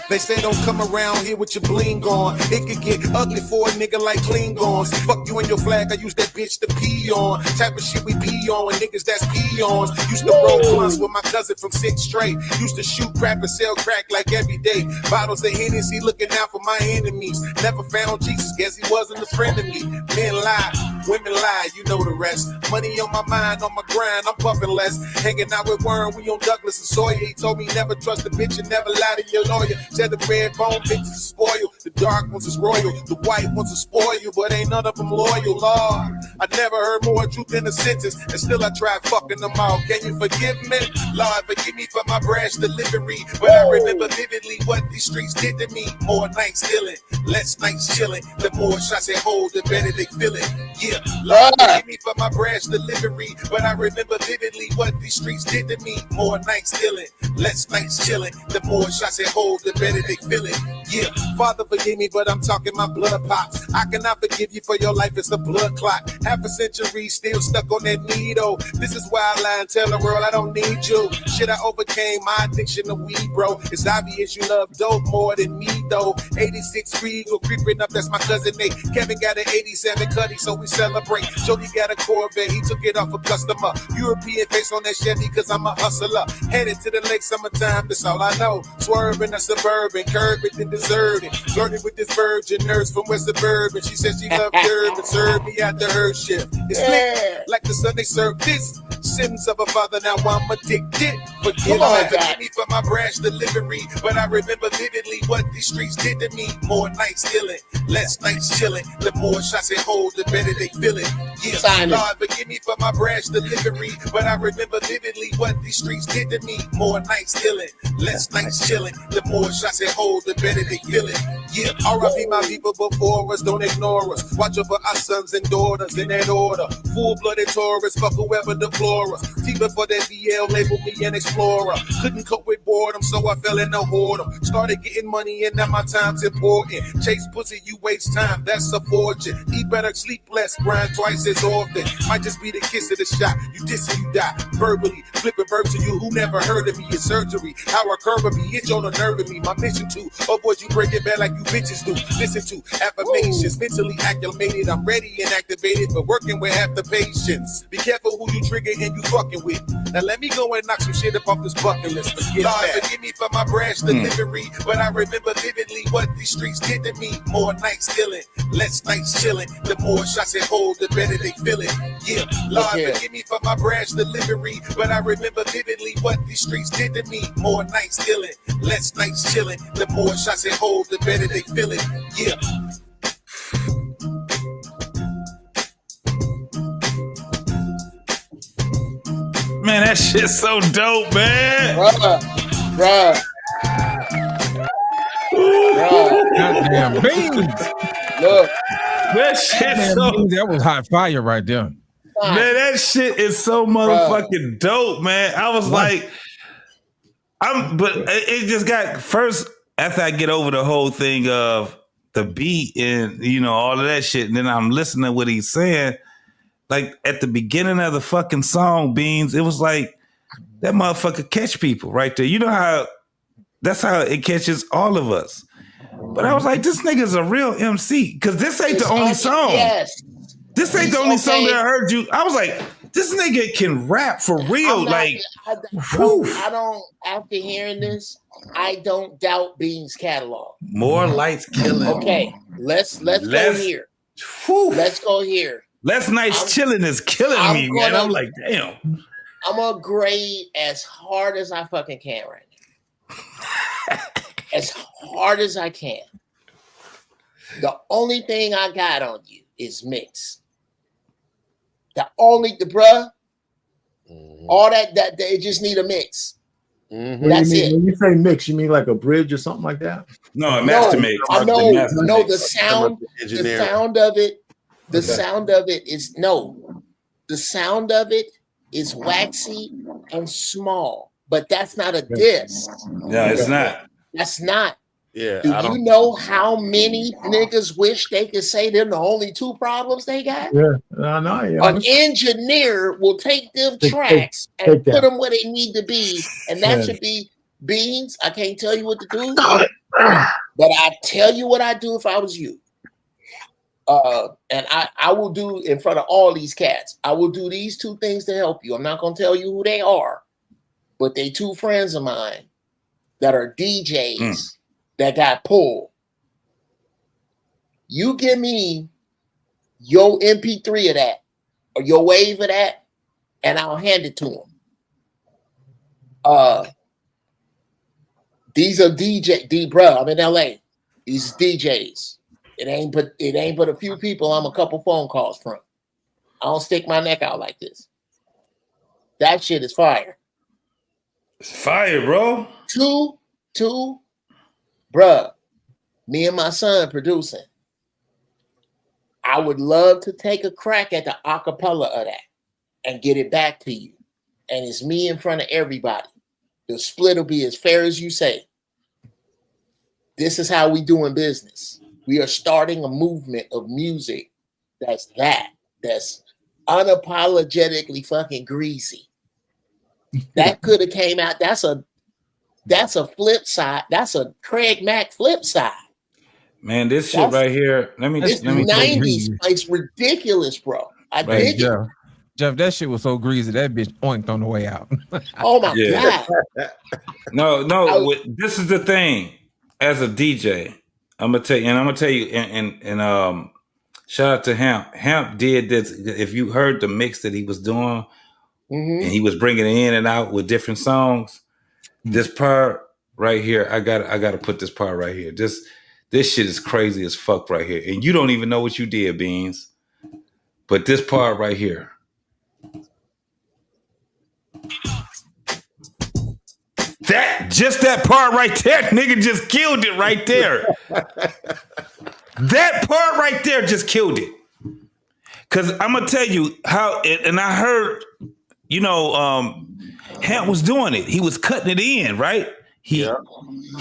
They say don't come around here with your bling on. It could get ugly for a nigga like Klingons. Fuck you and your flag, I use that bitch to pee on. Type of shit we pee on with niggas that's peons. Used to roll blunts with my cousin from 6th straight. Used to shoot crap and sell crack like every day. Bottles of Hennessy looking out for my enemies. Never found Jesus, guess he wasn't a friend of me. Men lie, women lie, you know the rest. Money on my mind, on my grind, I'm puffing less. Hanging out with Warren, we on Douglas and Sawyer. He told me never trust a bitch and never lie to your lawyer. Said the red bone bitches is spoiled, the dark ones is royal, the white ones is spoiled, but ain't none of them loyal, Lord. I never heard more truth in a sentence, and still I tried fucking them all. Can you forgive me? Lord, forgive me for my brash delivery, but I remember vividly what these streets did to me. More nights stealing, less nights chilling. The more shots they hold, the better they feel it. Yeah, Lord, forgive me for my brash delivery, but I remember vividly what these streets did to me. More nights stealing, less nights chilling. The more shots they hold, the better they feel it. Yeah, Father, forgive me, but I'm talking my blood pops. I cannot forgive you for your life, it's a blood clot. Half a century still stuck on that needle. This is why I lie and tell the world I don't need you. Shit, I overcame my addiction to weed, bro. It's obvious you love dope more than me, though. 86 Regal creeping up, that's my cousin Nate. Kevin got an 87 Cuddy, so we celebrate. Jody got a Corvette, he took it off a customer. European face on that Chevy, cause I'm a hustler. Headed to the lake, summertime, that's all I know. Swerving a Suburban, curbing in the reserved and flirted with this virgin nurse from West Suburban. She said she loved herb and served me after her shift. It's lit like the Sunday service. Sins of a father, now I'm addicted. Forgive me for my brash delivery, but I remember vividly what these streets did to me. More nights stealing, less nights chilling. The more shots they hold, the better they feel it. Yeah, Lord, forgive me for my brash delivery, but I remember vividly what these streets did to me. More nights stealing, less nights chilling. The more shots they hold, the better they feel it. Yeah, R.I.P. my people before us, don't ignore us. Watch over our sons and daughters in that order. Full-blooded Taurus, fuck whoever deplore us. Deeper for that BL, label me an explorer. Couldn't cope with boredom, so I fell into whoredom. Started getting money and now my time's important. Chase pussy, you waste time, that's a fortune. Eat better, sleep less, grind twice as often. Might just be the kiss of the shot. You diss and you die. Verbally, flipping verbs to you who never heard of me. It's surgery. How I curve of me, itch on the nerve of me. My mission to avoid you break it bad like you bitches do. Listen to affirmations, mentally acclimated. I'm ready and activated, but working with half the patience. Be careful who you trigger and you fucking with. Now let me go and knock some shit up off this bucket list. Lord, forgive me for my brash delivery, but I remember vividly what these streets did to me. More nights stealing, less nights chilling. The more shots they hold, the better they feel it. Yeah, Lord, forgive me for my brash delivery, but I remember vividly what these streets did to me. More nights stealing, less nights chilling. The more shots they hold, the better they feel it. Yeah. Man, that shit's so dope, man. Bruh. Goddamn beans. Look. That shit so beans, that was hot fire right there. Man, that shit is so motherfucking dope, man. I was like, but it just got first after I get over the whole thing of the beat and all of that shit, and then I'm listening to what he's saying. Like at the beginning of the fucking song, Beans, it was like that motherfucker catch people right there. You know how that's how it catches all of us. But I was like, this nigga's a real MC because this ain't the only song. Yes. This ain't the only song that I heard you. I was like, this nigga can rap for real. I don't, after hearing this, I don't doubt Bean's catalog. More lights killing. Okay, let's go here. Let's go here. Last night's chilling is killing me, man. I'm like, damn. I'm gonna grade as hard as I fucking can right now. As hard as I can. The only thing I got on you is mix. All that they just need a mix. Mm-hmm. That's it. When you say mix, you mean like a bridge or something like that? No, a master mix. I know. No, the sound of it. The sound of it is waxy and small, but that's not a diss. No, it's not. That's not. Yeah. Do you know how many niggas wish they could say they're the only two problems they got? Yeah, I know. Yeah. An engineer will take them tracks and put them where they need to be, and that should be Beans. I can't tell you what to do, but I tell you what I do if I was you. And I will do in front of all these cats. I will do these two things to help you. I'm not going to tell you who they are, but they two friends of mine that are DJs that got pulled. You give me your MP3 of that or your wave of that, and I'll hand it to them. These are bro. I'm in LA. These DJs. It ain't but a few people I'm a couple phone calls from. I don't stick my neck out like this. That shit is fire. It's fire, bro. Two, bruh. Me and my son producing. I would love to take a crack at the acapella of that and get it back to you. And it's me in front of everybody. The split will be as fair as you say. This is how we doing business. We are starting a movement of music that's unapologetically fucking greasy. That could have came out. That's a flip side. That's a Craig Mack flip side. Man, this shit right here. Let me 90s. It's ridiculous, bro. I dig it. Jeff, that shit was so greasy. That bitch oinked on the way out. Oh my God. No. This is the thing. as a DJ, I'm gonna tell you, and shout out to Hamp. Hamp did this. If you heard the mix that he was doing, and he was bringing it in and out with different songs, this part right here, I got to put this part right here. This shit is crazy as fuck right here, and you don't even know what you did, Beans. But this part right here. That part right there, nigga just killed it right there. That part right there just killed it. Cause I'm gonna tell you how and I heard, Hamp was doing it. He was cutting it in, right? He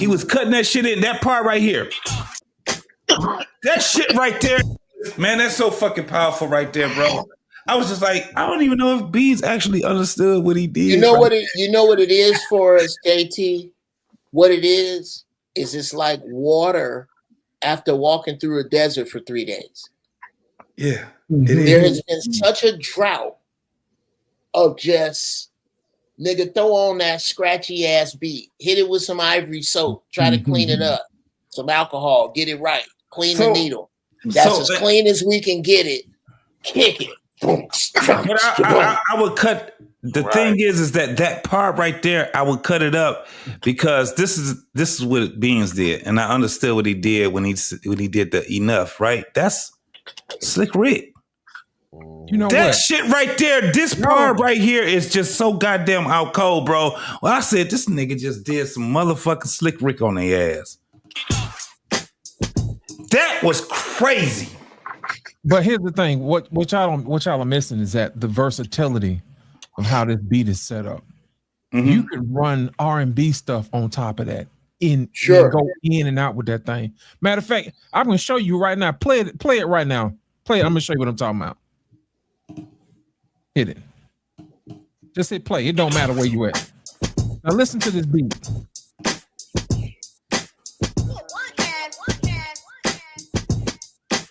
was cutting that shit in. That part right here. That shit right there, man, that's so fucking powerful right there, bro. I was just like, I don't even know if Beans actually understood what he did. You know what it is for us, JT? What it is it's like water after walking through a desert for 3 days. Yeah. There has been such a drought of just nigga throw on that scratchy ass beat, hit it with some ivory soap, try to clean it up, some alcohol, get it right, clean the needle. That's as clean as we can get it. Kick it. But I would cut. The thing is that part right there, I would cut it up because this is what Beans did, and I understood what he did when he did the enough. Right, that's Slick Rick. You know that what? shit right there. This part right here is just so goddamn out cold, bro. Well, I said this nigga just did some motherfucking Slick Rick on their ass. That was crazy. But here's the thing: what y'all are missing is that the versatility of how this beat is set up. You can run R&B stuff on top of that, and go in and out with that thing. Matter of fact, I'm gonna show you right now. Play it right now. Play it. I'm gonna show you what I'm talking about. Hit it. Just hit play. It don't matter where you at. Now listen to this beat.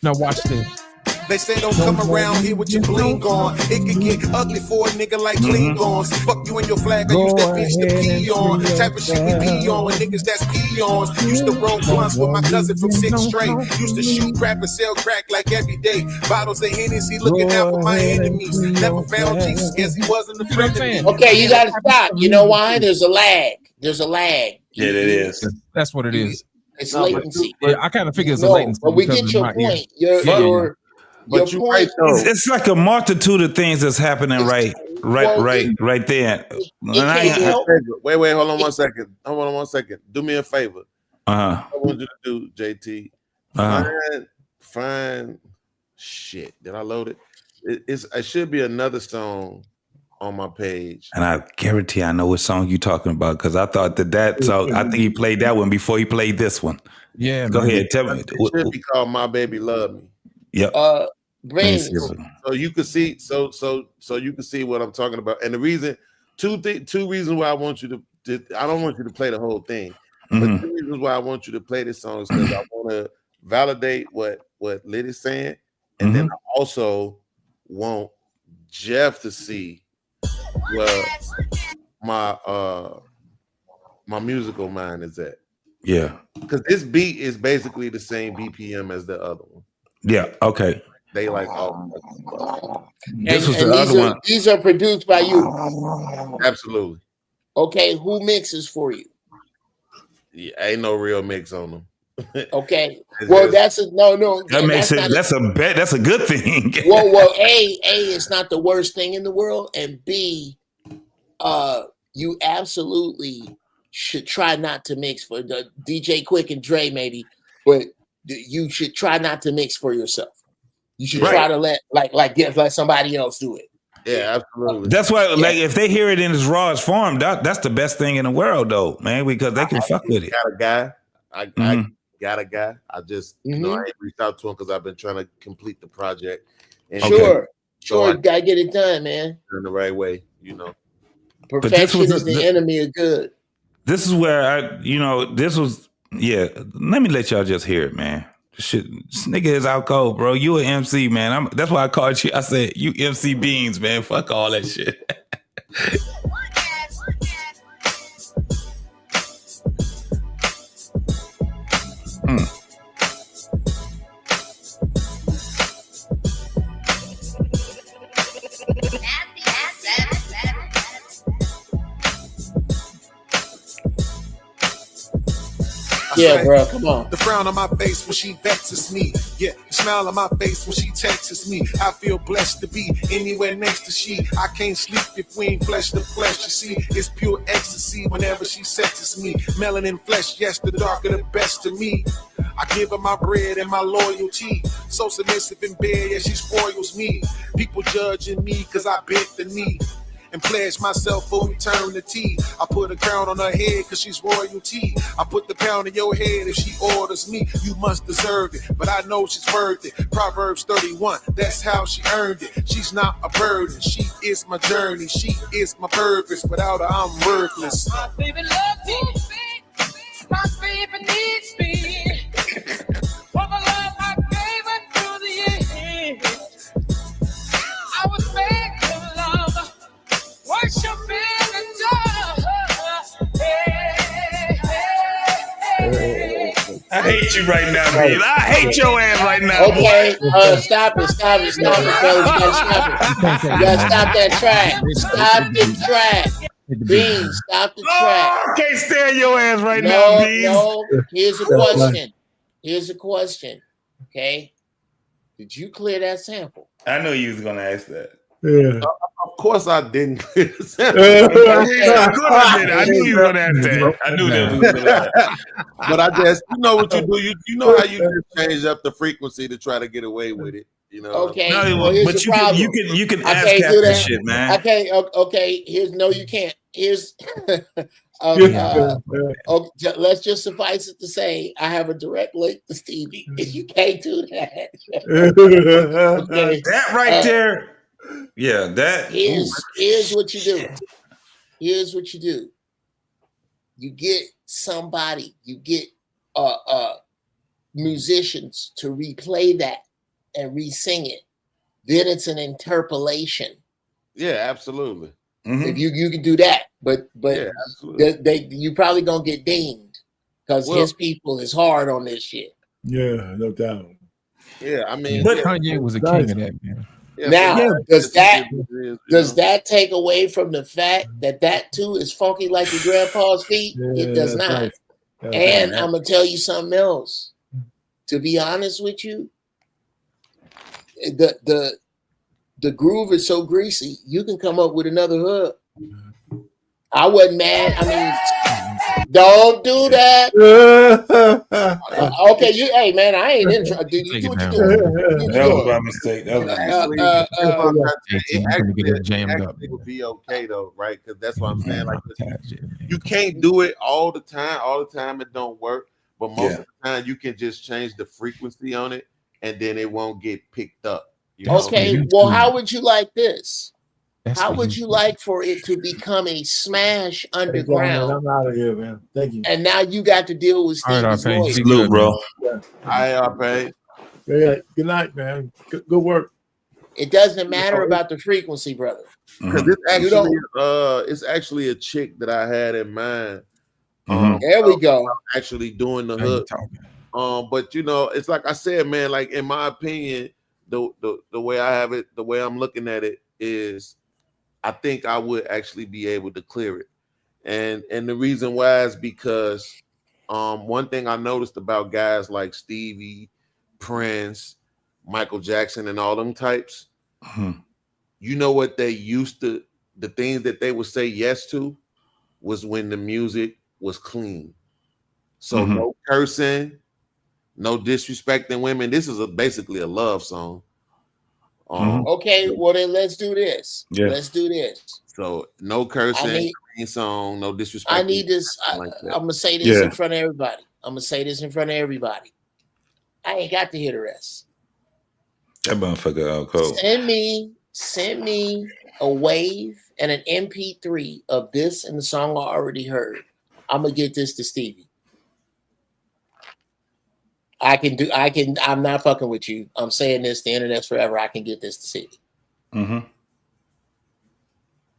Now watch this. They say don't come around here with your bling on. It can get ugly for a nigga like Klingons. Fuck you and your flag, I use that bitch to pee on. Type of shit we pee on with niggas that's peons. Used to roll blunts with my cousin from 6th Straight. Used to shoot crap and sell crack like every day. Bottles of Hennessy looking out for my enemies. Never found Jesus, guess he wasn't a friend of me. Okay, you gotta stop. You know why? There's a lag. Yeah, it is. That's what it is. It's latency. I kind of figure it's a latency. But we get your point. But you're right, though. It's like a multitude of things that's happening right there. Wait, hold on 1 second. Hold on 1 second. Do me a favor. I want you to do, JT. Find shit. Did I load it? It should be another song on my page. And I guarantee I know what song you're talking about because I thought that song, I think he played that one before he played this one. Yeah. Go ahead. Tell me. It should be called My Baby Love Me. Yep. So you can see, so you can see what I'm talking about. And the reason, two reasons why I want you to I don't want you to play the whole thing, but 2 reasons why I want you to play this song is because I want to validate what Lid is saying, and then I also want Jeff to see where my musical mind is at. Yeah, because this beat is basically the same BPM as the other one. Yeah. Okay. They like this was the other one. These are produced by you. Absolutely. Okay, who mixes for you? Yeah, ain't no real mix on them. Okay. Well, that's no. That makes it. That's a good thing. well, A is not the worst thing in the world, and B, you absolutely should try not to mix for the DJ Quick and Dre maybe, but you should try not to mix for yourself. You should try to let somebody else do it. Yeah, absolutely. That's why, like, if they hear it in its rawest form, that's the best thing in the world, though, man, because they can fuck with it. Got a guy. I got a guy. I just, I ain't reached out to him because I've been trying to complete the project. And sure, gotta get it done, man. In the right way, Perfection is the enemy of good. This is where let me let y'all just hear it, man. Shit, this nigga is out cold, bro. You an MC, man. That's why I called you. I said, you MC Beans, man. Fuck all that shit. Yeah, bro, come on. The frown on my face when she vexes me. Yeah, the smile on my face when she texts me. I feel blessed to be anywhere next to she. I can't sleep if we ain't flesh to flesh. You see, it's pure ecstasy whenever she sexes me. Melanin flesh, yes, the darker the best to me. I give her my bread and my loyalty. So submissive in bed, yeah, she spoils me. People judging me cause I bent the knee and pledge myself for eternity. I put a crown on her head cause she's royalty. I put the pound in your head if she orders me. You must deserve it, but I know she's worth it. Proverbs 31, that's how she earned it. She's not a burden, she is my journey. She is my purpose, without her I'm worthless. My baby loves me, my baby needs me. For the love I gave her through the years, I was made to love. Worship and adore. I hate you right now, man. I hate your ass right now. Okay, stop it, fellas. You gotta stop it. You gotta stop that track. Stop the track. Beans, stop the track. I can't stand your ass right now, Beans. No, here's a question. Here's a question. Okay. Did you clear that sample? I know you was gonna ask that. Yeah. Of course I didn't. I knew you were gonna ask that. I knew that was gonna ask that. But I guess you know what you do. You know how you just change up the frequency to try to get away with it. You know. Okay. No, well, here's but the you problem. can I ask can't Cap do this that. shit, man. I can't. Okay. Here's no. You can't. Here's. Let's just suffice it to say, I have a direct link to Stevie. You can't do that. Okay. That right there. Yeah, that. Here's what you do. Here's what you do. You get somebody. You get musicians to replay that and re-sing it. Then it's an interpolation. Yeah, absolutely. If you can do that, but yeah, you probably gonna get dinged because his people is hard on this shit. Yeah, no doubt. Yeah, I mean, but Kanye was a king of that, man. Now, does that take away from the fact that too is funky like your grandpa's feet? It does not. Right. And I'm gonna tell you something else. To be honest with you, the groove is so greasy, you can come up with another hook. I wasn't mad. I mean, don't do that. Okay, hey man, I ain't in trouble. Did you do what you do? That was my mistake. That was it would be okay though, right? Because that's what I'm saying. Like, you can't do it all the time. All the time, it don't work. But most of the time, you can just change the frequency on it, and then it won't get picked up. Okay, well, how would you like this? How would you like for it to become a smash underground? I'm out of here, man. Thank you. And now you got to deal with Stevie's voice. Salute, bro. Yeah. RP. Yeah. Good night, man. Good work. It doesn't matter about the frequency, brother. Because it's actually a chick that I had in mind. There we go. Actually doing the hook. But you know, it's like I said, man. Like in my opinion, the way I have it, the way I'm looking at it is, I think I would actually be able to clear it. And the reason why is because one thing I noticed about guys like Stevie, Prince, Michael Jackson, and all them types, you know what they used to, the things that they would say yes to was when the music was clean. So no cursing, no disrespecting women. This is basically a love song. Okay, well then let's do this. Yeah. Let's do this. So no cursing, clean song, no disrespect. I need this. I'm gonna say this in front of everybody. I ain't got to hear the rest. That motherfucker out cold. Send me a wave and an MP3 of this and the song I already heard. I'm gonna get this to Stevie. I'm not fucking with you. I'm saying this, the internet's forever. I can get this to Stevie.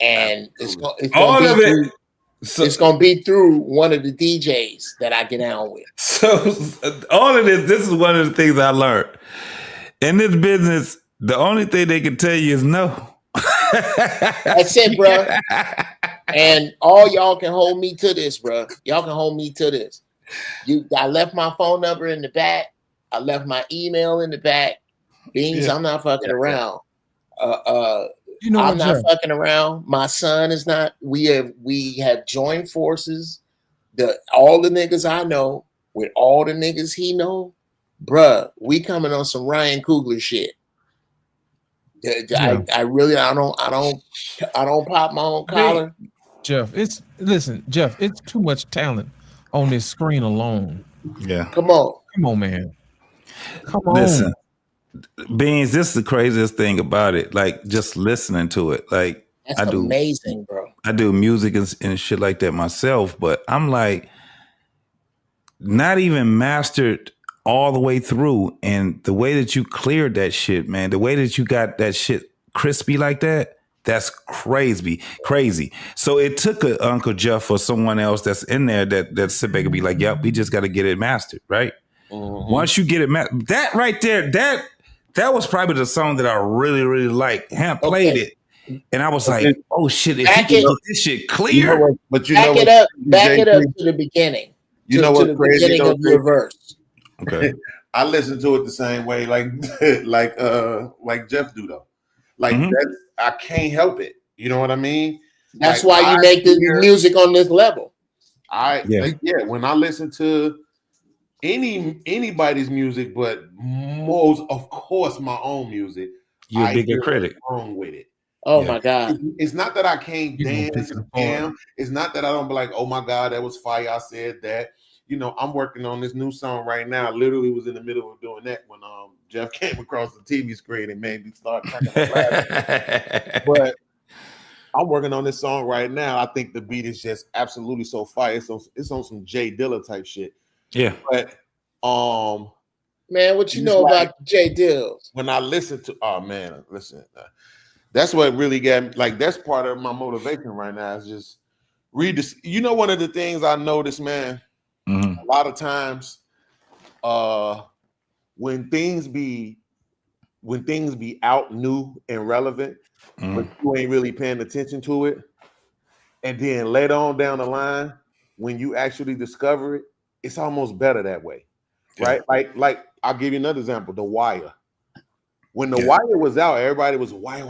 And it's all of it. So it's gonna be through one of the DJs that I get down with. So all of this is one of the things I learned. In this business, the only thing they can tell you is no. That's it, bro. And all y'all can hold me to this, bro. Y'all can hold me to this. I left my phone number in the back. I left my email in the back. Beans, I'm not fucking around. You know I'm what, not Jeff? fucking around. My son is not. We have joined forces. All the niggas I know with all the niggas he know, bruh, we coming on some Ryan Coogler shit. Yeah. I don't pop my own collar. Jeff, it's too much talent on this screen alone. Yeah. Come on, man. Come on. Listen, Beans, this is the craziest thing about it. Like just listening to it. Like That's amazing, bro. I do music and shit like that myself, but I'm like not even mastered all the way through. And the way that you cleared that shit, man, the way that you got that shit crispy like that, that's crazy. So it took a Uncle Jeff or someone else that's in there that sit back and be like, yep, we just got to get it mastered, right? Mm-hmm. Once you get it mastered, that right there, that was probably the song that I really, really liked. Hamp played it. And I was like, oh shit, if he can get this shit clear. Back it up to the beginning. You know what's crazy? Beginning of your verse. Okay. I listen to it the same way, like Jeff do though. Like that, I can't help it. You know what I mean? That's why you make the music on this level. When I listen to anybody's music, but most of course my own music, you're a bigger critic. Wrong with it. Oh my God. It's not that I can't dance and jam. It's not that I don't be like, oh my God, that was fire. I said that. You know, I'm working on this new song right now. I literally was in the middle of doing that when Jeff came across the TV screen and made me start cracking up laughing. But I'm working on this song right now. I think the beat is just absolutely so fire. It's on some Jay Dilla type shit. Yeah. But man, what you know about Jay Dills? When I listen to listen. That's what really got me. Like that's part of my motivation right now is just read this. You know, one of the things I noticed, man, a lot of times, when things be out new and relevant, but you ain't really paying attention to it, and then later on down the line, when you actually discover it, it's almost better that way, right? Like I'll give you another example: The Wire. When The Wire was out, everybody was wire.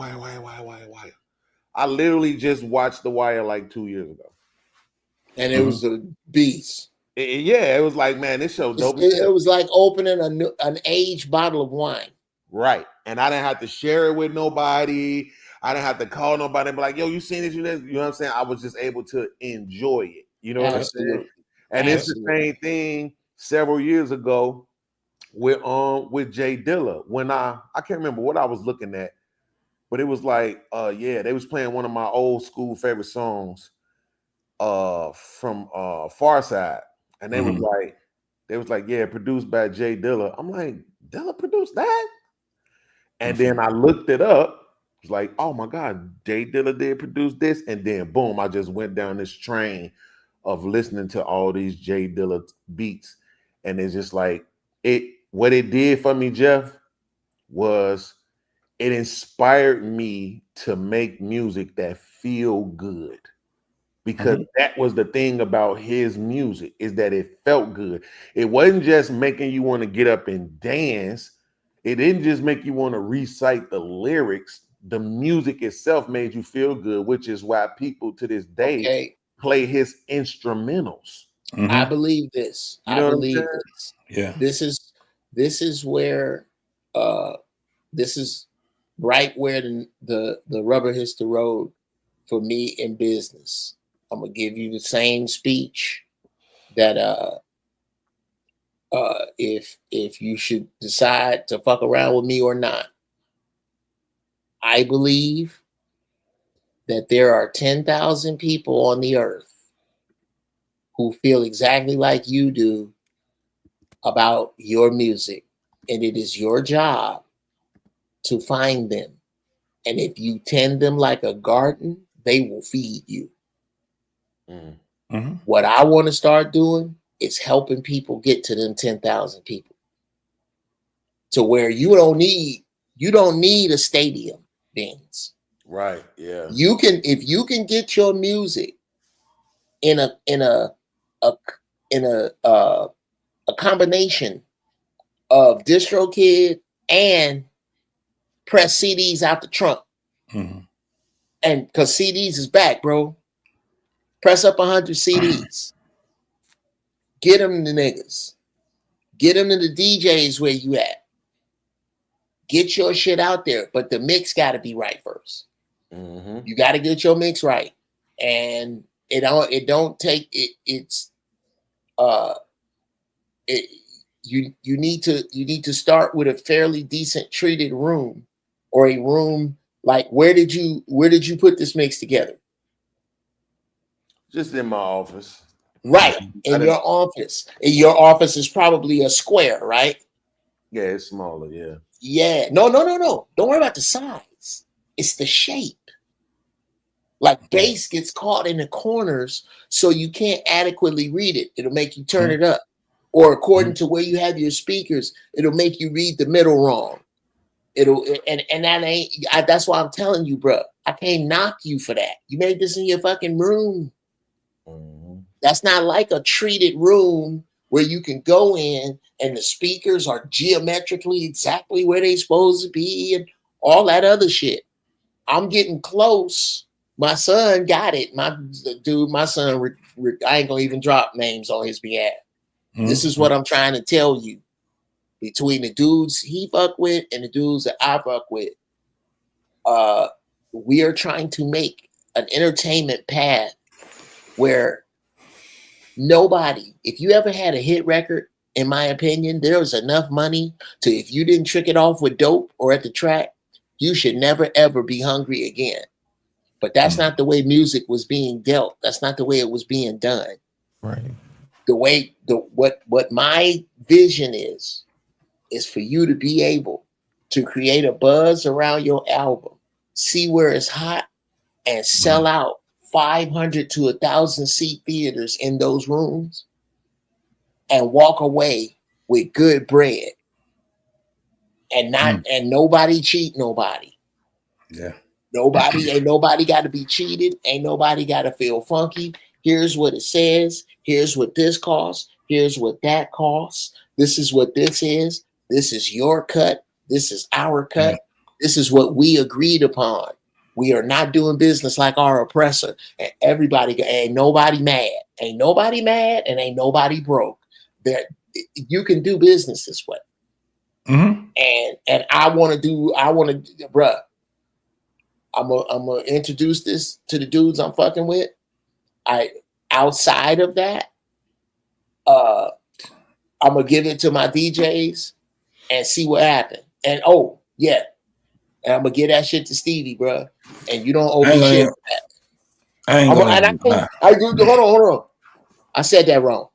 I literally just watched The Wire like 2 years ago, and it was a beast. It was like, man, this show dope. It was like opening an aged bottle of wine, right? And I didn't have to share it with nobody. I didn't have to call nobody and be like, "Yo, you seen this? You know what I'm saying?" I was just able to enjoy it. You know what I'm saying? And it's the same thing several years ago with Jay Dilla when I can't remember what I was looking at, but it was like they was playing one of my old school favorite songs from Far Side, and they was like produced by Jay Dilla. I'm like, Dilla produced that? And then I looked it up. It's like, oh my God, Jay Dilla did produce this, and then boom, I just went down this train of listening to all these Jay Dilla beats, and it's just like what it did for me, Jeff, was it inspired me to make music that feel good. Because that was the thing about his music, is that it felt good. It wasn't just making you want to get up and dance. It didn't just make you want to recite the lyrics. The music itself made you feel good, which is why people to this day play his instrumentals. I believe this. You know I what I'm believe saying? this. Yeah. This is where this is right where the rubber hits the road for me in business. I'm gonna give you the same speech that if you should decide to fuck around with me or not. I believe that there are 10,000 people on the earth who feel exactly like you do about your music, and it is your job to find them. And if you tend them like a garden, they will feed you. Mm-hmm. What I want to start doing is helping people get to them 10,000 people, to where you don't need a stadium, Beans. Right. Yeah. If you can get your music in a combination of DistroKid and press CDs out the trunk. Mm-hmm. And because CDs is back, bro. Press up 100 CDs. Get them to niggas. Get them to the DJs where you at. Get your shit out there. But the mix got to be right first. Mm-hmm. You got to get your mix right. And you need to start with a fairly decent treated room, or a room like, where did you put this mix together? Just in my office. Right. In your office. And your office is probably a square, right? Yeah, it's smaller, yeah. Yeah. No. Don't worry about the size. It's the shape. Like bass gets caught in the corners, so you can't adequately read it. It'll make you turn it up. Or according to where you have your speakers, it'll make you read the middle wrong. That's why I'm telling you, bro. I can't knock you for that. You made this in your fucking room. That's not like a treated room where you can go in and the speakers are geometrically exactly where they're supposed to be and all that other shit. I'm getting close. My son got it. My son, I ain't gonna even drop names on his behalf. This is what I'm trying to tell you. Between the dudes he fuck with and the dudes that I fuck with, we are trying to make an entertainment path where nobody, if you ever had a hit record, in my opinion, there was enough money to, if you didn't trick it off with dope or at the track, you should never ever be hungry again. But that's not the way music was being dealt. That's not the way it was being done. Right. What my vision is for you to be able to create a buzz around your album, see where it's hot, and sell out 500 to 1,000 seat theaters in those rooms, and walk away with good bread, and nobody cheat nobody. Yeah. Ain't nobody got to be cheated. Ain't nobody got to feel funky. Here's what it says. Here's what this costs. Here's what that costs. This is what this is. This is your cut. This is our cut. This is what we agreed upon. We are not doing business like our oppressor. And everybody, ain't nobody mad. Ain't nobody mad, and ain't nobody broke. You can do business this way. Mm-hmm. And I want to, bruh. I'm gonna introduce this to the dudes I'm fucking with. Outside of that, I'm gonna give it to my DJs and see what happens. And and I'm gonna give that shit to Stevie, bro. And you don't owe me shit for that. Hold on. I said that wrong.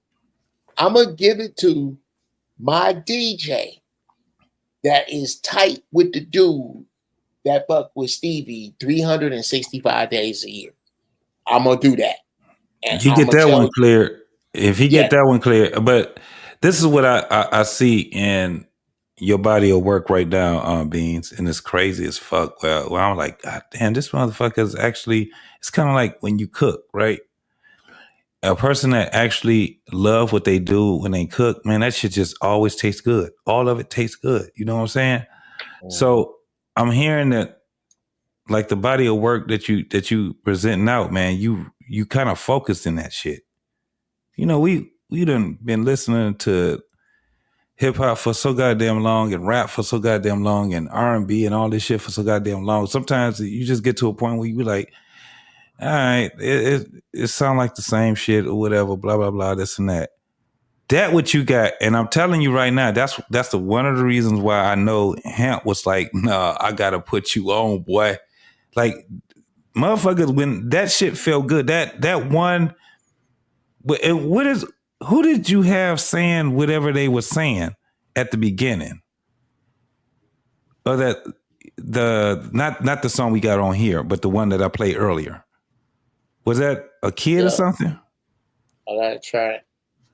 I'm gonna give it to my DJ that is tight with the dude that fuck with Stevie 365 days a year. I'm gonna do that. And You get that one clear. If he get that one clear, but this is what I see in your body of work right now, Beans, and it's crazy as fuck. Well, I'm like, God damn, this motherfucker is actually. It's kind of like when you cook, right? A person that actually love what they do when they cook, man, that shit just always tastes good. All of it tastes good. You know what I'm saying? So I'm hearing that, like, the body of work that you presenting out, man, you kind of focused in that shit. You know, we done been listening to hip hop for so goddamn long, and rap for so goddamn long, and R&B and all this shit for so goddamn long. Sometimes you just get to a point where you be like, all right, it sound like the same shit or whatever, blah blah blah, this and that. That what you got, and I'm telling you right now, that's the one of the reasons why I know Hamp was like, nah, I gotta put you on, boy. Like, motherfuckers, when that shit felt good, that one, who did you have saying whatever they were saying at the beginning? Or not the song we got on here, but the one that I played earlier. Was that a kid or something? I gotta try it.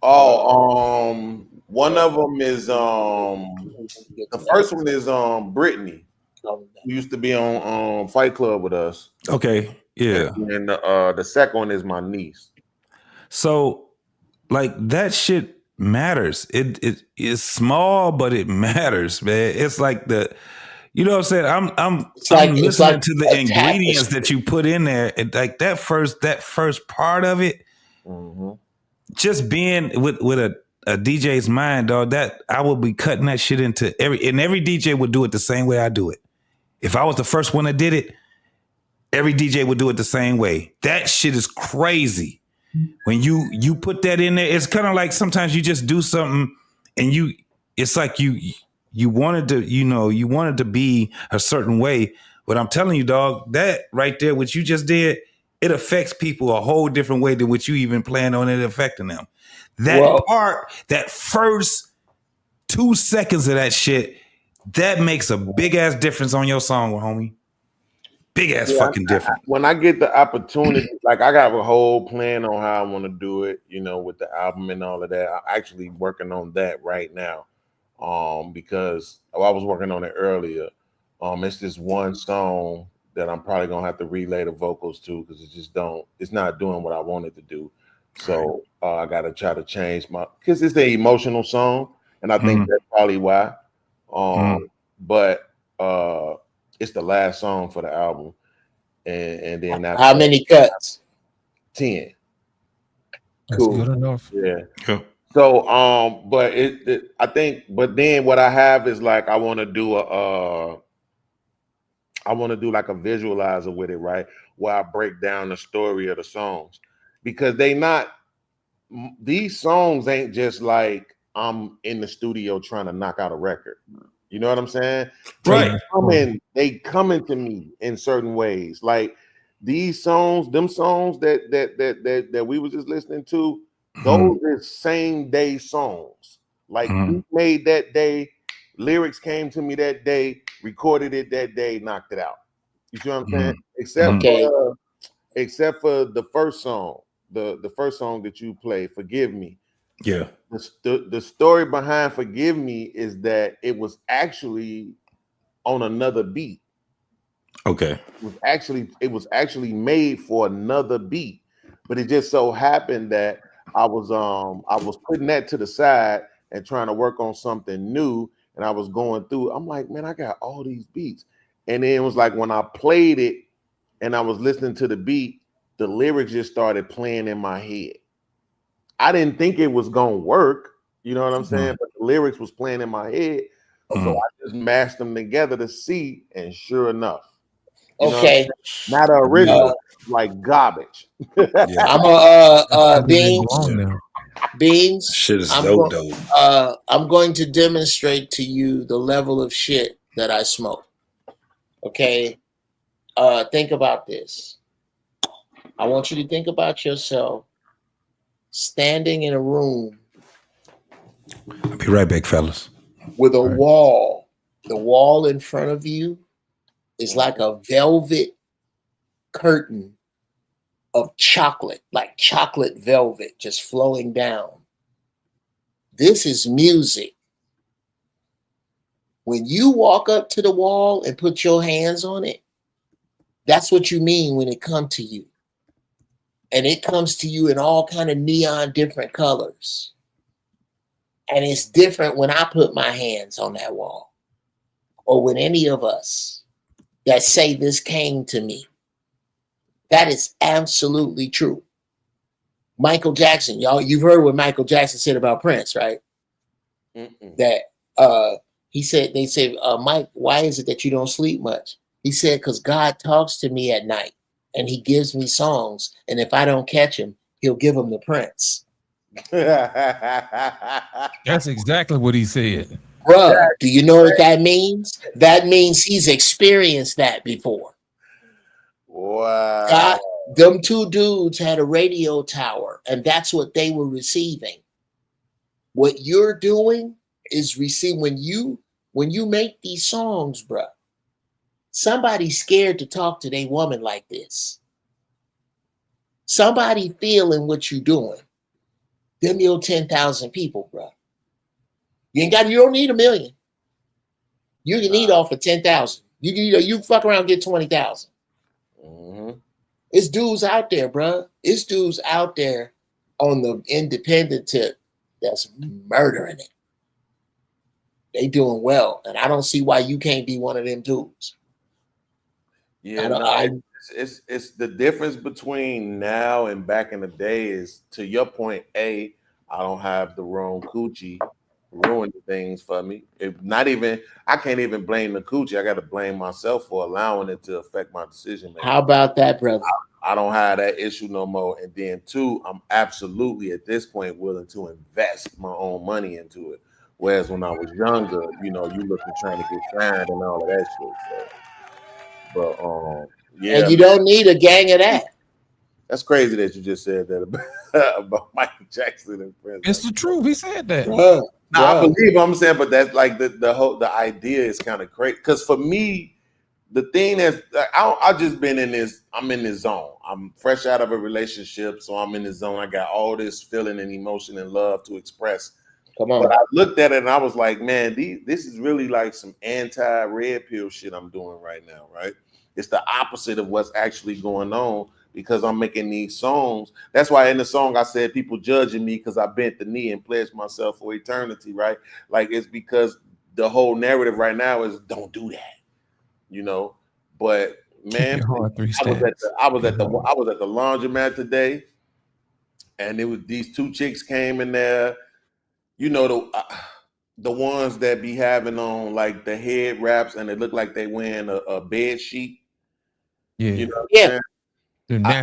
Oh, one of them is the first one is Brittany, who used to be on Fight Club with us. Okay, yeah. And the second one is my niece. So, like, that shit matters. It is small, but it matters, man. It's like you know what I'm saying? I'm listening to the ingredients that you put in there, and like that first part of it, just being with a DJ's mind, dog. That I would be cutting that shit into every DJ would do it the same way I do it. If I was the first one that did it, every DJ would do it the same way. That shit is crazy. When you put that in there, it's kind of like sometimes you just do something and it's like you wanted to be a certain way. But I'm telling you, dog, that right there, what you just did, it affects people a whole different way than what you even planned on it affecting them. That first 2 seconds of that shit, that makes a big ass difference on your song, homie. Big ass fucking difference. When I get the opportunity, like I got a whole plan on how I want to do it, with the album and all of that. I'm actually working on that right now. Because I was working on it earlier. It's this one song that I'm probably gonna have to relay the vocals to because it's not doing what I wanted to do. So I gotta try to change because it's an emotional song, and I think that's probably why. But it's the last song for the album, and then how many cuts? 10. That's good enough. Yeah. Cool. So, but I think, but then what I have is like I want to do like a visualizer with it, right? Where I break down the story of the songs, because these songs ain't just like I'm in the studio trying to knock out a record. You know what I'm saying? Right. They come into me in certain ways. Like these songs, them songs that we were just listening to, those are same day songs. Like we made that day, lyrics came to me that day, recorded it that day, knocked it out. You see what I'm saying? Except for the first song, the first song that you play, Forgive Me. Yeah. The story behind Forgive Me is that it was actually on another beat. Okay. It was actually made for another beat, but it just so happened that I was putting that to the side and trying to work on something new, and I was going through. I'm like, man, I got all these beats, and then it was like when I played it and I was listening to the beat, the lyrics just started playing in my head. I didn't think it was gonna work, you know what I'm saying? But the lyrics was playing in my head, so I just mashed them together to see, and sure enough, not the original, like garbage. I'm Beans. Shit is dope. dope. I'm going to demonstrate to you the level of shit that I smoke. Okay, think about this. I want you to think about yourself standing in a room. I'll be right back, fellas. With a wall. The wall in front of you is like a velvet curtain of chocolate, like chocolate velvet just flowing down. This is music. When you walk up to the wall and put your hands on it, that's what you mean when it comes to you. And it comes to you in all kind of neon different colors. And it's different when I put my hands on that wall, or when any of us that say this came to me. That is absolutely true. Michael Jackson, y'all, you've heard what Michael Jackson said about Prince, right? That he said, they say, Mike, why is it that you don't sleep much? He said, because God talks to me at night and he gives me songs. And if I don't catch him, he'll give them to Prince. That's exactly what he said. Bruh, do you know what that means? That means he's experienced that before. Wow. God, them two dudes had a radio tower, and that's what they were receiving. What you're doing is receiving when you make these songs, bruh. Somebody's scared to talk to their woman like this. Somebody feeling what you doing. Them your 10,000 people, bro. You don't need 1 million. You can eat off of 10,000. You fuck around and get 20,000. Mm-hmm. It's dudes out there, bro. It's dudes out there on the independent tip that's murdering it. They doing well, and I don't see why you can't be one of them dudes. Yeah, it's the difference between now and back in the day is, to your point, I don't have the wrong coochie ruining things for me. I can't even blame the coochie. I got to blame myself for allowing it to affect my decision making. How about that, brother? I don't have that issue no more. And then 2, I'm absolutely at this point willing to invest my own money into it. Whereas when I was younger, you looking trying to get signed and all of that shit. So, but yeah. And you don't need a gang of that. That's crazy that you just said that about Michael Jackson and Prince. It's the truth. He said that. I believe what I'm saying, but that's like the idea is kind of crazy. Because for me, the thing is, I just been in this. I'm in this zone. I'm fresh out of a relationship, so I'm in this zone. I got all this feeling and emotion and love to express. Come on. But I looked at it and I was like, man, this is really like some anti-red pill shit I'm doing right now, right? It's the opposite of what's actually going on because I'm making these songs. That's why in the song I said people judging me because I bent the knee and pledged myself for eternity, right? Like it's because the whole narrative right now is don't do that, But man, I was at the laundromat today, and it was these 2 chicks came in there. The ones that be having on like the head wraps and they look like they wearing a bed sheet. Yeah. I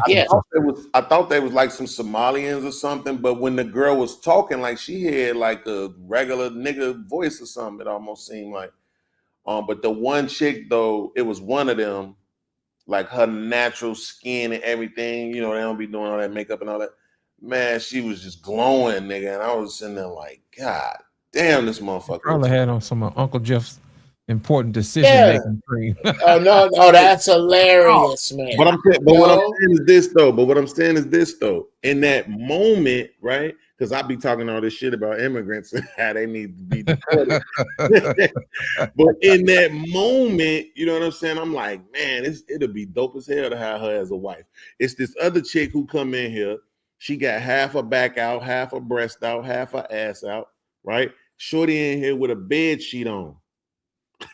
thought they was like some Somalians or something, but when the girl was talking, like she had like a regular nigga voice or something, it almost seemed like. But the one chick though, it was one of them, like her natural skin and everything, they don't be doing all that makeup and all that. Man, she was just glowing, nigga, and I was sitting there like, God damn, this motherfucker. Probably had on some Uncle Jeff's important decision making cream. Oh no, that's hilarious, man. But what I'm saying is this though. In that moment, right? Because I be talking all this shit about immigrants and how they need to be deported. But in that moment, you know what I'm saying? I'm like, man, it'll be dope as hell to have her as a wife. It's this other chick who come in here. She got half her back out, half her breast out, half her ass out, right? Shorty in here with a bed sheet on.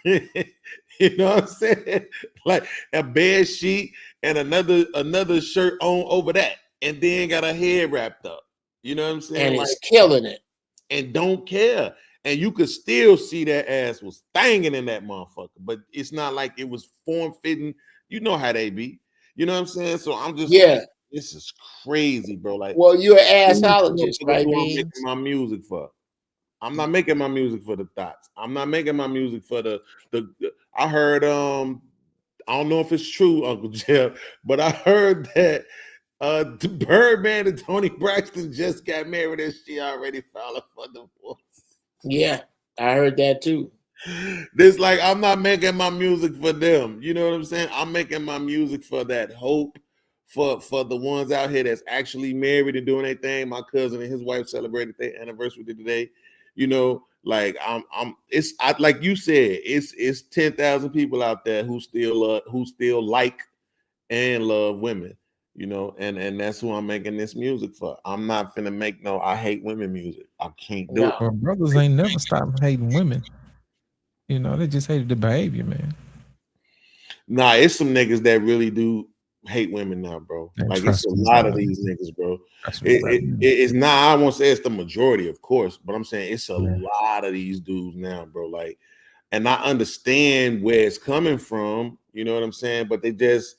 You know what I'm saying? Like a bed sheet and another shirt on over that, and then got her head wrapped up. You know what I'm saying? And it's killing it. And don't care. And you could still see that ass was thanging in that motherfucker, but it's not like it was form fitting. You know how they be. You know what I'm saying? So I'm just like, this is crazy, bro. Like, well, you're an assologist, right? I'm making my music for. I'm not making my music for the thoughts. I'm not making my music for the I heard I don't know if it's true, Uncle Jeff, but I heard that the Birdman and Tony Braxton just got married and she already filed for divorce. Yeah, I heard that too. This like I'm not making my music for them. You know what I'm saying? I'm making my music for that hope for the ones out here that's actually married and doing their thing. My cousin and his wife celebrated their anniversary today. Like it's like you said, it's 10,000 people out there who still like and love women, and that's who I'm making this music for. I'm not finna make no I hate women music. I can't do it. Well, brothers ain't never stopped hating women. They just hated the behavior, man. Nah, it's some niggas that really do hate women now, bro. Like it's a lot of these niggas, bro. It's not. I won't say it's the majority, of course, but I'm saying it's a lot of these dudes now, bro. Like, and I understand where it's coming from. You know what I'm saying? But they just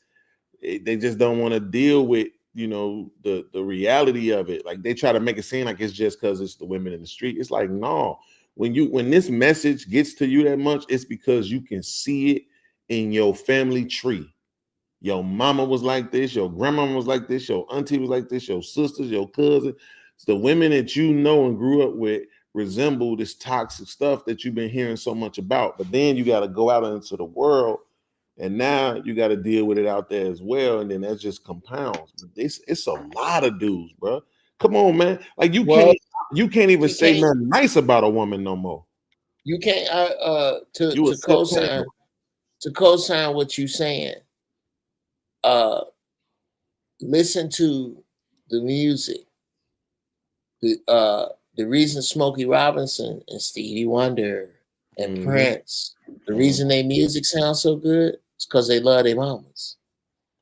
don't want to deal with the reality of it. Like they try to make it seem like it's just because it's the women in the street. It's like no. When this message gets to you that much, it's because you can see it in your family tree. Your mama was like this, your grandmama was like this, your auntie was like this, your sisters, your cousin. It's the women that you know and grew up with resemble this toxic stuff that you've been hearing so much about. But then you got to go out into the world And now you got to deal with it out there as well, and then that just compounds. It's a lot of dudes, bro. Come on, man. Like you can't even say nothing nice about a woman no more. You can't to co-sign what you saying. Listen to the music. The reason Smokey Robinson and Stevie Wonder and Prince, the reason their music sounds so good is because they love their mamas.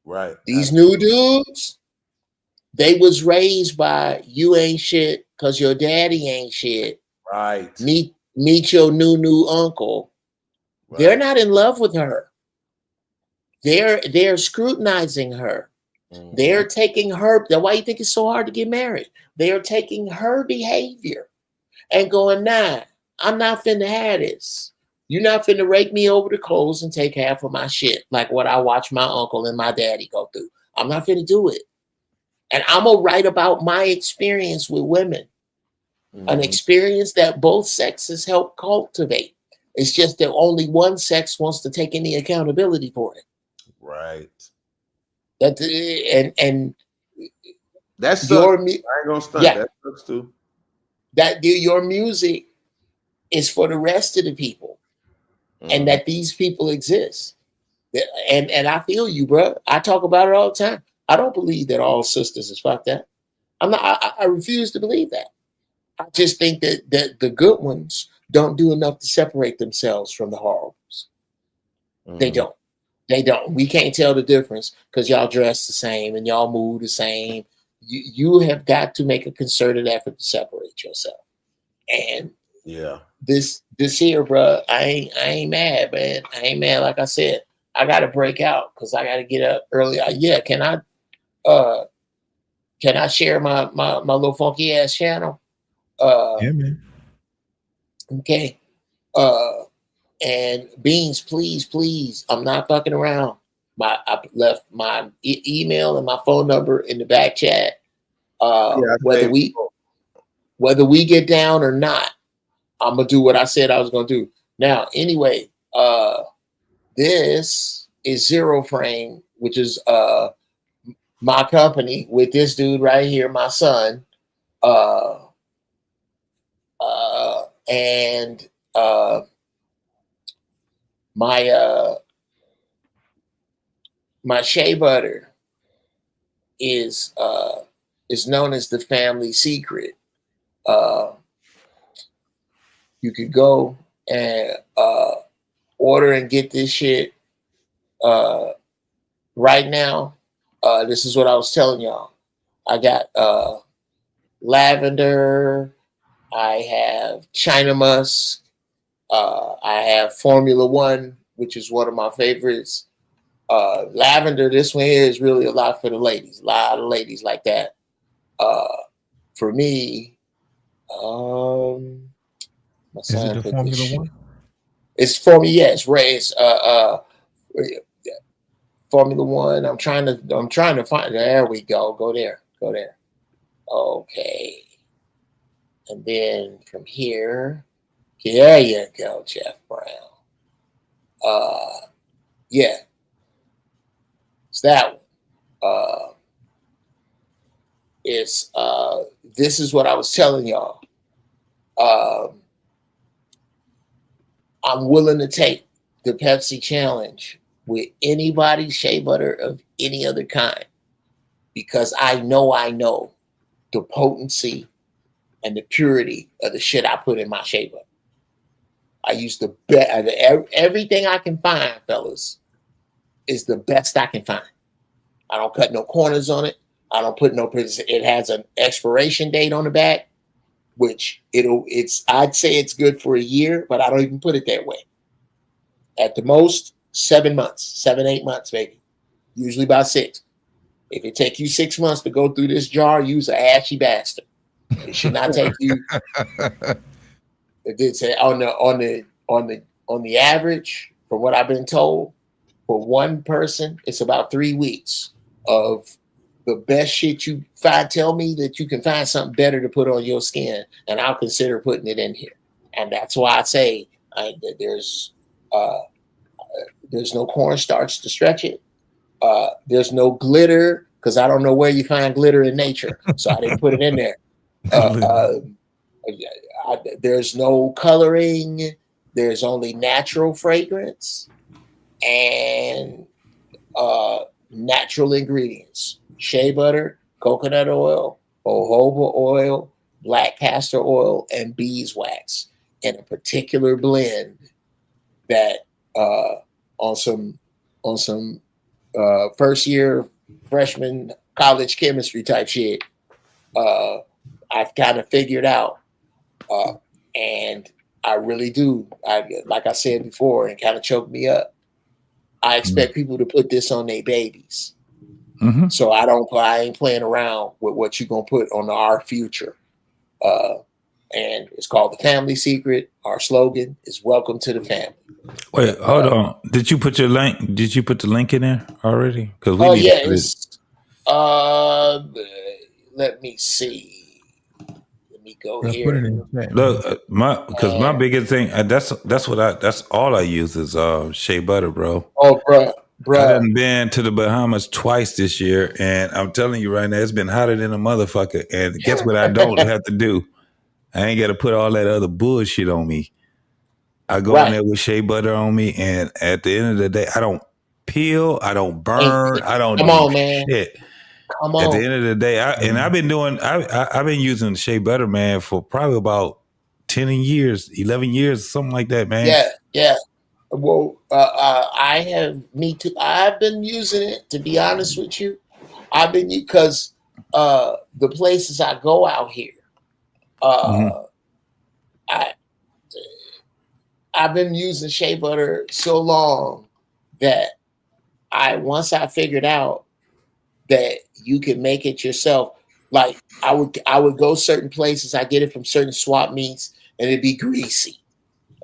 Right. These new dudes, they was raised by you ain't shit because your daddy ain't shit. Right. Meet your new uncle. Right. They're not in love with her. They're scrutinizing her. They're taking her. That's why you think it's so hard to get married. They are taking her behavior and going, nah, I'm not finna have this. You're not finna rake me over the coals and take half of my shit like what I watched my uncle and my daddy go through. I'm not finna do it. And I'm gonna write about my experience with women, an experience that both sexes help cultivate. It's just that only one sex wants to take any accountability for it. Right. And that's your. I ain't gonna stunt. Yeah, that sucks too. Your music is for the rest of the people, and that these people exist. And I feel you, bro. I talk about it all the time. I don't believe that all sisters is fucked up. I refuse to believe that. I just think that the good ones don't do enough to separate themselves from the horribles. They don't. They don't. We can't tell the difference because y'all dress the same and y'all move the same. You have got to make a concerted effort to separate yourself. And this here, bro, I ain't mad, man. I ain't mad. Like I said, I got to break out because I got to get up early. Can I share my little funky ass channel? Yeah, man. Okay. And Beans, please, I'm not fucking around. I left my email and my phone number in the back chat. Whether we get down or not, I'm gonna do what I said I was gonna do. Now, anyway, this is Zero Frame, which is my company with this dude right here, my son, and my shea butter is known as the family secret. You could go and order and get this shit right now. This is what I was telling y'all. I got lavender. I have China musk. I have Formula One, which is one of my favorites. Lavender, this one here is really a lot for the ladies. A lot of ladies like that. For me, my son, is it the Formula One? It's Formula, yes, Ray. It's Formula One. I'm trying to find. There we go. Go there. Okay. And then from here, there you go, Jeff Brown. Yeah. It's that one. This is what I was telling y'all. I'm willing to take the Pepsi challenge with anybody shea butter of any other kind because I know the potency and the purity of the shit I put in my shea butter. I use the best. Everything I can find, fellas, is the best I can find. I don't cut no corners on it. I don't put no. It has an expiration date on the back, which I'd say it's good for a year, but I don't even put it that way. At the most, 7 months, 8 months, maybe. Usually about 6. If it takes you 6 months to go through this jar, use an ashy bastard. It should not take you. It did say on the average, from what I've been told, for one person, it's about 3 weeks of the best shit you find. Tell me that you can find something better to put on your skin, and I'll consider putting it in here. And that's why I say that there's There's no cornstarch to stretch it. There's no glitter because I don't know where you find glitter in nature, so I didn't put it in there. There's no coloring. There's only natural fragrance and natural ingredients: shea butter, coconut oil, jojoba oil, black castor oil, and beeswax in a particular blend that on some first year freshman college chemistry type shit I've kind of figured out, and I really do. Like I said before, and kind of choked me up. I expect people to put this on their babies. So I ain't playing around with what you're gonna put on our future. And it's called The Family Secret. Our slogan is "Welcome to the family." Wait, hold on. Did you put your link? Did you put the link in there already? Because we need to it's let me see. Let me go here. Put it in the chat. Look, my biggest thing that's all I use is shea butter, bro. Oh, bruh. I done been to the Bahamas twice this year, and I'm telling you right now, it's been hotter than a motherfucker. And guess what I don't have to do? I ain't got to put all that other bullshit on me. I go in there with shea butter on me, and at the end of the day, I don't peel, I don't burn, I don't do shit. Come on. At the end of the day, I've been using shea butter, man, for probably about 10 years, 11 years, something like that, man. Yeah. Well, me too. I've been using it, to be honest with you. Because the places I go out here, I've been using shea butter so long that once I figured out that you can make it yourself. Like I would go certain places, I get it from certain swap meets, and it'd be greasy.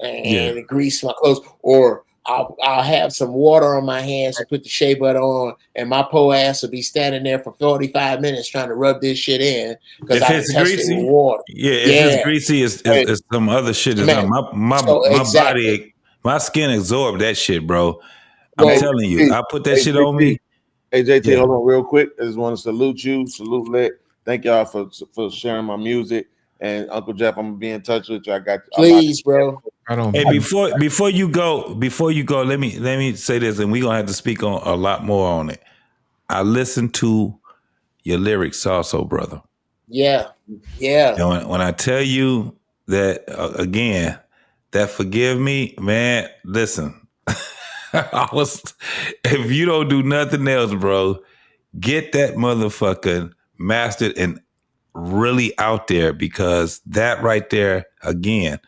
And it grease my clothes, or I'll have some water on my hands and put the shea butter on, and my poor ass will be standing there for 45 minutes trying to rub this shit in because I it's tested greasy, with water. if it's greasy, it's some other shit. My body, my skin absorbed that shit, bro. I'm telling you, I put that shit on me. Hey JT, hold on real quick. I just want to salute you, salute Lit. Thank y'all for sharing my music. And Uncle Jeff, I'm gonna be in touch with you. I got you. Please, bro. Hey, before you go, let me say this, and we're gonna have to speak on a lot more on it. I listened to your lyrics also, brother. Yeah. And when I tell you that again, that forgive me, man. Listen, if you don't do nothing else, bro, get that motherfucker mastered and really out there, because that right there, again,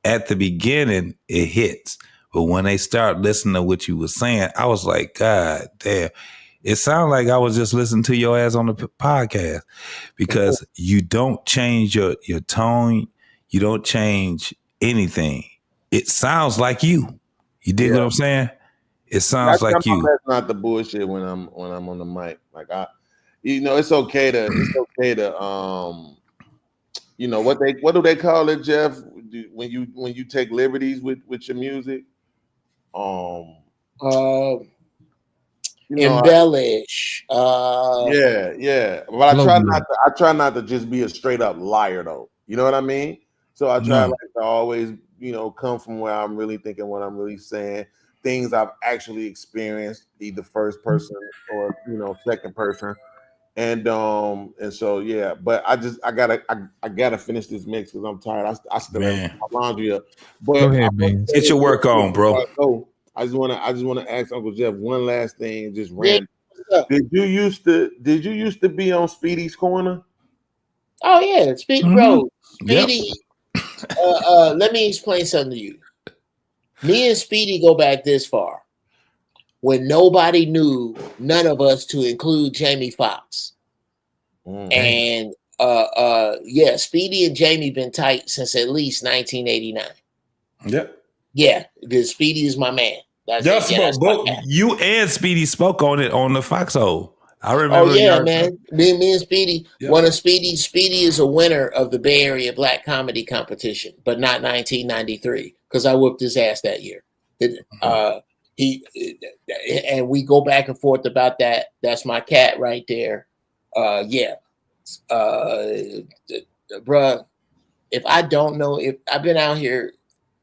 at the beginning, it hits. But when they start listening to what you were saying, I was like, God damn. It sounded like I was just listening to your ass on the podcast, because you don't change your tone. You don't change anything. It sounds like you. You dig what I'm saying? It sounds like you. That's not the bullshit when I'm on the mic. Like it's okay to what do they call it, Jeff? When you take liberties with your music, embellish. Yeah. But I try not to just be a straight up liar, though. You know what I mean? So I try to always, come from where I'm really thinking what I'm really saying. Things I've actually experienced, either first person or second person. And so yeah, but I gotta finish this mix because I'm tired. I still have my laundry up. But go ahead, man. Get your work on, bro. I just wanna ask Uncle Jeff one last thing, just random. Did you used to be on Speedy's Corner? Oh yeah, Speedy, bro. Speedy. Let me explain something to you. Me and Speedy go back this far. When nobody knew, none of us, to include Jamie Foxx. And Speedy and Jamie been tight since at least 1989. Yep. Yeah, because Speedy is my man. You and Speedy spoke on it on the Foxhole. I remember. Oh yeah, man. Me and Speedy. Yep. One of Speedy is a winner of the Bay Area Black Comedy Competition, but not 1993, because I whooped his ass that year. And we go back and forth about that. That's my cat right there. Yeah. Bruh, if I don't know, if I've been out here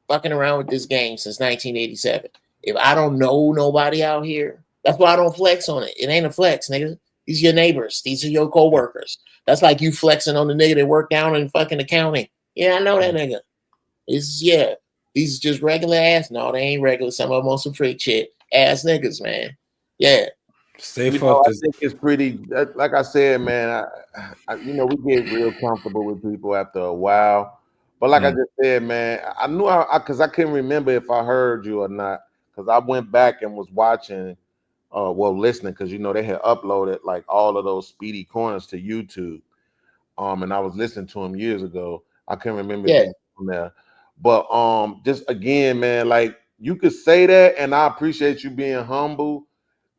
fucking around with this game since 1987, if I don't know nobody out here, that's why I don't flex on it. It ain't a flex, nigga. These are your neighbors. These are your co-workers. That's like you flexing on the nigga that work down in fucking accounting. Yeah, I know that nigga. These are just regular ass. No, they ain't regular. Some of them on some freak shit. Ass niggas, man. Yeah. Stay I focused. think it's pretty. Like I said, man. We get real comfortable with people after a while. But like I just said, man, I knew because I couldn't remember if I heard you or not. Because I went back and was watching, listening, because they had uploaded like all of those Speedy Corners to YouTube. And I was listening to him years ago. I can't remember if he was on there. But just again, man, like you could say that, and I appreciate you being humble.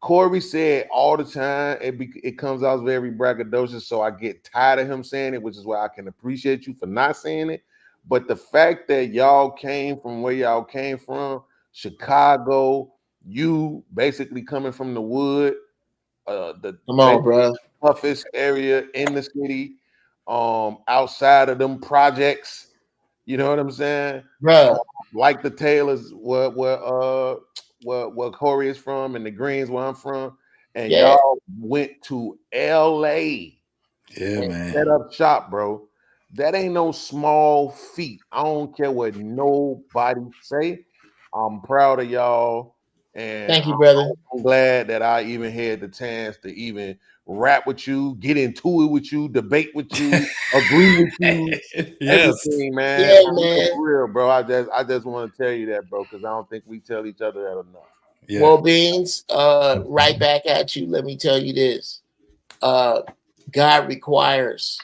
Corey said all the time, it comes out very braggadocious, so I get tired of him saying it, which is why I can appreciate you for not saying it. But the fact that y'all came from where y'all came from, Chicago, you basically coming from the wood, the toughest area in the city, outside of them projects. You know what I'm saying, bro? Like the Taylors, where Corey is from, and the Greens, where I'm from, and y'all went to L.A. Man. Set up shop, bro. That ain't no small feat. I don't care what nobody say. I'm proud of y'all, and thank you, brother. I'm glad that I even had the chance to even rap with you, get into it with you, debate with you, agree with you, everything, man. Yeah, man. For real, bro. I just want to tell you that, bro, because I don't think we tell each other that enough. Yeah. Well, Beans, right back at you. Let me tell you this. God requires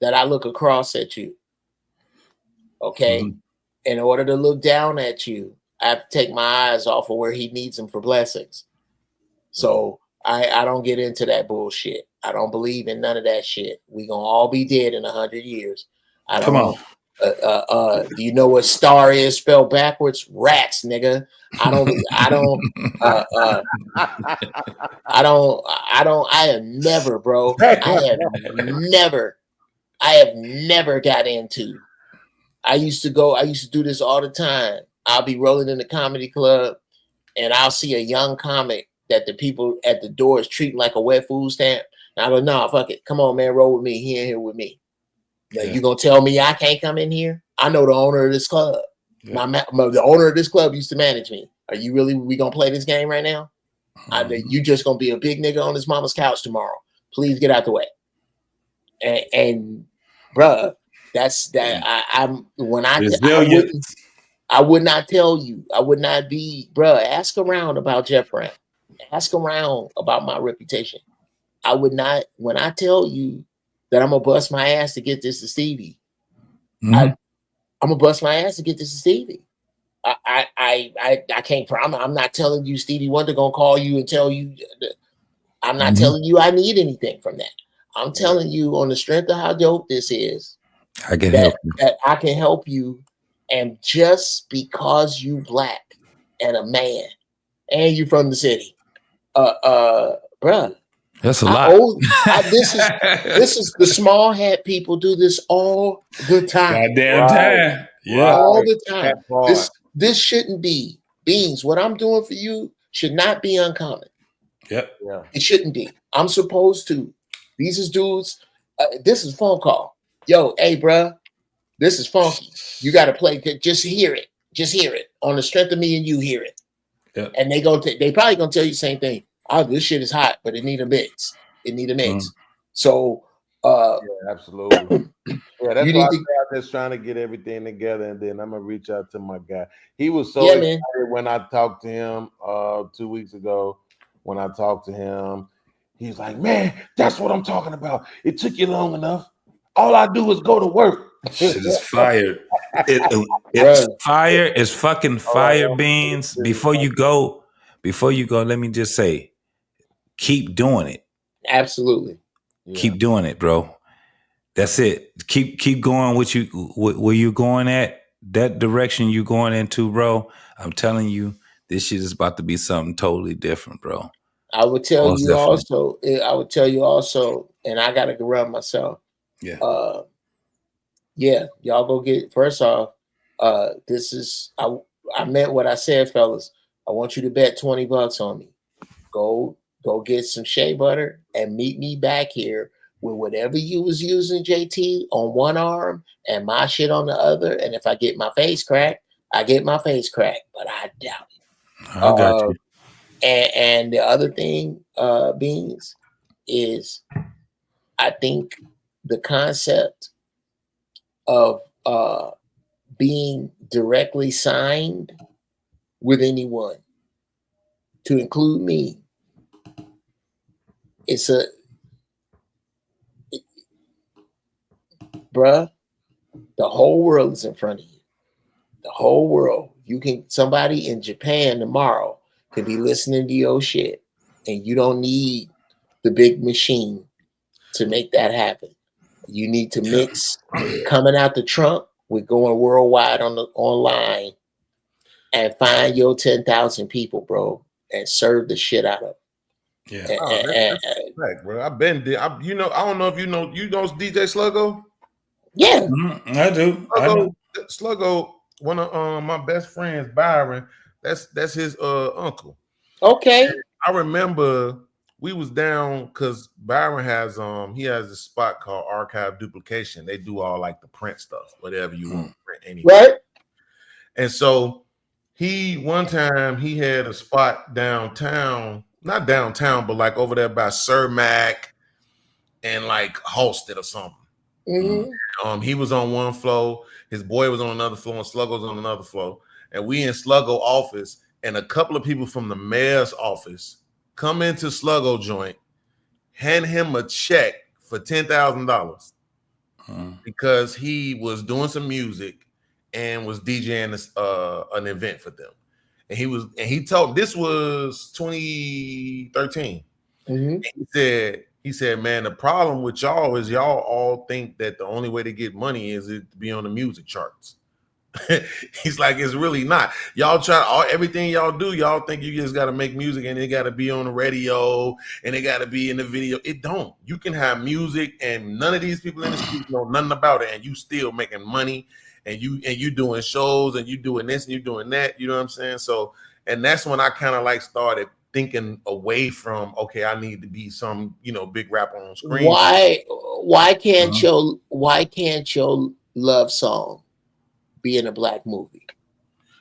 that I look across at you. Okay. Mm-hmm. In order to look down at you, I have to take my eyes off of where he needs them for blessings. So I don't get into that bullshit. I don't believe in none of that shit. We gonna all be dead in 100 years. Come on. Do you know what star is spelled backwards? Rats, nigga. I have never, bro. I have never got into. I used to do this all the time. I'll be rolling in the comedy club and I'll see a young comic that the people at the door is treating like a wet food stamp. And I go, nah, fuck it. Come on, man, roll with me. He in here with me. Now, you gonna tell me I can't come in here? I know the owner of this club. Yeah. The owner of this club used to manage me. Are you really? We gonna play this game right now? You just gonna be a big nigga on his mama's couch tomorrow. Please get out the way. And bruh, that's that. I would not tell you. I would not be, bruh. Ask around about Jeff Brown. Ask around about my reputation. I would not. When I tell you that I'm gonna bust my ass to get this to Stevie, I'm gonna bust my ass to get this to Stevie. I can't promise. I'm not telling you Stevie Wonder gonna call you and tell you. I'm not telling you I need anything from that. I'm telling you on the strength of how dope this is. I can help you. That I can help you, and just because you black and a man and you from the city, bruh. That's a lot. This is the small hat people do this all the time. Goddamn time. Yeah. All the time. This shouldn't be. Beans, what I'm doing for you should not be uncommon. Yep. Yeah. It shouldn't be. I'm supposed to. These is dudes. This is phone call. Yo, hey, bruh. This is funky. You got to play. Just hear it. Just hear it. On the strength of me and you hear it. Yep. And they probably gonna tell you the same thing. Oh, this shit is hot, but it need a mix. It need a mix. So absolutely. Yeah, that's why I'm just trying to get everything together, and then I'm gonna reach out to my guy. He was so excited when I talked to him 2 weeks ago. When I talked to him, he's like, "Man, that's what I'm talking about. It took you long enough. All I do is go to work." Shit is fire. It's fire. It's fucking fire, Beans. Before you go, let me just say, keep doing it. Absolutely. Keep doing it, bro. That's it. Keep going where you're going at. That direction you're going into, bro. I'm telling you, this shit is about to be something totally different, bro. I would tell Most you definitely. also, and I gotta run myself. Yeah. Yeah, y'all go get first off. This is I meant what I said, fellas. I want you to bet $20 on me. Go get some shea butter and meet me back here with whatever you was using, JT, on one arm and my shit on the other. And if I get my face cracked, I get my face cracked, but I doubt it. I got you. And the other thing, Beans, is I think the concept of being directly signed with anyone, to include me, bruh, the whole world is in front of you. The whole world. Somebody in Japan tomorrow could be listening to your shit, and you don't need the big machine to make that happen. You need to mix coming out the trunk with going worldwide online and find your 10,000 people, bro, and serve the shit out of them. Yeah, that's respect, bro. I've been there. I don't know if you know DJ Sluggo. Yeah, I do. Sluggo, one of my best friends, Byron. That's his uncle. Okay. I remember we was down because Byron has he has a spot called Archive Duplication. They do all like the print stuff, whatever you want to print anyway. Right. And so one time he had a spot downtown, not downtown, but like over there by Cermak and like Halsted or something. Mm-hmm. He was on one floor, his boy was on another floor, and Sluggo was on another floor. And we in Sluggo office, and a couple of people from the mayor's office come into Sluggo joint, hand him a check for $10,000 because he was doing some music and was DJing an event for them. And he told, this was 2013. Mm-hmm. He said, man, the problem with y'all is y'all all think that the only way to get money is to be on the music charts. He's like, it's really not. Y'all everything y'all do, y'all think you just got to make music and it got to be on the radio and it got to be in the video. It don't. You can have music and none of these people in the street know nothing about it, and you still making money, and you doing shows and you doing this and you doing that. You know what I'm saying? So, and that's when I kind of like started thinking away from, okay, I need to be some, big rapper on screen. Why can't your love song be in a black movie?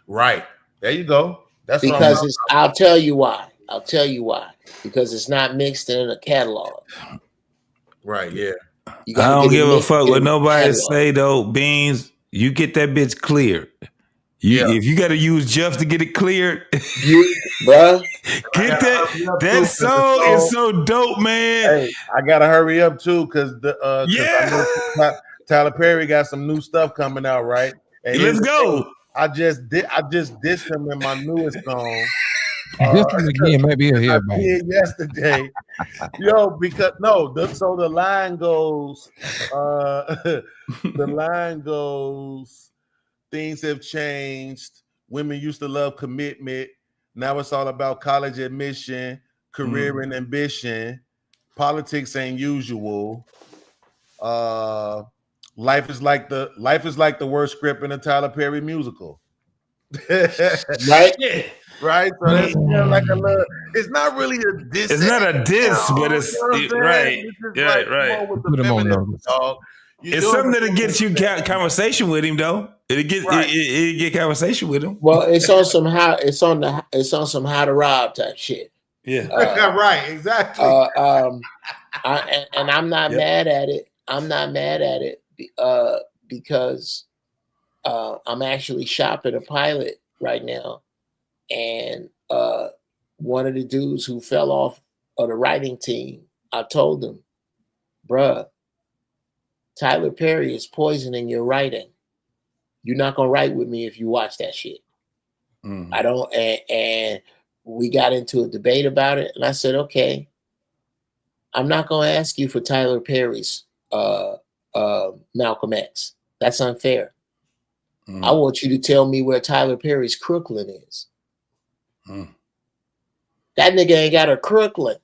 Right. There you go. That's because I'll tell you why. Because it's not mixed in a catalog. Right, yeah. I don't give a fuck what nobody say though, Beans. You get that bitch cleared. If you got to use Jeff to get it cleared, bruh, get that song is so dope, man. Hey, I gotta hurry up too because I know Tyler Perry got some new stuff coming out, right? And let's go. I just dissed him in my newest song. This one again, maybe he'll hear I did yesterday. So the line goes, things have changed. Women used to love commitment. Now it's all about college admission, career and ambition. Politics ain't usual. Life is like the worst script in a Tyler Perry musical. Right? Yeah. Right. So that's like a little. It's not really a diss. It's not a diss, but it's right. Right. Put him on notice. It's something that'll get you conversation with him, though. It'll get conversation with him. Well, it's on some how to rob type shit. Yeah. Right. Exactly. And I'm not mad at it. I'm not mad at it because I'm actually shopping a pilot right now, and one of the dudes who fell off of the writing team, I told him, bruh, Tyler Perry is poisoning your writing. You're not gonna write with me if you watch that shit. I don't. And we got into a debate about it, and I said, okay, I'm not gonna ask you for Tyler Perry's Malcolm X. That's unfair. I want you to tell me where Tyler Perry's Crooklyn is. That nigga ain't got a Crooklyn.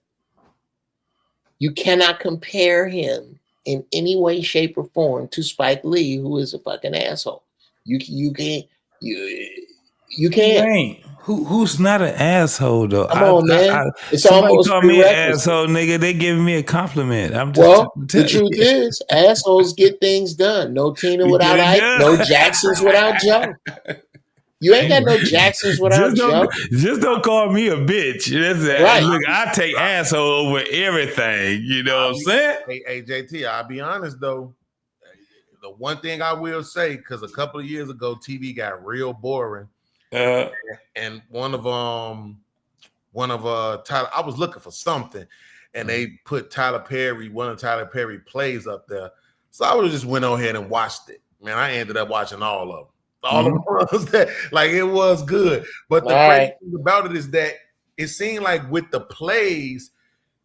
You cannot compare him in any way, shape, or form to Spike Lee, who is a fucking asshole. You can't. Who's not an asshole though? Come on, man. It's somebody almost call me an prerequisite. asshole, nigga. They giving me a compliment. I'm just the truth is, assholes get things done. No Tina You without get it Ike. done. No Jacksons without Joe. You ain't got no Jacksons without Joe. Just don't call me a bitch. That's it. Right. Look, I take asshole over everything. You know what I'm saying? Hey, JT, I'll be honest though. The one thing I will say, because a couple of years ago, TV got real boring. And one of Tyler, I was looking for something, and they put one of Tyler Perry plays up there. So I would have just went on ahead and watched it. Man, I ended up watching all of them. All of the ones that, like, it was good. But the crazy thing about it is that it seemed like with the plays,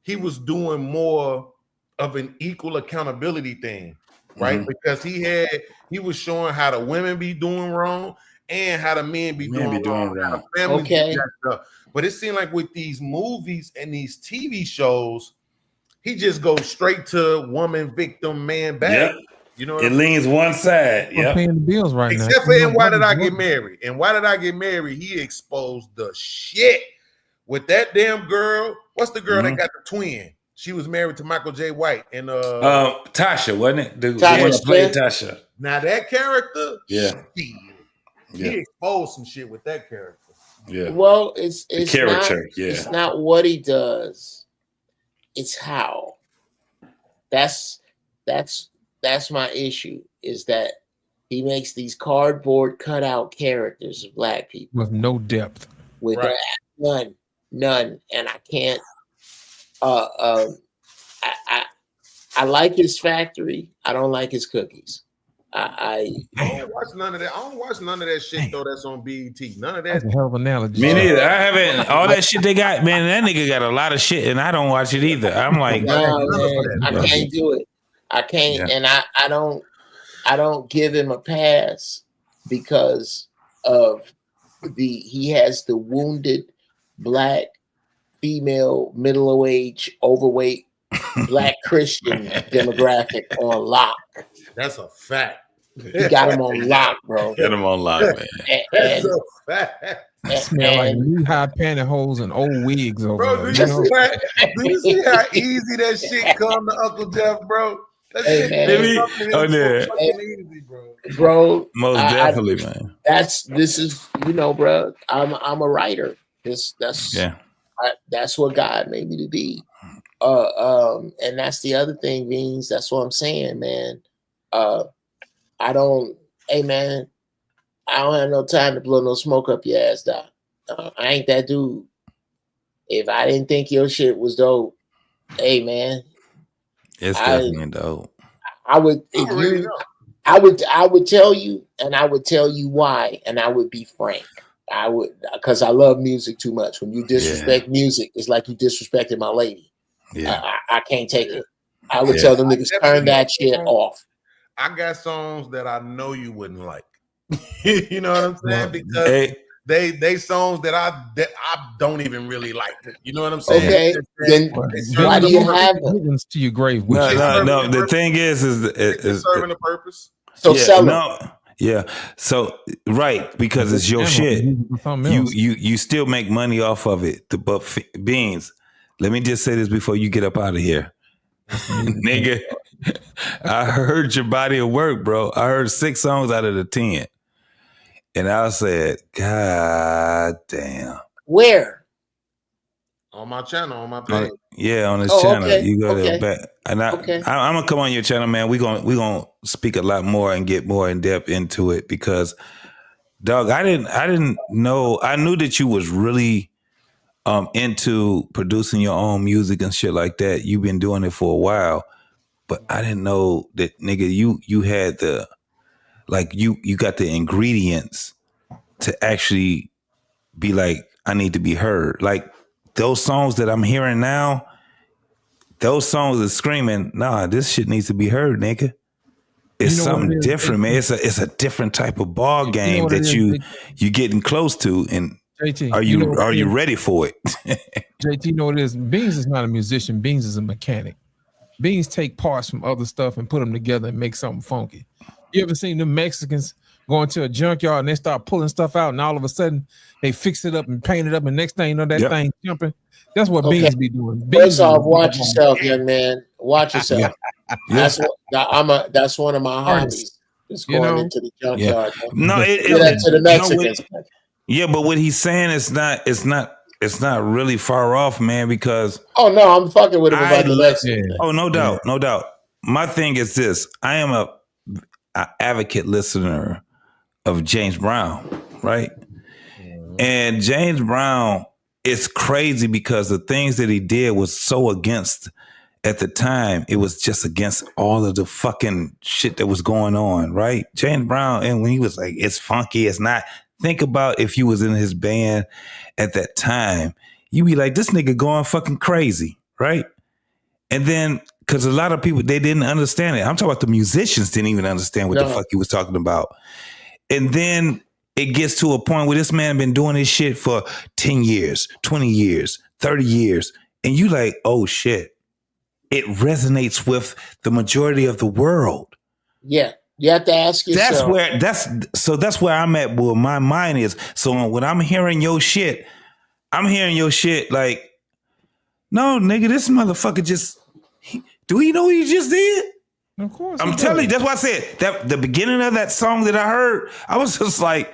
he was doing more of an equal accountability thing, right? Because he was showing how the women be doing wrong and how the men be doing wrong. How the families be jacked up. But it seemed like with these movies and these TV shows, he just goes straight to woman, victim, man, bad. Yep. You know, It leans one side. I'm paying the bills right now. Except for in Why Did I Get Married? And Why Did I Get Married? He exposed the shit with that damn girl. What's the girl that got the twin? She was married to Michael J. White. And Tasha, wasn't it? The Tasha one that played Smith. Tasha. Now that character, Yeah. he exposed some shit with that character. Yeah. Well, it's character, not, yeah. It's not what he does. It's how. That's my issue, is that he makes these cardboard cutout characters of black people with no depth. with none, and I can't. I like his factory. I don't like his cookies. I don't watch none of that. I don't watch none of that shit though. That's on BET. None of that. That's a hell of an analogy. Me neither. I haven't. All that shit they got, man. That nigga got a lot of shit, and I don't watch it either. I'm like, no, man, I can't do it. I can't, and I don't give him a pass because of he has the wounded black female middle-aged overweight black Christian demographic on lock. That's a fact. He got him on lock, bro. Get him on lock, man. That's a fact. Smell like knee-high pantyhose and old wigs over Bro, there. do you see how easy that shit come to Uncle Jeff, bro? That shit easy, bro. Most definitely, man. This is bro. I'm a writer. That's what God made me to be. And that's the other thing, Beans. That's what I'm saying, man. I don't have no time to blow no smoke up your ass, Doc. I ain't that dude. If I didn't think your shit was dope, hey man, it's definitely dope. I would tell you, and I would tell you why, and I would be frank. I would, because I love music too much. When you disrespect music, it's like you disrespected my lady. Yeah. I can't take it. I would tell them niggas, turn that shit off. I got songs that I know you wouldn't like. You know what I'm saying? Because they songs that I don't even really like. You know what I'm saying? Okay, then why do you have them? To your grave. No. The thing is serving a purpose. So sell them. Yeah. So because it's your shit. You still make money off of it. But Beans, let me just say this before you get up out of here. Nigga, I heard your body of work, bro. I heard 6 songs out of the 10. And I said, God damn. Where? On my channel, on my page. On his channel. Okay. You go there back. And I'm gonna come on your channel, man. We're gonna speak a lot more and get more in depth into it because dog, I didn't know. I knew that you was really into producing your own music and shit like that. You've been doing it for a while, but I didn't know that, nigga, you had the you got the ingredients to actually be like, I need to be heard. Like those songs that I'm hearing now, those songs are screaming, nah, this shit needs to be heard, nigga. It's something different, man. It's a different type of ball game that you getting close to. And JT, Are you ready for it? JT, you know what it is? Beans is not a musician. Beans is a mechanic. Beans take parts from other stuff and put them together and make something funky. You ever seen them Mexicans go into a junkyard and they start pulling stuff out, and all of a sudden they fix it up and paint it up, and next thing you know, that thing jumping. That's what Beans be doing. Beans First off, watch yourself, young man. Watch yourself. That's that's one of my hobbies. Just going into the junkyard. No, that to the Mexicans. Yeah, but what he's saying is not really far off, man, because oh no, I'm fucking with him about the Mexicans. Oh, no doubt, no doubt. My thing is this: I am a advocate listener of James Brown, right? And James Brown is crazy because the things that he did was so against at the time. It was just against all of the fucking shit that was going on, right? James Brown, and when he was like, it's funky, it's not. Think about if you was in his band at that time, you be like, this nigga going fucking crazy, right? And then, because a lot of people, they didn't understand it. I'm talking about the musicians didn't even understand what the fuck he was talking about. And then it gets to a point where this man been doing this shit for 10 years, 20 years, 30 years. And you like, oh shit, it resonates with the majority of the world. Yeah. You have to ask yourself. That's where I'm at, where my mind is. So when I'm hearing your shit, like, no, nigga, this motherfucker do he know what he just did? Of course. I'm telling you, that's why I said that the beginning of that song that I heard, I was just like,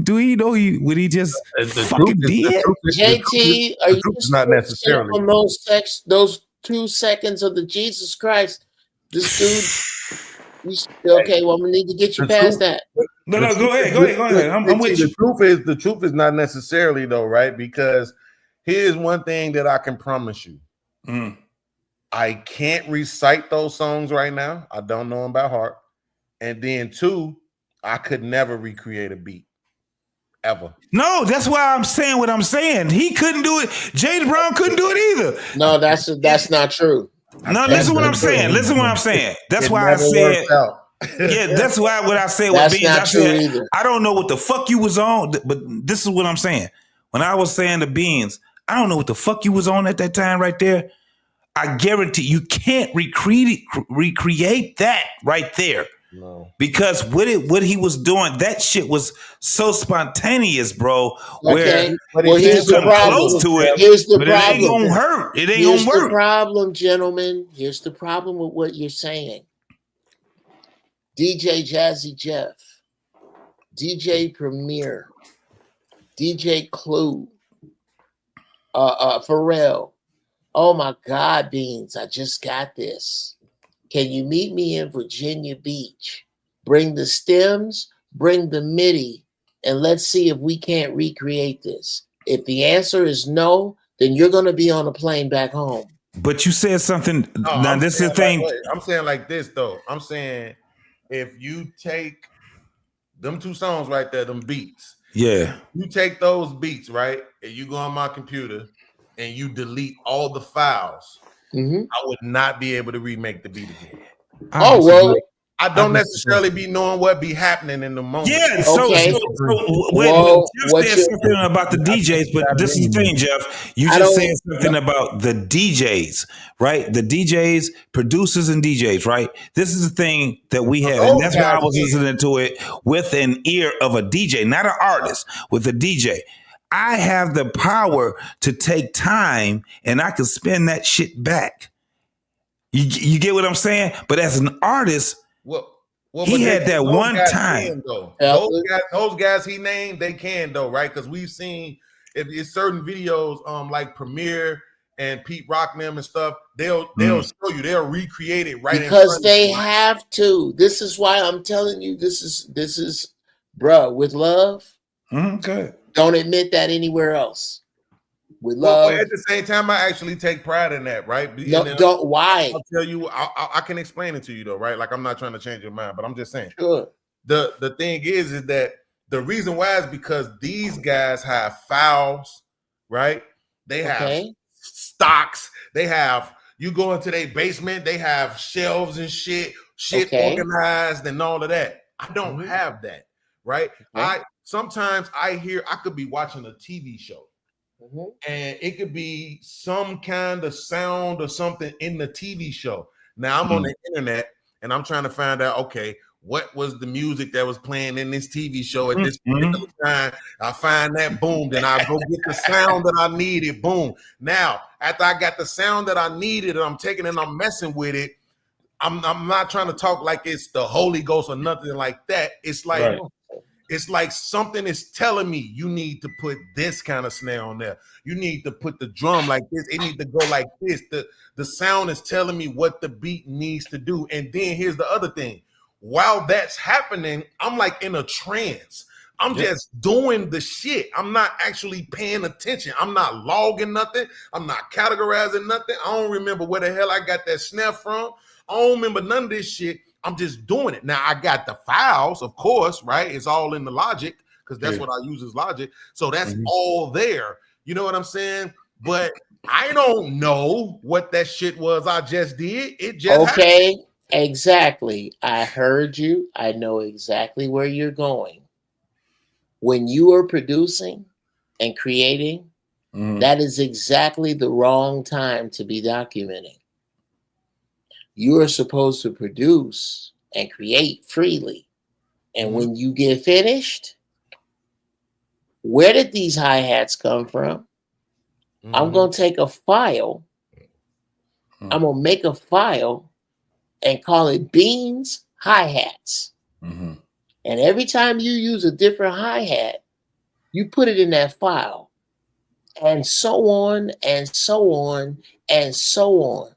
do he know what he just fucking did? JT, are you just not necessarily on those 2 seconds of the Jesus Christ? This dude, okay, well, I'm gonna need to get you past that. No, go ahead. I'm with you. The truth is not necessarily though, right? Because here's one thing that I can promise you. I can't recite those songs right now. I don't know them by heart. And then 2, I could never recreate a beat. Ever. No, that's why I'm saying what I'm saying. He couldn't do it. James Brown couldn't do it either. No, that's not true. No, listen what I'm saying. Listen what I'm saying. That's why I said. Yeah, that's why what I said with Beans. I said I don't know what the fuck you was on, but this is what I'm saying. When I was saying to Beans, I don't know what the fuck you was on at that time right there. I guarantee you can't recreate that right there. No. Because what he was doing, that shit was so spontaneous, bro. Okay. Where Here's the problem. Close to it, Here's the but problem. it ain't gonna hurt. It ain't Here's gonna work. the problem, gentlemen. Here's the problem with what you're saying. DJ Jazzy Jeff, DJ Premier, DJ Clue, Pharrell. Oh my God, Beans, I just got this. Can you meet me in Virginia Beach? Bring the stems, bring the MIDI, and let's see if we can't recreate this. If the answer is no, then you're going to be on a plane back home. But you said something. Now, this is the thing. I'm saying like this, though. I'm saying if you take them 2 songs right there, them beats. Yeah. You take those beats, right? And you go on my computer and you delete all the files. I would not be able to remake the beat again. Oh, well. I don't necessarily be knowing what be happening in the moment. Yeah, Jeff said something about the DJs, but this is the thing, Jeff. You just said something about the DJs, right? The DJs, producers and DJs, right? This is the thing that we have. And that's why I was listening to it with an ear of a DJ, not an artist, with a DJ. I have the power to take time and I can spin that shit back. You get what I'm saying? But as an artist, he had that one time. Those guys he named, they can though, right? Because we've seen if it's certain videos, like Premier and Pete Rock them and stuff, they'll show you, they'll recreate it right because they have to. This is why I'm telling you, this is, bro, with love. Okay. Don't admit that anywhere else. With love. Well, at the same time, I actually take pride in that, right? No, why? I'll tell you, I can explain it to you though, right? Like I'm not trying to change your mind, but I'm just saying. Sure. The thing is that the reason why is because these guys have files, right? They have stocks. They have, you go into their basement, they have shelves and shit organized and all of that. I don't have that, right? sometimes I could be watching a TV show. And it could be some kind of sound or something in the TV show. Now I'm on the internet and I'm trying to find out, okay, what was the music that was playing in this TV show at this particular time? I find that, boom, then I go get the sound that I needed, boom. Now, after I got the sound that I needed and I'm taking and I'm messing with it, I'm not trying to talk like it's the Holy Ghost or nothing like that. It's like, it's like something is telling me you need to put this kind of snare on there. You need to put the drum like this. It needs to go like this. The sound is telling me what the beat needs to do. And then here's the other thing. While that's happening, I'm like in a trance. I'm just doing the shit. I'm not actually paying attention. I'm not logging nothing. I'm not categorizing nothing. I don't remember where the hell I got that snare from. I don't remember none of this shit. I'm just doing it. Now I got the files, of course, right? It's all in the Logic because that's what I use as Logic. So that's all there. You know what I'm saying? But I don't know what that shit was I just did. It just happened. Exactly. I heard you. I know exactly where you're going. When you are producing and creating, that is exactly the wrong time to be documenting. You are supposed to produce and create freely. And when you get finished, where did these hi-hats come from? I'm going to take a file. I'm going to make a file and call it Beans Hi-Hats. And every time you use a different hi-hat, you put it in that file. And so on and so on and so on.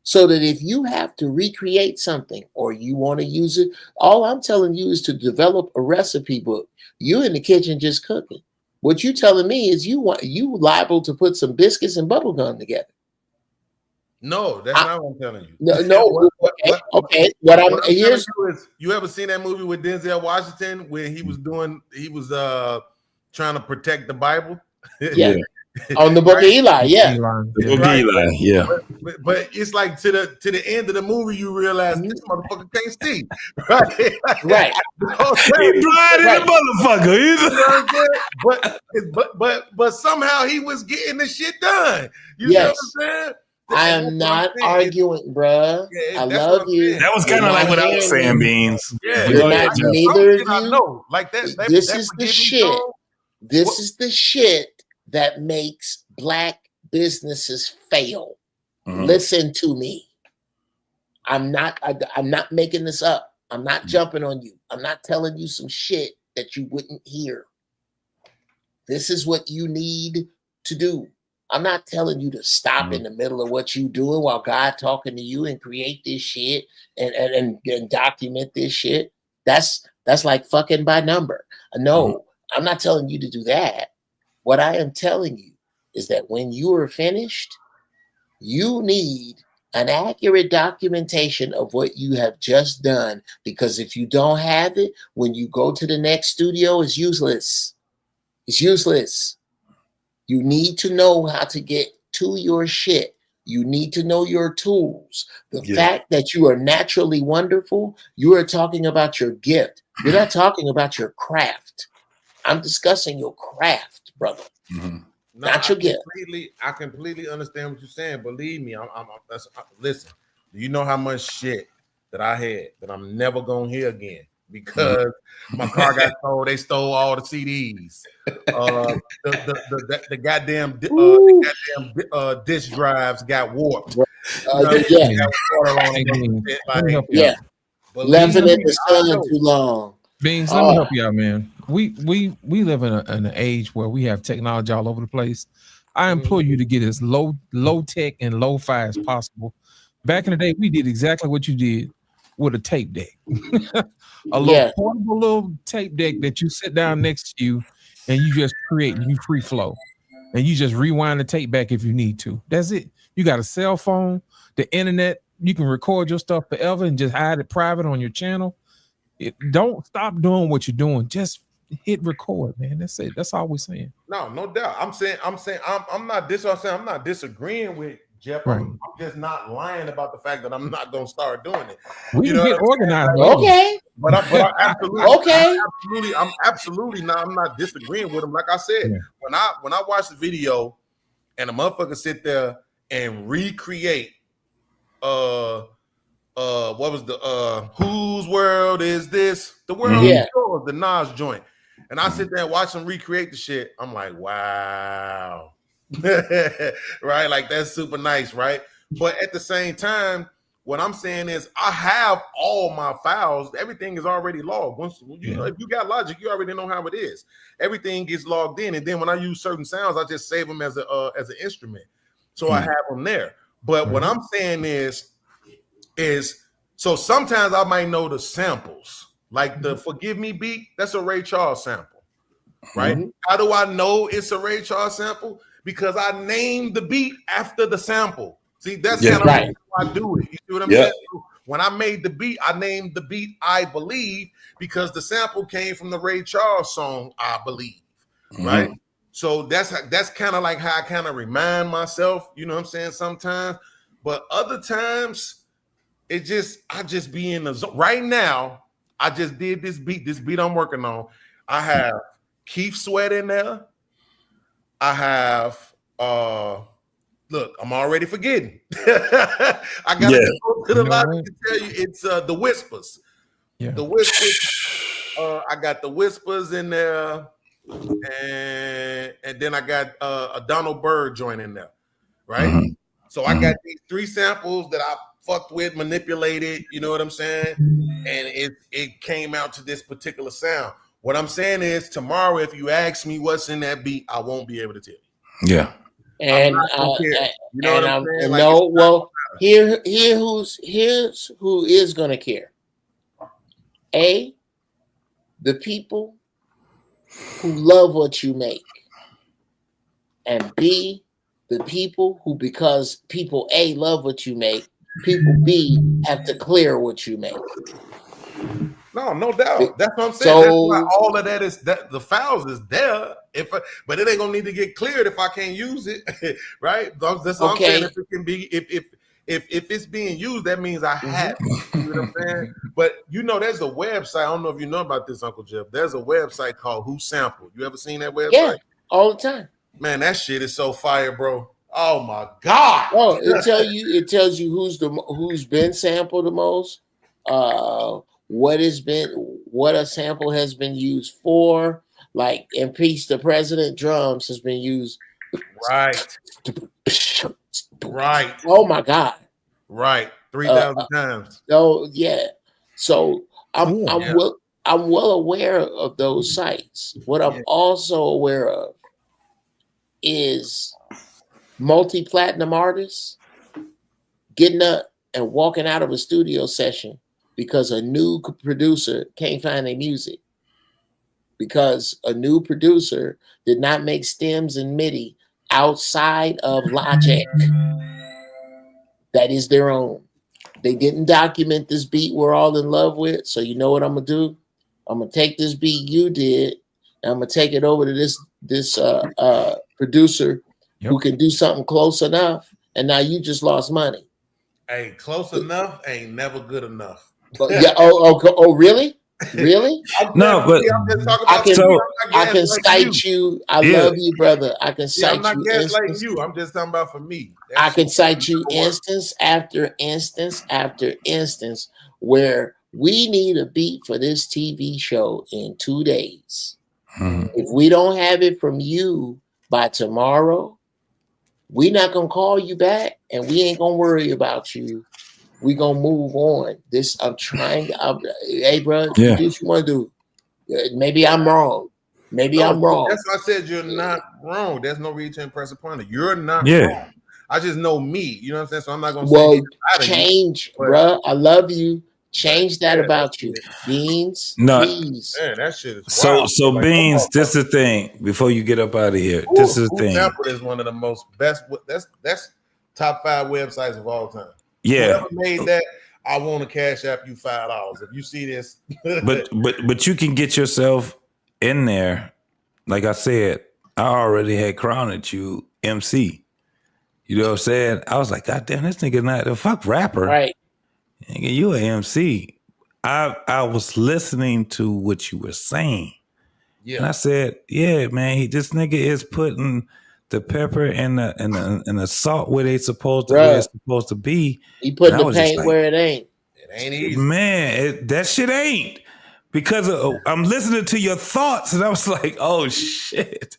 So that if you have to recreate something or you want to use it, all I'm telling you is to develop a recipe book. You in the kitchen just cooking. What you telling me is you liable to put some biscuits and bubble gum together. No, that's not what I'm telling you. No. Okay. What I'm here's is, you ever seen that movie with Denzel Washington where he was trying to protect the Bible? Yeah. On the book of Eli, The book of Eli, yeah. But it's like to the end of the movie, you realize this motherfucker can't see, right? Right. He blind in the motherfucker. You know what I'm saying? But somehow he was getting the shit done. You know what I'm saying? I am not arguing, bruh. I love you. That was kind of like what I was saying, Beans. Yeah, you're not neither of you. I know. Like that. This is the shit. This is the shit that makes Black businesses fail. Listen to me. I'm not making this up. I'm not jumping on you. I'm not telling you some shit that you wouldn't hear. This is what you need to do. I'm not telling you to stop in the middle of what you're doing while God talking to you and create this shit and document this shit. That's like fucking by number. No, I'm not telling you to do that. What I am telling you is that when you are finished, you need an accurate documentation of what you have just done, because if you don't have it, when you go to the next studio, it's useless. It's useless. You need to know how to get to your shit. You need to know your tools. The fact that you are naturally wonderful, you are talking about your gift. You're not talking about your craft. I'm discussing your craft, brother. Not your gift. I completely understand what you're saying. Believe me, listen. Do you know how much shit that I had that I'm never gonna hear again because my car got stolen? They stole all the CDs. The goddamn disk drives got warped. Left it in the sun too long. Beans, let me help you out, man. We live in an age where we have technology all over the place. I implore you to get as low tech and lo-fi as possible. Back in the day, we did exactly what you did with a tape deck. A little portable little tape deck that you sit down next to you and you just create and you free flow. And you just rewind the tape back if you need to. That's it. You got a cell phone, the internet, you can record your stuff forever and just hide it private on your channel. Don't stop doing what you're doing. Just hit record, man. That's it. That's all we're saying. No doubt. I'm not disagreeing with Jeff, Right. I'm just not lying about the fact that I'm not gonna start doing it. We You can know get what I'm saying? organized. Like, Okay. but I absolutely, Okay. I'm absolutely not. I'm not disagreeing with him. Like I said, when I watch the video and a motherfucker sit there and recreate, what was the whose world is this? The world is yours, the Nas joint. And I sit there and watch him recreate the shit. I'm like, wow. Right? Like that's super nice, right? But at the same time, what I'm saying is I have all my files. Everything is already logged. Once you know, if you got Logic, you already know how it is. Everything gets logged in, and then when I use certain sounds, I just save them as an instrument. So I have them there. But what I'm saying is so sometimes I might know the samples, like the "Forgive Me" beat. That's a Ray Charles sample, right? How do I know it's a Ray Charles sample? Because I named the beat after the sample. See, that's kind of how I do it. You see what I'm saying? So when I made the beat, I named the beat "I Believe" because the sample came from the Ray Charles song "I Believe," right? So that's kind of like how I kind of remind myself. You know what I'm saying? Sometimes, but other times. I just be in the zone. Right now, I just did this beat I'm working on. I have Keith Sweat in there. I have look, I'm already forgetting. I gotta go to the Logic to tell you it's the Whispers. The Whispers, I got the Whispers in there, and then I got a Donald Byrd joint in there, right? So I got these 3 samples that I fucked with, manipulated, you know what I'm saying? And it came out to this particular sound. What I'm saying is tomorrow, if you ask me what's in that beat, I won't be able to tell you. Yeah. And you know what I'm saying? Like, no, well, here's who is gonna care. A, the people who love what you make. And B, the people who, because people A love what you make, people B have to clear what you make. No doubt. That's what I'm saying. That's why all of that is that the files is there. But it ain't gonna need to get cleared if I can't use it, right? That's what I'm saying. If it can be, if it's being used, that means I have it. You know what I'm saying? But you know, there's a website. I don't know if you know about this, Uncle Jeff. There's a website called Who Sampled. You ever seen that website? Yeah, all the time. Man, that shit is so fire, bro. Oh my god! Oh, it tells you who's been sampled the most, what a sample has been used for. Like "Impeach the President" drums has been used. Right. Oh my god. Right. 3,000 times. Oh yeah. So I'm well aware of those sites. What I'm also aware of is multi-platinum artists getting up and walking out of a studio session because a new producer can't find their music, because a new producer did not make stems and MIDI outside of Logic that is their own. They didn't document this beat we're all in love with, so you know what I'm gonna do? I'm gonna take this beat you did and I'm gonna take it over to this producer who can do something close enough, and now you just lost money. Hey, close enough ain't never good enough. But yeah. Oh, really? Really? No, but I can cite you. I love you, brother. I can cite I'm not you. gaslighting you. I'm just talking about for me. I can cite you instance after instance after instance where we need a beat for this TV show in 2 days. If we don't have it from you by tomorrow, we're not gonna call you back, and we ain't gonna worry about you. We gonna move on. Hey, bro, do what you want to do. Maybe I'm wrong. I'm wrong. That's why I said you're not wrong. There's no reason to impress upon it. You're not wrong. I just know me. You know what I'm saying? So I'm not gonna say change, bro. I love you. Change that about you, Beans. Please. Man, that shit is So wild. like, Beans, this is the thing. Before you get up out of here, this is the thing. Sample is one of the most best. That's top 5 websites of all time. Yeah. Whoever made that, I want to cash app you $5 if you see this. but you can get yourself in there. Like I said, I already had crowned you MC. You know what I'm saying? I was like, God damn, this nigga not the fuck rapper. Right. Nigga, you a MC. I was listening to what you were saying. Yeah. And I said, yeah, man, this nigga is putting the pepper and the salt where it's supposed to be. He putting And I the was just paint like, where it ain't. It ain't easy. Man, that shit ain't. Because I'm listening to your thoughts, and I was like, oh shit.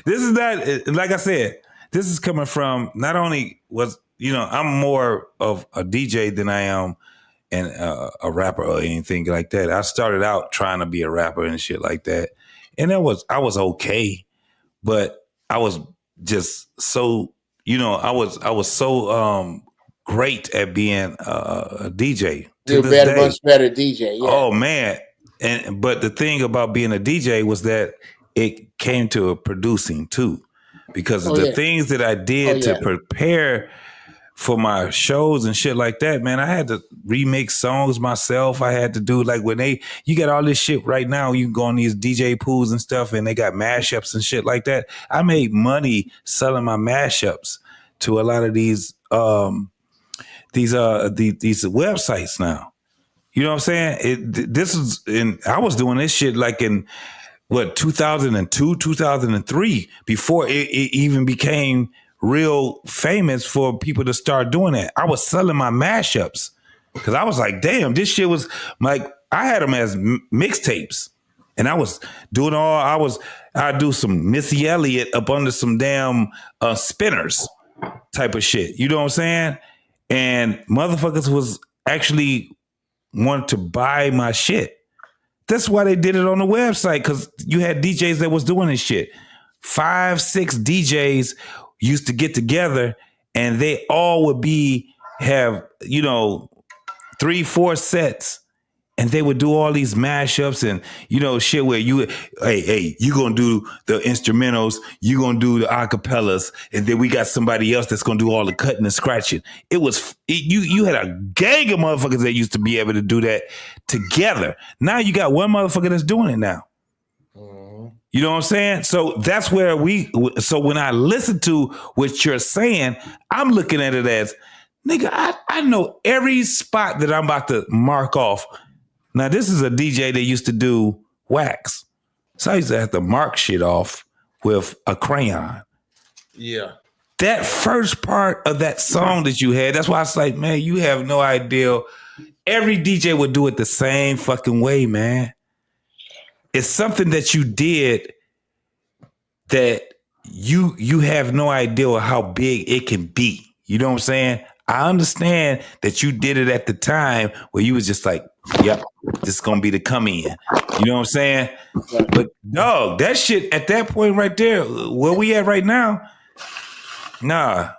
This is not, like I said, this is coming from not only I'm more of a DJ than I am and a rapper or anything like that. I started out trying to be a rapper and shit like that. And I was okay, but I was just so, I was so great at being a DJ. You're a much better DJ, yeah. Oh man. But the thing about being a DJ was that it came to producing too. Because of the things that I did to prepare for my shows and shit like that, man, I had to remix songs myself. I had to do like you got all this shit right now. You can go on these DJ pools and stuff, and they got mashups and shit like that. I made money selling my mashups to a lot of these websites now. You know what I'm saying? I was doing this shit like in 2002, 2003, before it even became real famous for people to start doing that. I was selling my mashups because I was like, damn, this shit was like, I had them as mixtapes, and I was doing I'd do some Missy Elliott up under some damn spinners type of shit. You know what I'm saying? And motherfuckers was actually wanted to buy my shit. That's why they did it on the website, because you had DJs that was doing this shit. 5, 6 DJs used to get together, and they all would have 3, 4 sets, and they would do all these mashups and shit where you gonna do the instrumentals, you gonna do the acapellas, and then we got somebody else that's gonna do all the cutting and scratching. You had a gang of motherfuckers that used to be able to do that together. Now you got one motherfucker that's doing it now. You know what I'm saying? So that's where so when I listen to what you're saying, I'm looking at it as, nigga, I know every spot that I'm about to mark off. Now, this is a DJ that used to do wax. So I used to have to mark shit off with a crayon. Yeah. That first part of that song that you had, that's why I was like, man, you have no idea. Every DJ would do it the same fucking way, man. It's something that you did that you have no idea how big it can be. You know what I'm saying? I understand that you did it at the time where you was just like, yep, this is gonna be the come in. You know what I'm saying? But dog, that shit at that point right there, where we at right now, nah.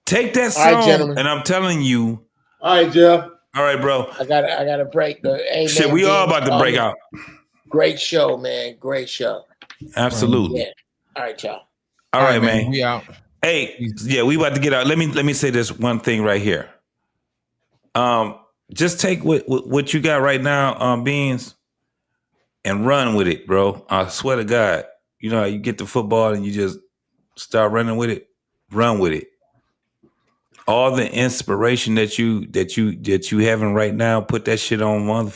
Take that song, and I'm telling you. All right, Jeff. All right, bro. I got to break. Shit, we all about to break out. Great show, man. Great show. Absolutely. Yeah. All right, y'all. All right, man. We out. Hey, yeah, we about to get out. Let me say this one thing right here. Just take what you got right now, Beans, and run with it, bro. I swear to God. You know, you get the football and you just start running with it. Run with it. All the inspiration that you having right now, put that shit on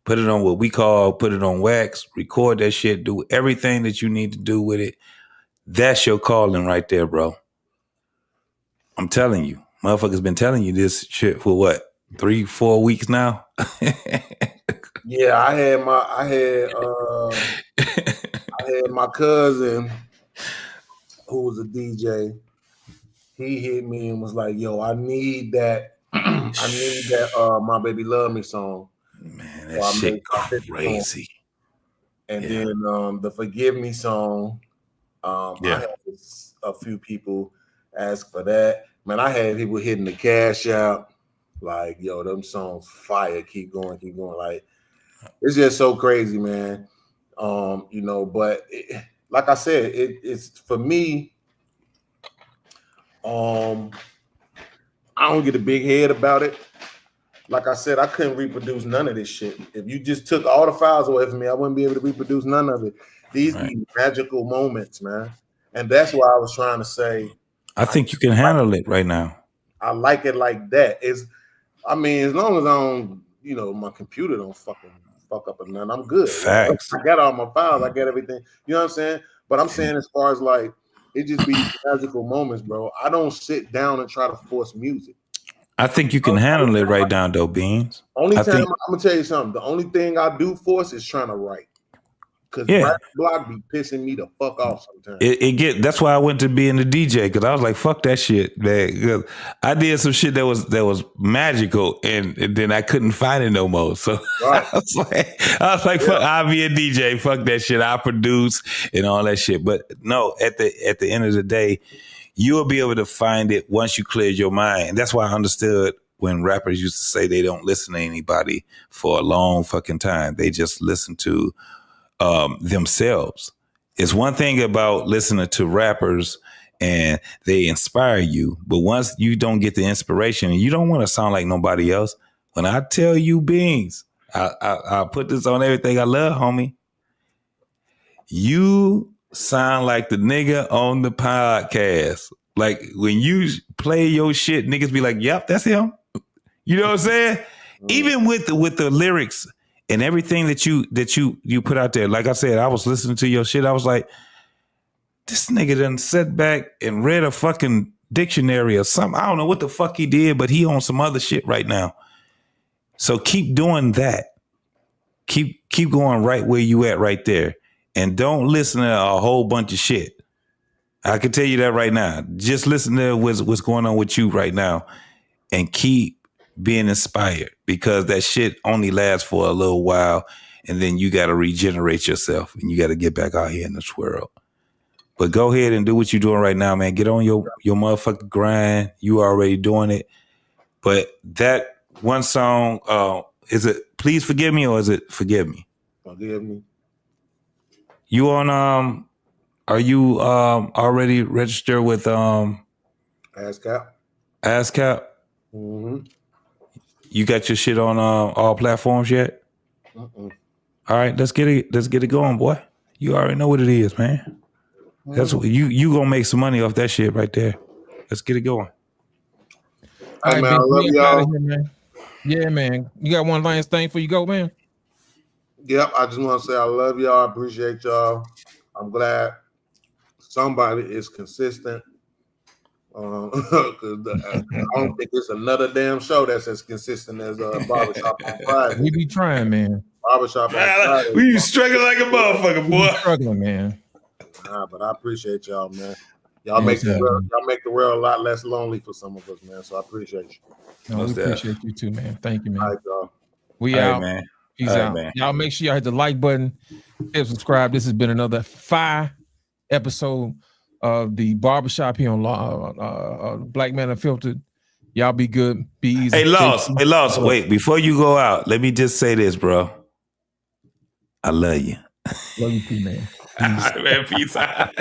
put it on what we put it on wax, record that shit, do everything that you need to do with it. That's your calling right there, bro. I'm telling you. Motherfuckers been telling you this shit for what? 3-4 weeks now? Yeah, I had my cousin who was a DJ. He hit me and was like, yo, I need that My Baby Love Me song. Man, that shit crazy. And then the Forgive Me song. I had a few people ask for that. Man, I had people hitting the cash out like, yo, them songs fire. Keep going. Like, it's just so crazy, man. But like I said, it's for me. I don't get a big head about it. Like I said, I couldn't reproduce none of this shit. If you just took all the files away from me, I wouldn't be able to reproduce none of it. These be magical moments, man. And that's why I was trying to say, I think you can handle it right now. I like it like that. I mean, as long as I don't, my computer don't fuck up or nothing, I'm good. Facts. I got all my files, I got everything. You know what I'm saying? But I'm saying as far as like, it just be magical moments, bro. I don't sit down and try to force music. I think you can handle it right now, though, Beans. I'm gonna tell you something. The only thing I do force is trying to write. Because rap block be pissing me the fuck off sometimes. That's why I went to being a DJ, because I was like, fuck that shit, man. I did some shit that was magical, and then I couldn't find it no more. So right. I was like, fuck, I'll be a DJ. Fuck that shit. I produce and all that shit. But no, at the end of the day, you'll be able to find it once you clear your mind. And that's why I understood when rappers used to say they don't listen to anybody for a long fucking time. They just listen to themselves. It's one thing about listening to rappers and they inspire you, but once you don't get the inspiration and you don't want to sound like nobody else, when I tell you Beans, I put this on everything I love, homie. You sound like the nigga on the podcast. Like when you play your shit, niggas be like, yep, that's him. You know what I'm saying? Even with the lyrics and everything that you put out there. Like I said, I was listening to your shit. I was like, this nigga done sat back and read a fucking dictionary or something. I don't know what the fuck he did, but he on some other shit right now. So keep doing that. Keep going right where you at right there. And don't listen to a whole bunch of shit. I can tell you that right now. Just listen to what's going on with you right now and keep being inspired, because that shit only lasts for a little while and then you got to regenerate yourself and you got to get back out here in this world. But go ahead and do what you're doing right now, man. Get on your motherfucking grind. You already doing it. But that one song, is it Please Forgive Me or is it Forgive Me? Forgive Me. You on are you already registered with ASCAP? ASCAP? Mm-hmm. You got your shit on all platforms yet? Mm-mm. All right, let's get it going, boy. You already know what it is, man. That's what you gonna make some money off that shit right there. Let's get it going. All right, man, I love y'all. Here, man. Yeah, man. You got one last thing before you go, man? Yep, I just want to say I love y'all. I appreciate y'all. I'm glad somebody is consistent. Because I don't think it's another damn show that's as consistent as Barbershop on Friday. We be trying, man. Barbershop on Friday. We be struggling like a motherfucker, boy. We be struggling, man. Nah, but I appreciate y'all, man. Y'all make the world a lot less lonely for some of us, man. So I appreciate you. No, we appreciate you too, man. Thank you, man. All right, y'all. We All right, out, man. Peace All right, out, man. Y'all make sure y'all hit the like button, hit subscribe. This has been another 5 episode of the Barbershop here on Black Man Unfiltered. Y'all be good, be easy. Hey, Loss. Wait, before you go out, let me just say this, bro. I love you. Love you too, man. All right, man. Peace out.